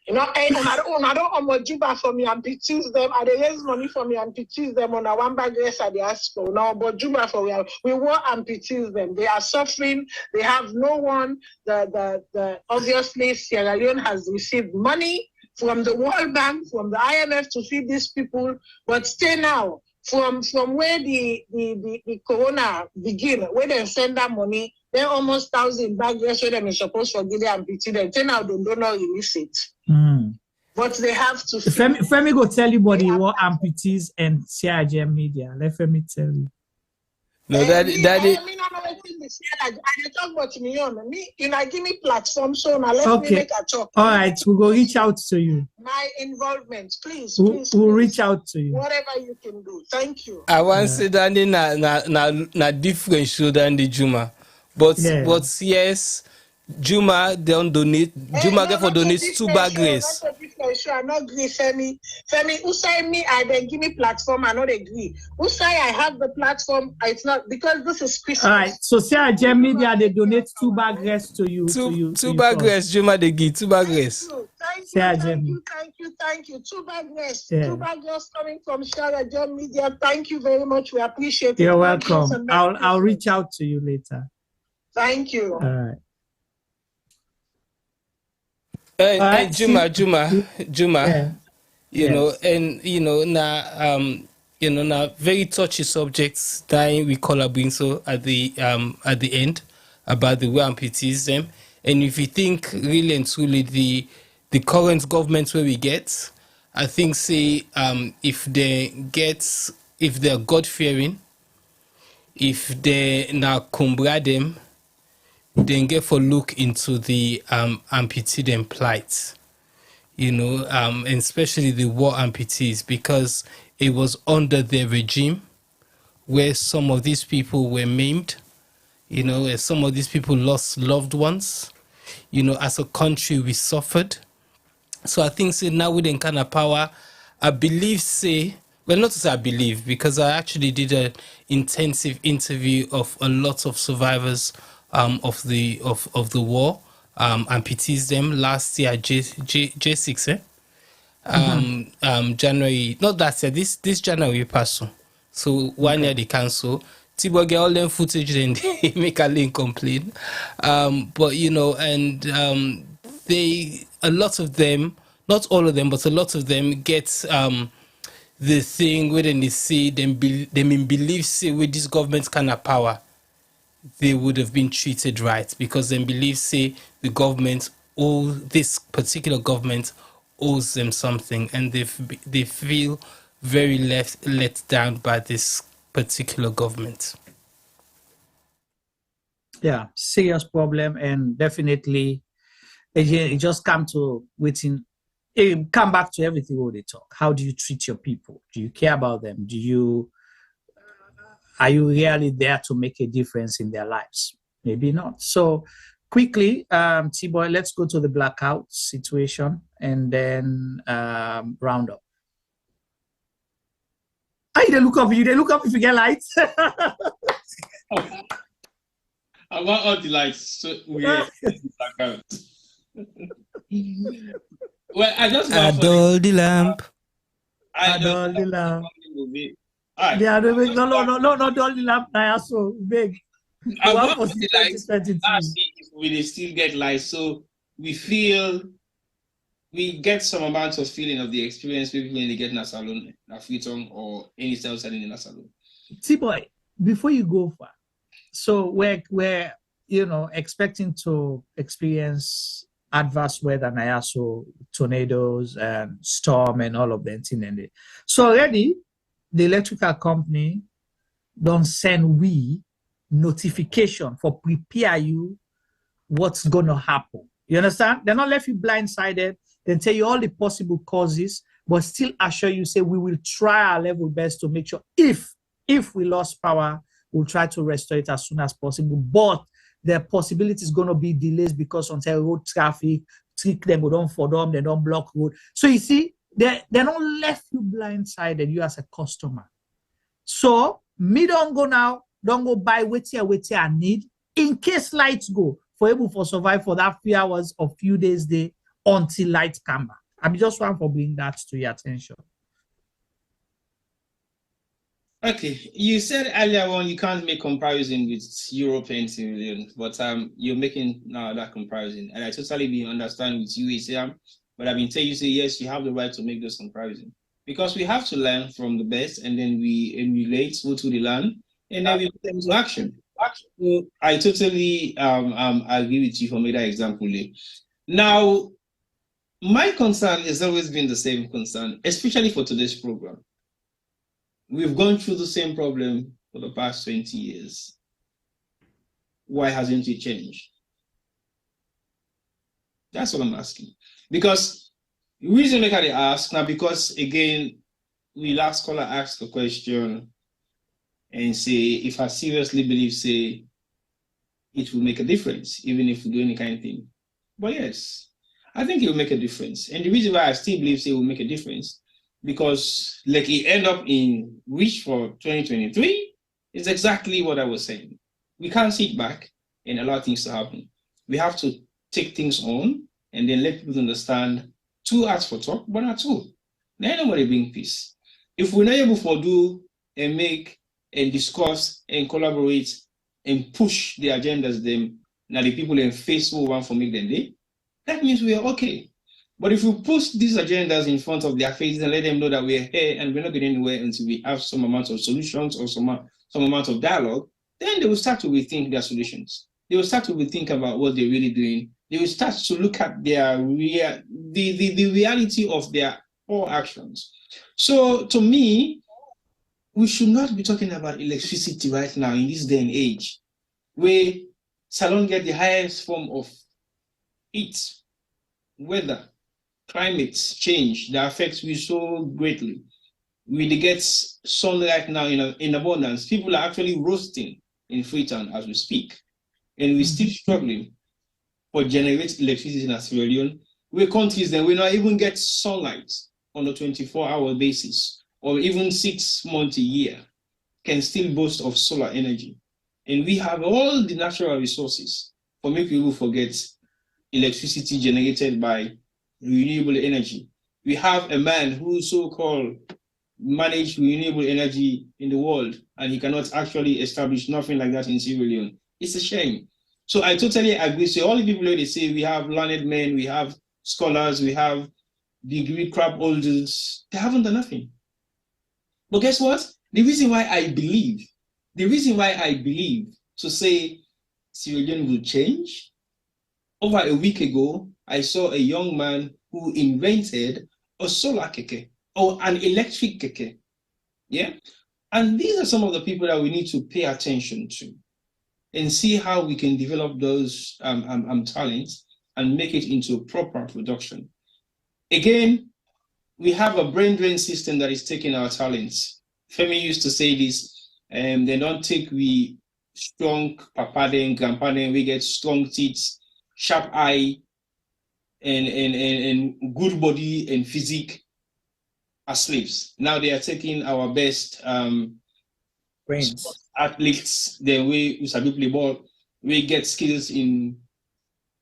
When I don't juba for me and teach them, I raise money for me and teach them on a one bag rest at the ASCO. Now, but juba for we want and teach them. They are suffering. They have no one. The obviously Sierra Leone has received money from the World Bank, from the IMF to feed these people, but stay now. From where the corona begin, where they send that money, then almost 1,000 bags where them is supposed to give and pity them. Then now they don't know release it. But they have to. Femi go tell you body what amputees and CRGM media. Let Femi tell you. No, daddy. I talk about me on me. Give me platform so now let me make a talk. All right, we'll go reach out to you. My involvement, please. We'll reach out to you. Whatever you can do. Thank you. I want to say that na different show than the Juma, but yes, Juma don't donate. Juma get for donate 2 bag race. Not a different show. I not agree, Femi. Usai me, I then give me platform. I not agree. Usai, I have the platform. It's not because this is Christmas. All right. So CRGM media they donate 2 bag race to you. Two bag race. Juma they give 2 bag race. Thank you. 2 bag race. 2 bag race coming from CRGM media. Thank you very much. We appreciate it. You're welcome. I'll reach out to you later. Thank you. All right. And Juma, now very touchy subjects that we collaborate so at the end about the way amputees them. And if you think really and truly the current government where we get, I think if they're God fearing, if they now cumbra them, then get for look into the amputee them plight, and especially the war amputees, because it was under their regime where some of these people were maimed, where some of these people lost loved ones, as a country we suffered. So I think now with the kind of power, I believe well, not to say I believe, because I actually did an intensive interview of a lot of survivors of the war, amputees them last year J6 January, not that year, this January pass so 1 year they cancel. Tibo get all them footage and they make a link complain, but they, a lot of them, not all of them, but a lot of them get the thing where they see them believe with this government kind of power they would have been treated right, because they believe the government, or this particular government, owes them something, and they feel very let down by this particular government. Yeah, serious problem, and definitely it just come back to everything where they talk. How do you treat your people? Do you care about them? Are you really there to make a difference in their lives? Maybe not. So quickly, T-Boy, let's go to the blackout situation and then round up. They look up if you get lights. I want all the lights, so we are blackout. Well, I just adore the lamp. Adore the lamp. Yeah, no, don't lamp. I so big. I want the lights. If we still get lights, so we get some amount of feeling of the experience people when they get in a salon, a futon, or any style setting in a salon. T-Boy, before you go far, so we're expecting to experience adverse weather, so tornadoes and storm and all of that. So already, the electrical company don't send we notification for prepare you what's gonna happen. You understand? They're not left you blindsided. They tell you all the possible causes, but still assure you, say we will try our level best to make sure if we lost power, we'll try to restore it as soon as possible. But the possibility is going to be delays because until road traffic, trick them, don't for them, they don't block road. So you see, they're not left you blindsided, you as a customer. So me don't go now, don't go buy wait here I need in case lights go for able to survive for that few hours or few days there until lights come back. I just want to bring that to your attention. Okay, you said earlier on you can't make comparison with European civilians, but you're making now that comparison, and I totally understand with you, Isam. But I've been telling you, say yes, you have the right to make those comparisons because we have to learn from the best, and then we emulate what we learn, and then we put them into action. So I totally agree with you for making that example. Now, my concern has always been the same concern, especially for today's program. We've gone through the same problem for the past 20 years. Why hasn't it changed? That's what I'm asking. Because the reason I ask now, because again, we last caller asked the question and say, if I seriously believe, say, it will make a difference, even if we do any kind of thing. But yes, I think it will make a difference. And the reason why I still believe, say, it will make a difference, because like it end up in reach for 2023 is exactly what I was saying. We can't sit back and allow things to happen. We have to take things on and then let people understand 2 acts for talk, but not 2. Now nobody bring peace. If we're not able to do and make and discuss and collaborate and push the agendas them, now the people in Facebook want for make them day, that means we are okay. But if we push these agendas in front of their faces and let them know that we're here and we're not getting anywhere until we have some amount of solutions or some amount of dialogue, then they will start to rethink their solutions. They will start to rethink about what they're really doing. They will start to look at their the reality of their all actions. So to me, we should not be talking about electricity right now in this day and age, where Salon get the highest form of heat, weather, climate change that affects we so greatly. We get sunlight now in abundance. People are actually roasting in Freetown as we speak. And we're still struggling for generate electricity in Sierra Leone. We're countries that we not even get sunlight on a 24-hour basis or even 6 months a year can still boast of solar energy. And we have all the natural resources for make people forget electricity generated by renewable energy. We have a man who so-called manage renewable energy in the world, and he cannot actually establish nothing like that in Sierra Leone. It's a shame. So I totally agree. So all the people who they say we have learned men, we have scholars, we have degree crab holders, they haven't done nothing. But guess what? The reason why I believe to say Sierra Leone will change, over a week ago, I saw a young man who invented a solar keke or an electric keke. Yeah. And these are some of the people that we need to pay attention to and see how we can develop those talents and make it into proper production. Again, we have a brain drain system that is taking our talents. Femi used to say this, they don't take we strong papa then, grandpa then, we get strong teeth, sharp eye, and good body and physique as slaves. Now they are taking our best athletes, then we sabi play ball, we get skills in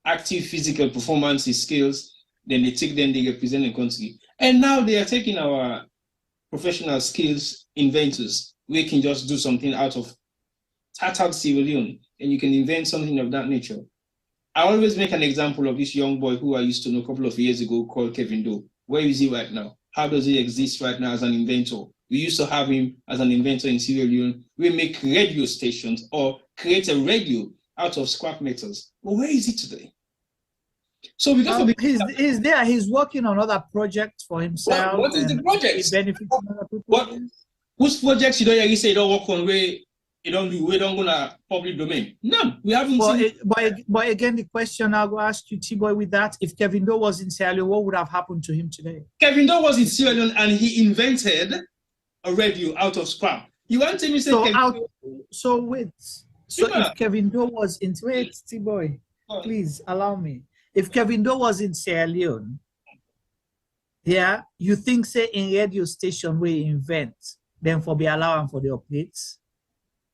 active physical performance skills, then they take them, they represent the country. And now they are taking our professional skills inventors. We can just do something out of Sierra Leone, and you can invent something of that nature. I always make an example of this young boy who I used to know a couple of years ago called Kevin Doe. Where is he right now? How does he exist right now as an inventor? We used to have him as an inventor in Sierra Leone. We make radio stations or create a radio out of scrap metals. But where is he today? So we got to be. He's there. He's working on other projects for himself. What is the project? He benefits other people. Whose projects you don't hear you say you don't work on where you don't do, we don't go to public domain? None. We haven't seen. But again, the question I'll go ask you, T-Boy, with that, if Kevin Doe was in Sierra Leone, what would have happened to him today? Kevin Doe was in Sierra Leone and he invented a radio out of scrap. You want to say if Kevin Doe was in, wait, T-Boy, please allow me. If Kevin Doe was in Sierra Leone, yeah, you think say in radio station we invent, then for be allowed for the updates?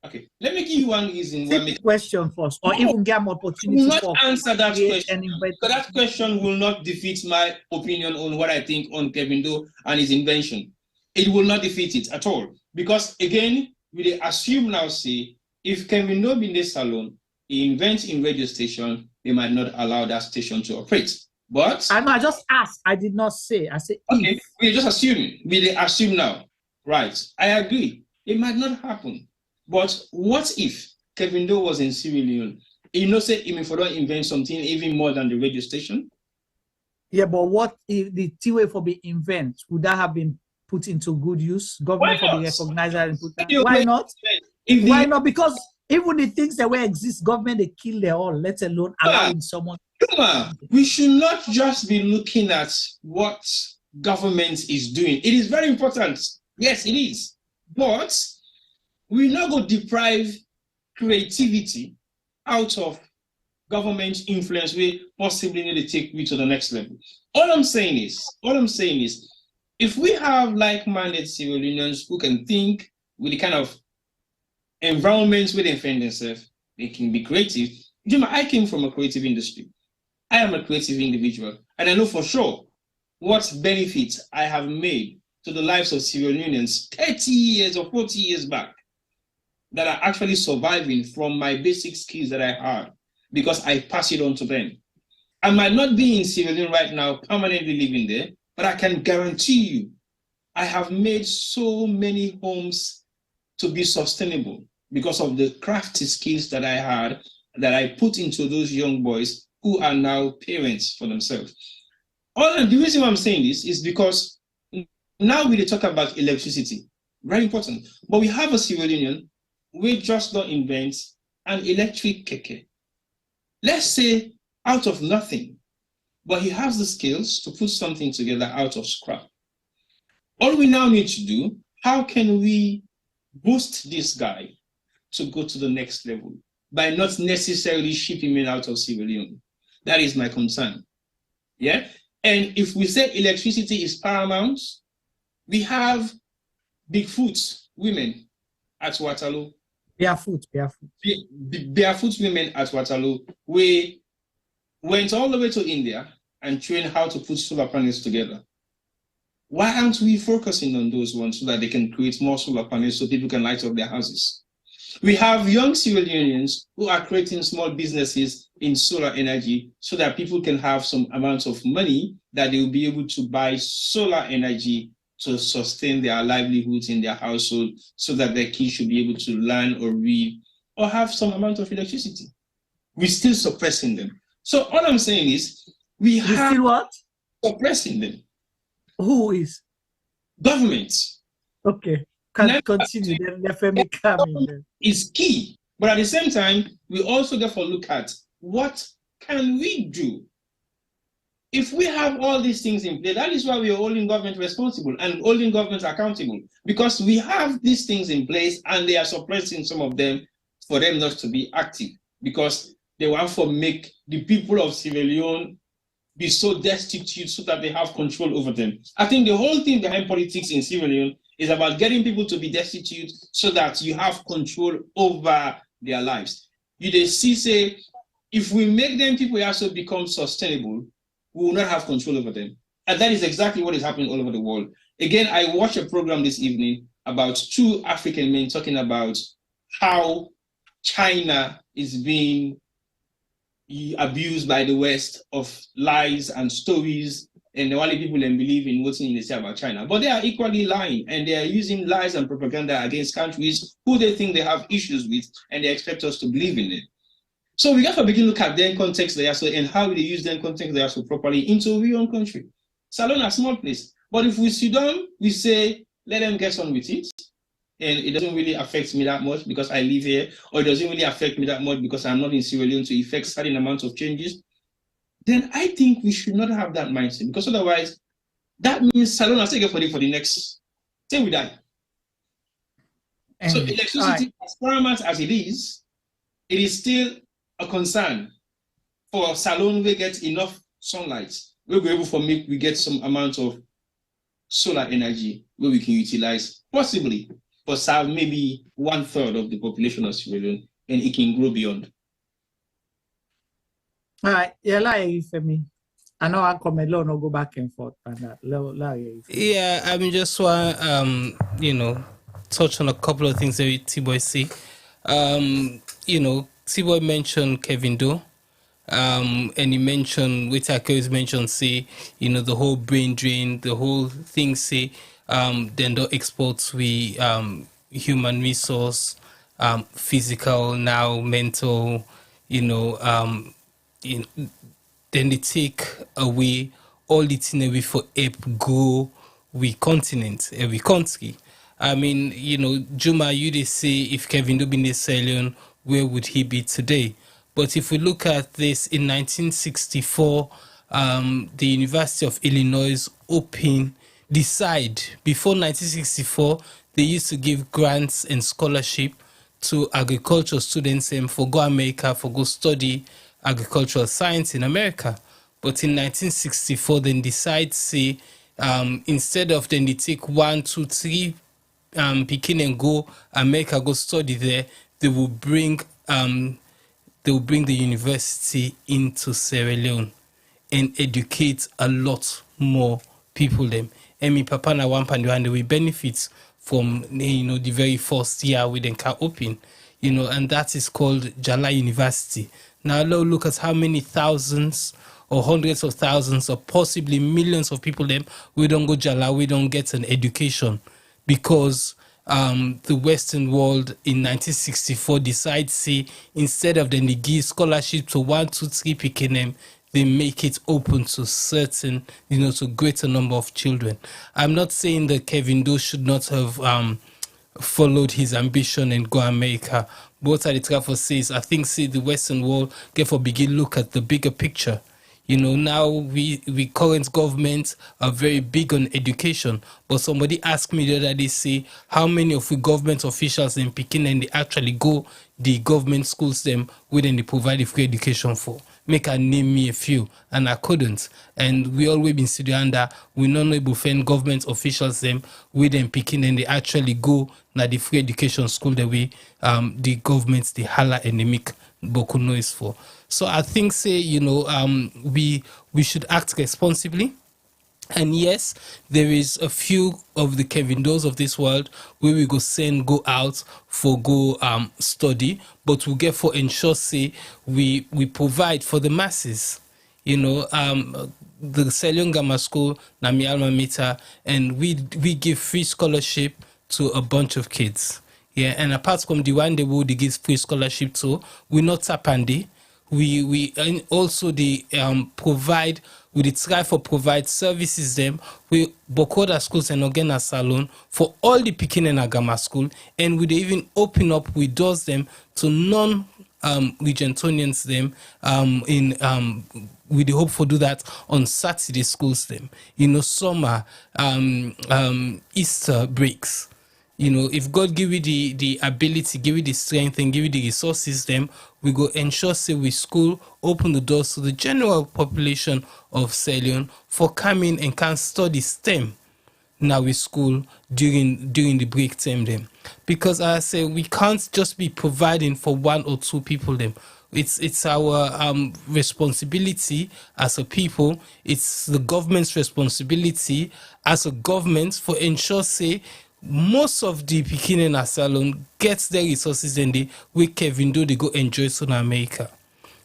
Okay, let me give you one reason. Take the question first, or even get more opportunity. I will not answer that question. But that question will not defeat my opinion on what I think on Kevin Doe and his invention. It will not defeat it at all. Because again, we assume now, say, if Kevin Doe in this salon, he invents in radio station, they might not allow that station to operate. But I just asked. I did not say. I said okay. If. We're just assuming. We assume now. Right. I agree. It might not happen. But what if Kevin Doe was in Sierra Leone? You know, say even if I don't invent something even more than the radio station. Yeah, but what if the T-way for be invent would that have been put into good use? Government for be recognized and put that. Why not? Why not? Because even the things that will exist, government they kill them all, let alone allowing someone. Come on. We should not just be looking at what government is doing. It is very important. Yes, it is. But we not go deprive creativity out of government influence. We possibly need to take me to the next level. All I'm saying is, if we have like-minded civil unions who can think with the kind of environments where they find themselves, they can be creative. Juma, I came from a creative industry. I am a creative individual, and I know for sure what benefits I have made to the lives of civil unions 30 years or 40 years back that are actually surviving from my basic skills that I had because I pass it on to them. I might not be in civil union right now, permanently living there, but I can guarantee you I have made so many homes to be sustainable because of the crafty skills that I had that I put into those young boys who are now parents for themselves. The reason why I'm saying this is because now we talk about electricity, very important. But we have a civil union, we just don't invent an electric keke. Let's say out of nothing, but he has the skills to put something together out of scrap. All we now need to do, how can we boost this guy to go to the next level by not necessarily shipping him out of civil union? That is my concern. Yeah. And if we say electricity is paramount, we have Bigfoot women at Waterloo. Barefoot women at Waterloo. We went all the way to India and trained how to put solar panels together. Why aren't we focusing on those ones so that they can create more solar panels so people can light up their houses? We have young civil unions who are creating small businesses in solar energy so that people can have some amount of money that they will be able to buy solar energy to sustain their livelihoods in their household so that their kids should be able to learn or read or have some amount of electricity. We're still suppressing them. So all I'm saying is we have still what? Suppressing them. Who is? Government. Okay. Can continue. Then is key. But at the same time, we also therefore look at what can we do? If we have all these things in place, that is why we are holding government responsible and holding government accountable, because we have these things in place and they are suppressing some of them for them not to be active, because they want to make the people of Sierra Leone be so destitute so that they have control over them. I think the whole thing behind politics in Sierra Leone is about getting people to be destitute so that you have control over their lives. You see, say, if we make them people also become sustainable, we will not have control over them. And that is exactly what is happening all over the world. Again, I watched a program this evening about 2 African men talking about how China is being abused by the West of lies and stories, and the only people that believe in what's in the say about China. But they are equally lying, and they are using lies and propaganda against countries who they think they have issues with, and they expect us to believe in it. So we got to begin to look at their context there, so and how they use their context there so properly into our own country. Salon a small place, but if we sit down, we say let them get on with it. and it doesn't really affect me that much because I live here, or it doesn't really affect me that much because I'm not in Sierra Leone to effect certain amounts of changes, then I think we should not have that mindset, because otherwise, that means Salon has taken for the next till we die. So electricity, as paramount as it is still a concern for Salon. We get enough sunlight. We'll be able to make we get some amount of solar energy where we can utilize possibly for maybe 1/3 of the population of Sierra Leone, and it can grow beyond. All right, yeah, like for me. I know I come alone, no go back and forth on that. Yeah, I mean, just want touch on a couple of things that T-Boy say. T-Boy mentioned Kevin Doe, and he mentioned, which I always mentioned, say, the whole brain drain, the whole thing, say, then the exports we human resource, physical, now mental, then they take away all the thing away for ape go we continent, every country. I mean, Juma, you they say if Kevin Dubin is Salion, where would he be today? But if we look at this in 1964, the University of Illinois decide before 1964, they used to give grants and scholarship to agricultural students for go America for go study agricultural science in America. But in 1964, then decide say instead of then they take 1, 2, 3 Pekin and go America go study there, they will bring the university into Sierra Leone and educate a lot more people them. And me papa na one and they will benefit from the very first year we then can open, and that is called Jala University. Now look at how many thousands or hundreds of thousands or possibly millions of people them we don't go Jala, we don't get an education because the Western world in 1964 decides say instead of then they give scholarship to 1, 2, 3 PKNM, they make it open to certain, to greater number of children. I'm not saying that Kevin Doe should not have followed his ambition and go America. But what I says, I think see the Western world get for begin look at the bigger picture. Now we current government are very big on education. But somebody asked me the other day, say, how many of we government officials in Pekin and they actually go the government schools them within they provide free education for? Make a name me a few, and I couldn't. And we always been studying under we not able to find government officials them within Pekin and they actually go na the free education school that we the governments they holla and they make boku noise for. So I think say we should act responsibly. And yes, there is a few of the Kevin Does of this world where we go out for study, but we get for ensure say we provide for the masses. The Selion Gamma School, Nami Alma Mater, and we give free scholarship to a bunch of kids. Yeah, and apart from the one they will give free scholarship to, we not tapandi. We and also they provide. We try for provide services them with Bokoda schools and Ogena Salon for all the Pekin and Agama school, and we even open up with doors them to non Regentonians them we hope for do that on Saturday schools them. Summer Easter breaks. If God give you the ability, give you the strength, and give you the resources, them we go ensure say we school open the doors to the general population of Salion for coming and can study STEM. Now we school during the break time them, because I say we can't just be providing for 1 or 2 people them. It's our responsibility as a people. It's the government's responsibility as a government for ensure say most of the Pekin and Salon gets their resources and they with Kevin Doe they go enjoy in America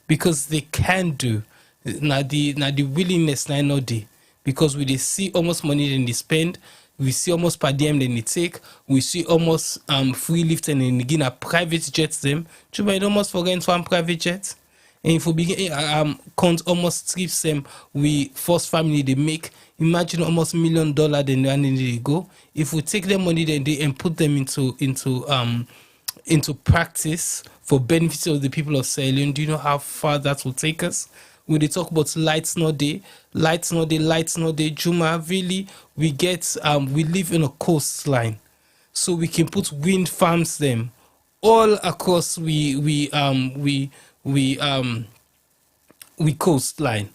because they can do now the willingness now not they, because we they see almost money than they spend, we see almost per diem than they take, we see almost free lift and then again a private jets them. You might almost forget one private jet. And if we begin count almost trips them we first family they make Imagine almost $1 million they go. If we take their money then and put them into practice for benefit of the people of Sierra Leone, do you know how far that will take us? When they talk about lights not day, Juma, really, we live in a coastline, so we can put wind farms them all across we coastline.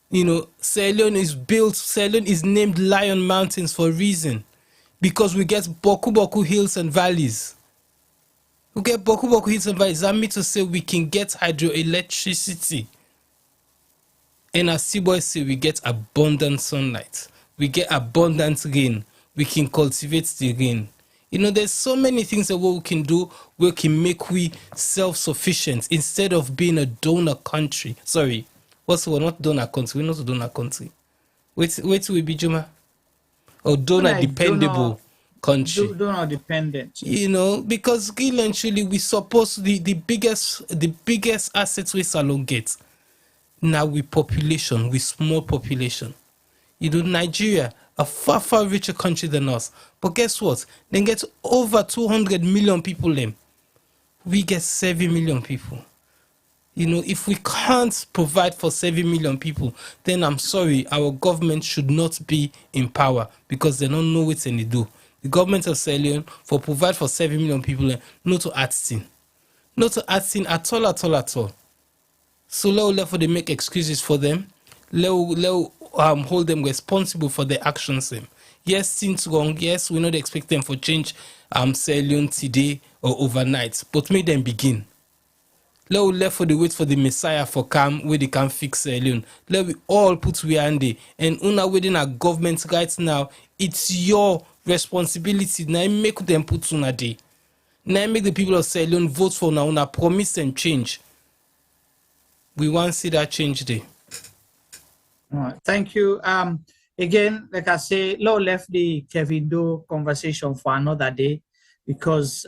You know, Sierra Leone is named Lion Mountains for a reason, because we get Boku hills and valleys. We get Boku hills and valleys. That means to say we can get hydroelectricity. And as Seaboy say, we get abundant sunlight. We get abundant rain. We can cultivate the rain. You know, there's so many things that we can do. We can make we self-sufficient instead of being a donor country. Sorry, we're not donor country. We're not a donor country. Wait, we be Juma? Or donor dependable country. Donor dependent. You know, because eventually we suppose the biggest assets we Salon get. Now with population, with small population. You know, Nigeria, a far richer country than us. But guess what? They get over 200 million people then. We get 7 million people. You know, if we can't provide for 7 million people, then I'm sorry, our government should not be in power, because they don't know what they do. The government of Sierra Leone for provide for 7 million people, not to acting. Not to acting at all. So let they make excuses for them. Let hold them responsible for their actions. Yes, things wrong. Yes, we not expect them for change Sierra Leone today or overnight, but make them begin. Let for the wait for the Messiah for come where they can fix Sierra Leone. Let we all put we hand there. And una within our government right now, it's your responsibility. Now make them put una day. Now make the people of Sierra Leone vote for una promise and change. We want to see that change there. All right. Thank you. Again, like I say, Law left the Kevin Doe conversation for another day, because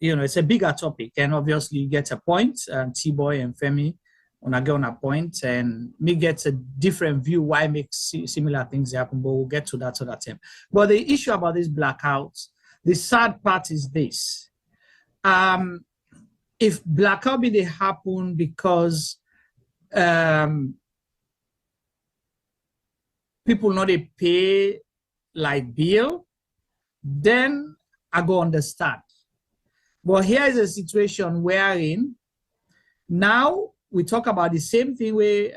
you know, it's a bigger topic, and obviously you get a point. T-Boy and Femi wanna get on a point, and me gets a different view why make similar things happen, but we'll get to that other time. But the issue about these blackouts, the sad part is this. If blackout be they happen because people not they pay like bill, then I go understand. But here is a situation wherein now we talk about the same thing where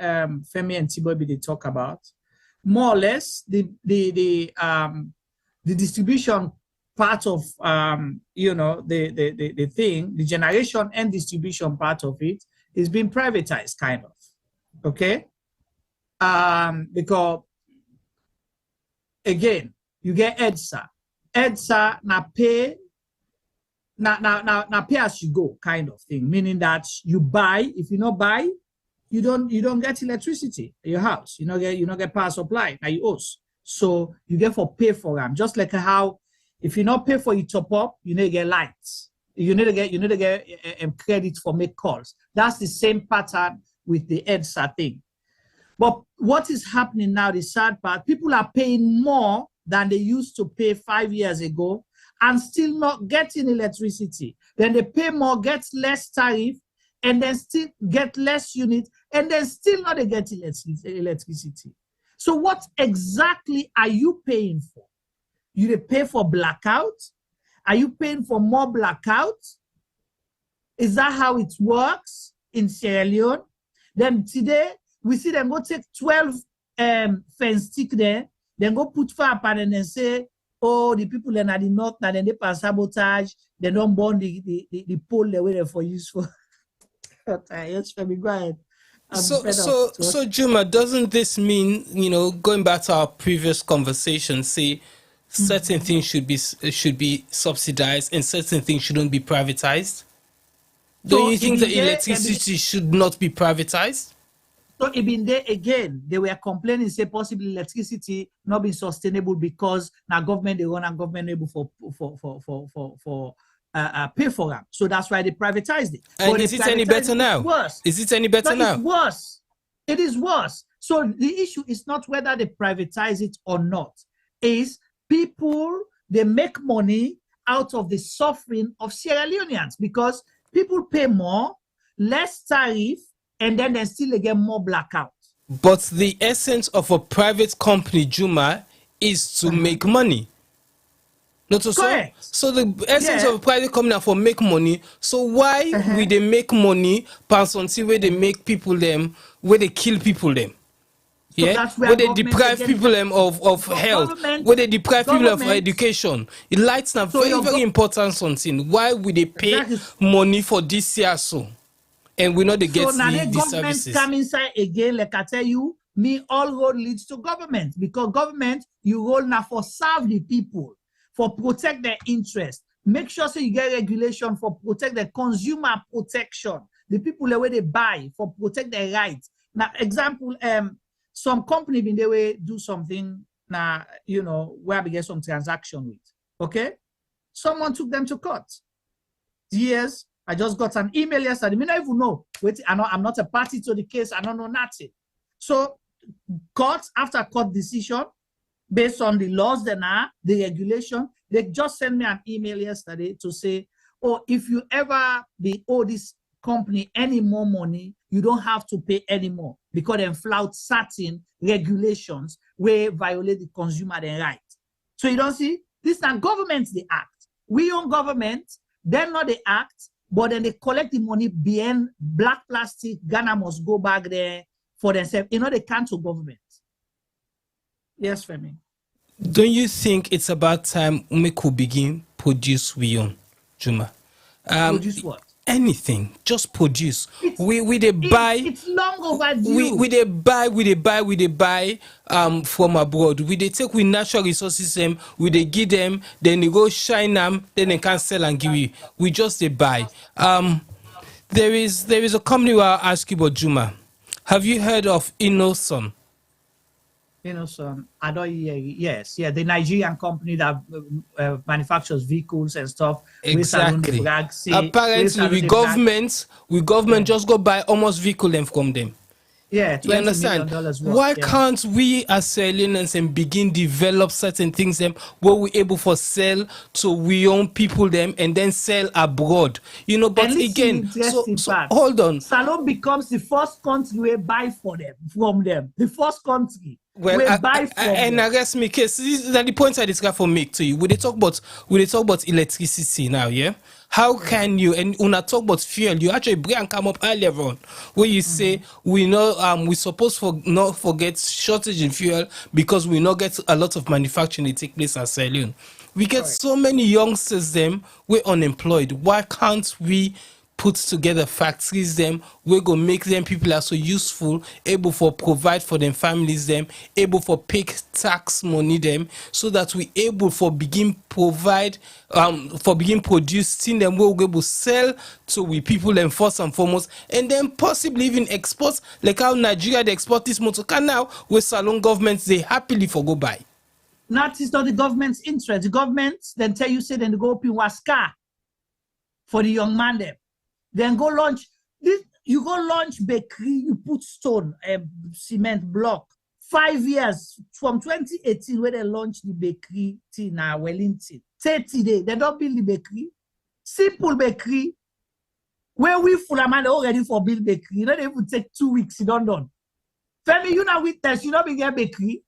Femi and T-Boy they talk about. More or less the distribution part of you know, the thing, the generation and distribution part of it is being privatized, kind of. Okay? Because again, you get EDSA. EDSA na pay as you go, kind of thing. Meaning that you buy, if you not buy, you don't get electricity in your house. You not get power supply, now you owe. So you get for pay for them. Just like how if you not pay for your top up, you need to get lights. You need to get credit for make calls. That's the same pattern with the EDSA thing. But what is happening now, the sad part, people are paying more than they used to pay 5 years ago and still not getting electricity. Then they pay more, get less tariff, and then still get less unit, and then still not get electricity. So what exactly are you paying for? You pay for blackout? Are you paying for more blackout? Is that how it works in Sierra Leone? Then today, we see them go take 12 fence stick there, then go put fire panel and say, oh, the people in the north, now then they pass sabotage, they don't burn the pole the way they for use for. Yes, let me go ahead. So Juma, doesn't this mean, you know, going back to our previous conversation, say certain things should be subsidized and certain things shouldn't be privatized? Don't you think that electricity should not be privatized? So even there again, they were complaining, say possibly electricity not being sustainable because now government they run and government able for pay for them. So that's why they privatized it. And is it any better now? Worse. Is it any better now? It's worse. It is worse. So the issue is not whether they privatize it or not. Is people, they make money out of the suffering of Sierra Leoneans because people pay more, less tariff, and then they still get more blackout. But the essence of a private company, Juma, is to make money. Not so. Correct. So the essence of a private company are for make money. So why will they make money pass until where they make people them, where they kill people them? So Yeah, where they deprive people of health, where they deprive people of education. It lights a very, very important something. Why would they pay money for this year so? And we know they get now the these government services. come inside again, like I tell you, me all road leads to government because government, you roll now for serve the people, for protect their interest. Make sure so you get regulation for protect the consumer protection. The people the way they buy for protect their rights. Now, example, some company been they way do something now, you know, where we get some transaction with. Okay, someone took them to court. Yes, I just got an email yesterday. I mean, I even know. Wait, I'm not a party to the case. I don't know nothing. So, court after court decision, based on the laws that are the regulation, they just sent me an email yesterday to say, oh, if you ever be owe this company any more money, you don't have to pay anymore because they flout certain regulations where violate the consumer right. So you don't see this now governments they act. We own government, then not they act, but then they collect the money behind black plastic. Ghana must go back there for themselves. You know they can't to government. Yes, Femi. Don't you think it's about time we could begin produce we own, Juma? Produce what? Anything, just produce. We they buy. It's long overdue. We they buy from abroad. We they take with natural resources them. We they give them. Then they go shine them. Then they can sell and give you. We just they buy. There is a company where I'll ask you about, Juma. Have you heard of Innoson? Innoson, I don't hear. Yes, yeah, the Nigerian company that manufactures vehicles and stuff. Exactly. Apparently, we government just go buy almost vehicle them from them. Yeah, you understand? Worth, why can't we as Sierra Leoneans and begin develop certain things them where we able for sell to we own people them and then sell abroad? You know, but again, so hold on. Salon becomes the first country we buy from them. The first country. Well, I guess me case this is the point I described for make to you. We talk about electricity now, yeah. How can you and when I talk about fuel, you actually bring and come up earlier on where you say we know we supposed for not forget shortage in fuel because we not get a lot of manufacturing take place at Sierra Leone. We get so many youngsters them we're unemployed. Why can't we put together factories them we go make them people are so useful, able for provide for them families them, able for pay tax money them, so that we able for begin provide for begin producing them we'll be able sell to we people them first and foremost, and then possibly even export like how Nigeria they export this motor car now with Salon governments they happily for go buy. That is not the government's interest. The government then tell you say then they go open Waska for the young man them. Then go launch this. You go launch bakery. You put stone, cement block. 5 years from 2018 where they launched the bakery in Wellington. 30 days they don't build the bakery. Simple bakery. Where we full man already for build bakery. You know they would take 2 weeks. You don't done. Femi, you know witness. You know we get bakery.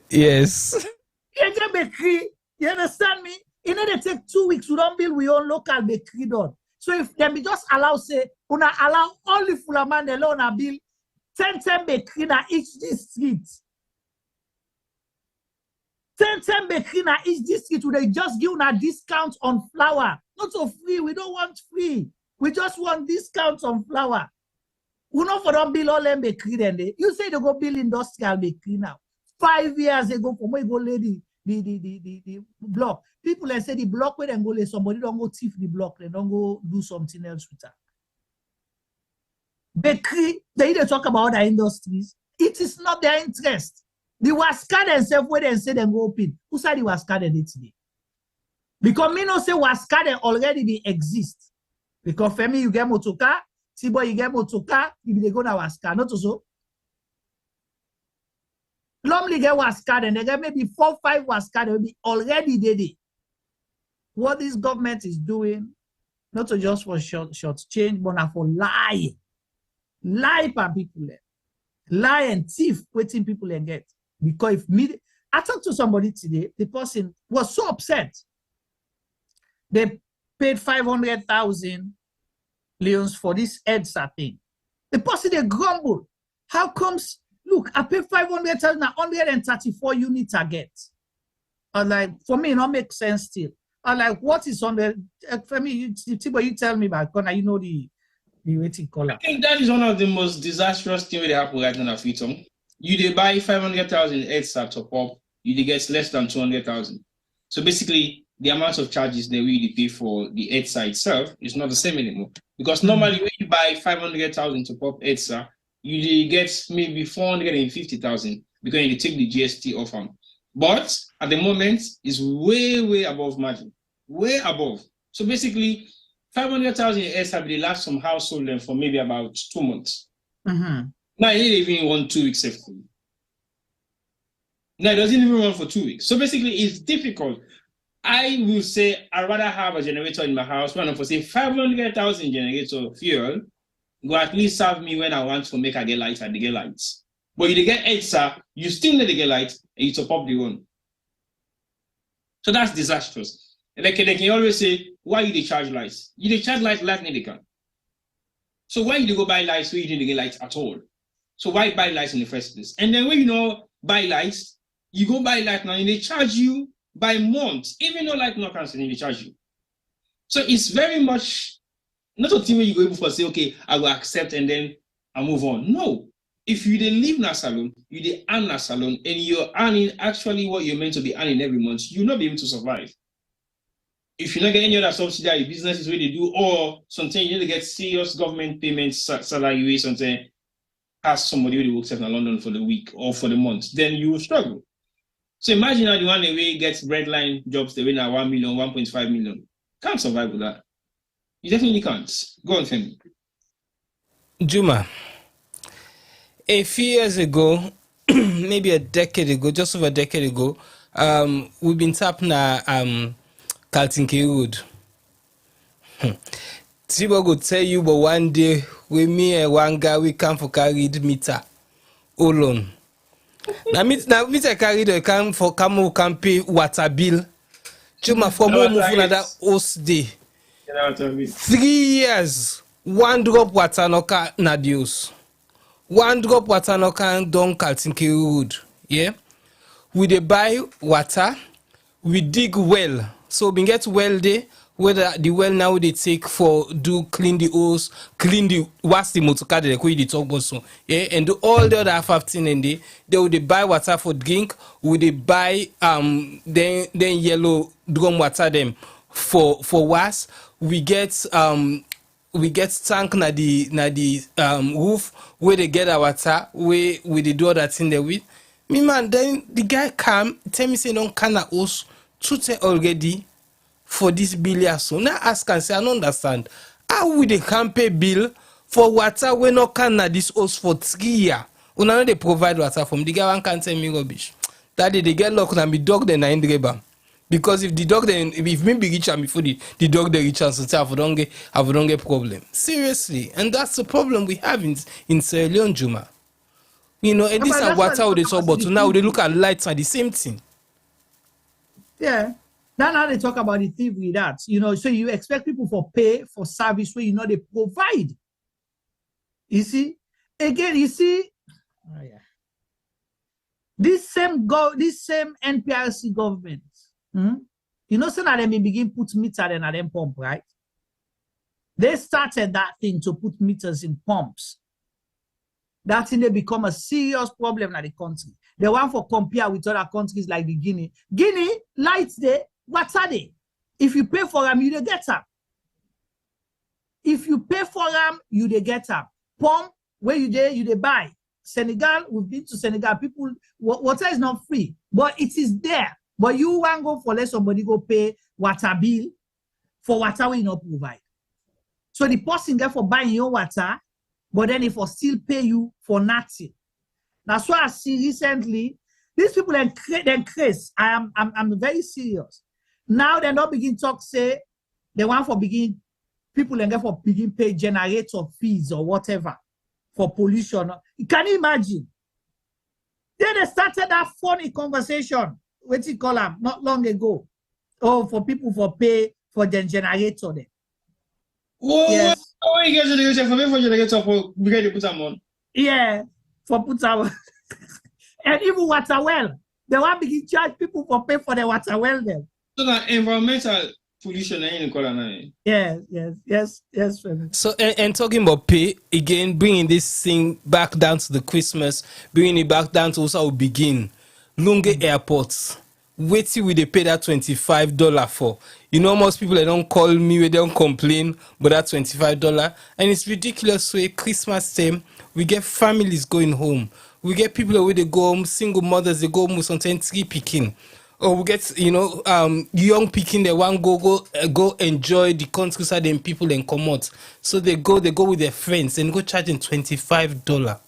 Yes. You get bakery. You understand me? You know they take 2 weeks. We don't build we own local bakery done. So if them be just allow say, una allow only Fulaman alone build 10 bakery na each district. 10 bakery na each district. They just give una discounts on flour. Not so free. We don't want free. We just want discounts on flour. We not for them build all them bakery then they. You say they go build industrial bakery now. 5 years ago, from where go lady the block. People they say the block where they go lay somebody don't go thief the block, they don't go do something else with that. Bakery, they either talk about other industries. It is not their interest. The Waska themselves where they say they go open. Who said the Waska they did today? Because me no say Waska they already they exist. Because for me you get motoka, Tibo you get motoka, if they go to Waska, not so. Normally get was card and they get maybe 4, 5 was card, will be already dead. What this government is doing, not to just for short change, but for lie per people, lie and thief waiting people and get. Because if me, I talked to somebody today, the person was so upset. They paid 500,000 leons for this EDSA thing. The person they grumble. How comes? Look, I paid 500,000, 134 units I get. I'm like, for me, it don't make sense still. I'm like, what is on the? For me, you tell me about Connor. You know the waiting color. I think that is one of the most disastrous things that happen right now. Freedom. You they buy 500,000 EDSA top up. You get less than 200,000. So basically, the amount of charges they really pay for the EDSA itself is not the same anymore. Because normally when you buy 500,000 top up EDSA, you get maybe 450,000 because you take the GST off them. But at the moment, it's way above margin, way above. So basically, 500,000 EDSA will last some household for maybe about 2 months. Mm-hmm. Now it didn't even run 2 weeks after. Now it doesn't even run for 2 weeks. So basically, it's difficult. I will say I'd rather have a generator in my house, run for say 500,000 generator fuel, go at least serve me when I want to make a get light and they get lights. But if you get EDSA, you still need to get light and you top up the one. So that's disastrous. And they can always say, why you they charge lights? You they charge lights like they can. So why you go buy lights where you didn't get lights at all? So why buy lights in the first place? And then when you know buy lights, you go buy light now and they charge you by month, even though light not canceling, they charge you. So it's very much not a thing where you go able to say, okay, I will accept and then I move on. No. If you didn't leave na salon, you did earn na salon, and you're earning actually what you're meant to be earning every month, you'll not be able to survive. If you're not getting any other subsidiary businesses where they do, or something you need to get serious government payments, salary, something, ask somebody who works in London for the week or for the month, then you will struggle. So imagine how the one away gets breadline jobs the way now 1 million, 1.5 million. Can't survive with that. You definitely can't. Go on, Femi. Juma, a few years ago, maybe a decade ago, just over a decade ago, we've been tapping Kaltinke Road. Tibo go tell you, but one day, we me and one guy, we come for carried meter. Alone. Now meter carried a come for come pay water bill. Juma for more move another host day. 3 years, 1 drop water no can nadios. 1 drop water no can don Kaltinke Road. Yeah, we dey buy water, we dig well. So we get well there. Whether the well now they take for do clean the hose, clean the wash the motor car they talk about so yeah, and do all the other half thing and they would buy water for drink, would they buy then yellow drum water them for wash. We get tank na the roof where they get our water where they do other thing there with me man. Then the guy come tell me say don't can hose to already for this bill. So now ask and say I don't understand how we they can pay bill for water we no can na this house for 3 years. We know they provide water from the guy one can tell me rubbish. That day they get locked and be dog then in the because if the dog then if me be rich and before the dog they reach and so I don't get problem seriously, and that's the problem we have in Sierra Leone, Juma. You know, and this and water they talk about. So now they look at lights and the same thing. Yeah. That's how they talk about the thief with that. You know, so you expect people for pay for service where you know they provide. You see? Again, you see, oh, yeah. This same NPRC government, you know, so that they may begin put meter in at them pump, right? They started that thing to put meters in pumps. That thing they become a serious problem in the country. They want for compare with other countries like the Guinea. Guinea, lights there, what's they? If you pay for them, you they get up. If you pay for them, you they get up. Pump, where you they buy. Senegal, we've been to Senegal. People, water is not free, but it is there. But you want go for let somebody go pay water bill for water we not provide. So the person get for buying your water, but then if will still pay you for nothing. That's why I see recently These people then crazy. I'm very serious. Now they not begin talk say they want for begin people and get for begin pay generator fees or whatever for pollution. Can you imagine? Then they started that funny conversation. What you call them not long ago. Oh, for people for pay for the generator then. Yes. Oh, you get generator for me for generator for because they put them on. Yeah, for put them and even water well. They want begin charge people for pay for the water well then. So that environmental pollution ain't in Yes. So and talking about pay again, bringing this thing back down to the Christmas, bringing it back down to also begin. Lunge airports. Wait till we they pay that $25 for. You know, most people they don't call me, they don't complain, but that $25, and it's ridiculous. Way Christmas time, we get families going home. We get people where they go home, single mothers they go home with something 3 picking. Or we get, young picking, they want go enjoy the countryside and people and come out. So they go with their friends and go charging $25.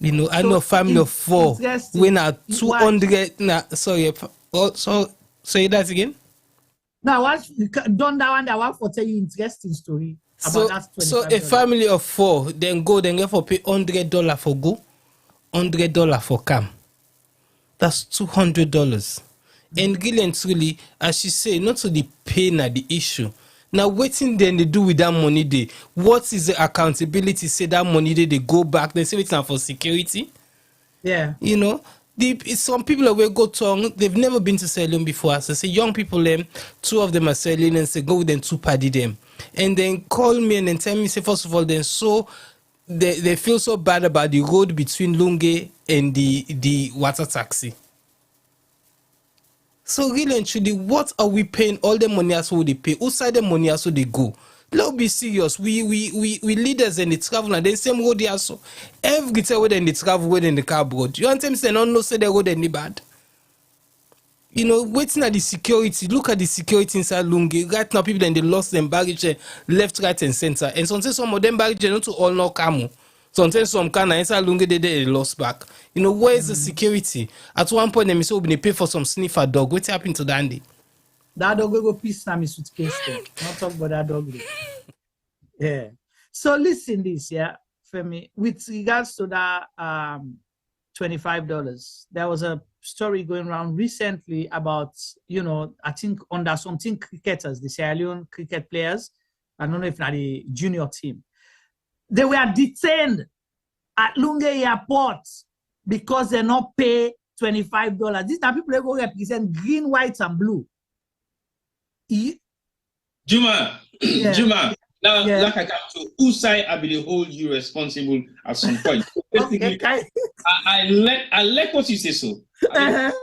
You know, I know a family of 4 when are 200. Sorry, say that again. Now, once done that one, that one for tell you interesting story about that $25. So a family of 4 then get for pay $100 for go, $100 for come. That's $200. And really and truly, as she say, not to the pain at the issue. Now, waiting then they do with that money they. What is the accountability? Say that money they go back. They say it's not for security. Yeah. You know, some people will go to, they've never been to Sierra Leone before. So say young people, 2 of them are Sierra Leone and say go with them 2 party them. And then call me and then tell me, say, first of all, then so they feel so bad about the road between Lunge and the water taxi. So really and truly, what are we paying all the money as well they pay? Who side the money as well they go? Let's be serious. We leaders and the travel and the same road they also. Every time when they travel, when in the car road. You want them to say no say the road any bad. You know, waiting at the security. Look at the security inside Lunge. Right now, people then they lost them baggage left, right, and center. And sometimes some of them baggage not to all no come. Sometimes some kind of inside Lunge they lost back. You know, where is the security? At one point, they say we pay for some sniffer dog. What happened to Dandy? That dog will go piss on my suitcase. Not talk about that dog. Yeah. So listen this, yeah, Femi. With regards to that $25, there was a story going around recently about, I think under something cricketers, the Sierra Leone cricket players. I don't know if not the junior team. They were detained at Lunge Airport because they not pay $25. These are people who represent green, white, and blue. Juma. Now, like I come to Insai, I will hold you responsible at some point. I like what you say so. Let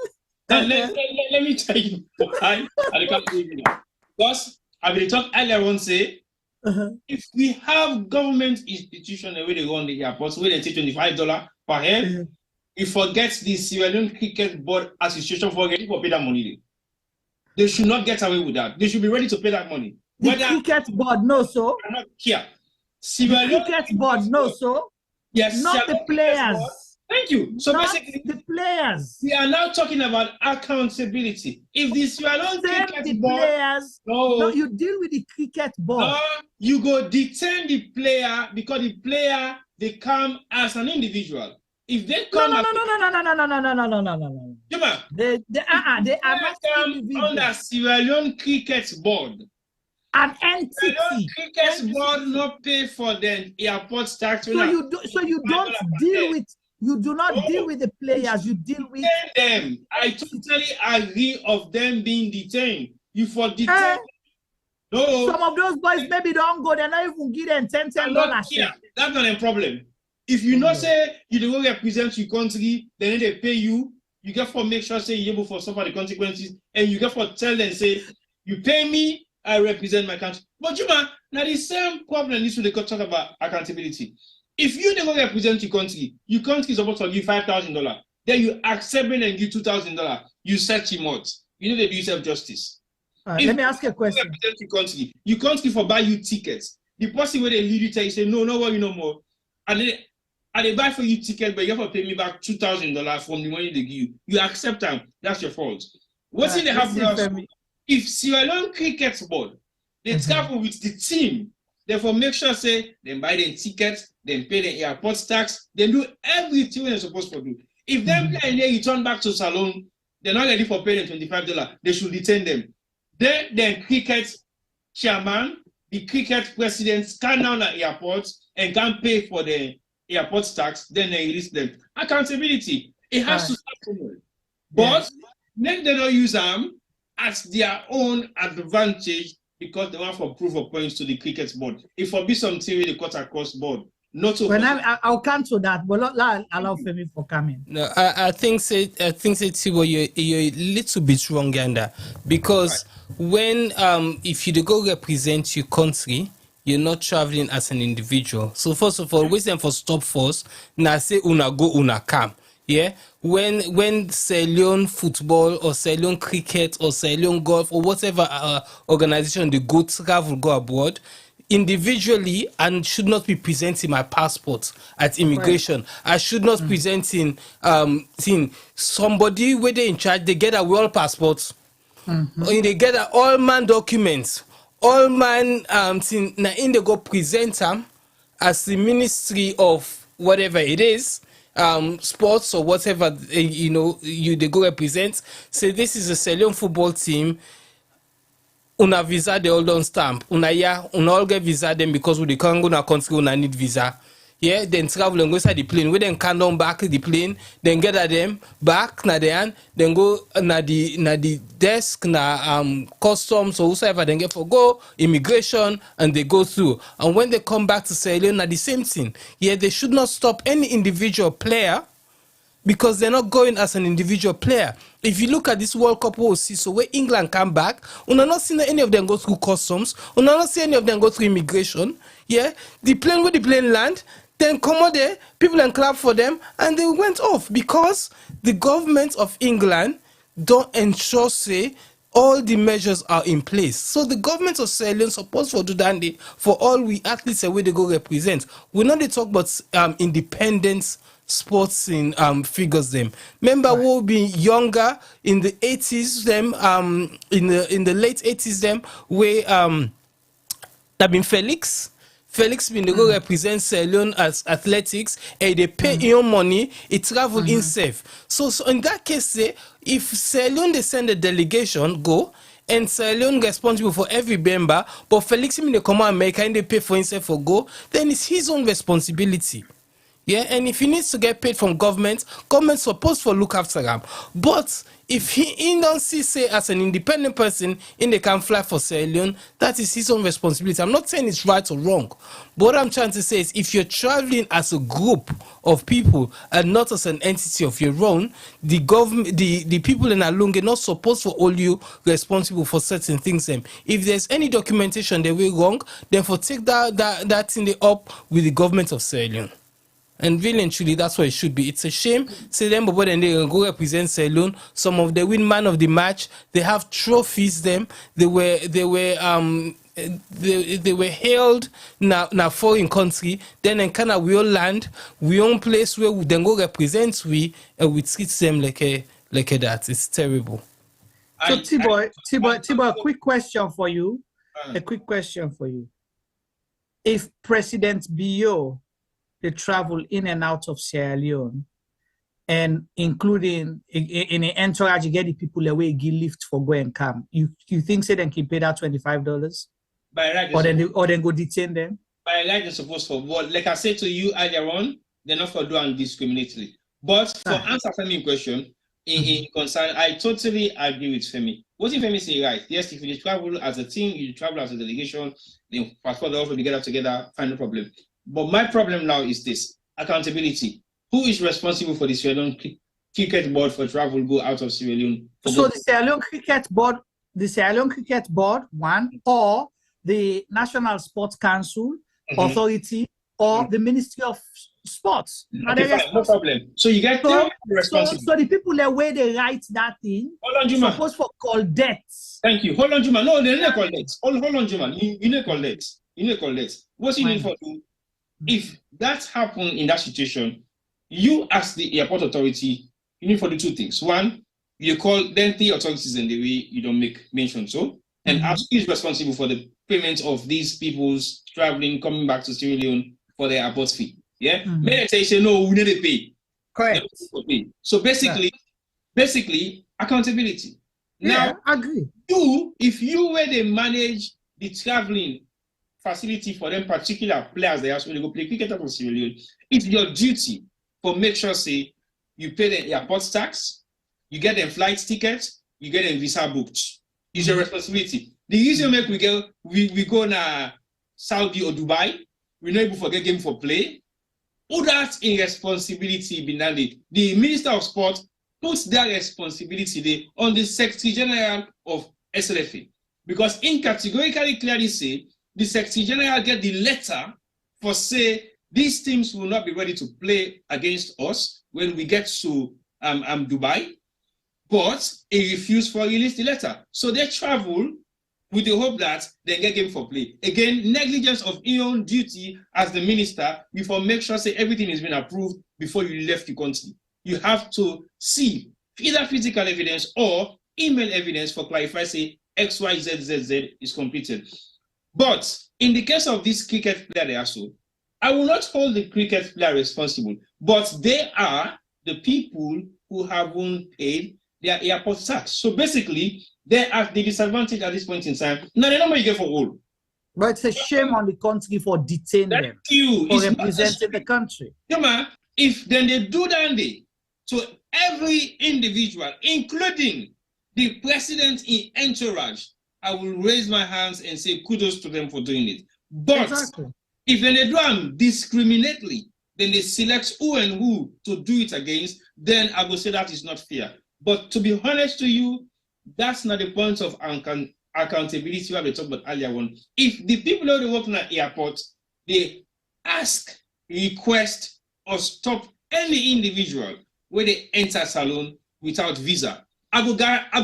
me tell you why I can't do it now. Because I will talk earlier on say, if we have government institutions where they run the airports, where they take $25 per head, we forget the Sierra Leone Cricket Board Association forgetting to pay that money. They should not get away with that. They should be ready to pay that money. The cricket board, no, so. I'm not here. The cricket board, no, so. Yes. Not the players. Thank you. So not basically, the players. We are now talking about accountability. If this you are not cricket board, players, no, you deal with the cricket board. No, you go detain the player because the player they come as an individual. If they come no. Juma, they are not under Sierra Leone Cricket Board. An entity. Sierra Leone Cricket Board not pay for the airport tax. So you don't deal with. You do not deal with the players. You deal with them. I totally agree of them being detained. You for detain. No. Some of those boys maybe don't go. They're not even give them $10. That's not a problem. If you not say you don't represent your country, then they pay you. You get for make sure say you're able for suffer the consequences, and you get for tell them say you pay me, I represent my country. But Juma, now the same problem is when they talk about accountability. If you never represent your country is supposed to give $5,000. Then you accept it and give $2,000. You set him out. You know they do yourself justice. Let me ask you a question. Represent your country for buy you tickets. The person where they lead you tell you say no worry no more. And I they buy for you ticket, but you have to pay me back $2,000 from the money they give you. You accept them. That's your fault. What's in the happen? If Sierra Leone Cricket Board, they travel with the team, therefore make sure say they buy them tickets, then pay the airport tax, they do everything they're supposed to do. If them play and they return back to Salon, they're not ready for paying $25. They should detain them. Then cricket chairman, the cricket president can down at airport and can pay for the airport tax, then they release them. Accountability. It has to start somewhere. But make them not use them as their own advantage because they want for proof of points to the cricket board. If for be something with the cut across board, not so. When I'll cancel that, but not allow Femi for coming. No, I think Tibo, you're a little bit wrong in that, because when if you go represent your country, you're not traveling as an individual. So first of all, wait them for stop force. Now say una go una come. Yeah, when Sierra Leone football or Sierra Leone cricket or Sierra Leone golf or whatever organization they go travel go abroad individually, and should not be presenting my passport at immigration. I should not presenting somebody where they in charge. They get a world passport, they get a all man documents, all man thing. Now in they go present them as the ministry of whatever it is. Sports or whatever they go represent. Say this is a Sierra Leone football team. Una visa they all don't stamp. Una all get visa them because we can't go to a country una need visa. Yeah, then travel and go inside the plane. We then can down back the plane, then get at them back na the end, then go na the desk na customs or whoever then get for go immigration and they go through. And when they come back to Sierra Leone, na the same thing. Yeah, they should not stop any individual player because they're not going as an individual player. If you look at this World Cup, we'll see. So where England come back, we're not seeing any of them go through customs. We're not seeing any of them go through immigration. Yeah, the plane where the plane land, then come out there, people and clap for them, and they went off because the government of England don't ensure say all the measures are in place. So the government of Sierra Leone supposed for do that for all we athletes and where they go represent. We know they talk about independence sports in figures them. Remember we'll be younger in the 80s them in the late 80s them where that been Felix been the go represent Sierra Leone as athletics and they pay your money, it travel in safe. So in that case say if Sierra Leone they send a delegation go and Sierra Leone responsible for every member, but Felix they come out America and they pay for himself for go, then it's his own responsibility. Yeah, and if he needs to get paid from government supposed to look after him. But if he don't see say as an independent person in they can fly for Sierra Leone, that is his own responsibility. I'm not saying it's right or wrong. But what I'm trying to say is if you're traveling as a group of people and not as an entity of your own, the government, the people in Alunga are not supposed to hold you responsible for certain things. If there's any documentation they way wrong, then for take that thing up with the government of Sierra Leone. And really and truly, that's what it should be. It's a shame. Say them, but then they go represent Sierra Leone. Some of the win man of the match. They have trophies. Them. They were hailed na foreign country. Then in Canada we all land. We own place where we then go represent we and we treat them like that. It's terrible. So Tibo, a quick question for you. If President Bio they travel in and out of Sierra Leone, and including in the entourage, you get the people away, give lift for go and come. You think say they can pay that $25? By right, or then go detain them? By right, they're supposed for what? Like I said to you earlier on, they're not for doing discriminatory. But for answer Femi's question, in concern, I totally agree with Femi. What if Femi say right? Yes, if you travel as a team, you travel as a delegation, then passport all together, find no problem. But my problem now is this: accountability. Who is responsible for the Sierra Leone Cricket Board for travel go out of Sierra Leone? So the Sierra Leone Cricket Board, one, or the National Sports Council Authority, or the Ministry of Sports. Okay, fine, no problem. So you get responsible. So the people that where they write that thing, hold on, Juma. Supposed for call debts. Thank you. Hold on, Juma. No, they didn't call debts. Hold on, Juma. You didn't call debts. You didn't call debts. What's you need for do? If that happened in that situation, you as the airport authority, you need to do two things. One, you call then the authorities in the way you don't make mention so, and ask who is responsible for the payment of these people's traveling, coming back to Sierra Leone for their airport fee. Yeah, many say no, we need to pay. Correct. So basically, accountability. Yeah, Now, I agree. If you were to manage the traveling facility for them particular players, they actually go play cricket for Sierra Leone. It's your duty for make sure say you pay the airport tax, you get them flight tickets, you get them visa booked. It's your responsibility. The reason make we go na Saudi or Dubai, we're not able to get game for play. All that irresponsibility behind the Minister of Sport puts that responsibility there on the Secretary General of SLFA. Because in categorically clearly say, the Secretary General get the letter for say, these teams will not be ready to play against us when we get to Dubai, but he refused to release the letter. So they travel with the hope that they get game for play. Again, negligence of your own duty as the minister, before make sure say everything has been approved before you left the country. You have to see either physical evidence or email evidence for clarify say XYZZZ is completed. But in the case of this cricket player also, I will not hold the cricket player responsible, but they are the people who haven't paid their airport tax. So basically, they are the disadvantage at this point in time. Now, the number you get for all. But it's a shame on the country for detaining them, for representing the country. Yeah, man. If then they do that day, so every individual, including the president in entourage, I will raise my hands and say kudos to them for doing it. But if they do them discriminately, then they select who and who to do it against, then I will say that is not fair. But to be honest to you, that's not the point of accountability we talked about earlier on. If the people who work in the airport, they ask, request, or stop any individual where they enter salon without visa, I will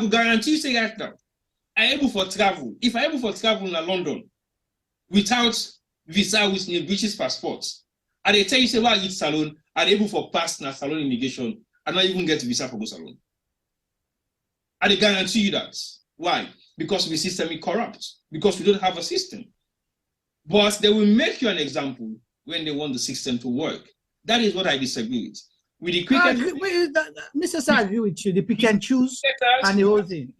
guarantee you say right now, I'm able for travel. If I'm able for travel in London without visa with the British passports, and they tell you say, well, it's salon, I'm able for pass na salon immigration, and not even get visa for go salon. And they guarantee you that. Why? Because the system is corrupt. Because we don't have a system. But they will make you an example when they want the system to work. That is what I disagree with. With the cricket, I agree with you. The pick and choose and the whole thing.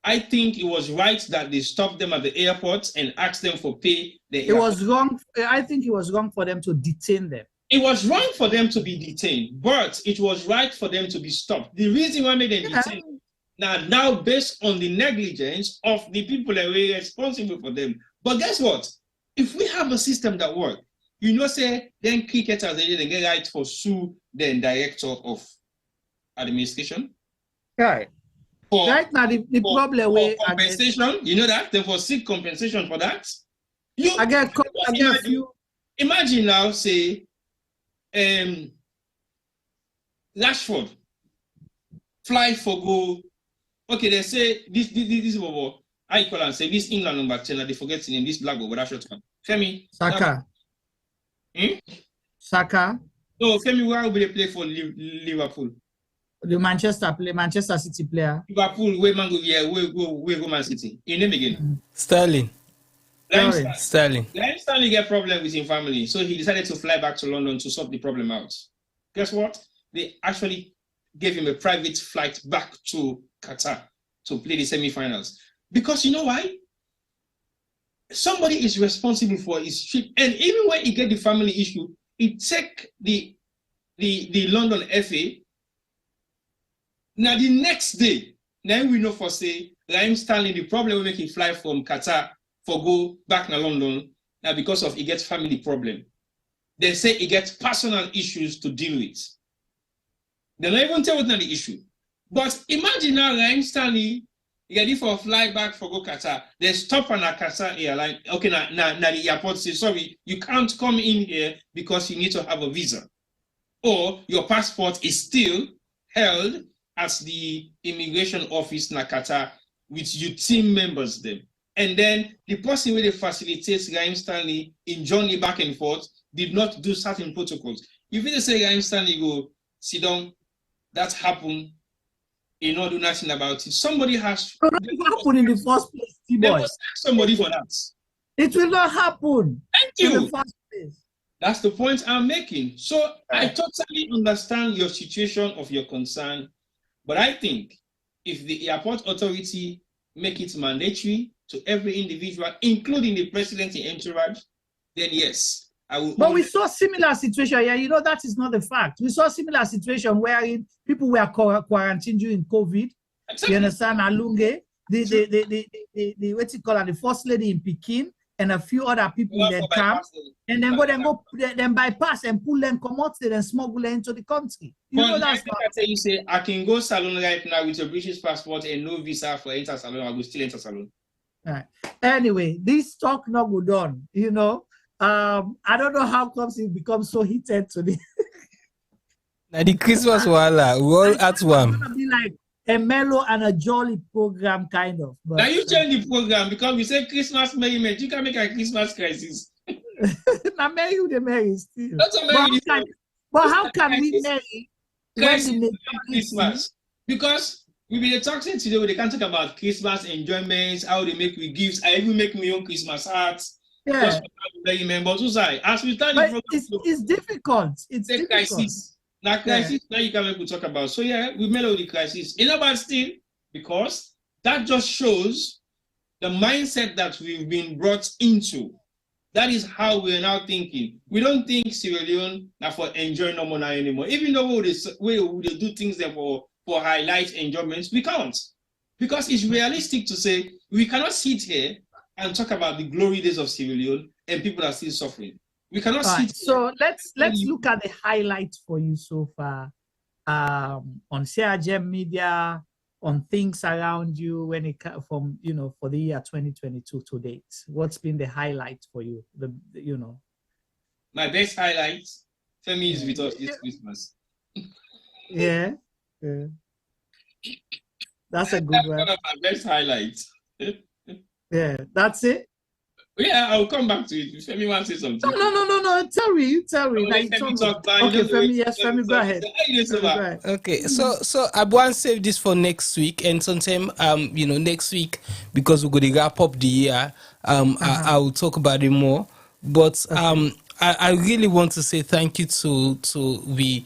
I think it was right that they stopped them at the airport and asked them for pay. It was wrong. I think it was wrong for them to detain them. It was wrong for them to be detained, but it was right for them to be stopped. The reason why they made them detained now based on the negligence of the people that were responsible for them. But guess what? If we have a system that works, you know, say then cricketers they get right for sue the director of administration. Right. Right now the problem with compensation, you know that they for seek compensation for that. Imagine now, say. Rashford fly for goal. Okay, they say this over. I call and say this England number 10. They forget the name. This black boy, Rashford. Femi. Saka. Saka. No, Femi. Where will they play for Liverpool? The Manchester City player. Liverpool. Where man go? Yeah, where go Man City? In name again. Sterling. Sterling get problem with his family, so he decided to fly back to London to sort the problem out. Guess what? They actually gave him a private flight back to Qatar to play the semi-finals. Because you know why? Somebody is responsible for his trip, and even when he get the family issue, he take the London FA. Now the next day, now we know for say Raheem Sterling, the problem will make him fly from Qatar for go back to London now because of he gets family problem. They say he gets personal issues to deal with. They don't even tell what's not the issue. But imagine now Raheem Sterling ready for a fly back for go Qatar. They stop on a Qatar airline. Okay, now the airport says, sorry, you can't come in here because you need to have a visa. Or your passport is still held at the immigration office in Qatar with your team members there. and then the person where they facilitates Raheem Stanley in journey back and forth did not do certain protocols. If you say Raheem Stanley go sit down, that happened, you know, do nothing about it. Somebody has. It will not happen in the first place, They must ask somebody for that. It will not happen. Thank you. In the first place. That's the point I'm making. So I totally understand your situation of your concern, but I think if the airport authority make it mandatory to every individual, including the president in entourage, then yes, I will. But we saw similar situation. Yeah, you know, that is not the fact. We saw similar situation wherein people were quarantined during COVID. Exactly. You understand? Alunge, the what you call it, the first lady in Peking, and a few other people in the camp, and then bypass and pull them, come out there and smuggle them into the country. You know that's what you say. I can go salon right now with a British passport and no visa for enter salon. I will still enter salon. Right. Anyway, this talk not go done. You know, I don't know how comes it becomes so heated today. Now the Christmas wala, we all at one. It's gonna be like a mellow and a jolly program, kind of. But now you change the program because we say Christmas merriment. You can make a Christmas crisis. Now marry you, the marry still. But how can we marry Christmas? Because we've been talking today. They can talk about Christmas enjoyments, how they make me gifts. I even make my own Christmas hats. Yeah. But as we start the program, it's difficult. It's difficult. Crisis. Now crisis, now you can make we talk about. So yeah, we met with the crisis. You know, but still, because that just shows the mindset that we've been brought into. That is how we're now thinking. We don't think Sierra Leone now for enjoying no more anymore. Even though we do things there for highlight enjoyments, we can't. Because it's realistic to say we cannot sit here and talk about the glory days of Sierra Leone and people are still suffering. We cannot sit. So let's look at the highlights for you so far on CRGM Media, on things around you when it from for the year 2022 to date. What's been the highlight for you? My best highlight, Femi is with us this Christmas. Yeah. That's a good one. One of my best highlights. Yeah, that's it. Yeah, I'll come back to it. If Femi wants to say something. No. Tell me. Okay, Femi, yes, Femi, go ahead. Okay, so I want to save this for next week, and sometime next week, because we're going to wrap up the year. I will talk about it more. But I really want to say thank you to we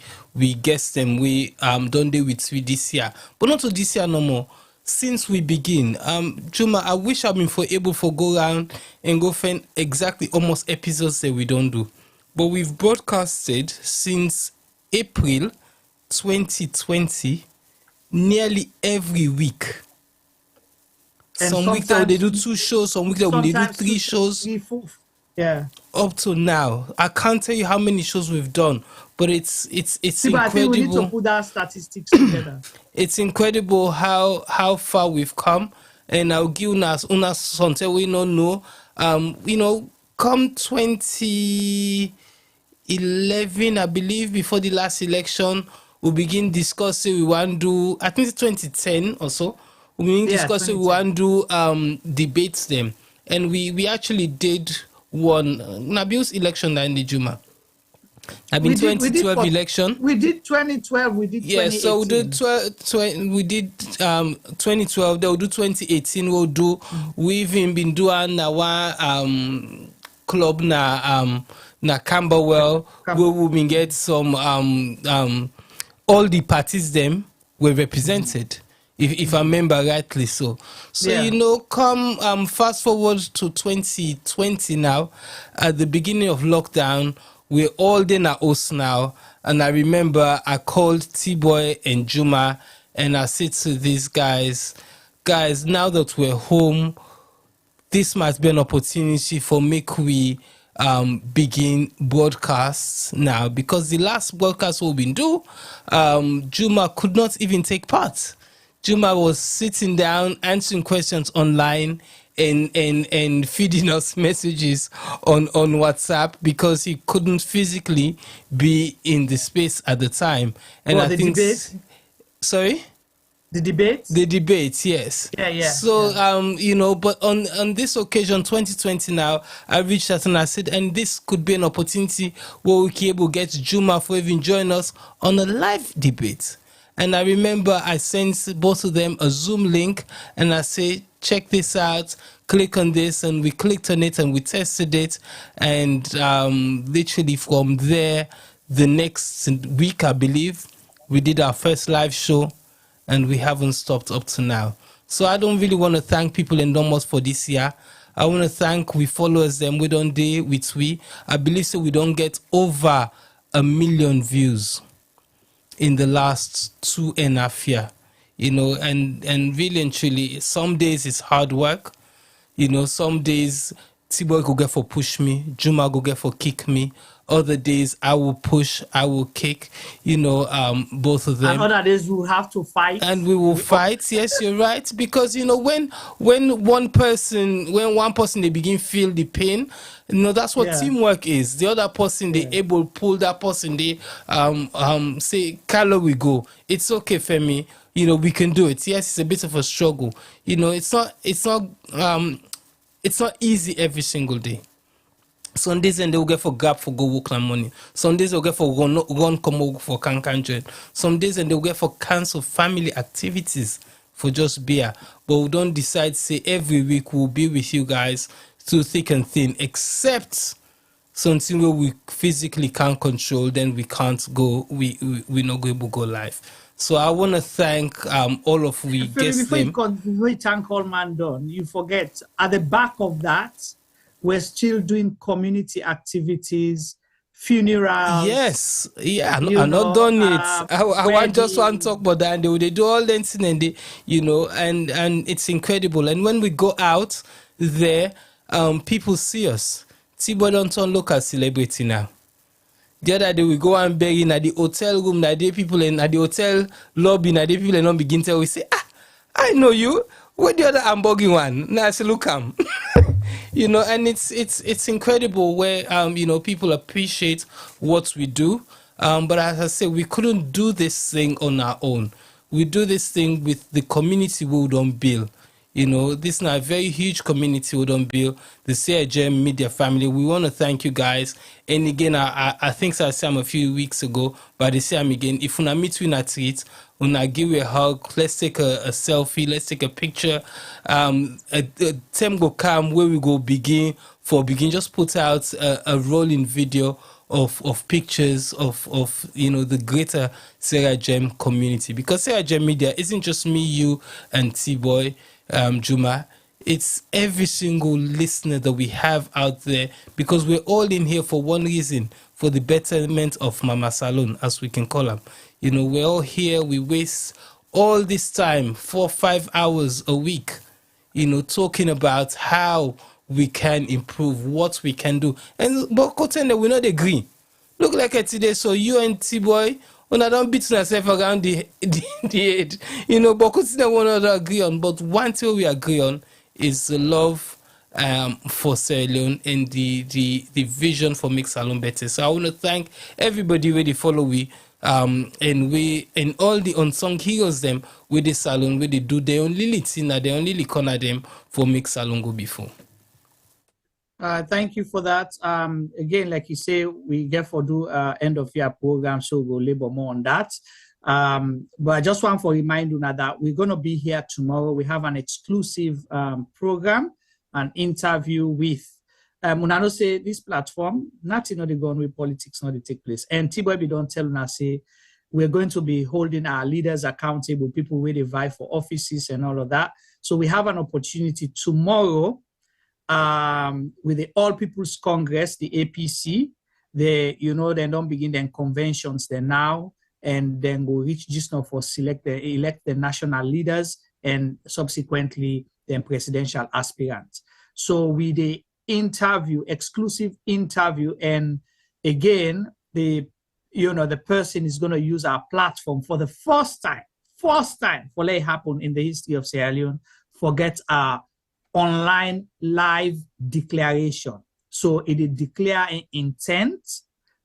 guests them we done day with this year, but not to this year no more. Since we begin, Juma, I wish I've been able to go around and go find exactly almost episodes that we don't do. But we've broadcasted since April 2020 nearly every week. And some weeks they do 2 shows, some weeks they do 3 shows. Yeah. Up to now, I can't tell you how many shows we've done, but it's incredible. I think we need to put that statistics together. It's incredible how far we've come, and I'll give unas something we don't know. Come 2011, I believe, before the last election, we begin discussing we want to do. I think it's 2010 or so. We begin discussing we want to do debates them, and we actually did one Nabil's election in the Juma. I mean, 2012 election. We did 2012. We did 2018. Yeah, so we did 2012. They'll do 2018. We'll do. We've even been doing our club na Camberwell, where we will get some all the parties them were represented. If I remember rightly, so come fast forward to 2020 now, at the beginning of lockdown, we're all in our house now, and I remember I called T-Boy and Juma, and I said to these guys, now that we're home, this might be an opportunity for we begin broadcasts now, because the last broadcast we've been doing, Juma could not even take part. Juma was sitting down, answering questions online and feeding us messages on WhatsApp because he couldn't physically be in the space at the time. And I think debate? Sorry? The debate? The debate, yes. Yeah. So, but on this occasion, 2020 now, I reached out and I said, and this could be an opportunity where we can able to get Juma for even join us on a live debate. And I remember I sent both of them a Zoom link and I say, check this out, click on this, and we clicked on it and we tested it. And literally from there, the next week, I believe, we did our first live show. And we haven't stopped up to now. So I don't really want to thank people in Domos for this year. I want to thank we followers them we don't day with we. I believe so we don't get over 1 million views in the last 2.5 years. And really and truly, some days it's hard work. Some days T-Boy go get for push me, Juma go get for kick me. Other days I will push, I will kick, both of them. And other days we will have to fight. And we will fight, yes, you're right. Because when one person they begin feel the pain, that's what teamwork is. The other person they able pull that person, they say, Carlo, we go. It's okay, Femi. We can do it. Yes, it's a bit of a struggle. It's not easy every single day. Some days and they will get for gap for go work and money. Some days they'll get for run come work for can. Some days and they'll get for cancel family activities for just beer. But we don't decide say every week we'll be with you guys through thick and thin, except something where we physically can't control, then we can't go, we're not going to go live. So I want to thank all of we guests. Before you thank all man done, you forget at the back of that, we're still doing community activities, funerals. Yes, yeah, I'm not done it. I just want to talk about that. And they do all that and and it's incredible. And when we go out there, people see us. T-Boy don't turn local celebrity now. The other day we go and beg in at the hotel room, that day people in at the hotel lobby, that day people don't begin to we say, I know you. Where the other hamburger one? Now I say, look, and it's incredible where people appreciate what we do. But as I say, we couldn't do this thing on our own. We do this thing with the community we don't build. This is now a very huge community we don't build. The CIGM media family. We want to thank you guys. And again, I think I said a few weeks ago, but I say again, if you meet you in a treat, I give you a hug, let's take a selfie, let's take a picture. A time go come where we go begin, just put out a rolling video of pictures of the greater Sarah Gem community. Because Sarah Gem Media isn't just me, you, and T-Boy, Juma. It's every single listener that we have out there, because we're all in here for one reason, for the betterment of Mama Salon, as we can call them. We're all here. We waste all this time, 4-5 hours a week, talking about how we can improve, what we can do. But we not agree. Look like it today. So you and T-Boy, when I don't beat yourself around the head, but consider one another agree on. But one thing we agree on is the love for Sierra Leone and the vision for Make Salon better. So I want to thank everybody where they follow we, and all the unsung heroes them with the salon where they do their own little thing, their own little corner them for Make Salon go before. Thank you for that. Again, like you say, we get for do end of year program, so we'll labor more on that. But I just want to remind you now that we're going to be here tomorrow. We have an exclusive program, an interview with Munano say this platform, nothing not the gone with politics, not to take place. And T-Boy don't tell us say we're going to be holding our leaders accountable, people where they vie for offices and all of that. So we have an opportunity tomorrow with the All People's Congress, the APC. They don't begin their conventions there now, and then go reach just now for elect the national leaders and subsequently then presidential aspirants. So with the exclusive interview, and again, the person is going to use our platform for the first time for let it happen in the history of Sierra Leone, forget our online live declaration. So it is declare an intent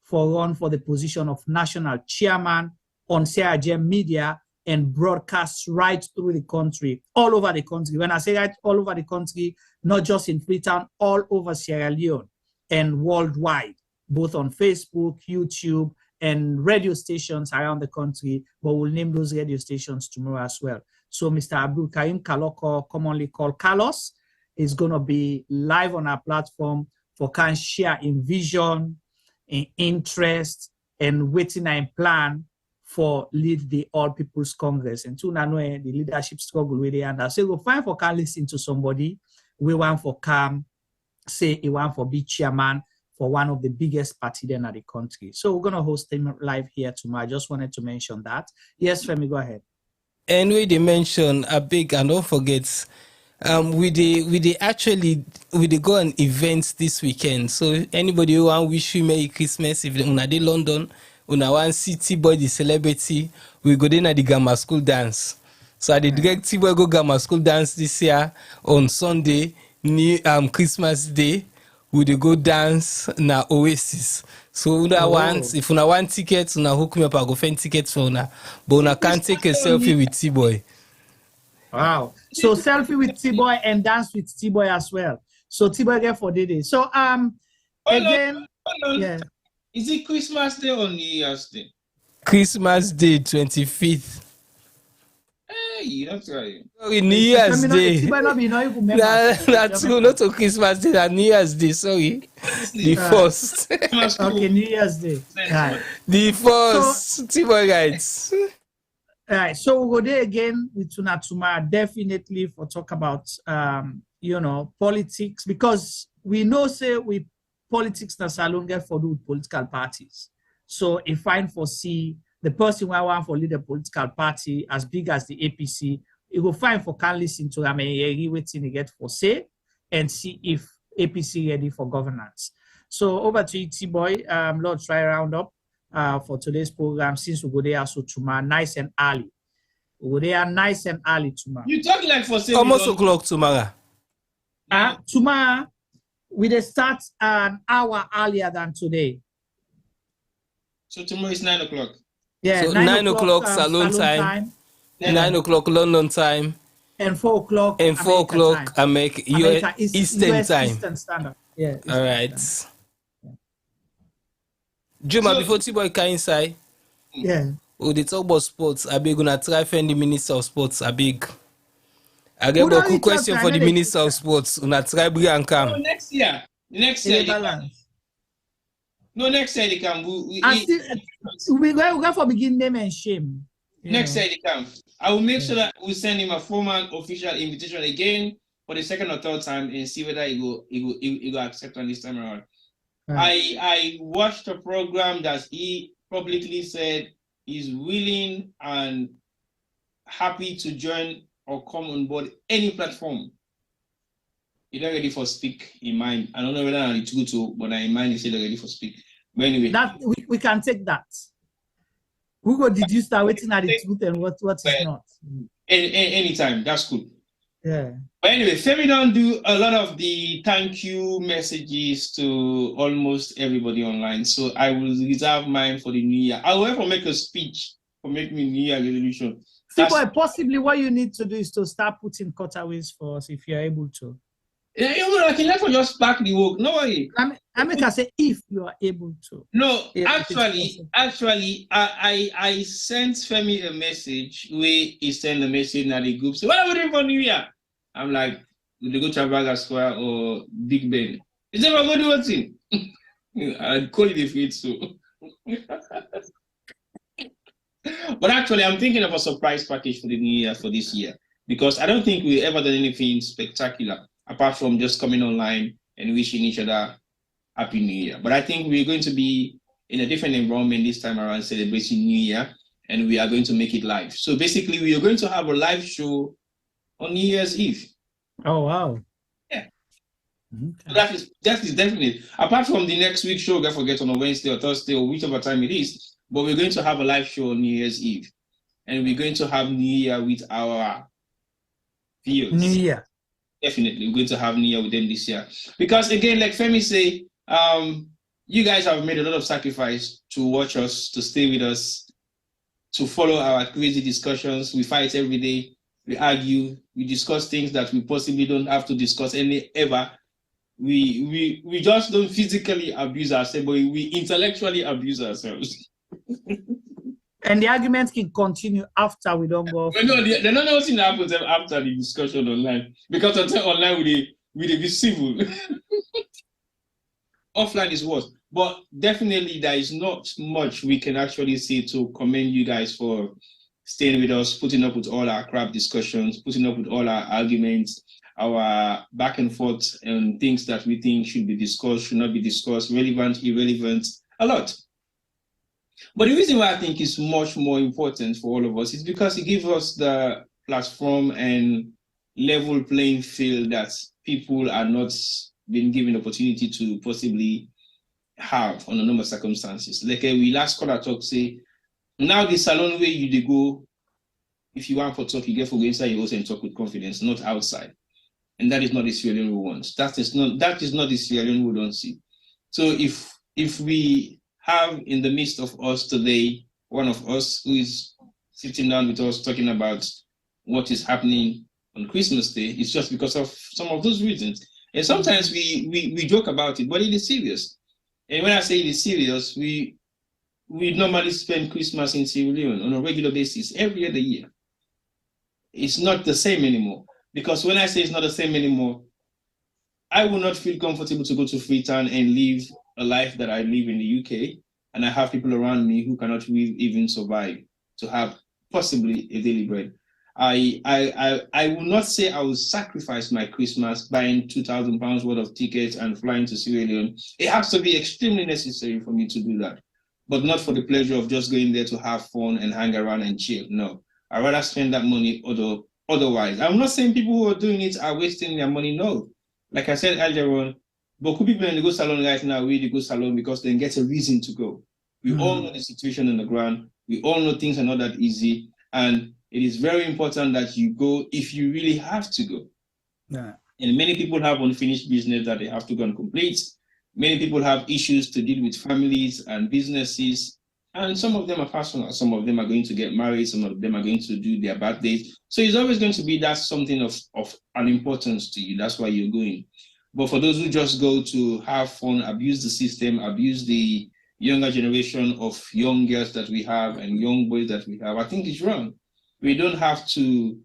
for run for the position of national chairman on CIGM Media and broadcast right through the country, all over the country. When I say right all over the country, not just in Freetown, all over Sierra Leone and worldwide, both on Facebook, YouTube, and radio stations around the country, but we'll name those radio stations tomorrow as well. So Mr. Abdul Karim Kaloko, commonly called Carlos, is going to be live on our platform for can share in vision, in interest, and waiting and plan for lead the All People's Congress. And to know the leadership struggle with the under. So we'll find for can listen to somebody. We want for come, say he want for be chairman for one of the biggest party then at the country. So we're gonna host him live here tomorrow. I just wanted to mention that. Yes, Femi, go ahead. And we they mention a big, and don't forget, we go on events this weekend. So anybody who want wish you Merry Christmas, if una dey London, una want see T-Boy the celebrity, we go there at the Gamma School dance. So I direct T-Boy go Gamma School dance this year on Sunday, Christmas Day. We dey go dance na Oasis. So if una want tickets, una hook me up, I go find tickets for una. But una can't take a selfie with T-Boy. Wow. So selfie with T-Boy and dance with T-Boy as well. So T-Boy get for day. So again, yeah. Is it Christmas Day or New Year's Day? Christmas Day 25th. Hey, that's right. Sorry, New Year's Day. That's true, not to Christmas Day, and New Year's Day, sorry. The first. Okay, New Year's Day. Right. The first. T-Boy guys. All right, so we'll go there again with Tunatuma, definitely for talk about, politics, because we know, say, we politics na salon get for do with political parties. So if I foresee the person who I want for lead a political party as big as the APC, it will find for can listen to them and waiting to get for say and see if APC ready for governance. So over to you, T-Boy. Let's try round up for today's program since we go there so tomorrow nice and early. We go there nice and early tomorrow. You talk like for say almost o'clock tomorrow. Tomorrow we start an hour earlier than today. So tomorrow is 9 o'clock. Yeah, so 9 o'clock Salon time. 9 o'clock London time. And 4 o'clock. And 4 o'clock America Eastern time. Eastern Standard. Yeah. All right. Juma, before T-Boy can Insai. Yeah. Oh, they talk about sports. I be gonna try find the Minister of Sports. I get a quick question for the Minister of Sports. Una try bring and come. No, next year. Next year. No, next year they come. We go for begin name and shame. Next year they come. I will make sure that we send him a formal official invitation again for the second or third time and see whether he go accept on this time around. Right. I watched a program that he publicly said he's willing and happy to join or come on board any platform. He's not ready for speak in mind. I don't know whether it's good to, but in mind he's still ready for speak. But anyway, that we can take that. We go deduce that waiting at the truth and what is not. Anytime, that's good. Yeah. But anyway, Femi don't do a lot of the thank you messages to almost everybody online. So I will reserve mine for the new year. I will ever make a speech for make me New Year resolution. Possibly what you need to do is to start putting cutaways for us if you're able to. Yeah, I can never just back the work. No way. I mean, I say if you are able to. No, actually, I sent Femi a message where he sent a message in the group. So what are we doing for New Year? I'm like, we go to Trafalgar Square or Big Ben. He said, we're going to do what thing? I'll call it if it's so. But actually, I'm thinking of a surprise package for the New Year for this year because I don't think we've ever done anything spectacular apart from just coming online and wishing each other Happy New Year. But I think we're going to be in a different environment this time around celebrating New Year, and we are going to make it live. So basically, we are going to have a live show on New Year's Eve. Oh, wow. Yeah. Okay. So that is definite. Apart from the next week show, don't forget on a Wednesday or Thursday or whichever time it is, but we're going to have a live show on New Year's Eve. And we're going to have New Year with our viewers. New Year. Definitely, we're going to have New Year with them this year. Because again, like Femi say, you guys have made a lot of sacrifice to watch us, to stay with us. to follow our crazy discussions. We fight every day. We argue. We discuss things that we possibly don't have to discuss ever. We just don't physically abuse ourselves, but we intellectually abuse ourselves. And the argument can continue after we don't go. No, they don't know what happens after the discussion online. Because until online we be civil. Offline is worse. But definitely there is not much we can actually say to commend you guys for staying with us, putting up with all our crap discussions, putting up with all our arguments, our back and forth and things that we think should be discussed, should not be discussed, relevant, irrelevant, a lot. But the reason why I think it's much more important for all of us is because it gives us the platform and level playing field that people are not being given the opportunity to possibly have on a number of circumstances. Like we last caller talk say, now the salon where you go, if you want for talk, you get for go inside your house and talk with confidence, not outside. And that is not the Sierra Leone we want. That is not the Sierra Leone we don't see. So if we have in the midst of us today, one of us who is sitting down with us talking about what is happening on Christmas Day, it's just because of some of those reasons. And sometimes we joke about it, but it is serious. And when I say it is serious, we normally spend Christmas in Sierra Leone on a regular basis every other year. It's not the same anymore. Because when I say it's not the same anymore, I will not feel comfortable to go to Freetown and live a life that I live in the UK, and I have people around me who cannot even survive to have possibly a daily bread. I will not say I will sacrifice my Christmas buying £2,000 worth of tickets and flying to Sierra Leone. It has to be extremely necessary for me to do that, but not for the pleasure of just going there to have fun and hang around and chill. No, I'd rather spend that money otherwise. I'm not saying people who are doing it are wasting their money. No, like I said earlier on, but could people in the go salon right now really go salon because they get a reason to go. We all know the situation on the ground. We all know things are not that easy, and it is very important that you go if you really have to go. Yeah. And many people have unfinished business that they have to go and complete. Many people have issues to deal with families and businesses. And some of them are personal. Some of them are going to get married. Some of them are going to do their birthdays. So it's always going to be that something of an importance to you. That's why you're going. But for those who just go to have fun, abuse the system, abuse the younger generation of young girls that we have and young boys that we have, I think it's wrong. We don't have to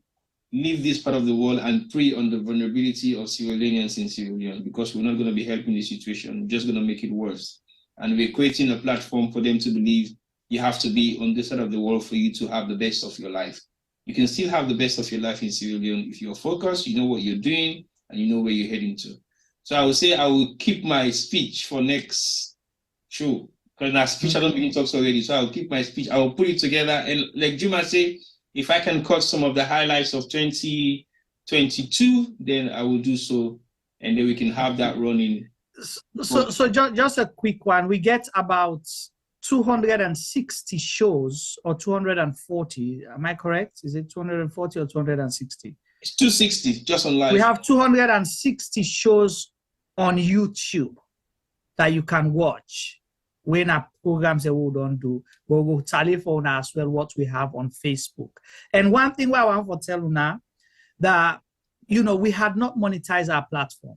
leave this part of the world and prey on the vulnerability of Sierra Leoneans in Sierra Leone, because we're not going to be helping the situation. We're just going to make it worse. And we're creating a platform for them to believe you have to be on this side of the world for you to have the best of your life. You can still have the best of your life in Sierra Leone if you're focused, you know what you're doing, and you know where you're heading to. So I would say I will keep my speech for next show, because in our speech I don't begin talks already. So I'll keep my speech. I will put it together, and like Juma say, if I can cut some of the highlights of 2022, then I will do so, and then we can have that running. So just a quick one. We get about 260 shows or 240. Am I correct? Is it 240 or 260? It's 260 just on live. We have 260 shows on YouTube that you can watch when our programs that we don't do. But we'll tally for now as well what we have on Facebook. And one thing I want to tell you now, that we had not monetized our platform.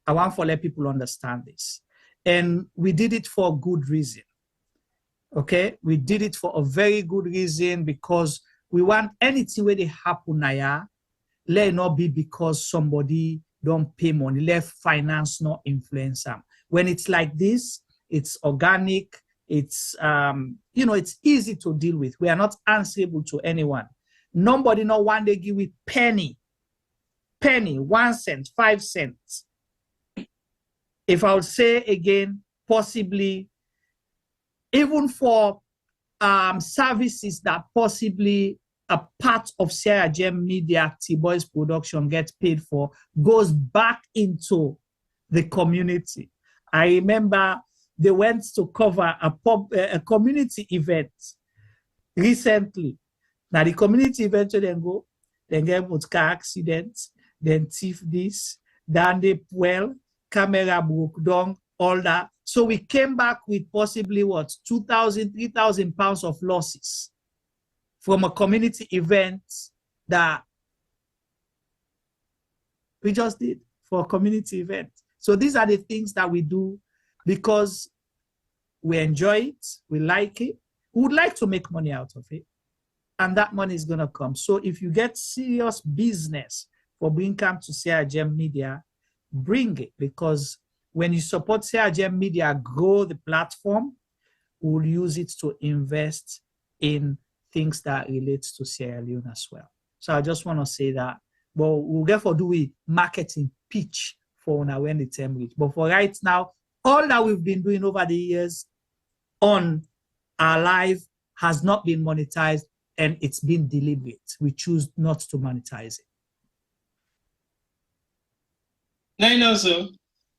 I want to let people understand this. And we did it for a good reason. Okay? We did it for a very good reason, because we want anything where they happen now, let it not be because somebody don't pay money. Let finance not influence them. When it's like this, it's organic. It's, it's easy to deal with. We are not answerable to anyone. Nobody no one day give it penny, 1 cent, 5 cents. If I would say again, possibly, even for services that possibly a part of Sierra Gem Media T-Boys production gets paid for, goes back into the community. I remember they went to cover a community event recently. Now the community event, then get with car accidents, then thief this, then they camera broke down, all that. So we came back with possibly what, 2,000, 3,000 pounds of losses. from a community event that we just did for a community event. So these are the things that we do because we enjoy it, we like it, we would like to make money out of it, and that money is going to come. So if you get serious business for bringing come to CRGM Media, bring it, because when you support CRGM Media, grow the platform, we'll use it to invest in things that relate to Sierra Leone as well. So I just want to say that, but we'll therefore do a marketing pitch for now when the term reach. But for right now, all that we've been doing over the years on our live has not been monetized, and it's been deliberate. We choose not to monetize it. Now you know so.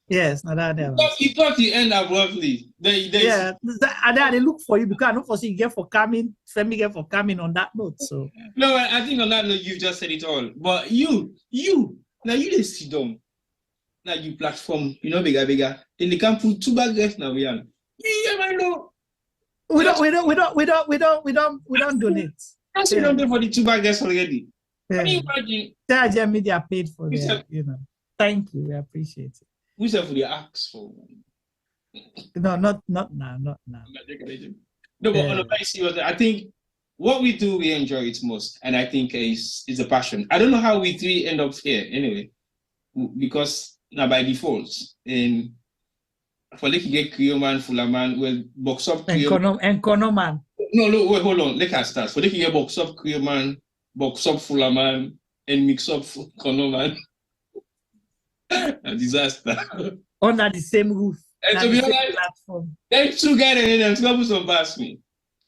Yes, no, that you thought you end abruptly. Yeah, and then they look for you because I don't foresee you get for coming, Femi get for coming on that note. So no, I think on that note you've just said it all. But you now you just sit down. Now you platform, bigger. Then they can put 2 bag guests now. Yeah, I know. We don't donate. That's you don't pay for the 2 bag guests already. Yeah. Can you imagine? CRGM Media paid for that, Thank you, we appreciate it. We said for the axe for. No, not now, not now. No, but on a very serious, I think what we do, we enjoy it most, and I think is a passion. I don't know how we 3 end up here anyway, because now by default, in for like you get Creoman, Fullerman, well, box up and Konoman. No, wait, hold on. Let us start. For like you get box up Creoman, box up Fullerman, and mix up Konoman. A disaster. Under the same roof. And to be honest, platform. Them 2 guys and them 2 people so pass me.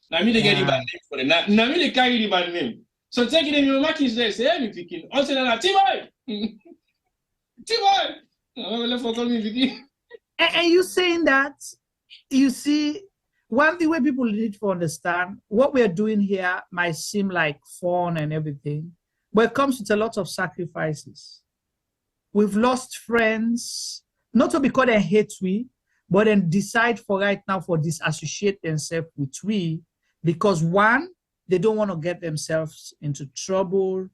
Now me they get the bad name for them. Now me they carry the bad name. So taking them your markings there, say, hey, me picking. Also now, T-Boy! T-Boy! And you saying that, you see, one thing where people need to understand, what we're doing here might seem like fun and everything, but it comes with a lot of sacrifices. We've lost friends, not to because they hate we, but then decide for right now for disassociate themselves with we, because one, they don't want to get themselves into trouble,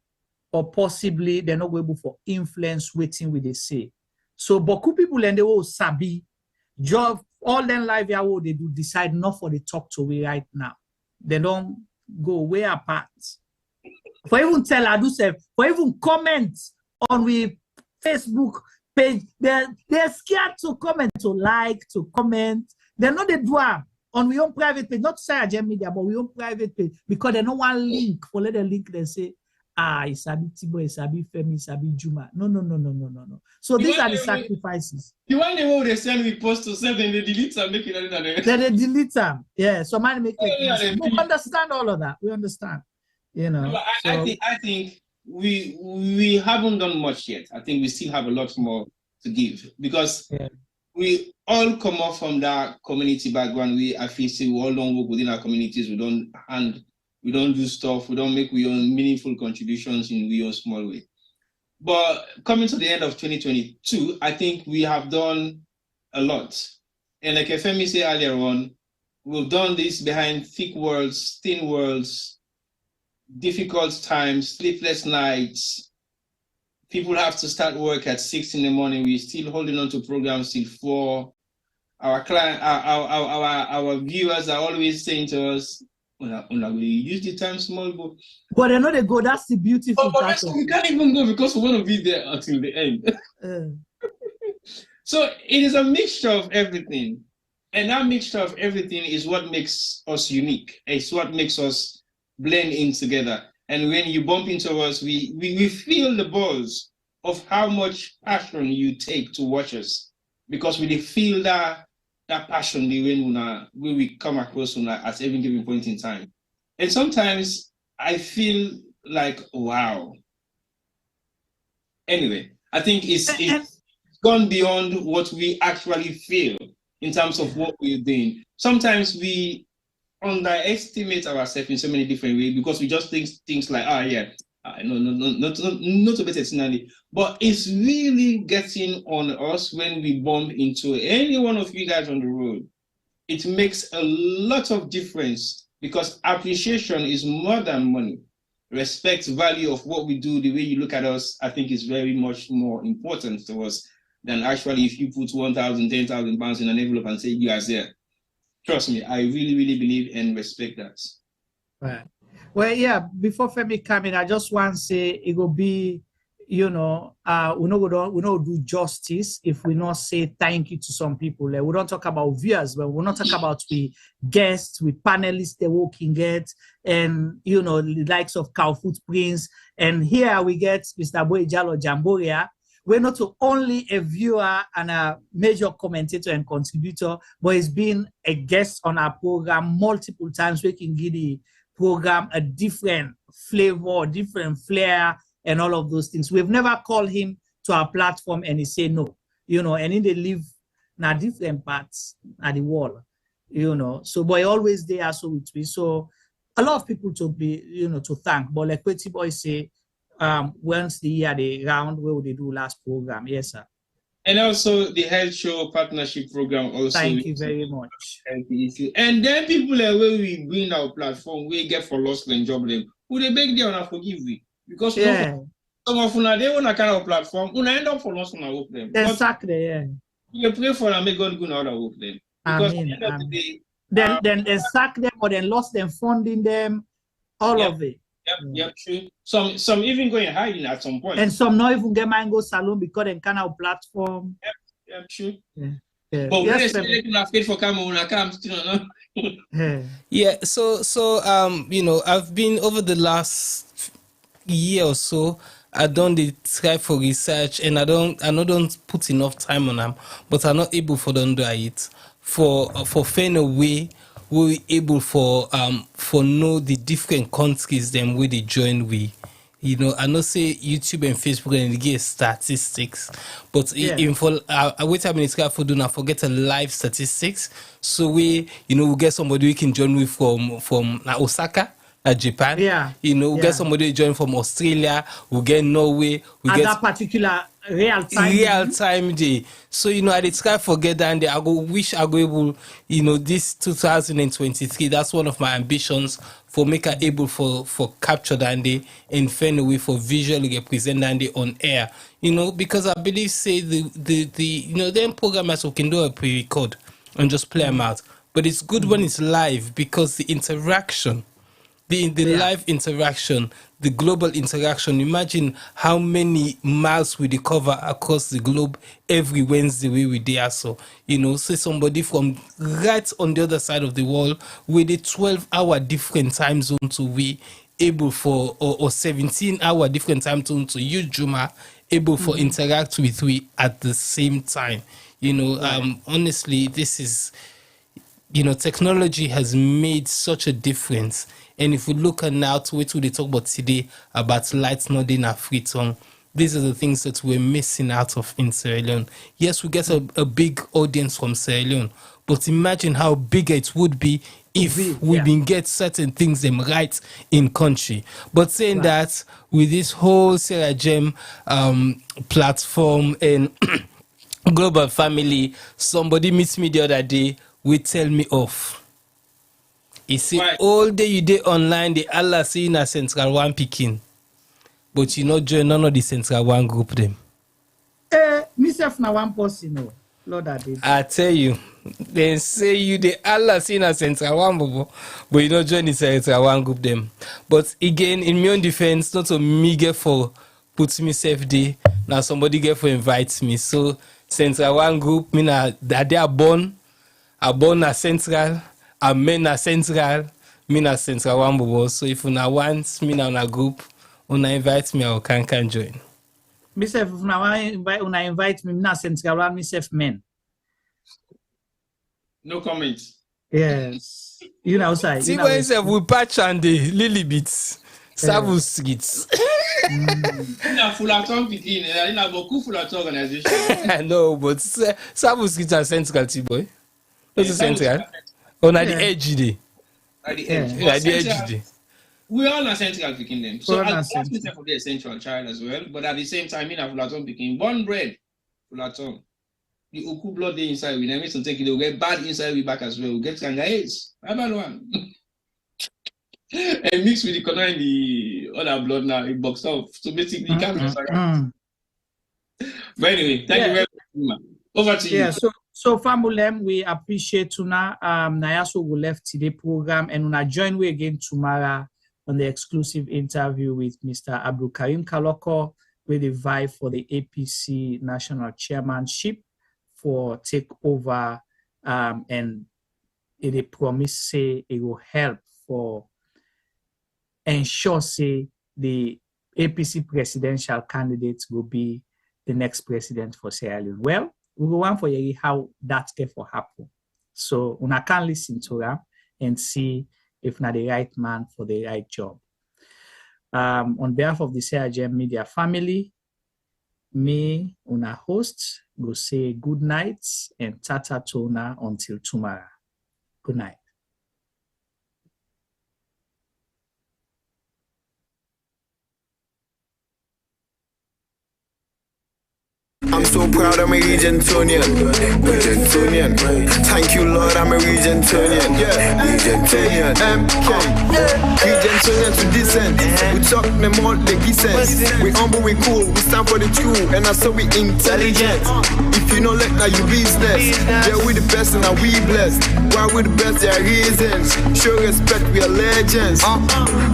or possibly they're not able for influence waiting with they say. So beaucoup people and they will sabi, job, all them live here what they do decide not for the talk to we right now. They don't go way apart. For even tell Adu, for even comment on we Facebook page, they're scared to comment, to like, to comment. They're not the do on we own private page, not CRGM Media, but we own private page, because they don't want link. For let the link, they say, it's a bit Tibo, it's a bit Femi, it's a bit Juma. No. So these are the sacrifices. The one they send we post to send and they delete and make it another. Then they delete them. Yeah, so man make it. We understand all of that. We understand. No, I think we haven't done much yet. I think we still have a lot more to give, because we all come off from that community background. We all don't work within our communities. We don't do stuff. We don't make we own meaningful contributions in we own small way. But coming to the end of 2022, I think we have done a lot. And like Femi said earlier on, we've done this behind thick walls, thin walls, difficult times, sleepless nights. People have to start work at 6 in the morning. We're still holding on to programs till 4. Our client, our viewers are always saying to us, we use the time small, but they know they go. That's the beautiful part. We can't even go because we want to be there until the end. So it is a mixture of everything, and that mixture of everything is what makes us unique. It's what makes us blend in together. And when you bump into us, we feel the buzz of how much passion you take to watch us, because we feel that passion when we come across at every given point in time. And sometimes I feel like, wow. Anyway, I think it's gone beyond what we actually feel in terms of what we're doing. Sometimes we underestimate ourselves in so many different ways, because we just think things like, not to better personally, but it's really getting on us when we bump into any one of you guys on the road. It makes a lot of difference Because appreciation is more than money. Respect, value of what we do, the way you look at us, I think is very much more important to us than actually if you put 1,000, 10,000 pounds in an envelope and say you are there. Trust me, I really, really believe and respect that. Right. Well, yeah, before Femi come in, I just want to say it will be, we don't do justice if we not say thank you to some people. Like, we don't talk about viewers, but we not talk about we guests, we panelists they can get, and the likes of Cow Footprints. And here we get Mr. Boyjalo Jamboria. We're not only a viewer and a major commentator and contributor, but he's been a guest on our program multiple times. We can give the program a different flavor, different flair, and all of those things. We've never called him to our platform and he say no, and in they live in different parts of the world, So, but he always there so with me. So a lot of people to be, to thank. But like Kweti Boy say, once the year they round, where would they do last program? Yes, sir. And also the health show partnership program also. Thank you very much. And then people where we bring our platform, we get for lost and job them. Who they beg them and forgive we? Because some of them they want a kind of platform, we end up for lost and hope them. Exactly, yeah. We pray for them, make God good out of hope them. Because Amen. At the end of the day, then they sack them or then lost them funding them, all of it. Yep, true. Some even going hiding at some point. And some not even get mango salon because they can't have platform. Yep, true. Yeah. But yes, they can have paid for camera come still, no? Yeah, so I've been over the last year or so, I done the try for research and I don't put enough time on them, but I'm not able for them to do it. For finding a way we're able for know the different countries them where they join we. I know say YouTube and Facebook and get statistics, but even for wait a minute for do not forget a live statistics. So we get somebody we can join with from Osaka, Japan. We get somebody join from Australia, we get Norway, we get that particular real time day. So I did try forget that and I wish I go able, this 2023. That's one of my ambitions for make her able for capture that day and find a way for visually represent that day on air. Because I believe say the them programmers who can do a pre-record and just play them out. But it's good when it's live because the interaction. The live interaction, the global interaction. Imagine how many miles we cover across the globe every Wednesday we there. So, say somebody from right on the other side of the world with a 12-hour different time zone to we able for or 17-hour different time zone to you, Juma, able for interact with we at the same time. Honestly, this is technology has made such a difference. And if we look at now to what they talk about today about lights not in a free tongue, these are the things that we're missing out of in Sierra Leone. Yes, we get a big audience from Sierra Leone, but imagine how big it would be if we didn't get certain things them right in country. But saying that with this whole Sierra Gem platform and global family, somebody meets me the other day, will tell me off. He say all day you day online, the Allah say in a Central One picking, but you not join none of the Central One group them. Myself na one person, no. Lord, I tell you, they say you the Allah say in a Central One, but you not join the Central One group them. But again, in my own defense, not to me get for put myself there. Now somebody get for invite me. So Central One group, me na that they are born a Central. I mean a Central, me na Central One bobo. So if una want me na group, una invite me, I can join. Myself, if una invite me na Central One, myself men. No comments. Yes. Outside. See where yourself we patch and the lily bits. Savu streets. Na Fulaton begin, na beaucoup Fulaton organization. No, but Savu streets are Central boy. What's Central? On the edge day. At the edge. At the edge day. We all are Central picking them. So I ask myself for the essential child as well, but at the same time, in a Fulaton picking born bread. Fulaton. The Oku blood day inside, we never take it, they'll get bad inside we back as well. We'll get Kangaes. One. and mixed with the corner in the other blood now, it boxed off. So basically, you can't mess around. But anyway, thank you very much. Over to you. Yeah, so Famulem, we appreciate Tuna. Nayaso will left today program and Una join we again tomorrow on the exclusive interview with Mr. Abdul Karim Kaloko, with the vibe for the APC national chairmanship for takeover, and it promise say it will help for ensure say the APC presidential candidates will be the next president for Sierra Leone. Well, we go on for you how that can for happen. So una can listen to them and see if not the right man for the right job. On behalf of the CRGM Media family, me, una host, go say good night and tata tona until tomorrow. Good night. I'm so proud I'm a Regentonian. Thank you, Lord, I'm a Regentonian. Regentonian. Regentonian to descent. We talk them all the sense. We humble, we cool, we stand for the truth, and I say we intelligent. If you know let now you business. Yeah, we the best and now we blessed. Why we the best? There are reasons. Show respect, we are legends.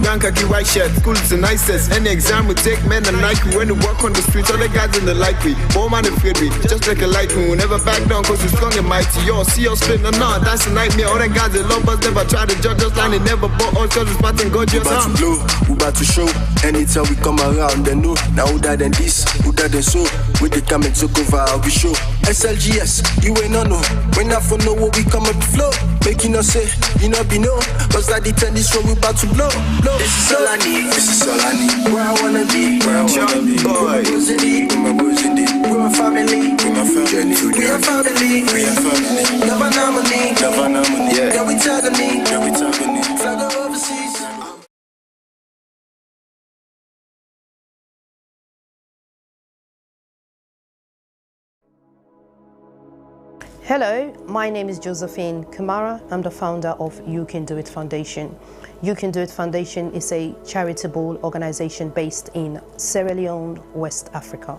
Gankaki white shirt, school is the nicest. Any exam we take, men and Nike. When we walk on the streets, all the guys in the light we. Man afraid we just like a light moon, never back down cause we're strong and mighty. Yo, see us spin or not, that's a nightmare. All the guys that love us never try to judge us, and they never bought us cause we're smarting God just about to blow, we about to show. Anytime we come around, they know. Now who that than this, who that than so. We they come and took over our show. SLGS, you ain't no. When I for know what we come up to flow. Making us say, you know be no. Cause that the tennis when we about to blow. This is all I need, this is all I need. Where I wanna be, where I wanna be. Boy, with my words in it. We're a family, we're my family. We are family, we are family. Never nominee, never nominee. Yeah, we tagging, yeah, we tagging. Flag overseas. Hello, my name is Josephine Kamara. I'm the founder of You Can Do It Foundation. You Can Do It Foundation is a charitable organization based in Sierra Leone, West Africa.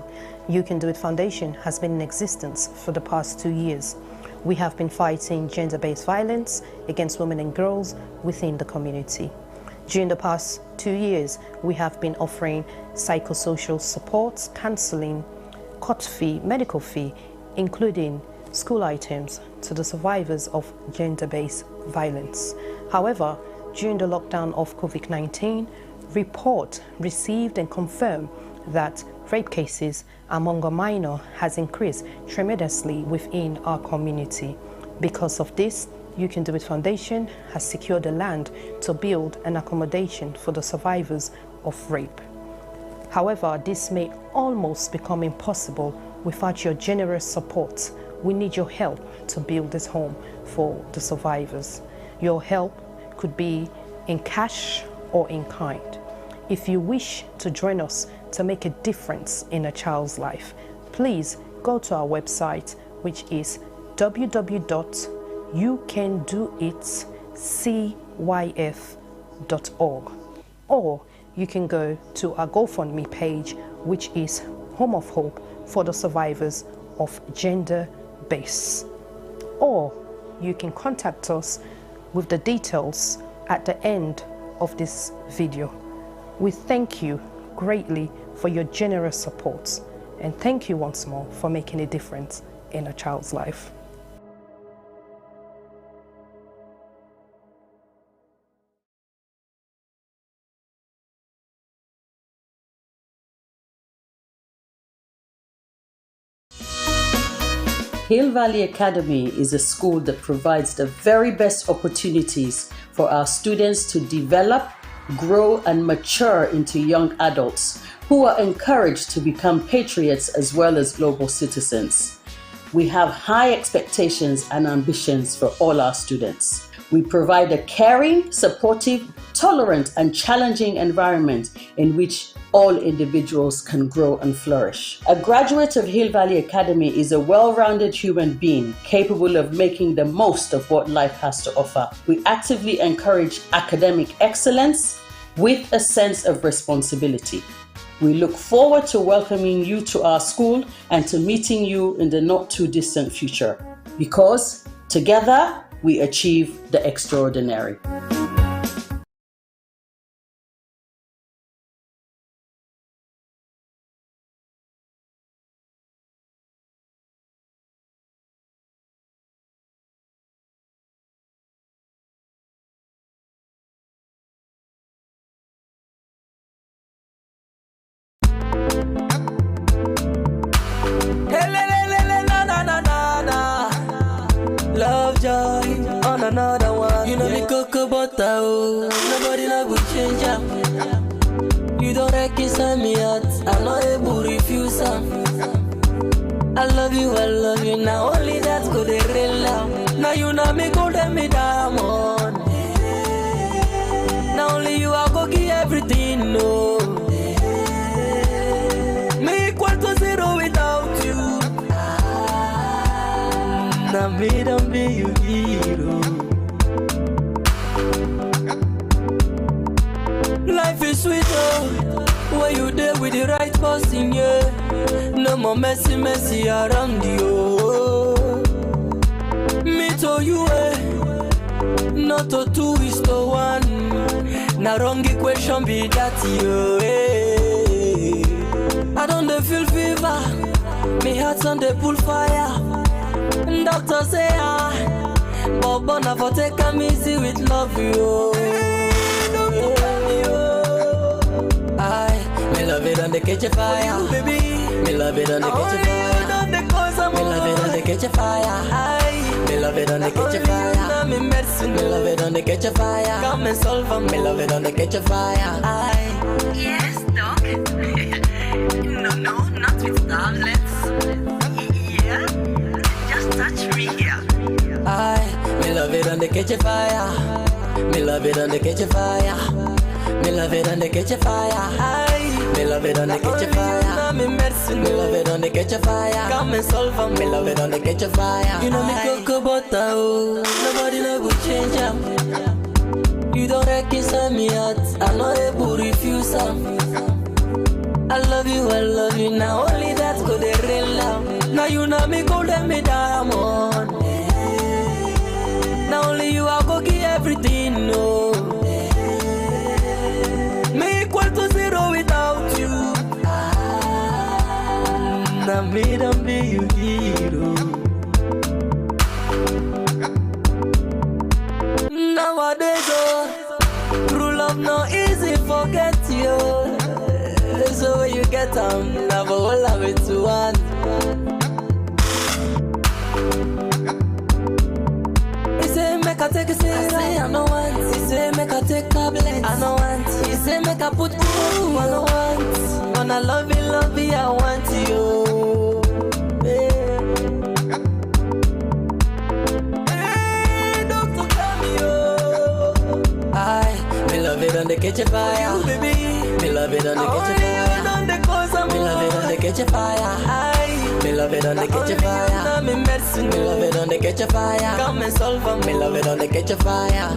You Can Do It Foundation has been in existence for the past 2 years. We have been fighting gender-based violence against women and girls within the community. During the past 2 years, we have been offering psychosocial support, counseling, court fee, medical fee, including school items to the survivors of gender-based violence. However, during the lockdown of COVID-19, report received and confirmed that rape cases among a minor has increased tremendously within our community. Because of this, You Can Do It Foundation has secured the land to build an accommodation for the survivors of rape. However, this may almost become impossible without your generous support. We need your help to build this home for the survivors. Your help could be in cash or in kind. If you wish to join us to make a difference in a child's life, please go to our website, which is www.youcandoitcyf.org, or you can go to our GoFundMe page, which is Home of Hope for the survivors of gender-based, or you can contact us with the details at the end of this video. We thank you greatly for your generous support, and thank you once more for making a difference in a child's life. Hill Valley Academy is a school that provides the very best opportunities for our students to develop, grow, and mature into young adults who are encouraged to become patriots as well as global citizens. We have high expectations and ambitions for all our students. We provide a caring, supportive, tolerant, and challenging environment in which all individuals can grow and flourish. A graduate of Hill Valley Academy is a well-rounded human being capable of making the most of what life has to offer. We actively encourage academic excellence with a sense of responsibility. We look forward to welcoming you to our school and to meeting you in the not too distant future, because together we achieve the extraordinary. Love, joy, on another one. You know me cocoa butter, oh. Nobody love will change up. You don't reconcile me out. I'm not able to refuse them. I love you now. Only that's good, they real love. Now you know me gold and me diamond. Now only you are go give everything, no. Me equal to zero without you. Now me don't be you hero. Life is sweet, oh, when you there with the right person, yeah. No more messy around you. Me to you, not to 2 is to 1. Now wrong equation be that, you, I don't feel fever, me heart's on the pull fire. Doctor say but bona for take a easy with love, you. Me love it on the catch a fire, baby. Me love it on the catch a fire. Me love it on the catch a fire. Me love it on the catch a fire. Me love it on the catch a fire. Come and solve them. Me love it on the catch a fire. Yes, dog. No, not with tablets. Yeah, just touch me here. Me love it on the catch a fire. Me love it on the catch a fire. Me love it on the catch a fire. Me love it on the catch a fire. Me love it on the catch a fire. Come and solve them. Me love it on the catch a fire. You know me cocoa butter, oh. Nobody love will change them. You don't reconcile me out. I'm not able to refuse them. I love you now. Only that's good, they real love. Now you know me gold and me diamond. Now only you are go give everything, no. Me equal to zero without you. Now me don't be you hero. Nowadays, oh, true love no easy forget you. So when you get never all of it to one. He say make I take a serum, I no want. He say make I take tablets, I no want. He say make I put you, I no want. Gonna love you, I want you. Hey, doctor, tell me, oh. Me love it on the catch a fire, baby. Me love it on the catch a fire. Me love it on the catch a fire. Me love it on the catch a fire. Me love it on the catch a fire. Come and solve them. Me love it on the catch a fire.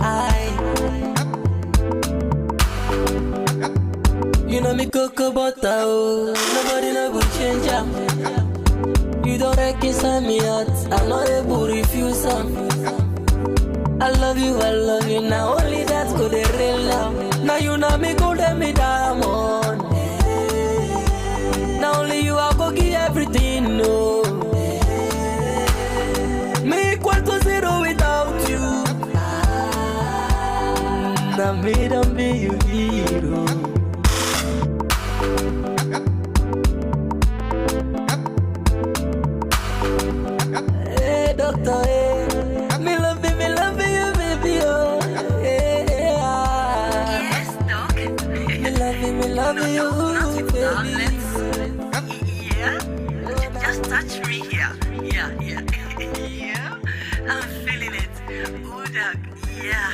You know me cocoa butter, oh. Nobody love will change them. You don't reconcile me out. I'm not able to refuse them. I love you now. Only that's good, they real love. Now you know me gold and me diamond. Now only you are go give everything, no. Me equal to zero without you. Now me don't be you hero. Hey doctor, hey. Me love you, baby, oh. Hey, hey, Yes, dog. Me love you, baby. Yeah, just touch me here. Yeah. Yeah, I'm feeling it. Oh, dog. Yeah.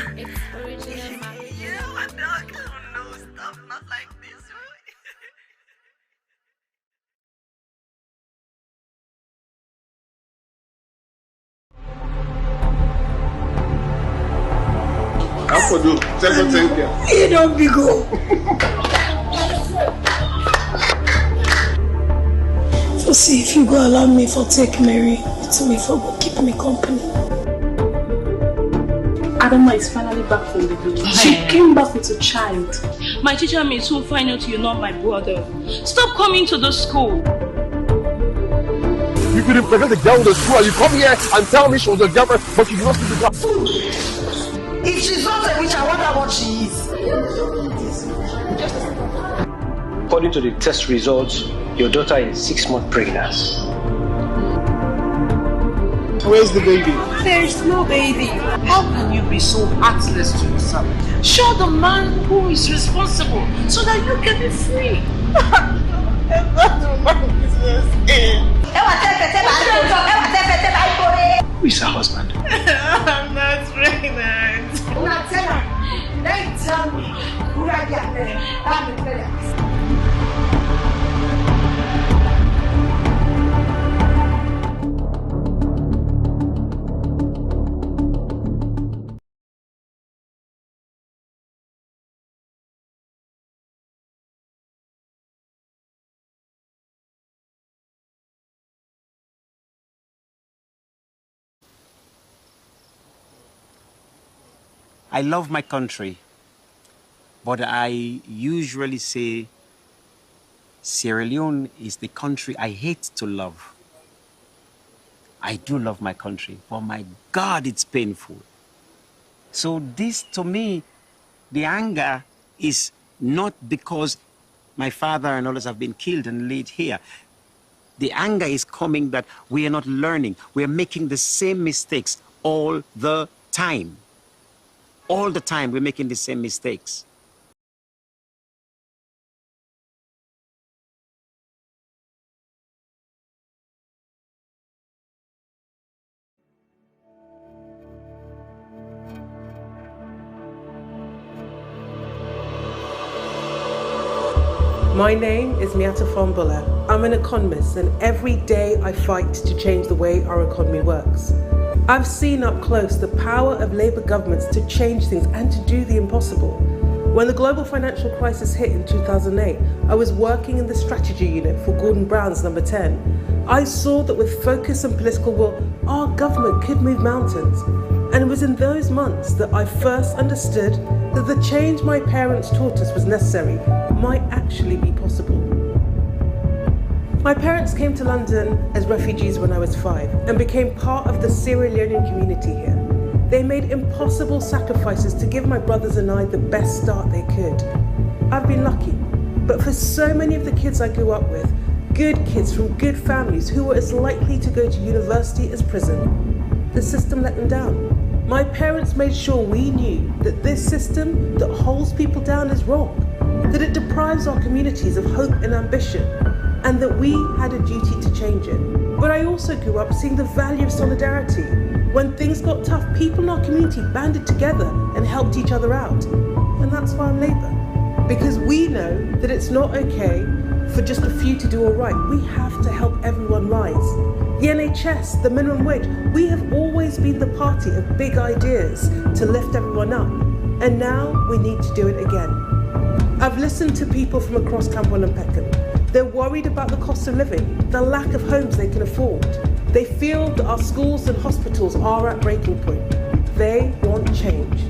Yeah, my dog. Oh no, stop, not like this. for you. Thank you. You don't be go. So see if you go allow me for take Mary to me for go keep me company. Adama is finally back from the village. She came back with a child. My teacher may soon find out you're not my brother. Stop coming to the school. You could have prevented the girl with the school. You come here and tell me she was a girlfriend, but you did not see the girl. If she's not a witch, I wonder what she is. According to the test results, your daughter is 6 months pregnant. Where's the baby? There is no baby. How can you be so heartless to yourself? Show the man who is responsible so that you can be free. Who is her husband? I'm not pregnant. I love my country, but I usually say Sierra Leone is the country I hate to love. I do love my country, but my God, it's painful. So this, to me, the anger is not because my father and others have been killed and laid here. The anger is coming that we are not learning. We are making the same mistakes all the time. All the time, we're making the same mistakes. My name is Miata Fambula. I'm an economist, and every day I fight to change the way our economy works. I've seen up close the power of Labour governments to change things and to do the impossible. When the global financial crisis hit in 2008, I was working in the strategy unit for Gordon Brown's Number 10. I saw that with focus and political will, our government could move mountains. And it was in those months that I first understood that the change my parents taught us was necessary might actually be possible. My parents came to London as refugees when I was 5 and became part of the Sierra Leonean community here. They made impossible sacrifices to give my brothers and I the best start they could. I've been lucky, but for so many of the kids I grew up with, good kids from good families who were as likely to go to university as prison, the system let them down. My parents made sure we knew that this system that holds people down is wrong, that it deprives our communities of hope and ambition, and that we had a duty to change it. But I also grew up seeing the value of solidarity. When things got tough, people in our community banded together and helped each other out. And that's why I'm Labour. Because we know that it's not okay for just a few to do all right. We have to help everyone rise. The NHS, the minimum wage, we have always been the party of big ideas to lift everyone up. And now we need to do it again. I've listened to people from across Camberwell and Peckham. They're worried about the cost of living, the lack of homes they can afford. They feel that our schools and hospitals are at breaking point. They want change.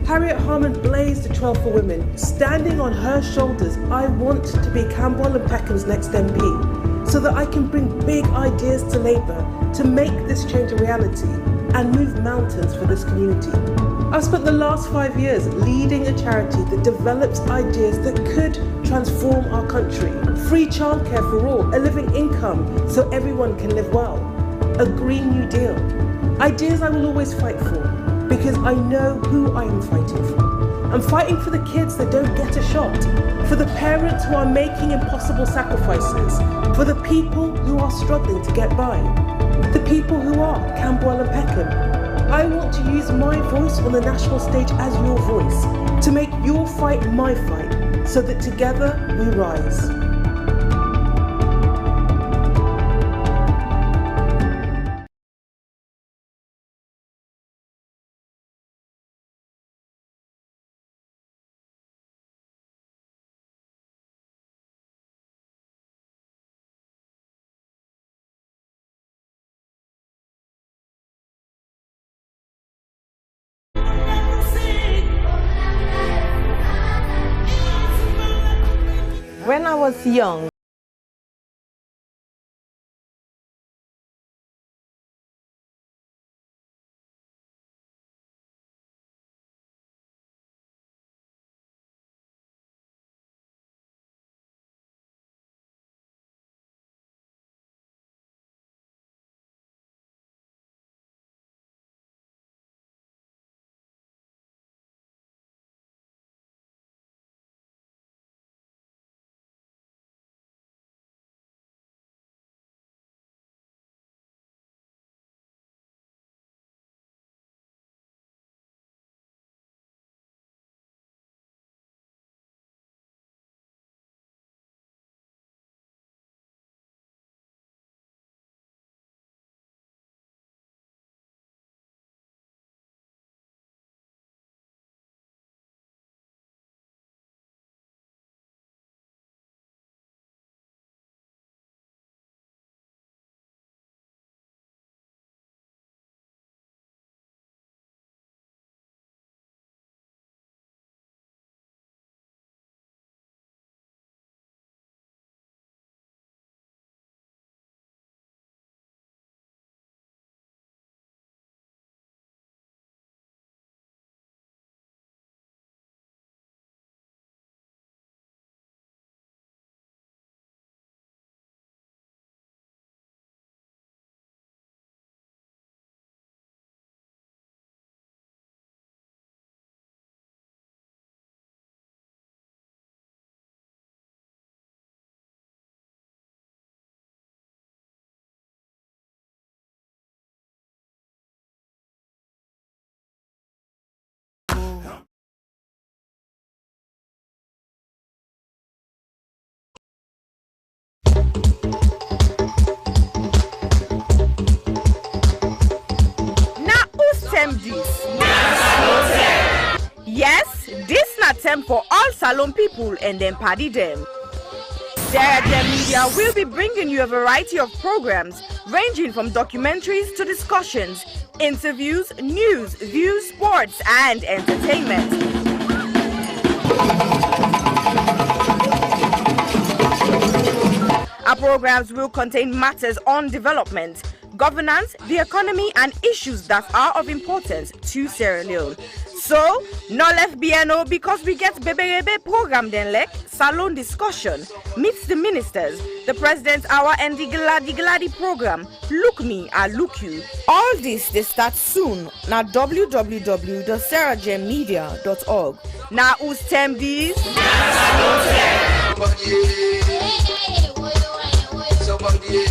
Harriet Harman blazed a trail for women. Standing on her shoulders, I want to be Camberwell and Peckham's next MP, so that I can bring big ideas to Labour to make this change a reality and move mountains for this community. I've spent the last 5 years leading a charity that develops ideas that could transform our country. Free childcare for all, a living income so everyone can live well, a Green New Deal. Ideas I will always fight for because I know who I am fighting for. I'm fighting for the kids that don't get a shot, for the parents who are making impossible sacrifices, for the people who are struggling to get by, the people who are Camberwell and Peckham. I want to use my voice on the national stage as your voice, to make your fight my fight, so that together we rise. When I was young, Yes, this na term for all Salon people and them party them. Sarah Gem Media will be bringing you a variety of programs ranging from documentaries to discussions, interviews, news, views, sports, and entertainment. Our programs will contain matters on development, governance, the economy, and issues that are of importance to Sierra Leone. So, no left BNO because we get Bebe program then like Salon discussion, meets the ministers, the president's hour and the Gladi program, Look Me, I Look You. All this they start soon na www.sarahgemmedia.org. Now who's term these? Somebody.